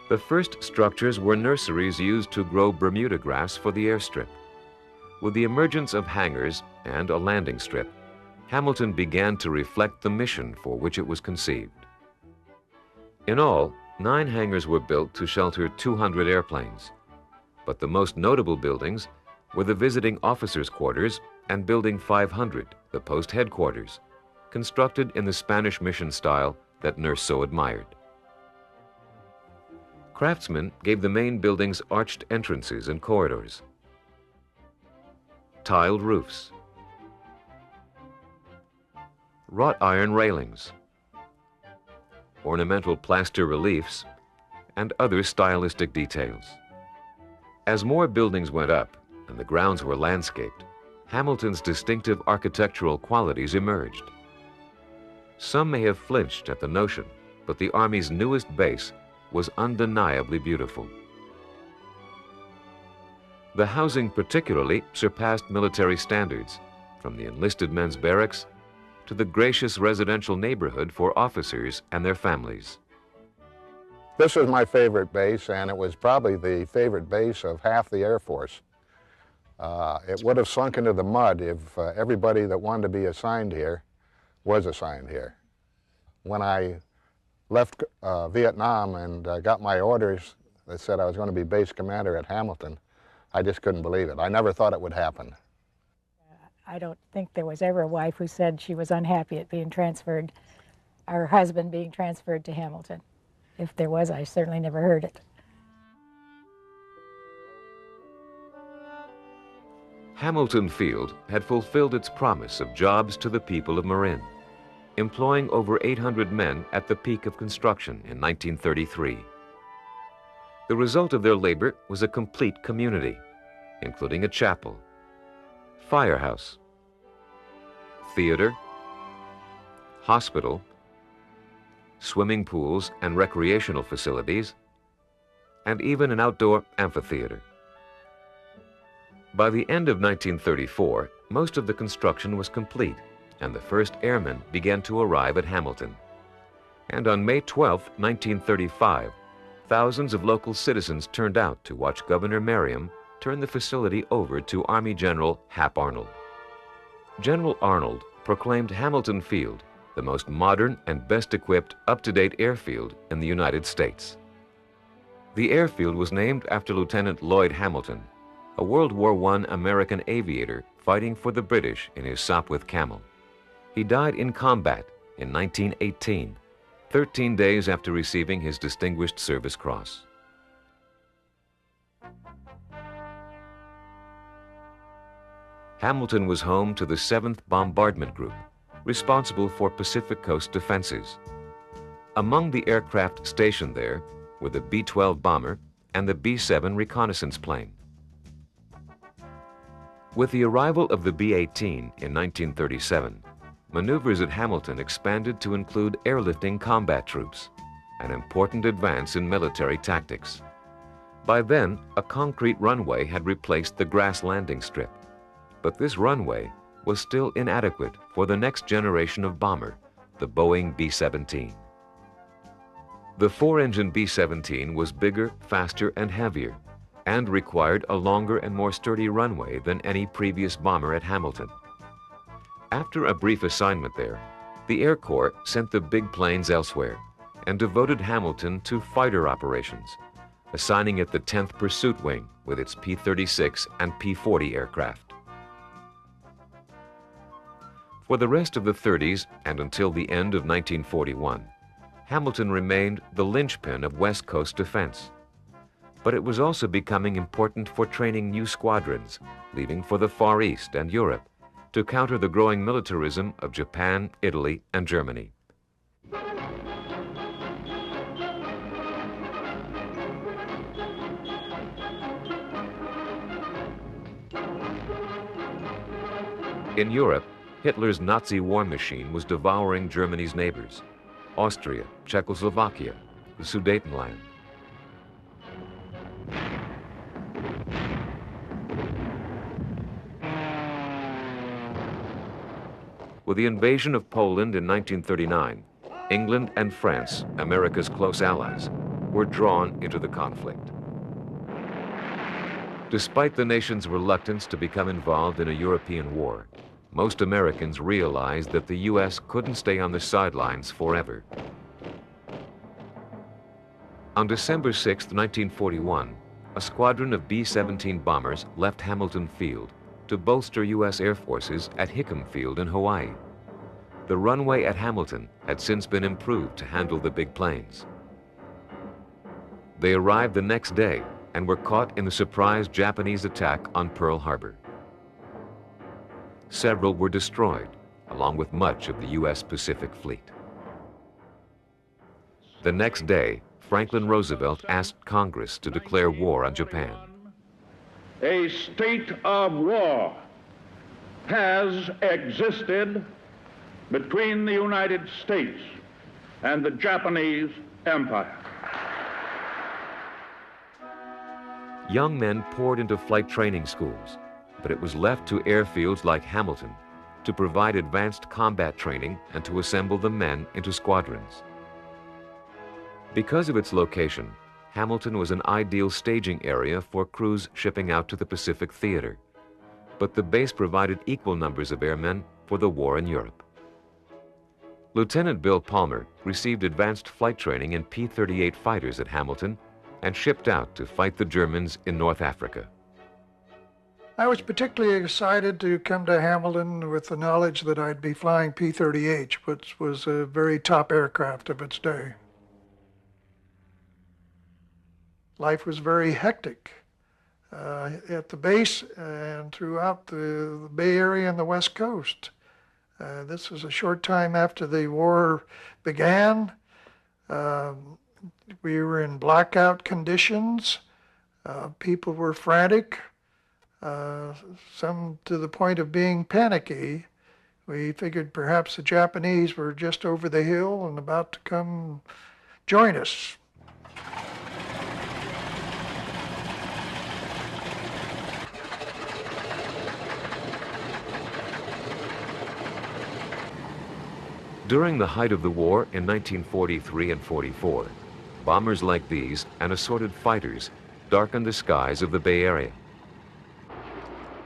The first structures were nurseries used to grow Bermuda grass for the airstrip. With the emergence of hangars and a landing strip, Hamilton began to reflect the mission for which it was conceived. In all, 9 hangars were built to shelter 200 airplanes. But the most notable buildings were the visiting officers' quarters and Building 500, the post headquarters, constructed in the Spanish mission style that Nurse so admired. Craftsmen gave the main buildings arched entrances and corridors, tiled roofs, wrought iron railings, ornamental plaster reliefs, and other stylistic details. As more buildings went up and the grounds were landscaped, Hamilton's distinctive architectural qualities emerged. Some may have flinched at the notion, but the Army's newest base was undeniably beautiful. The housing particularly surpassed military standards, from the enlisted men's barracks to the gracious residential neighborhood for officers and their families. This was my favorite base, and it was probably the favorite base of half the Air Force. It would have sunk into the mud if everybody that wanted to be assigned here was assigned here. When I left Vietnam and got my orders that said I was going to be base commander at Hamilton, I just couldn't believe it. I never thought it would happen. I don't think there was ever a wife who said she was unhappy at being transferred, her husband being transferred to Hamilton. If there was, I certainly never heard it. Hamilton Field had fulfilled its promise of jobs to the people of Marin, employing over 800 men at the peak of construction in 1933. The result of their labor was a complete community, including a chapel, firehouse, theater, hospital, swimming pools and recreational facilities, and even an outdoor amphitheater. By the end of 1934, most of the construction was complete, and the first airmen began to arrive at Hamilton. And on May 12, 1935, thousands of local citizens turned out to watch Governor Merriam turn the facility over to Army General Hap Arnold. General Arnold proclaimed Hamilton Field the most modern and best-equipped, up-to-date airfield in the United States. The airfield was named after Lieutenant Lloyd Hamilton, a World War I American aviator fighting for the British in his Sopwith Camel. He died in combat in 1918, 13 days after receiving his Distinguished Service Cross. Hamilton was home to the 7th Bombardment Group, responsible for Pacific Coast defenses. Among the aircraft stationed there were the B-12 bomber and the B-7 reconnaissance plane. With the arrival of the B-18 in 1937, maneuvers at Hamilton expanded to include airlifting combat troops, an important advance in military tactics. By then, a concrete runway had replaced the grass landing strip, but this runway was still inadequate for the next generation of bomber, the Boeing B-17. The 4-engine B-17 was bigger, faster, and heavier, and required a longer and more sturdy runway than any previous bomber at Hamilton. After a brief assignment there, the Air Corps sent the big planes elsewhere and devoted Hamilton to fighter operations, assigning it the 10th Pursuit Wing with its P-36 and P-40 aircraft. For the rest of the 30s and until the end of 1941, Hamilton remained the linchpin of West Coast defense. But it was also becoming important for training new squadrons, leaving for the Far East and Europe, to counter the growing militarism of Japan, Italy, and Germany. In Europe, Hitler's Nazi war machine was devouring Germany's neighbors, Austria, Czechoslovakia, the Sudetenland. With the invasion of Poland in 1939, England and France, America's close allies, were drawn into the conflict. Despite the nation's reluctance to become involved in a European war, most Americans realized that the U.S. couldn't stay on the sidelines forever. On December 6, 1941, a squadron of B-17 bombers left Hamilton Field to bolster U.S. Air Forces at Hickam Field in Hawaii. The runway at Hamilton had since been improved to handle the big planes. They arrived the next day and were caught in the surprise Japanese attack on Pearl Harbor. Several were destroyed, along with much of the U.S. Pacific Fleet. The next day, Franklin Roosevelt asked Congress to declare war on Japan. A state of war has existed between the United States and the Japanese Empire. Young men poured into flight training schools, but it was left to airfields like Hamilton to provide advanced combat training and to assemble the men into squadrons. Because of its location, Hamilton was an ideal staging area for crews shipping out to the Pacific Theater, but the base provided equal numbers of airmen for the war in Europe. Lieutenant Bill Palmer received advanced flight training in P-38 fighters at Hamilton and shipped out to fight the Germans in North Africa. I was particularly excited to come to Hamilton with the knowledge that I'd be flying P-38, which was a very top aircraft of its day. Life was very hectic at the base and throughout the Bay Area and the West Coast. This was a short time after the war began. We were in blackout conditions. People were frantic, some to the point of being panicky. We figured perhaps the Japanese were just over the hill and about to come join us. During the height of the war in 1943 and 44, bombers like these and assorted fighters darkened the skies of the Bay Area.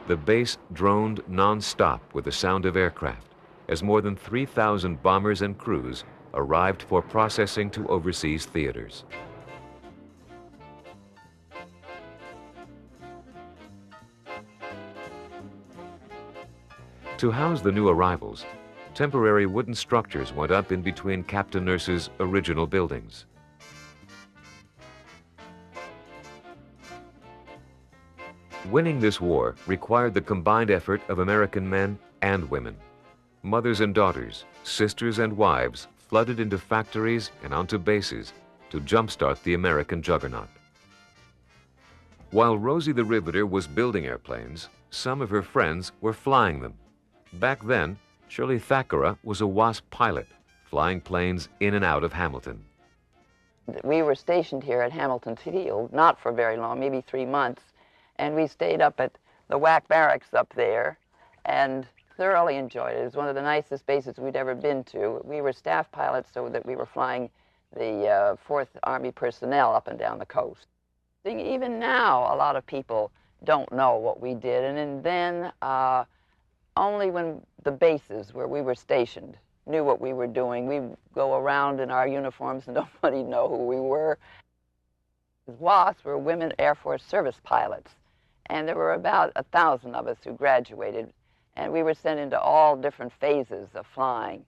The base droned non-stop with the sound of aircraft as more than 3,000 bombers and crews arrived for processing to overseas theaters. To house the new arrivals, temporary wooden structures went up in between Captain Nurse's original buildings. Winning this war required the combined effort of American men and women. Mothers and daughters, sisters and wives flooded into factories and onto bases to jumpstart the American juggernaut. While Rosie the Riveter was building airplanes, some of her friends were flying them. Back then, Shirley Thackara was a WASP pilot, flying planes in and out of Hamilton. We were stationed here at Hamilton Field, not for very long, maybe 3 months, and we stayed up at the WAC barracks up there and thoroughly enjoyed it. It was one of the nicest bases we'd ever been to. We were staff pilots, so that we were flying the 4th Army personnel up and down the coast. Even now, a lot of people don't know what we did, and then only when the bases where we were stationed knew what we were doing. We'd go around in our uniforms and nobody knew who we were. WASP were women Air Force service pilots, and there were about 1,000 of us who graduated, and we were sent into all different phases of flying.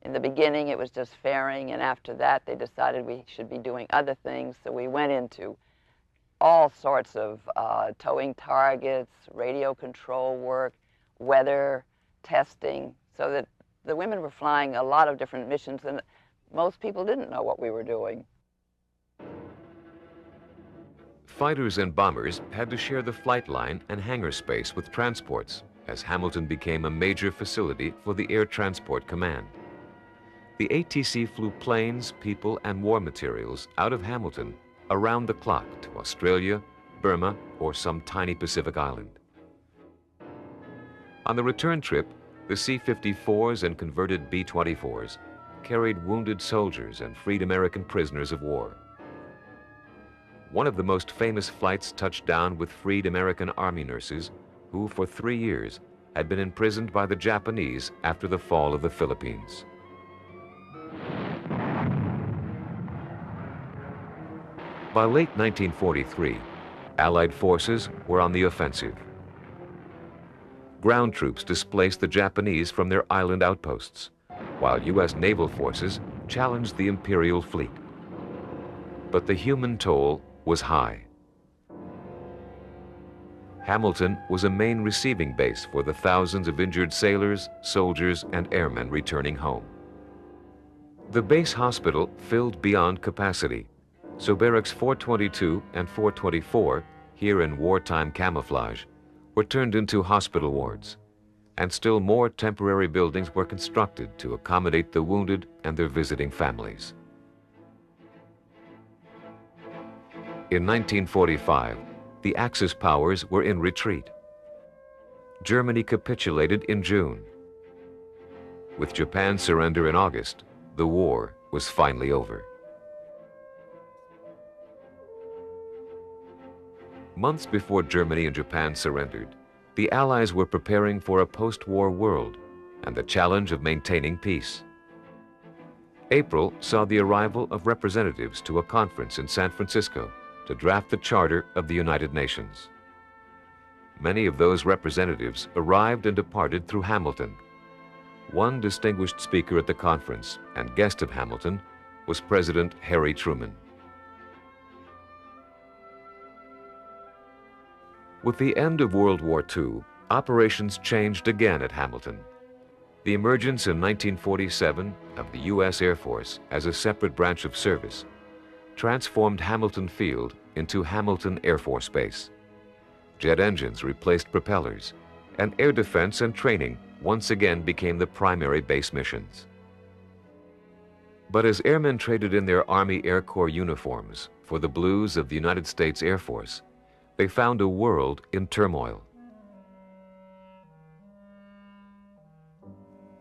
In the beginning, it was just ferrying, and after that, they decided we should be doing other things, so we went into all sorts of towing targets, radio control work, weather testing, so that the women were flying a lot of different missions, and most people didn't know what we were doing. Fighters and bombers had to share the flight line and hangar space with transports, as Hamilton became a major facility for the Air Transport Command. The ATC flew planes, people, and war materials out of Hamilton around the clock to Australia, Burma, or some tiny Pacific island. On the return trip, the C-54s and converted B-24s carried wounded soldiers and freed American prisoners of war. One of the most famous flights touched down with freed American Army nurses who, for 3 years, had been imprisoned by the Japanese after the fall of the Philippines. By late 1943, Allied forces were on the offensive. Ground troops displaced the Japanese from their island outposts, while U.S. naval forces challenged the Imperial fleet. But the human toll was high. Hamilton was a main receiving base for the thousands of injured sailors, soldiers, and airmen returning home. The base hospital filled beyond capacity, so barracks 422 and 424, here in wartime camouflage, were turned into hospital wards, and still more temporary buildings were constructed to accommodate the wounded and their visiting families. In 1945, the Axis powers were in retreat. Germany capitulated in June. With Japan's surrender in August, the war was finally over. Months before Germany and Japan surrendered, the Allies were preparing for a post-war world and the challenge of maintaining peace. April saw the arrival of representatives to a conference in San Francisco to draft the Charter of the United Nations. Many of those representatives arrived and departed through Hamilton. One distinguished speaker at the conference and guest of Hamilton was President Harry Truman. With the end of World War II, operations changed again at Hamilton. The emergence in 1947 of the U.S. Air Force as a separate branch of service transformed Hamilton Field into Hamilton Air Force Base. Jet engines replaced propellers, and air defense and training once again became the primary base missions. But as airmen traded in their Army Air Corps uniforms for the blues of the United States Air Force, they found a world in turmoil.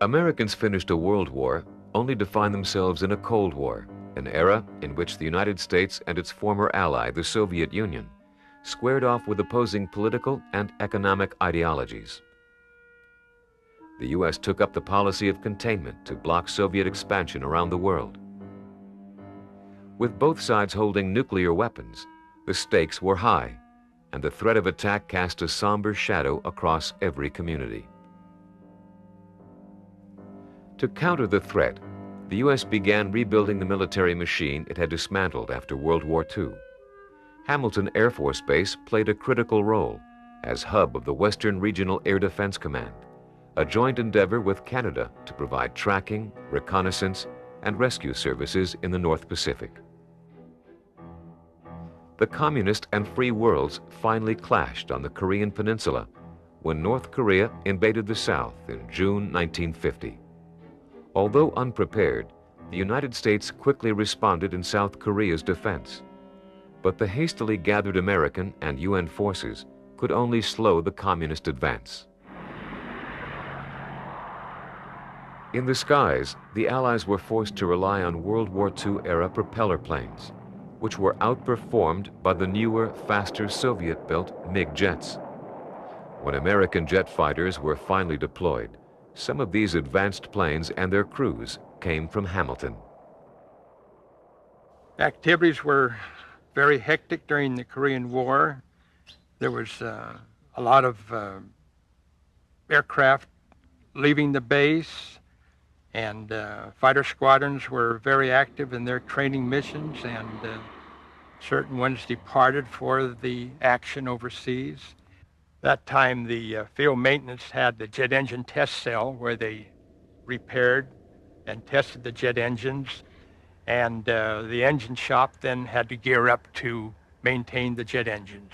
Americans finished a world war only to find themselves in a Cold War, an era in which the United States and its former ally, the Soviet Union, squared off with opposing political and economic ideologies. The U.S. took up the policy of containment to block Soviet expansion around the world. With both sides holding nuclear weapons, the stakes were high, and the threat of attack cast a somber shadow across every community. To counter the threat, the U.S. began rebuilding the military machine it had dismantled after World War II. Hamilton Air Force Base played a critical role as hub of the Western Regional Air Defense Command, a joint endeavor with Canada to provide tracking, reconnaissance, and rescue services in the North Pacific. The communist and free worlds finally clashed on the Korean Peninsula when North Korea invaded the South in June 1950. Although unprepared, the United States quickly responded in South Korea's defense. But the hastily gathered American and UN forces could only slow the communist advance. In the skies, the Allies were forced to rely on World War II-era propeller planes, which were outperformed by the newer, faster Soviet-built MiG jets. When American jet fighters were finally deployed, some of these advanced planes and their crews came from Hamilton. Activities were very hectic during the Korean War. There was a lot of aircraft leaving the base, and fighter squadrons were very active in their training missions, and certain ones departed for the action overseas. That time, the field maintenance had the jet engine test cell where they repaired and tested the jet engines, and the engine shop then had to gear up to maintain the jet engines.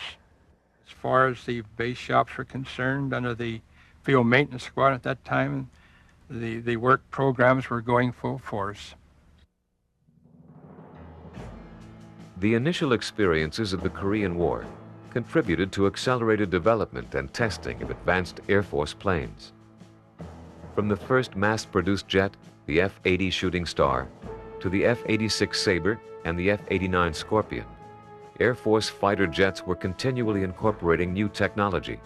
As far as the base shops were concerned, under the field maintenance squad at that time, the work programs were going full force. The initial experiences of the Korean War contributed to accelerated development and testing of advanced Air Force planes. From the first mass-produced jet, the F-80 Shooting Star, to the F-86 Sabre and the F-89 Scorpion, Air Force fighter jets were continually incorporating new technology.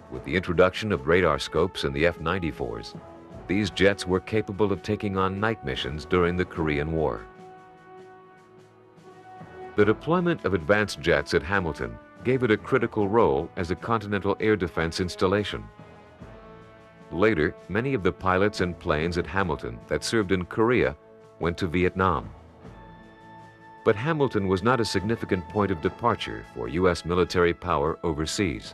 With the introduction of radar scopes in the F-94s, these jets were capable of taking on night missions during the Korean War. The deployment of advanced jets at Hamilton gave it a critical role as a continental air defense installation. Later, many of the pilots and planes at Hamilton that served in Korea went to Vietnam. But Hamilton was not a significant point of departure for U.S. military power overseas.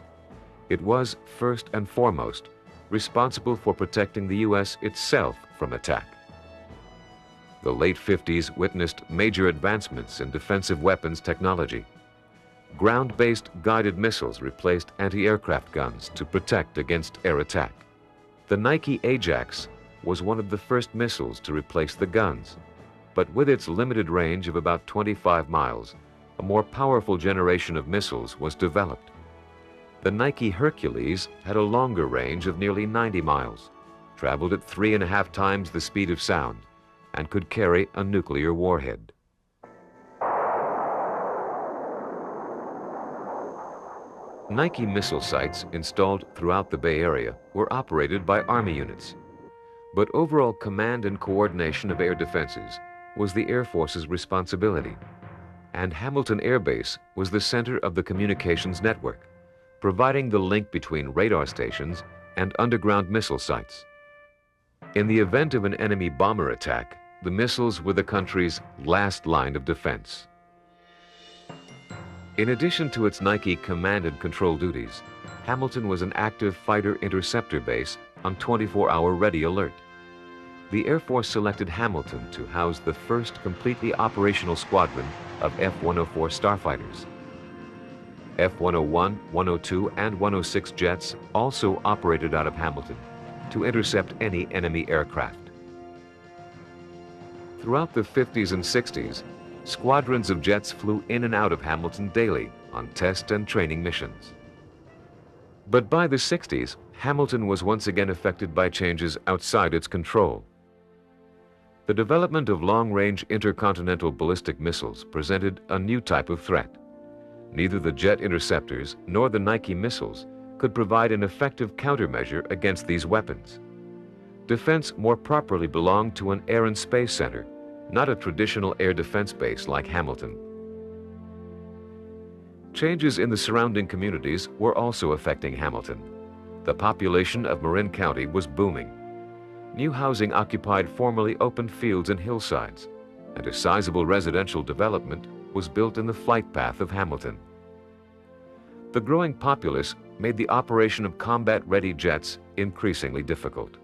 It was, first and foremost, responsible for protecting the U.S. itself from attack. The late 50s witnessed major advancements in defensive weapons technology. Ground-based guided missiles replaced anti-aircraft guns to protect against air attack. The Nike Ajax was one of the first missiles to replace the guns, but with its limited range of about 25 miles, a more powerful generation of missiles was developed. The Nike Hercules had a longer range of nearly 90 miles, traveled at 3.5 times the speed of sound, and could carry a nuclear warhead. Nike missile sites installed throughout the Bay Area were operated by Army units, but overall command and coordination of air defenses was the Air Force's responsibility, and Hamilton Air Base was the center of the communications network, providing the link between radar stations and underground missile sites. In the event of an enemy bomber attack, the missiles were the country's last line of defense. In addition to its Nike command and control duties, Hamilton was an active fighter interceptor base on 24-hour ready alert. The Air Force selected Hamilton to house the first completely operational squadron of F-104 starfighters. F-101, 102, and 106 jets also operated out of Hamilton to intercept any enemy aircraft. Throughout the 50s and 60s, squadrons of jets flew in and out of Hamilton daily on test and training missions. But by the 60s, Hamilton was once again affected by changes outside its control. The development of long-range intercontinental ballistic missiles presented a new type of threat. Neither the jet interceptors nor the Nike missiles could provide an effective countermeasure against these weapons. Defense more properly belonged to an air and space center, not a traditional air defense base like Hamilton. Changes in the surrounding communities were also affecting Hamilton. The population of Marin County was booming. New housing occupied formerly open fields and hillsides, and a sizable residential development was built in the flight path of Hamilton. The growing populace made the operation of combat-ready jets increasingly difficult.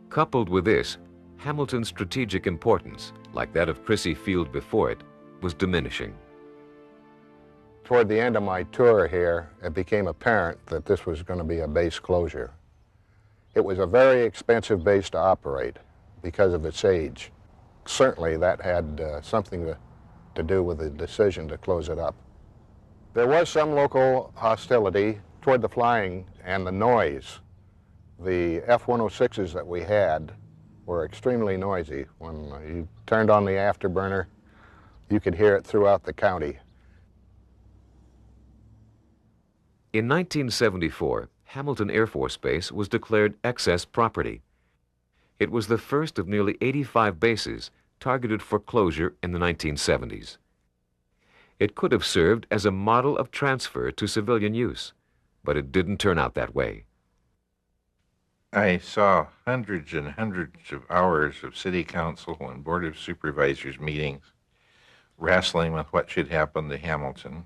Coupled with this, Hamilton's strategic importance, like that of Crissy Field before it, was diminishing. Toward the end of my tour here, it became apparent that this was going to be a base closure. It was a very expensive base to operate because of its age. Certainly that had something to do with the decision to close it up. There was some local hostility toward the flying and the noise. The F-106s that we had were extremely noisy. When you turned on the afterburner, you could hear it throughout the county. In 1974, Hamilton Air Force Base was declared excess property. It was the first of nearly 85 bases targeted for closure in the 1970s. It could have served as a model of transfer to civilian use, but it didn't turn out that way. I saw hundreds and hundreds of hours of City Council and Board of Supervisors meetings wrestling with what should happen to Hamilton.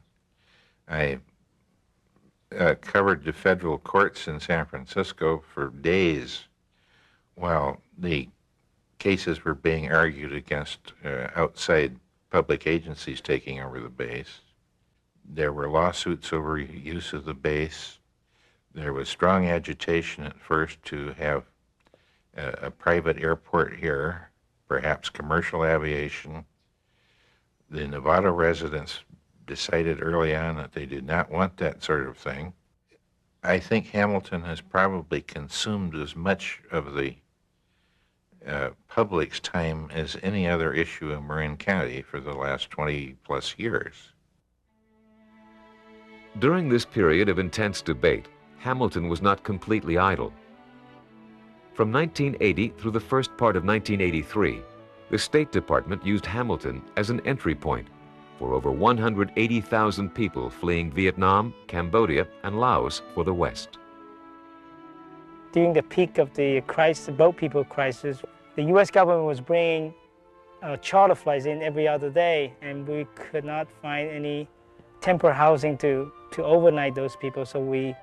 I covered the federal courts in San Francisco for days while the cases were being argued against outside public agencies taking over the base. There were lawsuits over use of the base. There was strong agitation at first to have a private airport here, perhaps commercial aviation. The Novato residents decided early on that they did not want that sort of thing. I think Hamilton has probably consumed as much of the public's time as any other issue in Marin County for the last 20 plus years. During this period of intense debate, Hamilton was not completely idle. From 1980 through the first part of 1983, the State Department used Hamilton as an entry point, for over 180,000 people fleeing Vietnam, Cambodia, and Laos for the West. During the peak of the crisis, boat people crisis, the U.S. government was bringing charter flights in every other day, and we could not find any temporary housing to overnight those people, so we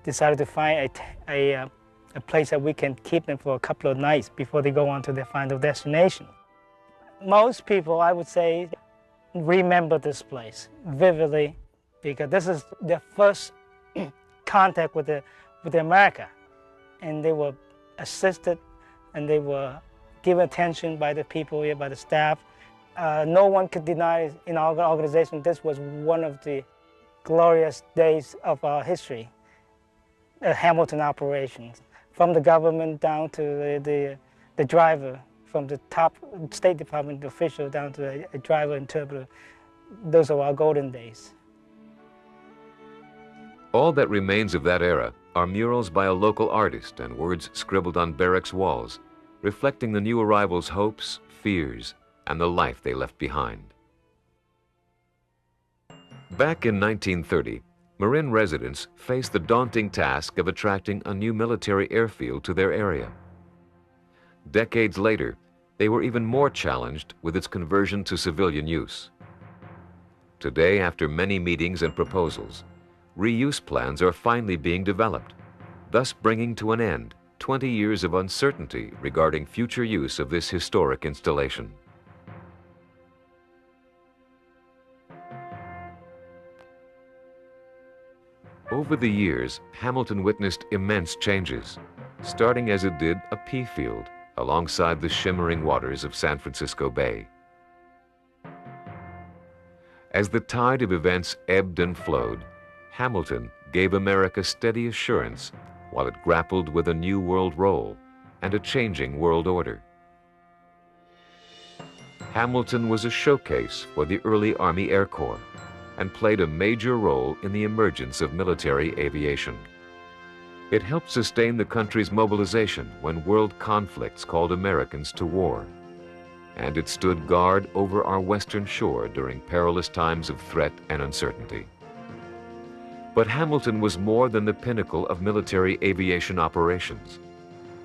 decided to find a place that we can keep them for a couple of nights before they go on to their final destination. Most people, I would say, remember this place vividly because this is their first contact with America, and they were assisted and they were given attention by the people here, by the staff. No one could deny in our organization this was one of the glorious days of our history, Hamilton operations. From the government down to the driver, from the top State Department official down to a driver interpreter, those are our golden days. All that remains of that era are murals by a local artist and words scribbled on barracks walls, reflecting the new arrivals' hopes, fears, and the life they left behind. Back in 1930, Marin residents faced the daunting task of attracting a new military airfield to their area. Decades later, they were even more challenged with its conversion to civilian use. Today, after many meetings and proposals, reuse plans are finally being developed, thus bringing to an end 20 years of uncertainty regarding future use of this historic installation. Over the years, Hamilton witnessed immense changes, starting as it did a pea field alongside the shimmering waters of San Francisco Bay. As the tide of events ebbed and flowed, Hamilton gave America steady assurance while it grappled with a new world role and a changing world order. Hamilton was a showcase for the early Army Air Corps and played a major role in the emergence of military aviation. It helped sustain the country's mobilization when world conflicts called Americans to war, and it stood guard over our western shore during perilous times of threat and uncertainty. But Hamilton was more than the pinnacle of military aviation operations.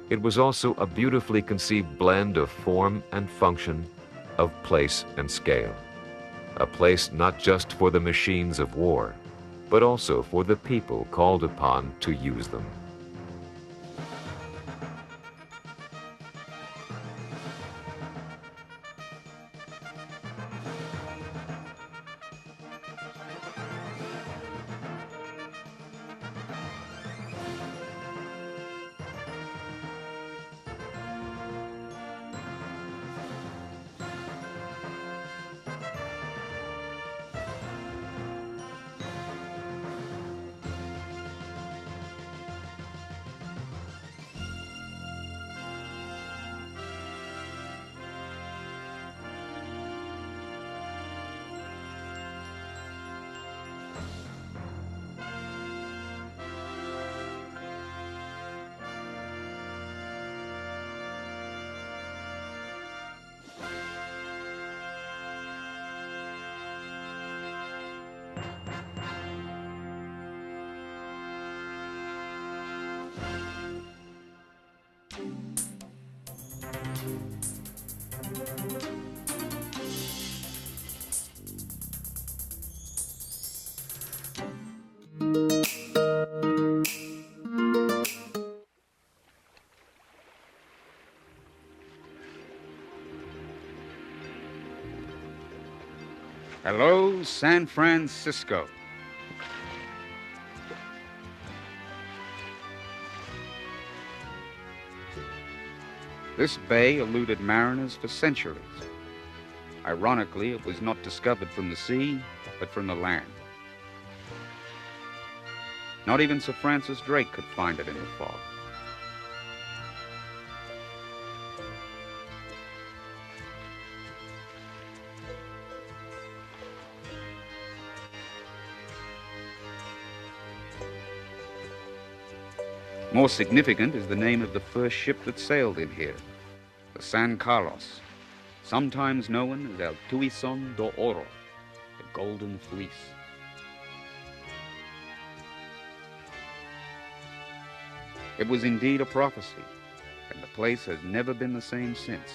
It was also a beautifully conceived blend of form and function, of place and scale. A place not just for the machines of war, but also for the people called upon to use them. Hello, San Francisco. This bay eluded mariners for centuries. Ironically, it was not discovered from the sea, but from the land. Not even Sir Francis Drake could find it in the fog. More significant is the name of the first ship that sailed in here, the San Carlos, sometimes known as El Tuizon do Oro, the Golden Fleece. It was indeed a prophecy, and the place has never been the same since.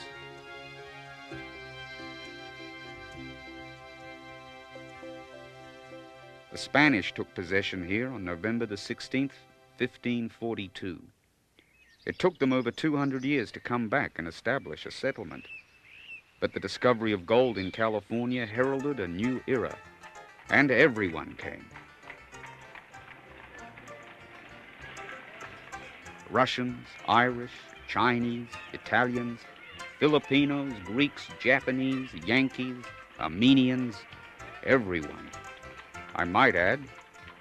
The Spanish took possession here on November the 16th, 1542. It took them over 200 years to come back and establish a settlement. But the discovery of gold in California heralded a new era, and everyone came. Russians, Irish, Chinese, Italians, Filipinos, Greeks, Japanese, Yankees, Armenians, everyone. I might add,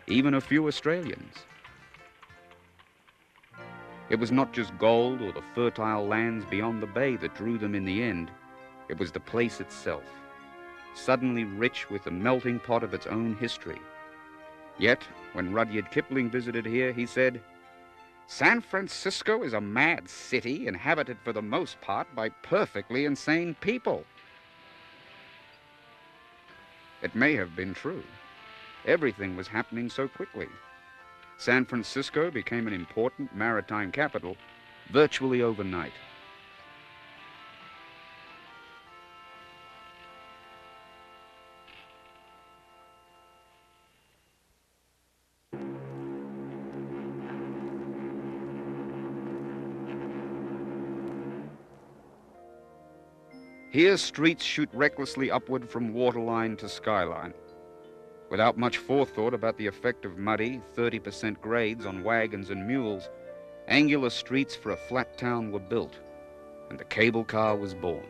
even a few Australians. It was not just gold or the fertile lands beyond the bay that drew them in the end. It was the place itself, suddenly rich with a melting pot of its own history. Yet, when Rudyard Kipling visited here, he said, "San Francisco is a mad city inhabited for the most part by perfectly insane people." It may have been true. Everything was happening so quickly. San Francisco became an important maritime capital virtually overnight. Here, streets shoot recklessly upward from waterline to skyline. Without much forethought about the effect of muddy, 30% grades on wagons and mules, angular streets for a flat town were built, and the cable car was born.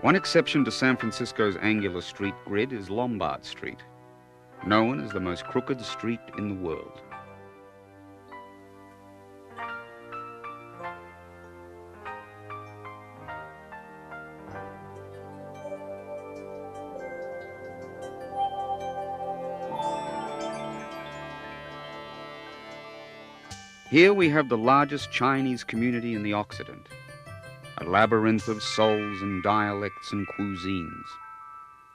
One exception to San Francisco's angular street grid is Lombard Street, known as the most crooked street in the world. Here we have the largest Chinese community in the Occident, a labyrinth of souls and dialects and cuisines.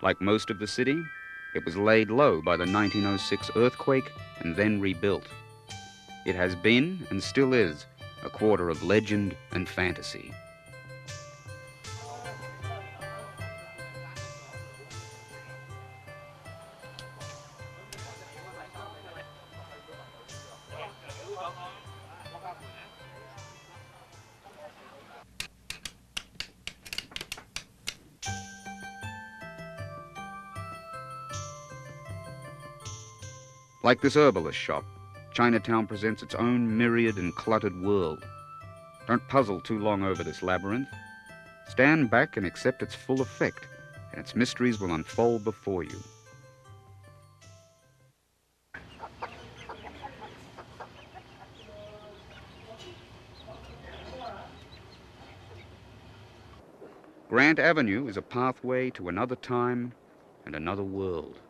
Like most of the city, it was laid low by the 1906 earthquake and then rebuilt. It has been, and still is, a quarter of legend and fantasy. Like this herbalist shop, Chinatown presents its own myriad and cluttered world. Don't puzzle too long over this labyrinth. Stand back and accept its full effect, and its mysteries will unfold before you. Grant Avenue is a pathway to another time and another world.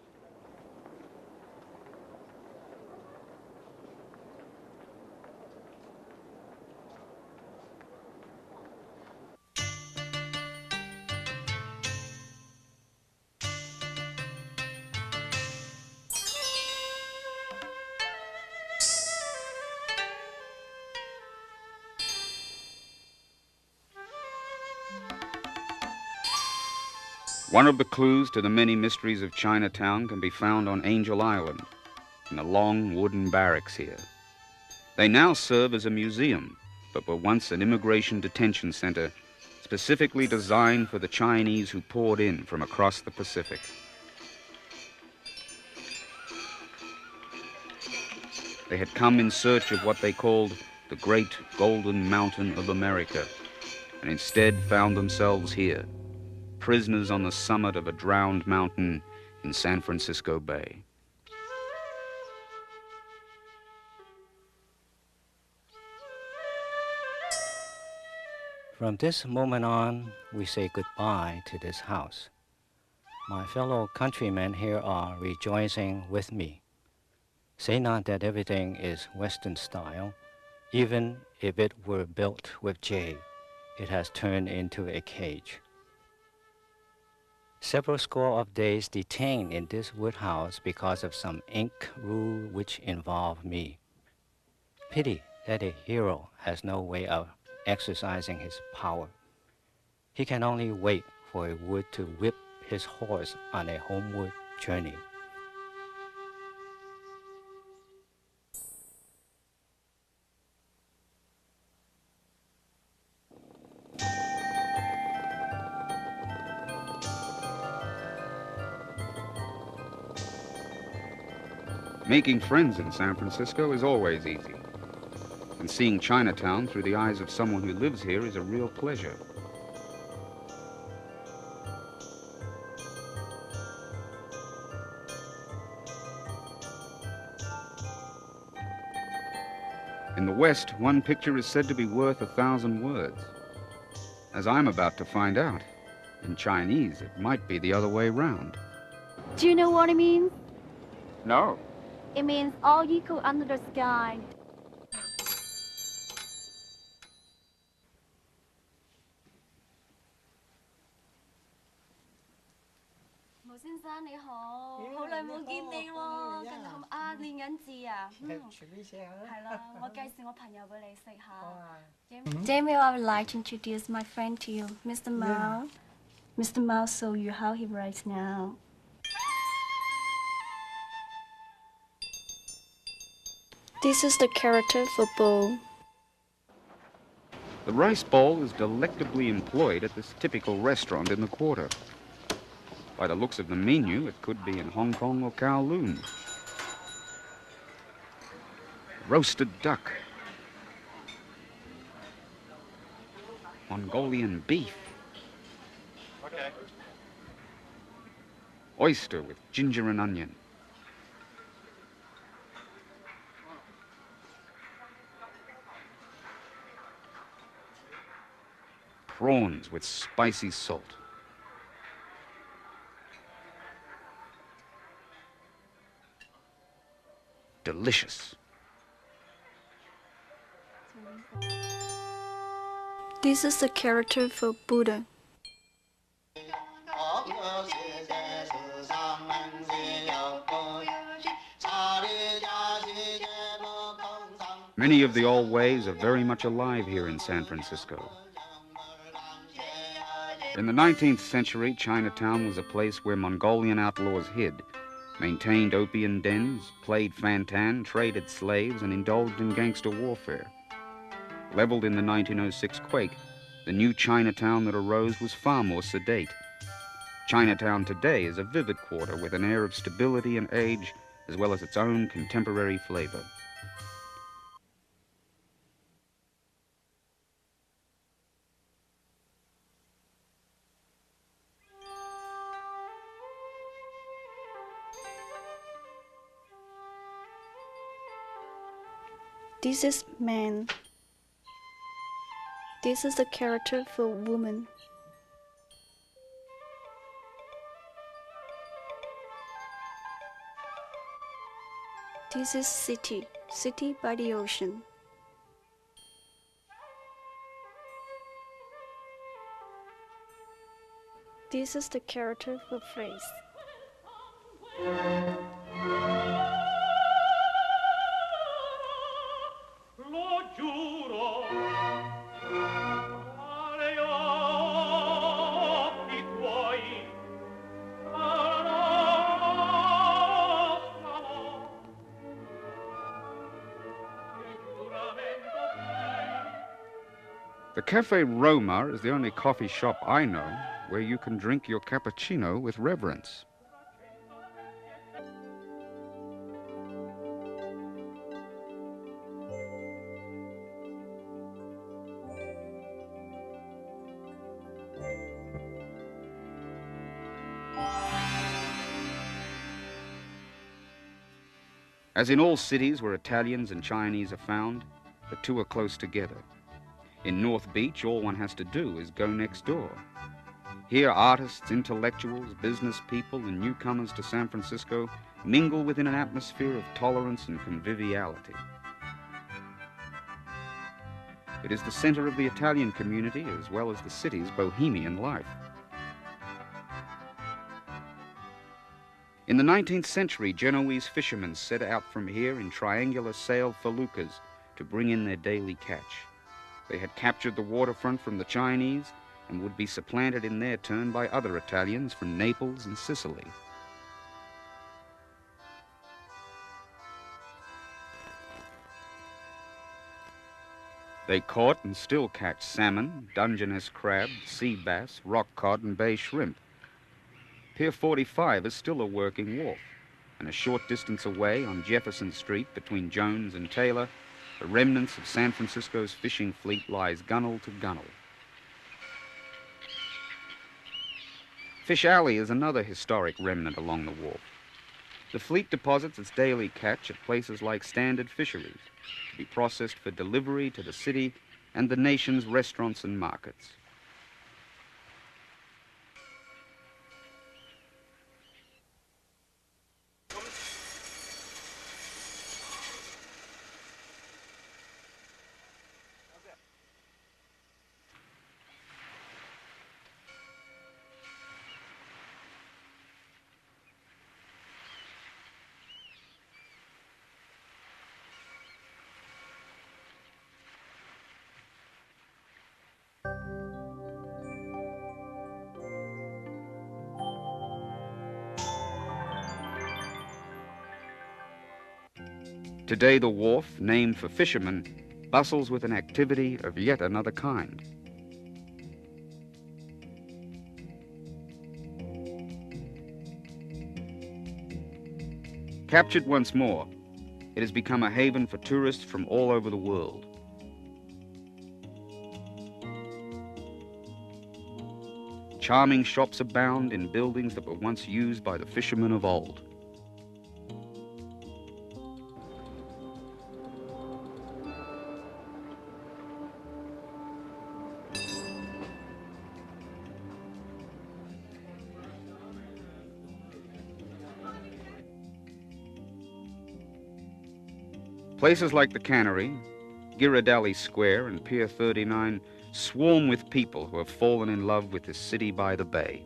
One of the clues to the many mysteries of Chinatown can be found on Angel Island, in the long wooden barracks here. They now serve as a museum, but were once an immigration detention center specifically designed for the Chinese who poured in from across the Pacific. They had come in search of what they called the Great Golden Mountain of America, and instead found themselves here, prisoners on the summit of a drowned mountain in San Francisco Bay. From this moment on, we say goodbye to this house. My fellow countrymen here are rejoicing with me. Say not that everything is Western style. Even if it were built with jade, it has turned into a cage. Several score of days detained in this woodhouse because of some ink rule which involved me. Pity that a hero has no way of exercising his power. He can only wait for a wood to whip his horse on a homeward journey. Making friends in San Francisco is always easy, and seeing Chinatown through the eyes of someone who lives here is a real pleasure. In the West, one picture is said to be worth 1,000 words. As I'm about to find out, in Chinese it might be the other way round. Do you know what it means? No. It means all equal under the sky. 毛先生你好，好耐冇見你喎，近日練緊字啊？係啦，我介紹我朋友俾你識下。Damon, I would like to introduce my friend to you, Mr. Mao. Mr. Mao show you how he writes now. This is the character for Beau. The rice bowl is delectably employed at this typical restaurant in the quarter. By the looks of the menu, it could be in Hong Kong or Kowloon. Roasted duck. Mongolian beef. Okay. Oyster with ginger and onion. Prawns with spicy salt. Delicious. This is the character for Buddha. Many of the old ways are very much alive here in San Francisco. In the 19th century, Chinatown was a place where Mongolian outlaws hid, maintained opium dens, played fan-tan, traded slaves, and indulged in gangster warfare. Leveled in the 1906 quake, the new Chinatown that arose was far more sedate. Chinatown today is a vivid quarter with an air of stability and age, as well as its own contemporary flavor. This is man. This is the character for woman. This is city, city by the ocean. This is the character for phrase. The Cafe Roma is the only coffee shop I know where you can drink your cappuccino with reverence. As in all cities where Italians and Chinese are found, the two are close together. In North Beach, all one has to do is go next door. Here, artists, intellectuals, business people, and newcomers to San Francisco mingle within an atmosphere of tolerance and conviviality. It is the center of the Italian community as well as the city's bohemian life. In the 19th century, Genoese fishermen set out from here in triangular sail feluccas to bring in their daily catch. They had captured the waterfront from the Chinese and would be supplanted in their turn by other Italians from Naples and Sicily. They caught and still catch salmon, Dungeness crab, sea bass, rock cod, and bay shrimp. Pier 45 is still a working wharf, and a short distance away on Jefferson Street between Jones and Taylor, the remnants of San Francisco's fishing fleet lies gunwale to gunwale. Fish Alley is another historic remnant along the wharf. The fleet deposits its daily catch at places like Standard Fisheries to be processed for delivery to the city and the nation's restaurants and markets. Today the wharf, named for fishermen, bustles with an activity of yet another kind. Captured once more, it has become a haven for tourists from all over the world. Charming shops abound in buildings that were once used by the fishermen of old. Places like the Cannery, Ghirardelli Square, and Pier 39 swarm with people who have fallen in love with this city by the bay.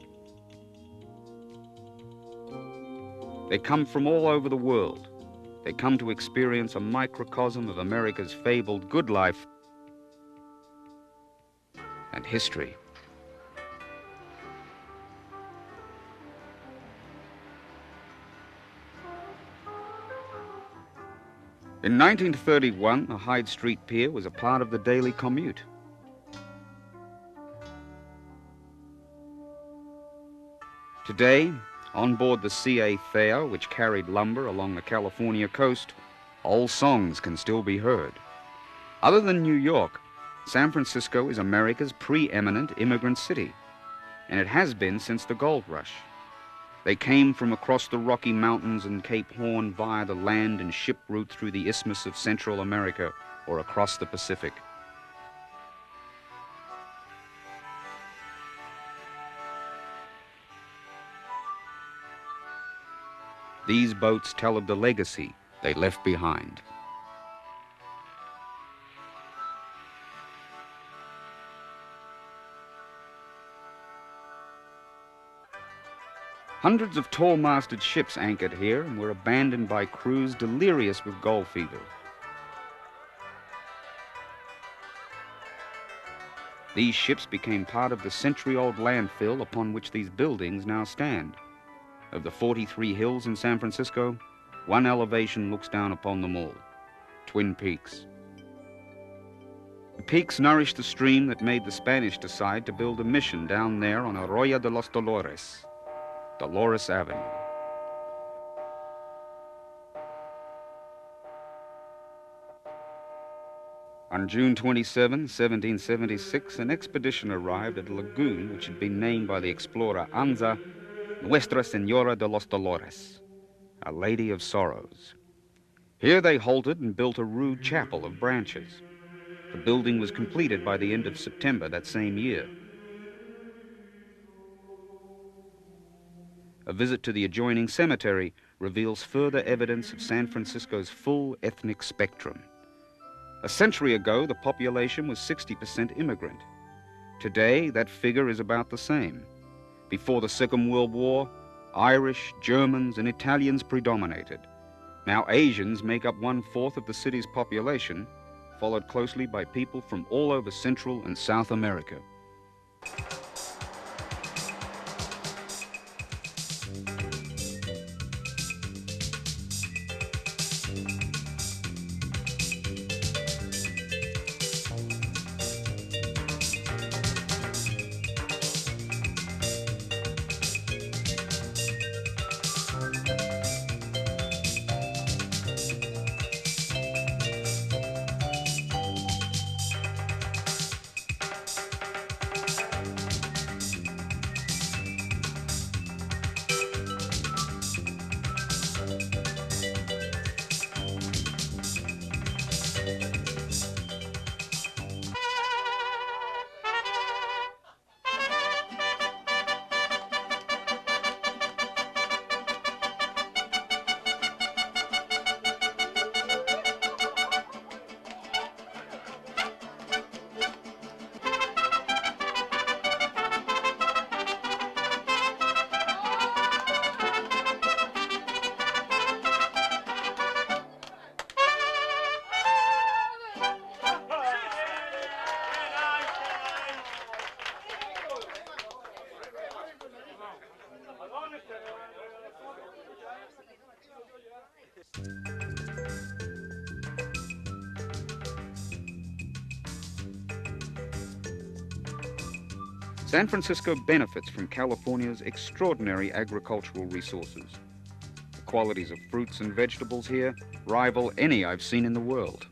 They come from all over the world. They come to experience a microcosm of America's fabled good life and history. In 1931, the Hyde Street Pier was a part of the daily commute. Today, on board the C.A. Thayer, which carried lumber along the California coast, old songs can still be heard. Other than New York, San Francisco is America's preeminent immigrant city, and it has been since the gold rush. They came from across the Rocky Mountains and Cape Horn via the land and ship route through the Isthmus of Central America or across the Pacific. These boats tell of the legacy they left behind. Hundreds of tall-masted ships anchored here and were abandoned by crews delirious with gold fever. These ships became part of the century-old landfill upon which these buildings now stand. Of the 43 hills in San Francisco, one elevation looks down upon them all, Twin Peaks. The peaks nourish the stream that made the Spanish decide to build a mission down there on Arroyo de los Dolores, Dolores Avenue. On June 27, 1776, an expedition arrived at a lagoon which had been named by the explorer Anza Nuestra Senora de los Dolores, Our Lady of Sorrows. Here they halted and built a rude chapel of branches. The building was completed by the end of September that same year. A visit to the adjoining cemetery reveals further evidence of San Francisco's full ethnic spectrum. A century ago, the population was 60% immigrant. Today, that figure is about the same. Before the Second World War, Irish, Germans, and Italians predominated. Now Asians make up 1/4 of the city's population, followed closely by people from all over Central and South America. San Francisco benefits from California's extraordinary agricultural resources. The qualities of fruits and vegetables here rival any I've seen in the world.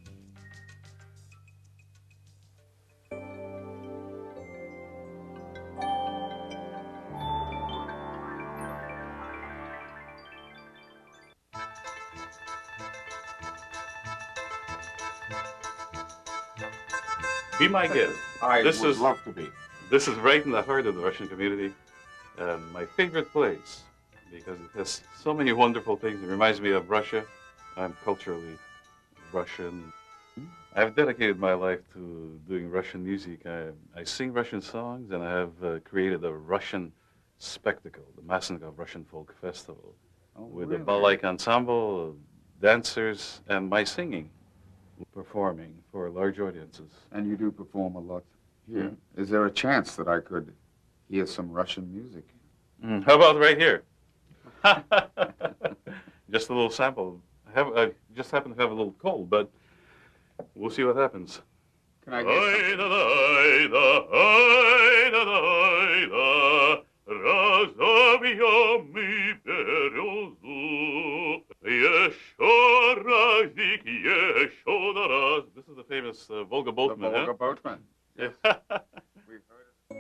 Be my guest. I would love to be. This is right in the heart of the Russian community, and my favorite place because it has so many wonderful things. It reminds me of Russia. I'm culturally Russian. I've dedicated my life to doing Russian music. I sing Russian songs, and I have created a Russian spectacle, the Massenkoff Russian Folk Festival, with a ball-like ensemble, dancers, and my singing, performing for large audiences. And you do perform a lot here. Is there a chance that I could hear some Russian music? How about right here? Just a little sample. I just happen to have a little cold, but we'll see what happens. Can I get This is the famous Volga Boatman. The Volga Boatman. Yes. We've heard it.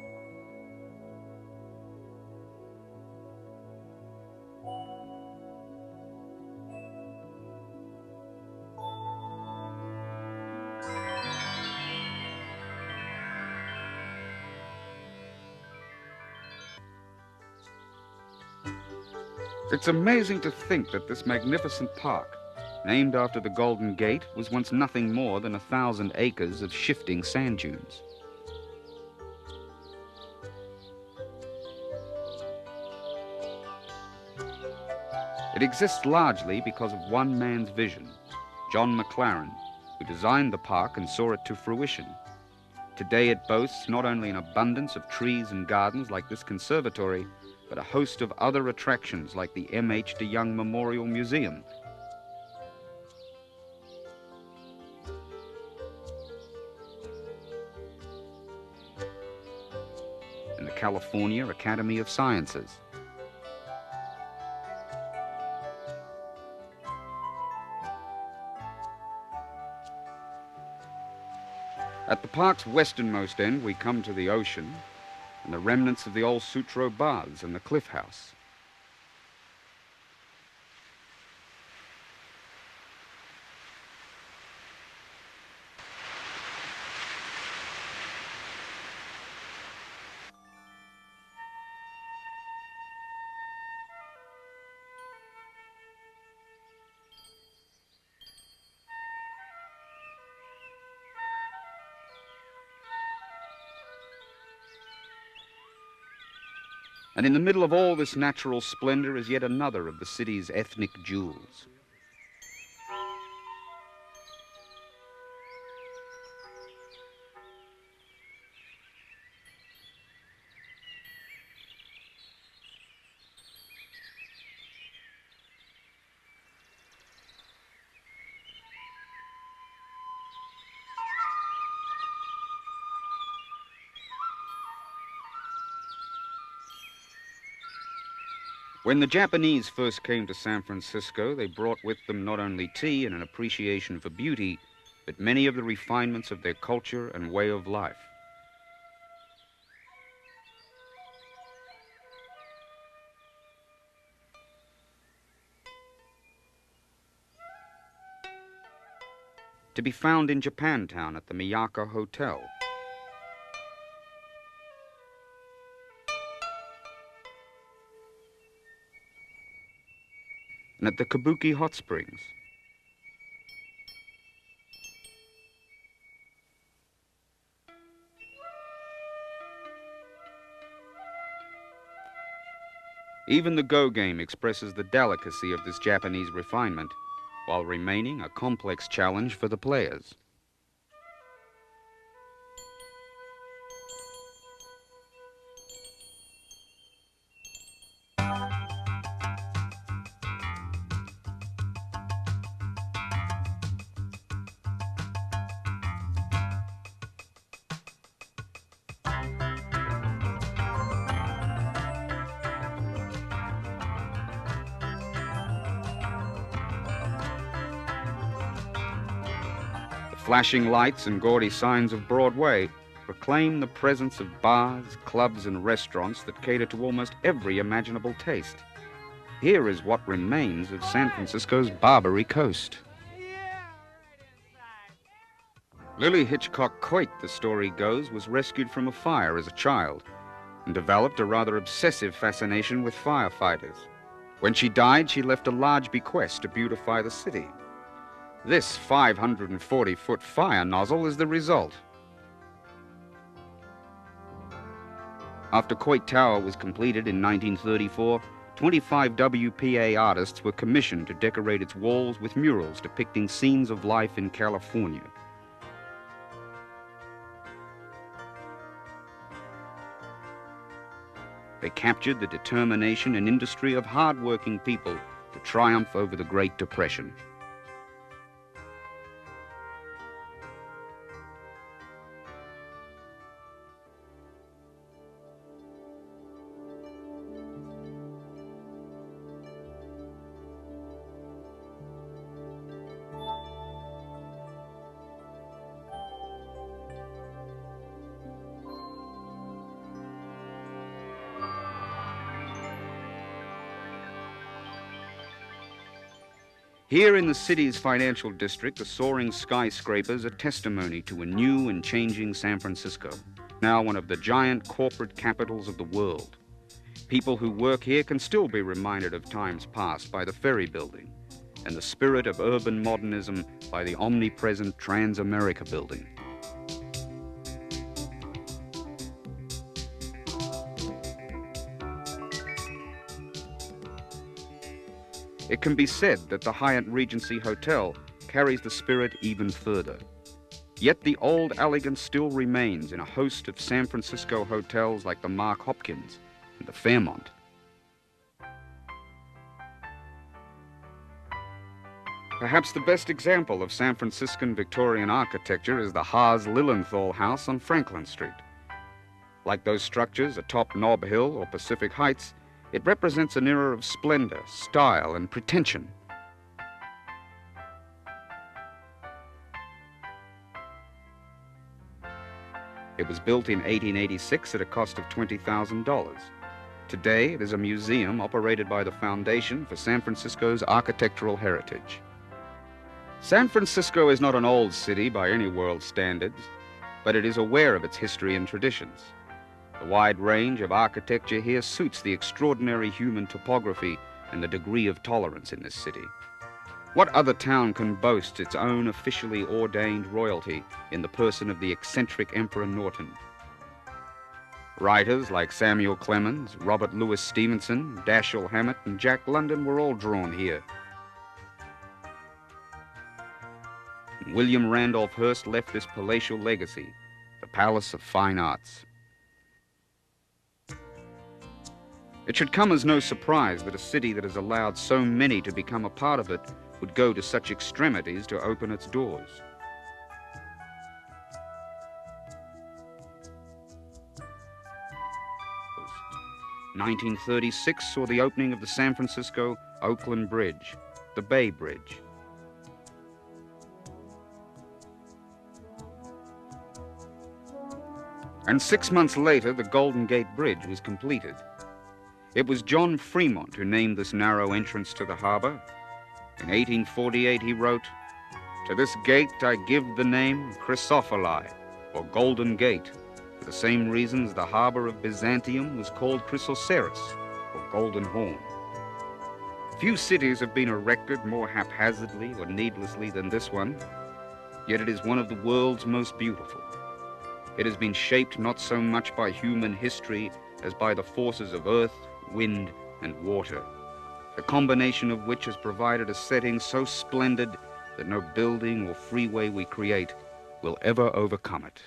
It's amazing to think that this magnificent park, named after the Golden Gate, was once nothing more than 1,000 acres of shifting sand dunes. It exists largely because of one man's vision, John McLaren, who designed the park and saw it to fruition. Today it boasts not only an abundance of trees and gardens like this conservatory, but a host of other attractions like the M.H. de Young Memorial Museum, and the California Academy of Sciences. At the park's westernmost end, we come to the ocean and the remnants of the old Sutro baths and the cliff house. And in the middle of all this natural splendor is yet another of the city's ethnic jewels. When the Japanese first came to San Francisco, they brought with them not only tea and an appreciation for beauty, but many of the refinements of their culture and way of life. To be found in Japantown at the Miyako Hotel. And at the Kabuki Hot Springs. Even the Go game expresses the delicacy of this Japanese refinement, while remaining a complex challenge for the players. Flashing lights and gaudy signs of Broadway proclaim the presence of bars, clubs, and restaurants that cater to almost every imaginable taste. Here is what remains of San Francisco's Barbary Coast. Lily Hitchcock Coit, the story goes, was rescued from a fire as a child and developed a rather obsessive fascination with firefighters. When she died, she left a large bequest to beautify the city. This 540-foot fire nozzle is the result. After Coit Tower was completed in 1934, 25 WPA artists were commissioned to decorate its walls with murals depicting scenes of life in California. They captured the determination and industry of hard-working people to triumph over the Great Depression. Here in the city's financial district, the soaring skyscrapers are testimony to a new and changing San Francisco, now one of the giant corporate capitals of the world. People who work here can still be reminded of times past by the ferry building, and the spirit of urban modernism by the omnipresent Trans-America building. It can be said that the Hyatt Regency Hotel carries the spirit even further. Yet the old elegance still remains in a host of San Francisco hotels like the Mark Hopkins and the Fairmont. Perhaps the best example of San Franciscan Victorian architecture is the Haas Lilienthal House on Franklin Street. Like those structures atop Nob Hill or Pacific Heights, it represents an era of splendor, style, and pretension. It was built in 1886 at a cost of $20,000. Today, it is a museum operated by the Foundation for San Francisco's Architectural Heritage. San Francisco is not an old city by any world standards, but it is aware of its history and traditions. The wide range of architecture here suits the extraordinary human topography and the degree of tolerance in this city. What other town can boast its own officially ordained royalty in the person of the eccentric Emperor Norton? Writers like Samuel Clemens, Robert Louis Stevenson, Dashiell Hammett, and Jack London were all drawn here. And William Randolph Hearst left this palatial legacy, the Palace of Fine Arts. It should come as no surprise that a city that has allowed so many to become a part of it would go to such extremities to open its doors. (1936) saw the opening of the San Francisco-Oakland Bridge, the Bay Bridge. And 6 months later, the Golden Gate Bridge was completed. It was John Fremont who named this narrow entrance to the harbor. In 1848, he wrote, "To this gate I give the name Chrysophili, or Golden Gate, for the same reasons the harbor of Byzantium was called Chrysoceros, or Golden Horn." Few cities have been erected more haphazardly or needlessly than this one, yet it is one of the world's most beautiful. It has been shaped not so much by human history as by the forces of earth, wind, and water, the combination of which has provided a setting so splendid that no building or freeway we create will ever overcome it.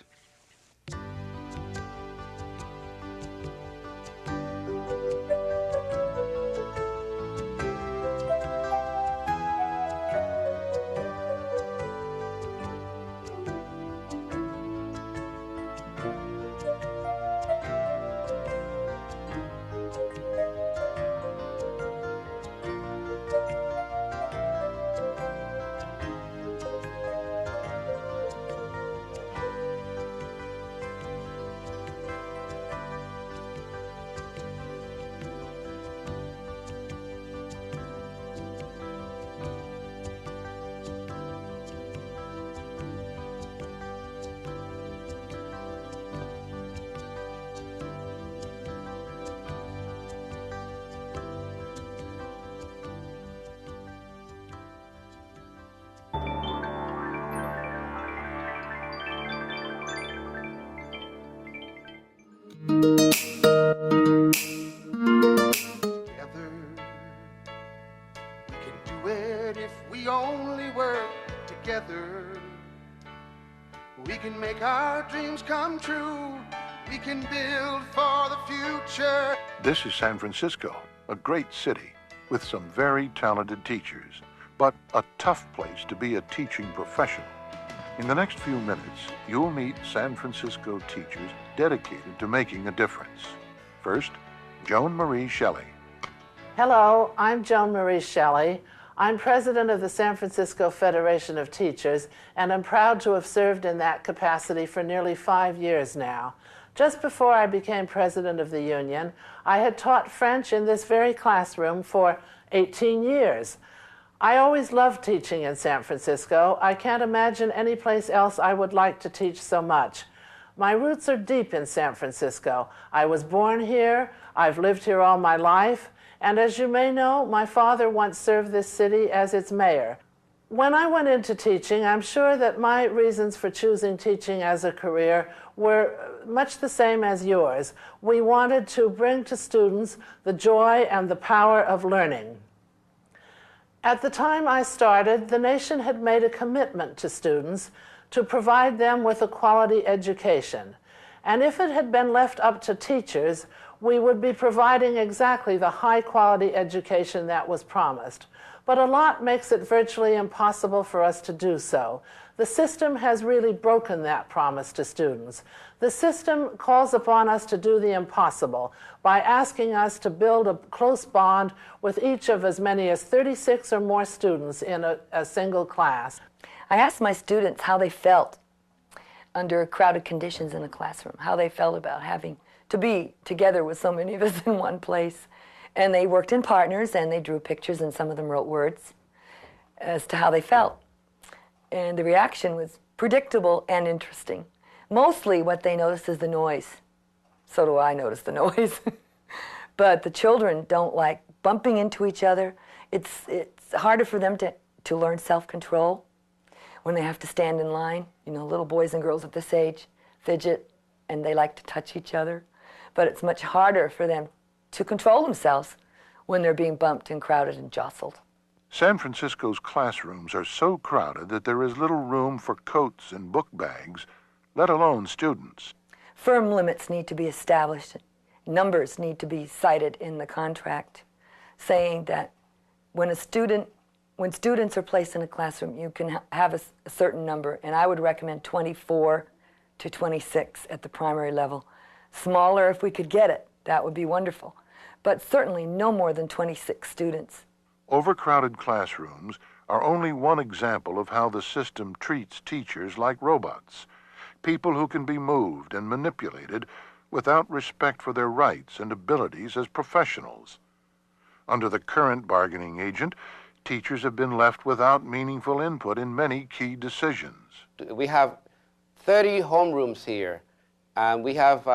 We can make our dreams come true. We can build for the future. This is San Francisco, a great city with some very talented teachers, but a tough place to be a teaching professional. In the next few minutes, you'll meet San Francisco teachers dedicated to making a difference. First, Joan Marie Shelley. Hello, I'm Joan Marie Shelley. I'm president of the San Francisco Federation of Teachers, and I'm proud to have served in that capacity for nearly 5 years now. Just before I became president of the union, I had taught French in this very classroom for 18 years. I always loved teaching in San Francisco. I can't imagine any place else I would like to teach so much. My roots are deep in San Francisco. I was born here, I've lived here all my life, and as you may know, my father once served this city as its mayor. When I went into teaching, I'm sure that my reasons for choosing teaching as a career were much the same as yours. We wanted to bring to students the joy and the power of learning. At the time I started, the nation had made a commitment to students to provide them with a quality education. And if it had been left up to teachers, we would be providing exactly the high-quality education that was promised. But a lot makes it virtually impossible for us to do so. The system has really broken that promise to students. The system calls upon us to do the impossible by asking us to build a close bond with each of as many as 36 or more students in a single class. I asked my students how they felt under crowded conditions in a classroom, how they felt about having to be together with so many of us in one place. And they worked in partners, and they drew pictures, and some of them wrote words as to how they felt. And the reaction was predictable and interesting. Mostly what they noticed is the noise. So do I notice the noise. But the children don't like bumping into each other. It's harder for them to learn self-control when they have to stand in line. You know, little boys and girls at this age fidget, and they like to touch each other. But it's much harder for them to control themselves when they're being bumped and crowded and jostled. San Francisco's classrooms are so crowded that there is little room for coats and book bags, let alone students. Firm limits need to be established. Numbers need to be cited in the contract, saying that when students are placed in a classroom, you can have a certain number, and I would recommend 24 to 26 at the primary level. Smaller if we could get it, that would be wonderful. But certainly no more than 26 students. Overcrowded classrooms are only one example of how the system treats teachers like robots, people who can be moved and manipulated without respect for their rights and abilities as professionals. Under the current bargaining agent, teachers have been left without meaningful input in many key decisions. We have 30 homerooms here, and we have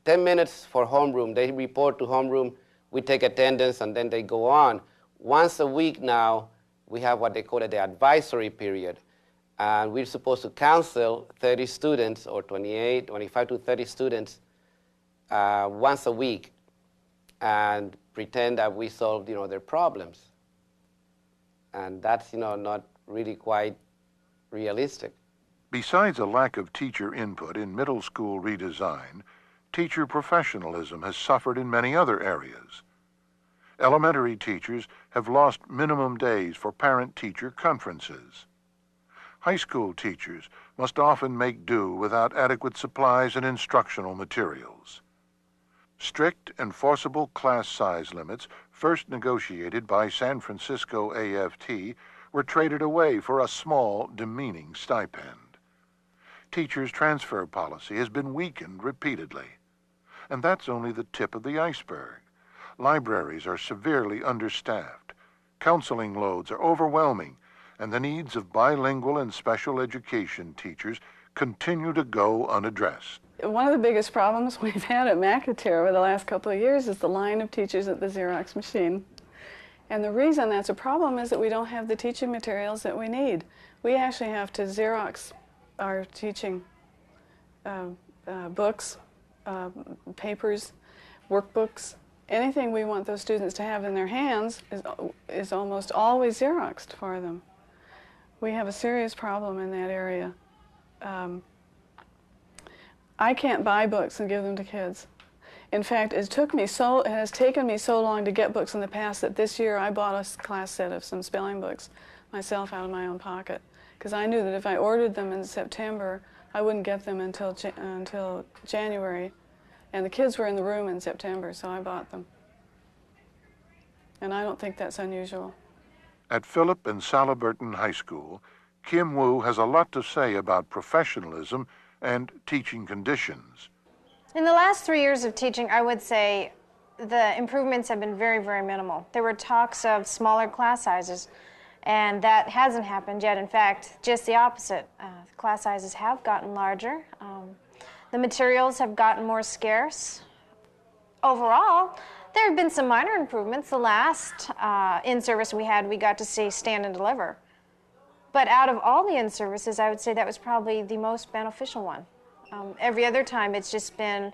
10 minutes for homeroom. They report to homeroom, we take attendance, and then they go on. Once a week now, we have what they call the advisory period. And we're supposed to counsel 30 students, or 25 to 30 students, once a week, and pretend that we solved, their problems. And that's, not really quite realistic. Besides a lack of teacher input in middle school redesign, teacher professionalism has suffered in many other areas. Elementary teachers have lost minimum days for parent-teacher conferences. High school teachers must often make do without adequate supplies and instructional materials. Strict and forcible class size limits, first negotiated by San Francisco AFT, were traded away for a small, demeaning stipend. Teachers' transfer policy has been weakened repeatedly. And that's only the tip of the iceberg. Libraries are severely understaffed. Counseling loads are overwhelming, and the needs of bilingual and special education teachers continue to go unaddressed. One of the biggest problems we've had at McAteer over the last couple of years is the line of teachers at the Xerox machine. And the reason that's a problem is that we don't have the teaching materials that we need. We actually have to Xerox our teaching books, papers, workbooks. Anything we want those students to have in their hands is almost always Xeroxed for them. We have a serious problem in that area. I can't buy books and give them to kids. In fact, it has taken me so long to get books in the past that this year I bought a class set of some spelling books myself out of my own pocket, because I knew that if I ordered them in September, I wouldn't get them until January. And the kids were in the room in September, so I bought them. And I don't think that's unusual. At Phillip and Salaberton High School, Kim Woo has a lot to say about professionalism and teaching conditions. In the last 3 years of teaching, I would say the improvements have been very, very minimal. There were talks of smaller class sizes, and that hasn't happened yet. In fact, just the opposite. Class sizes have gotten larger. The materials have gotten more scarce. Overall, there have been some minor improvements. The last in-service we had, we got to see Stand and Deliver. But out of all the in-services, I would say that was probably the most beneficial one. Every other time, it's just been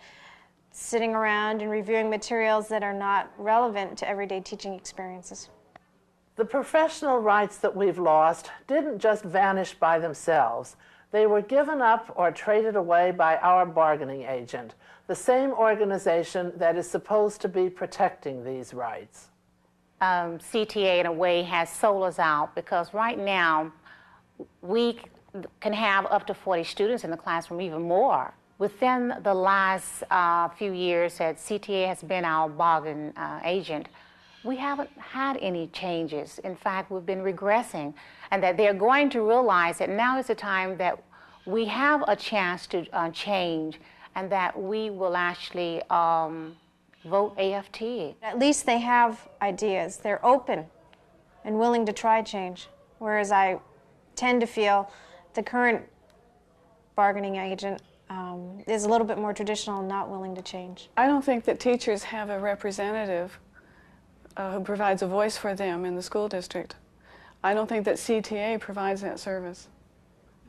sitting around and reviewing materials that are not relevant to everyday teaching experiences. The professional rights that we've lost didn't just vanish by themselves. They were given up or traded away by our bargaining agent, the same organization that is supposed to be protecting these rights. CTA, in a way, has sold us out because right now we can have up to 40 students in the classroom, even more. Within the last few years that CTA has been our bargaining agent, we haven't had any changes. In fact, we've been regressing, and that they're going to realize that now is the time that we have a chance to change, and that we will actually vote AFT. At least they have ideas. They're open and willing to try change, whereas I tend to feel the current bargaining agent is a little bit more traditional and not willing to change. I don't think that teachers have a representative who provides a voice for them in the school district. I don't think that CTA provides that service.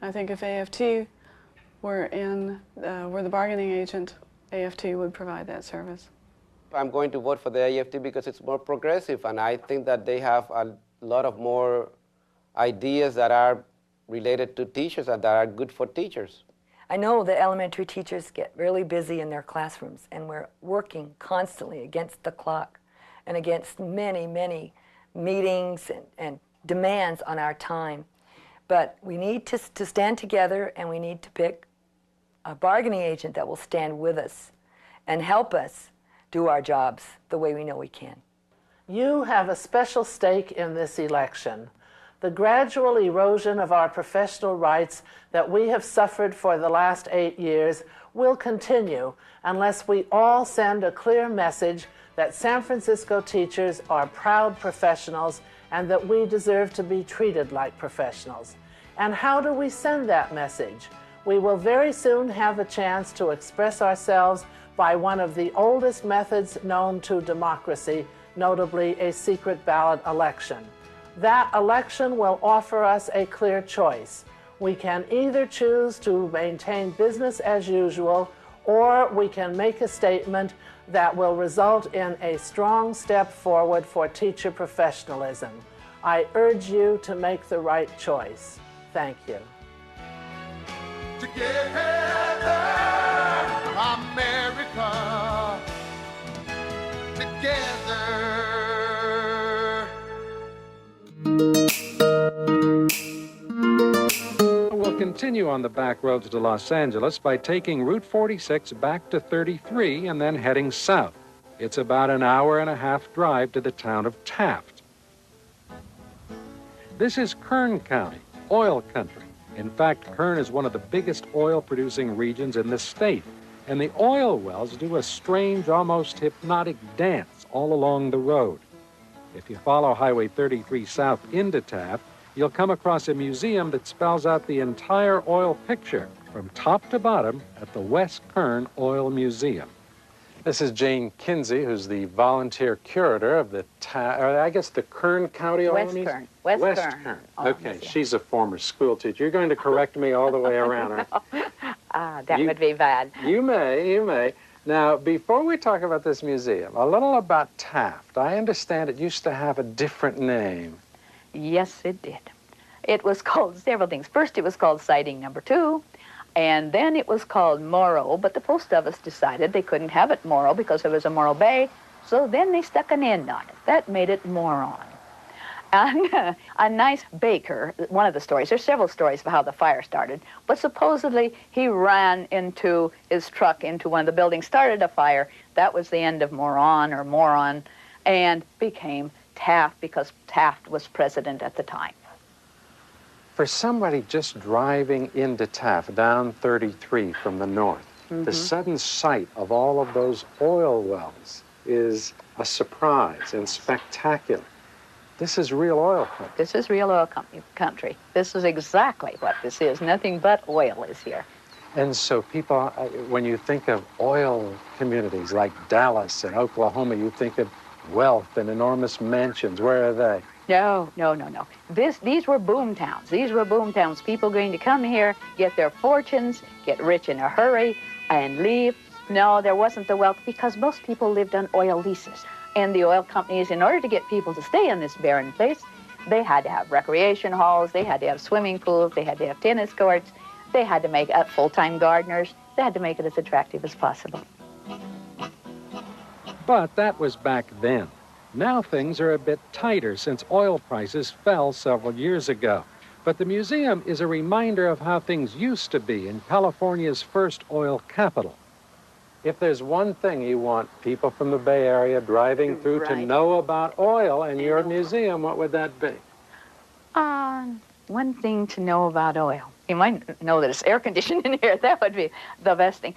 I think if AFT were the bargaining agent, AFT would provide that service. I'm going to vote for the AFT because it's more progressive, and I think that they have a lot of more ideas that are related to teachers and that are good for teachers. I know that elementary teachers get really busy in their classrooms, and we're working constantly against the clock and against many, many meetings and demands on our time. But we need to stand together, and we need to pick a bargaining agent that will stand with us and help us do our jobs the way we know we can. You have a special stake in this election. The gradual erosion of our professional rights that we have suffered for the last 8 years will continue unless we all send a clear message that San Francisco teachers are proud professionals and that we deserve to be treated like professionals. And how do we send that message? We will very soon have a chance to express ourselves by one of the oldest methods known to democracy, notably a secret ballot election. That election will offer us a clear choice. We can either choose to maintain business as usual, or we can make a statement that will result in a strong step forward for teacher professionalism. I urge you to make the right choice. Thank you. Together, America, together. We'll continue on the back roads to Los Angeles by taking Route 46 back to 33 and then heading south. It's about an hour-and-a-half drive to the town of Taft. This is Kern County, oil country. In fact, Kern is one of the biggest oil-producing regions in the state, and the oil wells do a strange, almost hypnotic dance all along the road. If you follow Highway 33 south into Taft, you'll come across a museum that spells out the entire oil picture from top to bottom at the West Kern Oil Museum. This is Jane Kinsey, who's the volunteer curator of the, the Kern County Oil Museum? West Kern. Okay, she's a former school teacher. You're going to correct me all the way around, right? That would be bad. You may. Now, before we talk about this museum, a little about Taft. I understand it used to have a different name. Yes, it did. It was called several things. First, it was called Siding Number 2, and then it was called Morro, but the post office decided they couldn't have it Morro because there was a Morro Bay, so then they stuck an end on it. That made it Moron. And a nice baker, one of the stories, there's several stories about how the fire started, but supposedly he ran into his truck into one of the buildings, started a fire. That was the end of Moron or Moron, and became Taft because Taft was president at the time. For somebody just driving into Taft, down 33 from the north, the sudden sight of all of those oil wells is a surprise and spectacular. This is real oil country. This is real oil country. This is exactly what this is. Nothing but oil is here. And so people, when you think of oil communities like Dallas and Oklahoma, you think of wealth and enormous mansions. Where are they? No, no, no, no. These were boom towns. These were boom towns. People going to come here, get their fortunes, get rich in a hurry, and leave. No, there wasn't the wealth because most people lived on oil leases. And the oil companies, in order to get people to stay in this barren place, they had to have recreation halls, they had to have swimming pools, they had to have tennis courts, they had to make full-time gardeners, they had to make it as attractive as possible. But that was back then. Now things are a bit tighter since oil prices fell several years ago. But the museum is a reminder of how things used to be in California's first oil capital. If there's one thing you want people from the Bay Area driving through to know about oil and your museum, what would that be? One thing to know about oil. You might know that it's air-conditioned in here. That would be the best thing.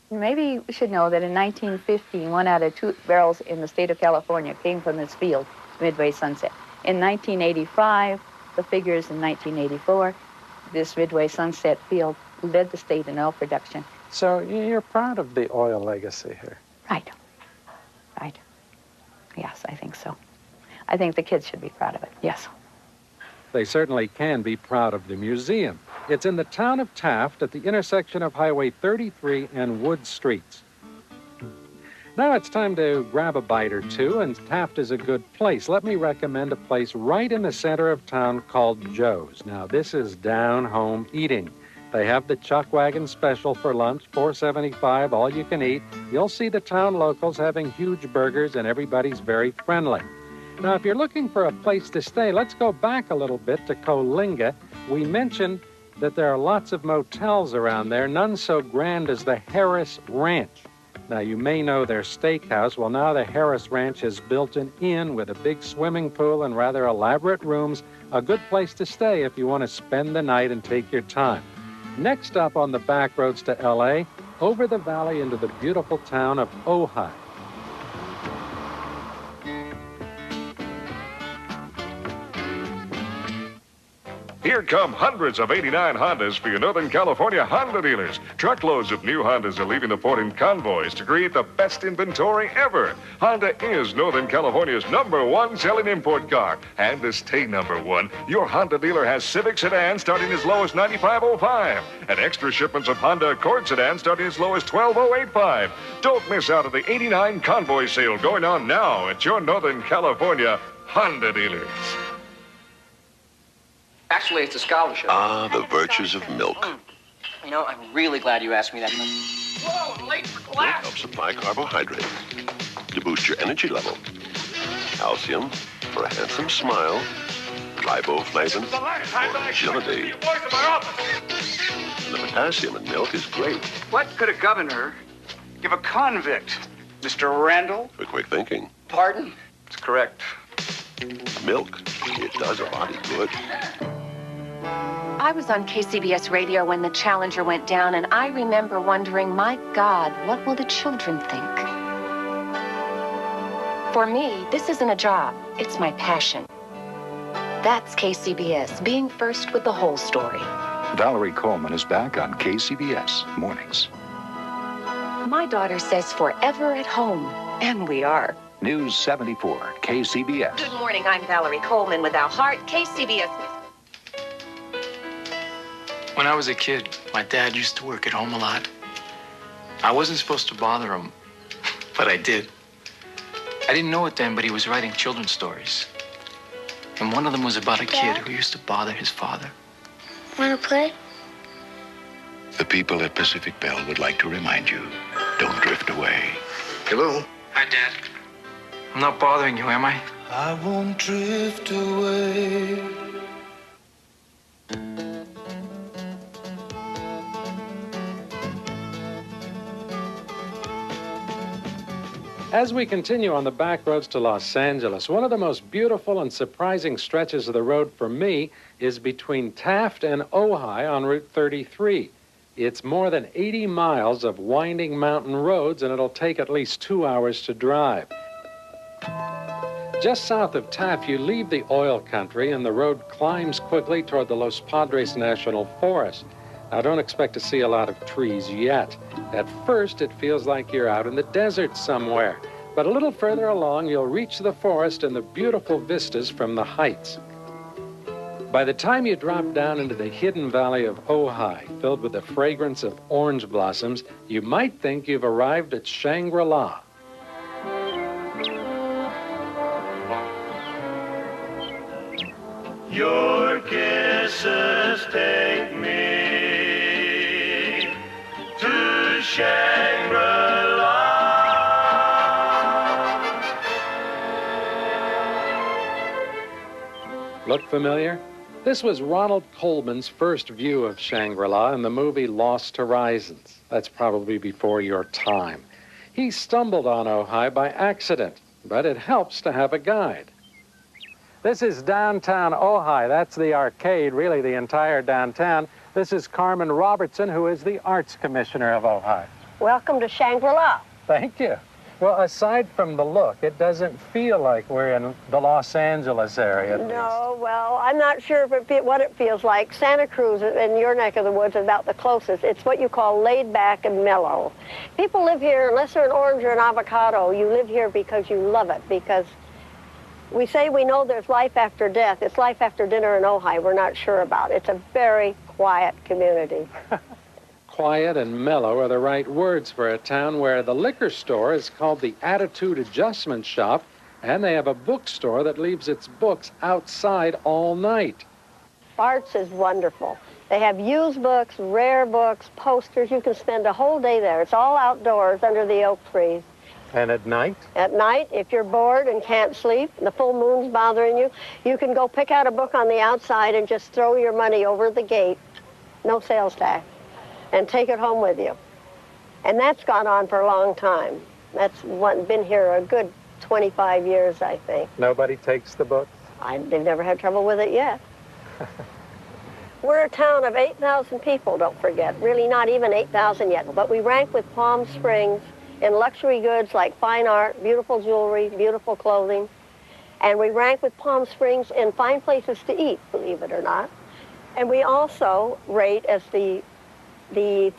Maybe we should know that in 1950, 1 out of 2 barrels in the state of California came from this field, Midway Sunset. In 1985, the figures in 1984, this Midway Sunset field led the state in oil production. So you're proud of the oil legacy here? Right. Right. Yes, I think so. I think the kids should be proud of it, yes. They certainly can be proud of the museum. It's in the town of Taft at the intersection of Highway 33 and Wood Streets. Now it's time to grab a bite or two, and Taft is a good place. Let me recommend a place right in the center of town called Joe's. Now, this is down-home eating. They have the Chuck Wagon special for lunch, $4.75, all you can eat. You'll see the town locals having huge burgers, and everybody's very friendly. Now, if you're looking for a place to stay, let's go back a little bit to Coalinga. We mentioned that there are lots of motels around there, none so grand as the Harris Ranch. Now, you may know their steakhouse. Well, now the Harris Ranch has built an inn with a big swimming pool and rather elaborate rooms. A good place to stay if you want to spend the night and take your time. Next up on the back roads to L.A., over the valley into the beautiful town of Ojai. Here come hundreds of 89 Hondas for your Northern California Honda dealers. Truckloads of new Hondas are leaving the port in convoys to create the best inventory ever. Honda is Northern California's #1 selling import car. And to stay #1, your Honda dealer has Civic sedans starting as low as $95.05 and extra shipments of Honda Accord sedans starting as low as $12.085. Don't miss out on the 89 convoy sale going on now at your Northern California Honda dealers. Actually, it's a scholarship. Ah, the virtues of milk. You know, I'm really glad you asked me that. Whoa, I'm late for Milk class. helps supply carbohydrates to boost your energy level. Calcium for a handsome smile. Riboflavin for agility. And the potassium in milk is great What could a governor give a convict, Mr. Randall? for quick thinking. Pardon? It's correct. Milk, it does a body good. I was on KCBS radio when the Challenger went down, and I remember wondering, my God, what will the children think? For me, this isn't a job, it's my passion. That's KCBS, being first with the whole story. Valerie Coleman is back on KCBS Mornings. My daughter says forever at home, and we are. News 74, KCBS. Good morning, I'm Valerie Coleman with Our Heart, KCBS. When I was a kid, my dad used to work at home a lot. I wasn't supposed to bother him, but I did. I didn't know it then, but he was writing children's stories. And one of them was about a kid who used to bother his father. Want to play? The people at Pacific Bell would like to remind you, don't drift away. Hello? Hi, Dad. I'm not bothering you, am I? I won't drift away. As we continue on the back roads to Los Angeles, one of the most beautiful and surprising stretches of the road for me is between Taft and Ojai on Route 33. It's more than 80 miles of winding mountain roads, and it'll take at least 2 hours to drive. Just south of Taft, you leave the oil country, and the road climbs quickly toward the Los Padres National Forest. Now, don't expect to see a lot of trees yet. At first, it feels like you're out in the desert somewhere. But a little further along, you'll reach the forest and the beautiful vistas from the heights. By the time you drop down into the hidden valley of Ojai, filled with the fragrance of orange blossoms, you might think you've arrived at Shangri-La. Your kisses take me to Shangri-La. Look familiar? This was Ronald Colman's first view of Shangri-La in the movie Lost Horizons. That's probably before your time. He stumbled on Ojai by accident, but it helps to have a guide. This is downtown Ojai. That's the arcade, really the entire downtown. This is Carmen Robertson, who is the Arts Commissioner of Ojai. Welcome to Shangri-La. Thank you. Well, aside from the look, it doesn't feel like we're in the Los Angeles area. No, well, I'm not sure what it feels like. Santa Cruz in your neck of the woods is about the closest. It's what you call laid back and mellow. People live here, unless they're an orange or an avocado, you live here because you love it, because we say we know there's life after death. It's life after dinner in Ojai. We're not sure about it. It's a very quiet community. Quiet and mellow are the right words for a town where the liquor store is called the Attitude Adjustment Shop, and they have a bookstore that leaves its books outside all night. Arts is wonderful. They have used books, rare books, posters. You can spend a whole day there. It's all outdoors under the oak trees. And at night? At night, if you're bored and can't sleep, the full moon's bothering you, you can go pick out a book on the outside and just throw your money over the gate, no sales tax, and take it home with you. And that's gone on for a long time. That's been here a good 25 years, I think. Nobody takes the books? They've never had trouble with it yet. We're a town of 8,000 people, don't forget. Really not even 8,000 yet, but we rank with Palm Springs in luxury goods like fine art, beautiful jewelry, beautiful clothing. And we rank with Palm Springs in fine places to eat, believe it or not. And we also rate as the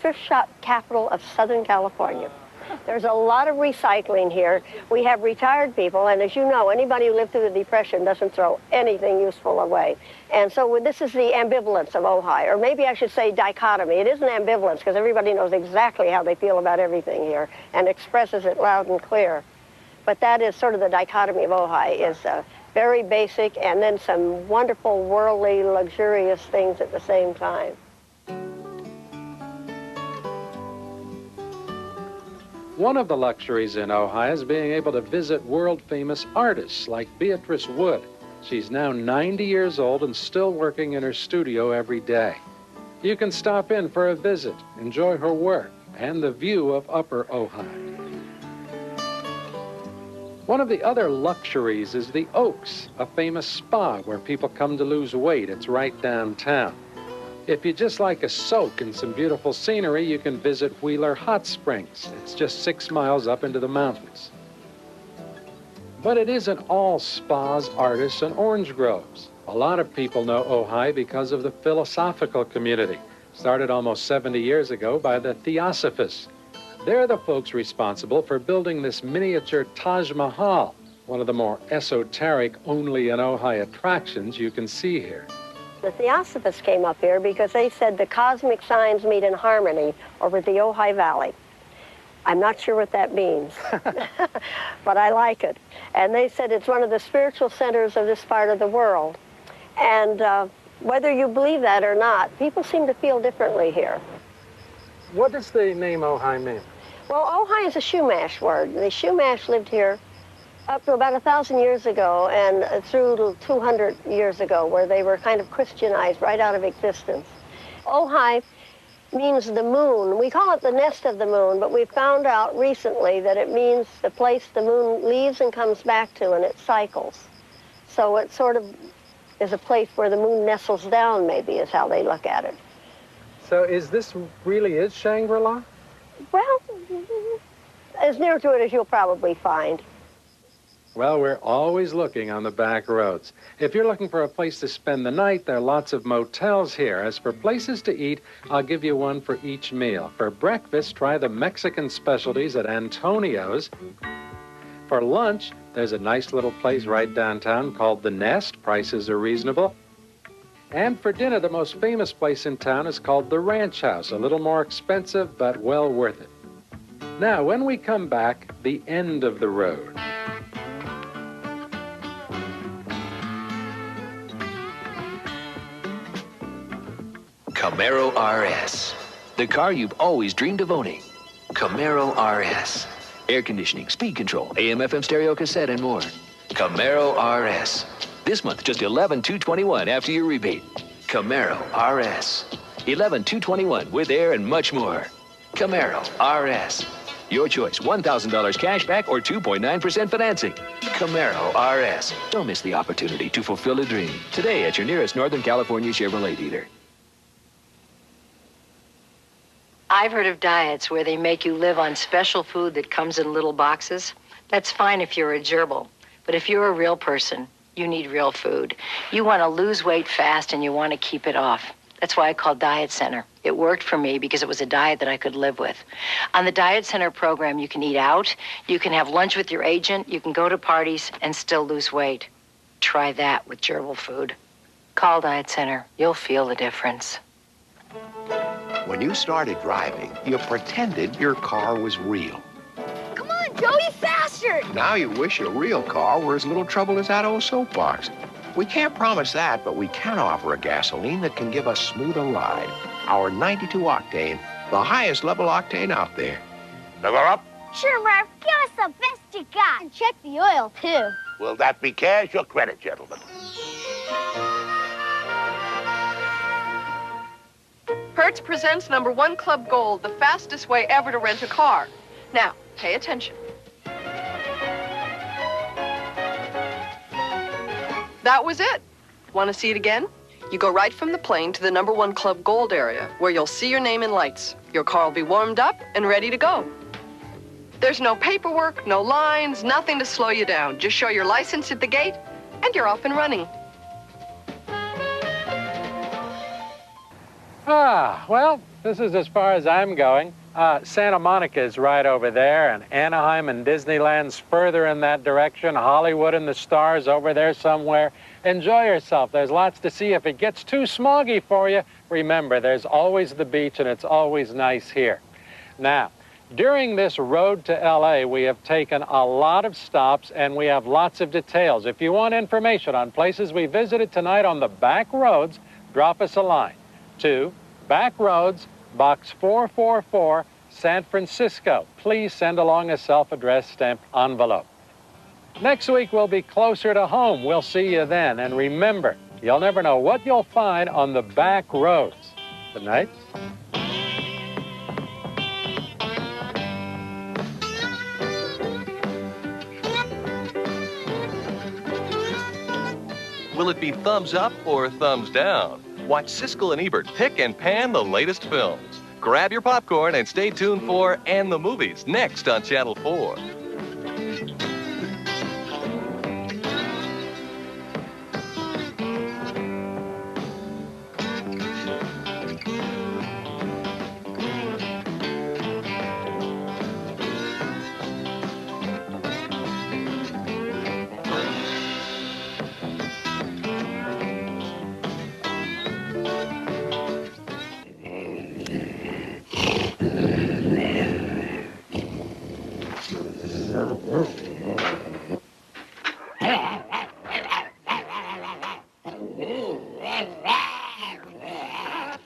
thrift shop capital of Southern California. There's a lot of recycling here. We have retired people, and as you know, anybody who lived through the Depression doesn't throw anything useful away. And so this is the ambivalence of Ojai, or maybe I should say dichotomy. It isn't ambivalence, because everybody knows exactly how they feel about everything here and expresses it loud and clear. But that is sort of the dichotomy of Ojai, is very basic and then some wonderful, worldly, luxurious things at the same time. One of the luxuries in Ojai is being able to visit world-famous artists like Beatrice Wood. She's now 90 years old and still working in her studio every day. You can stop in for a visit, enjoy her work, and the view of Upper Ojai. One of the other luxuries is the Oaks, a famous spa where people come to lose weight. It's right downtown. If you just like a soak in some beautiful scenery, you can visit Wheeler Hot Springs. It's just 6 miles up into the mountains. But it isn't all spas, artists, and orange groves. A lot of people know Ojai because of the philosophical community, started almost 70 years ago by the Theosophists. They're the folks responsible for building this miniature Taj Mahal, one of the more esoteric, only in Ojai attractions you can see here. The Theosophists came up here because they said the cosmic signs meet in harmony over the Ojai Valley. I'm not sure what that means, but I like it. And they said it's one of the spiritual centers of this part of the world. And whether you believe that or not, people seem to feel differently here. What does the name Ojai mean? Well, Ojai is a Chumash word. The Chumash lived here up to about 1,000 years ago and through to 200 years ago, where they were kind of Christianized right out of existence. Ojai means the moon. We call it the nest of the moon, but we found out recently that it means the place the moon leaves and comes back to, and it cycles. So it sort of is a place where the moon nestles down, maybe, is how they look at it. So this really is Shangri-La? Well, as near to it as you'll probably find. Well, we're always looking on the back roads. If you're looking for a place to spend the night, there are lots of motels here. As for places to eat, I'll give you one for each meal. For breakfast, try the Mexican specialties at Antonio's. For lunch, there's a nice little place right downtown called The Nest. Prices are reasonable. And for dinner, the most famous place in town is called the Ranch House. A little more expensive, but well worth it. Now, when we come back, the end of the road. Camaro RS, the car you've always dreamed of owning. Camaro RS. Air conditioning, speed control, AM/FM stereo cassette, and more. Camaro RS. This month, just $11,221 after your rebate. Camaro RS. $11,221 with air and much more. Camaro RS. Your choice, $1,000 cash back or 2.9% financing. Camaro RS. Don't miss the opportunity to fulfill a dream. Today at your nearest Northern California Chevrolet dealer. I've heard of diets where they make you live on special food that comes in little boxes. That's fine if you're a gerbil, but if you're a real person, you need real food. You want to lose weight fast and you want to keep it off. That's why I called Diet Center. It worked for me because it was a diet that I could live with. On the Diet Center program, you can eat out, you can have lunch with your agent, you can go to parties and still lose weight. Try that with gerbil food. Call Diet Center. You'll feel the difference. When you started driving, you pretended your car was real. Come on, Joey, faster! Now you wish your real car were as little trouble as that old soapbox. We can't promise that, but we can offer a gasoline that can give us smoother ride. Our 92 octane, the highest level octane out there. Fill her up. Sure, Murph. Give us the best you got. And check the oil, too. Will that be cash or credit, gentlemen? Hertz presents #1 Club Gold, the fastest way ever to rent a car. Now, pay attention. That was it. Want to see it again? You go right from the plane to the #1 Club Gold area, where you'll see your name in lights. Your car will be warmed up and ready to go. There's no paperwork, no lines, nothing to slow you down. Just show your license at the gate, and you're off and running. Well, this is as far as I'm going. Santa Monica is right over there, and Anaheim and Disneyland's further in that direction. Hollywood and the stars over there somewhere. Enjoy yourself. There's lots to see. If it gets too smoggy for you, remember, there's always the beach, and it's always nice here. Now, during this road to LA, we have taken a lot of stops, and we have lots of details. If you want information on places we visited tonight on the back roads, drop us a line to Backroads, Box 444, San Francisco. Please send along a self-addressed stamped envelope. Next week, we'll be closer to home. We'll see you then. And remember, you'll never know what you'll find on the back roads. Good night. Will it be thumbs up or thumbs down? Watch Siskel and Ebert pick and pan the latest films. Grab your popcorn and stay tuned for And the Movies next on Channel 4.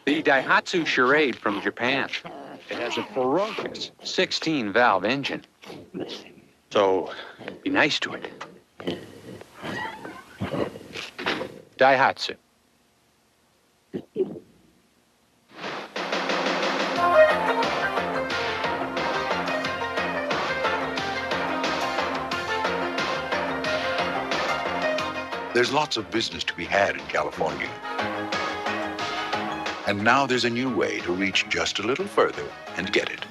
The Daihatsu Charade from Japan. It has a ferocious 16-valve engine. So, be nice to it. Daihatsu. There's lots of business to be had in California. And now there's a new way to reach just a little further and get it.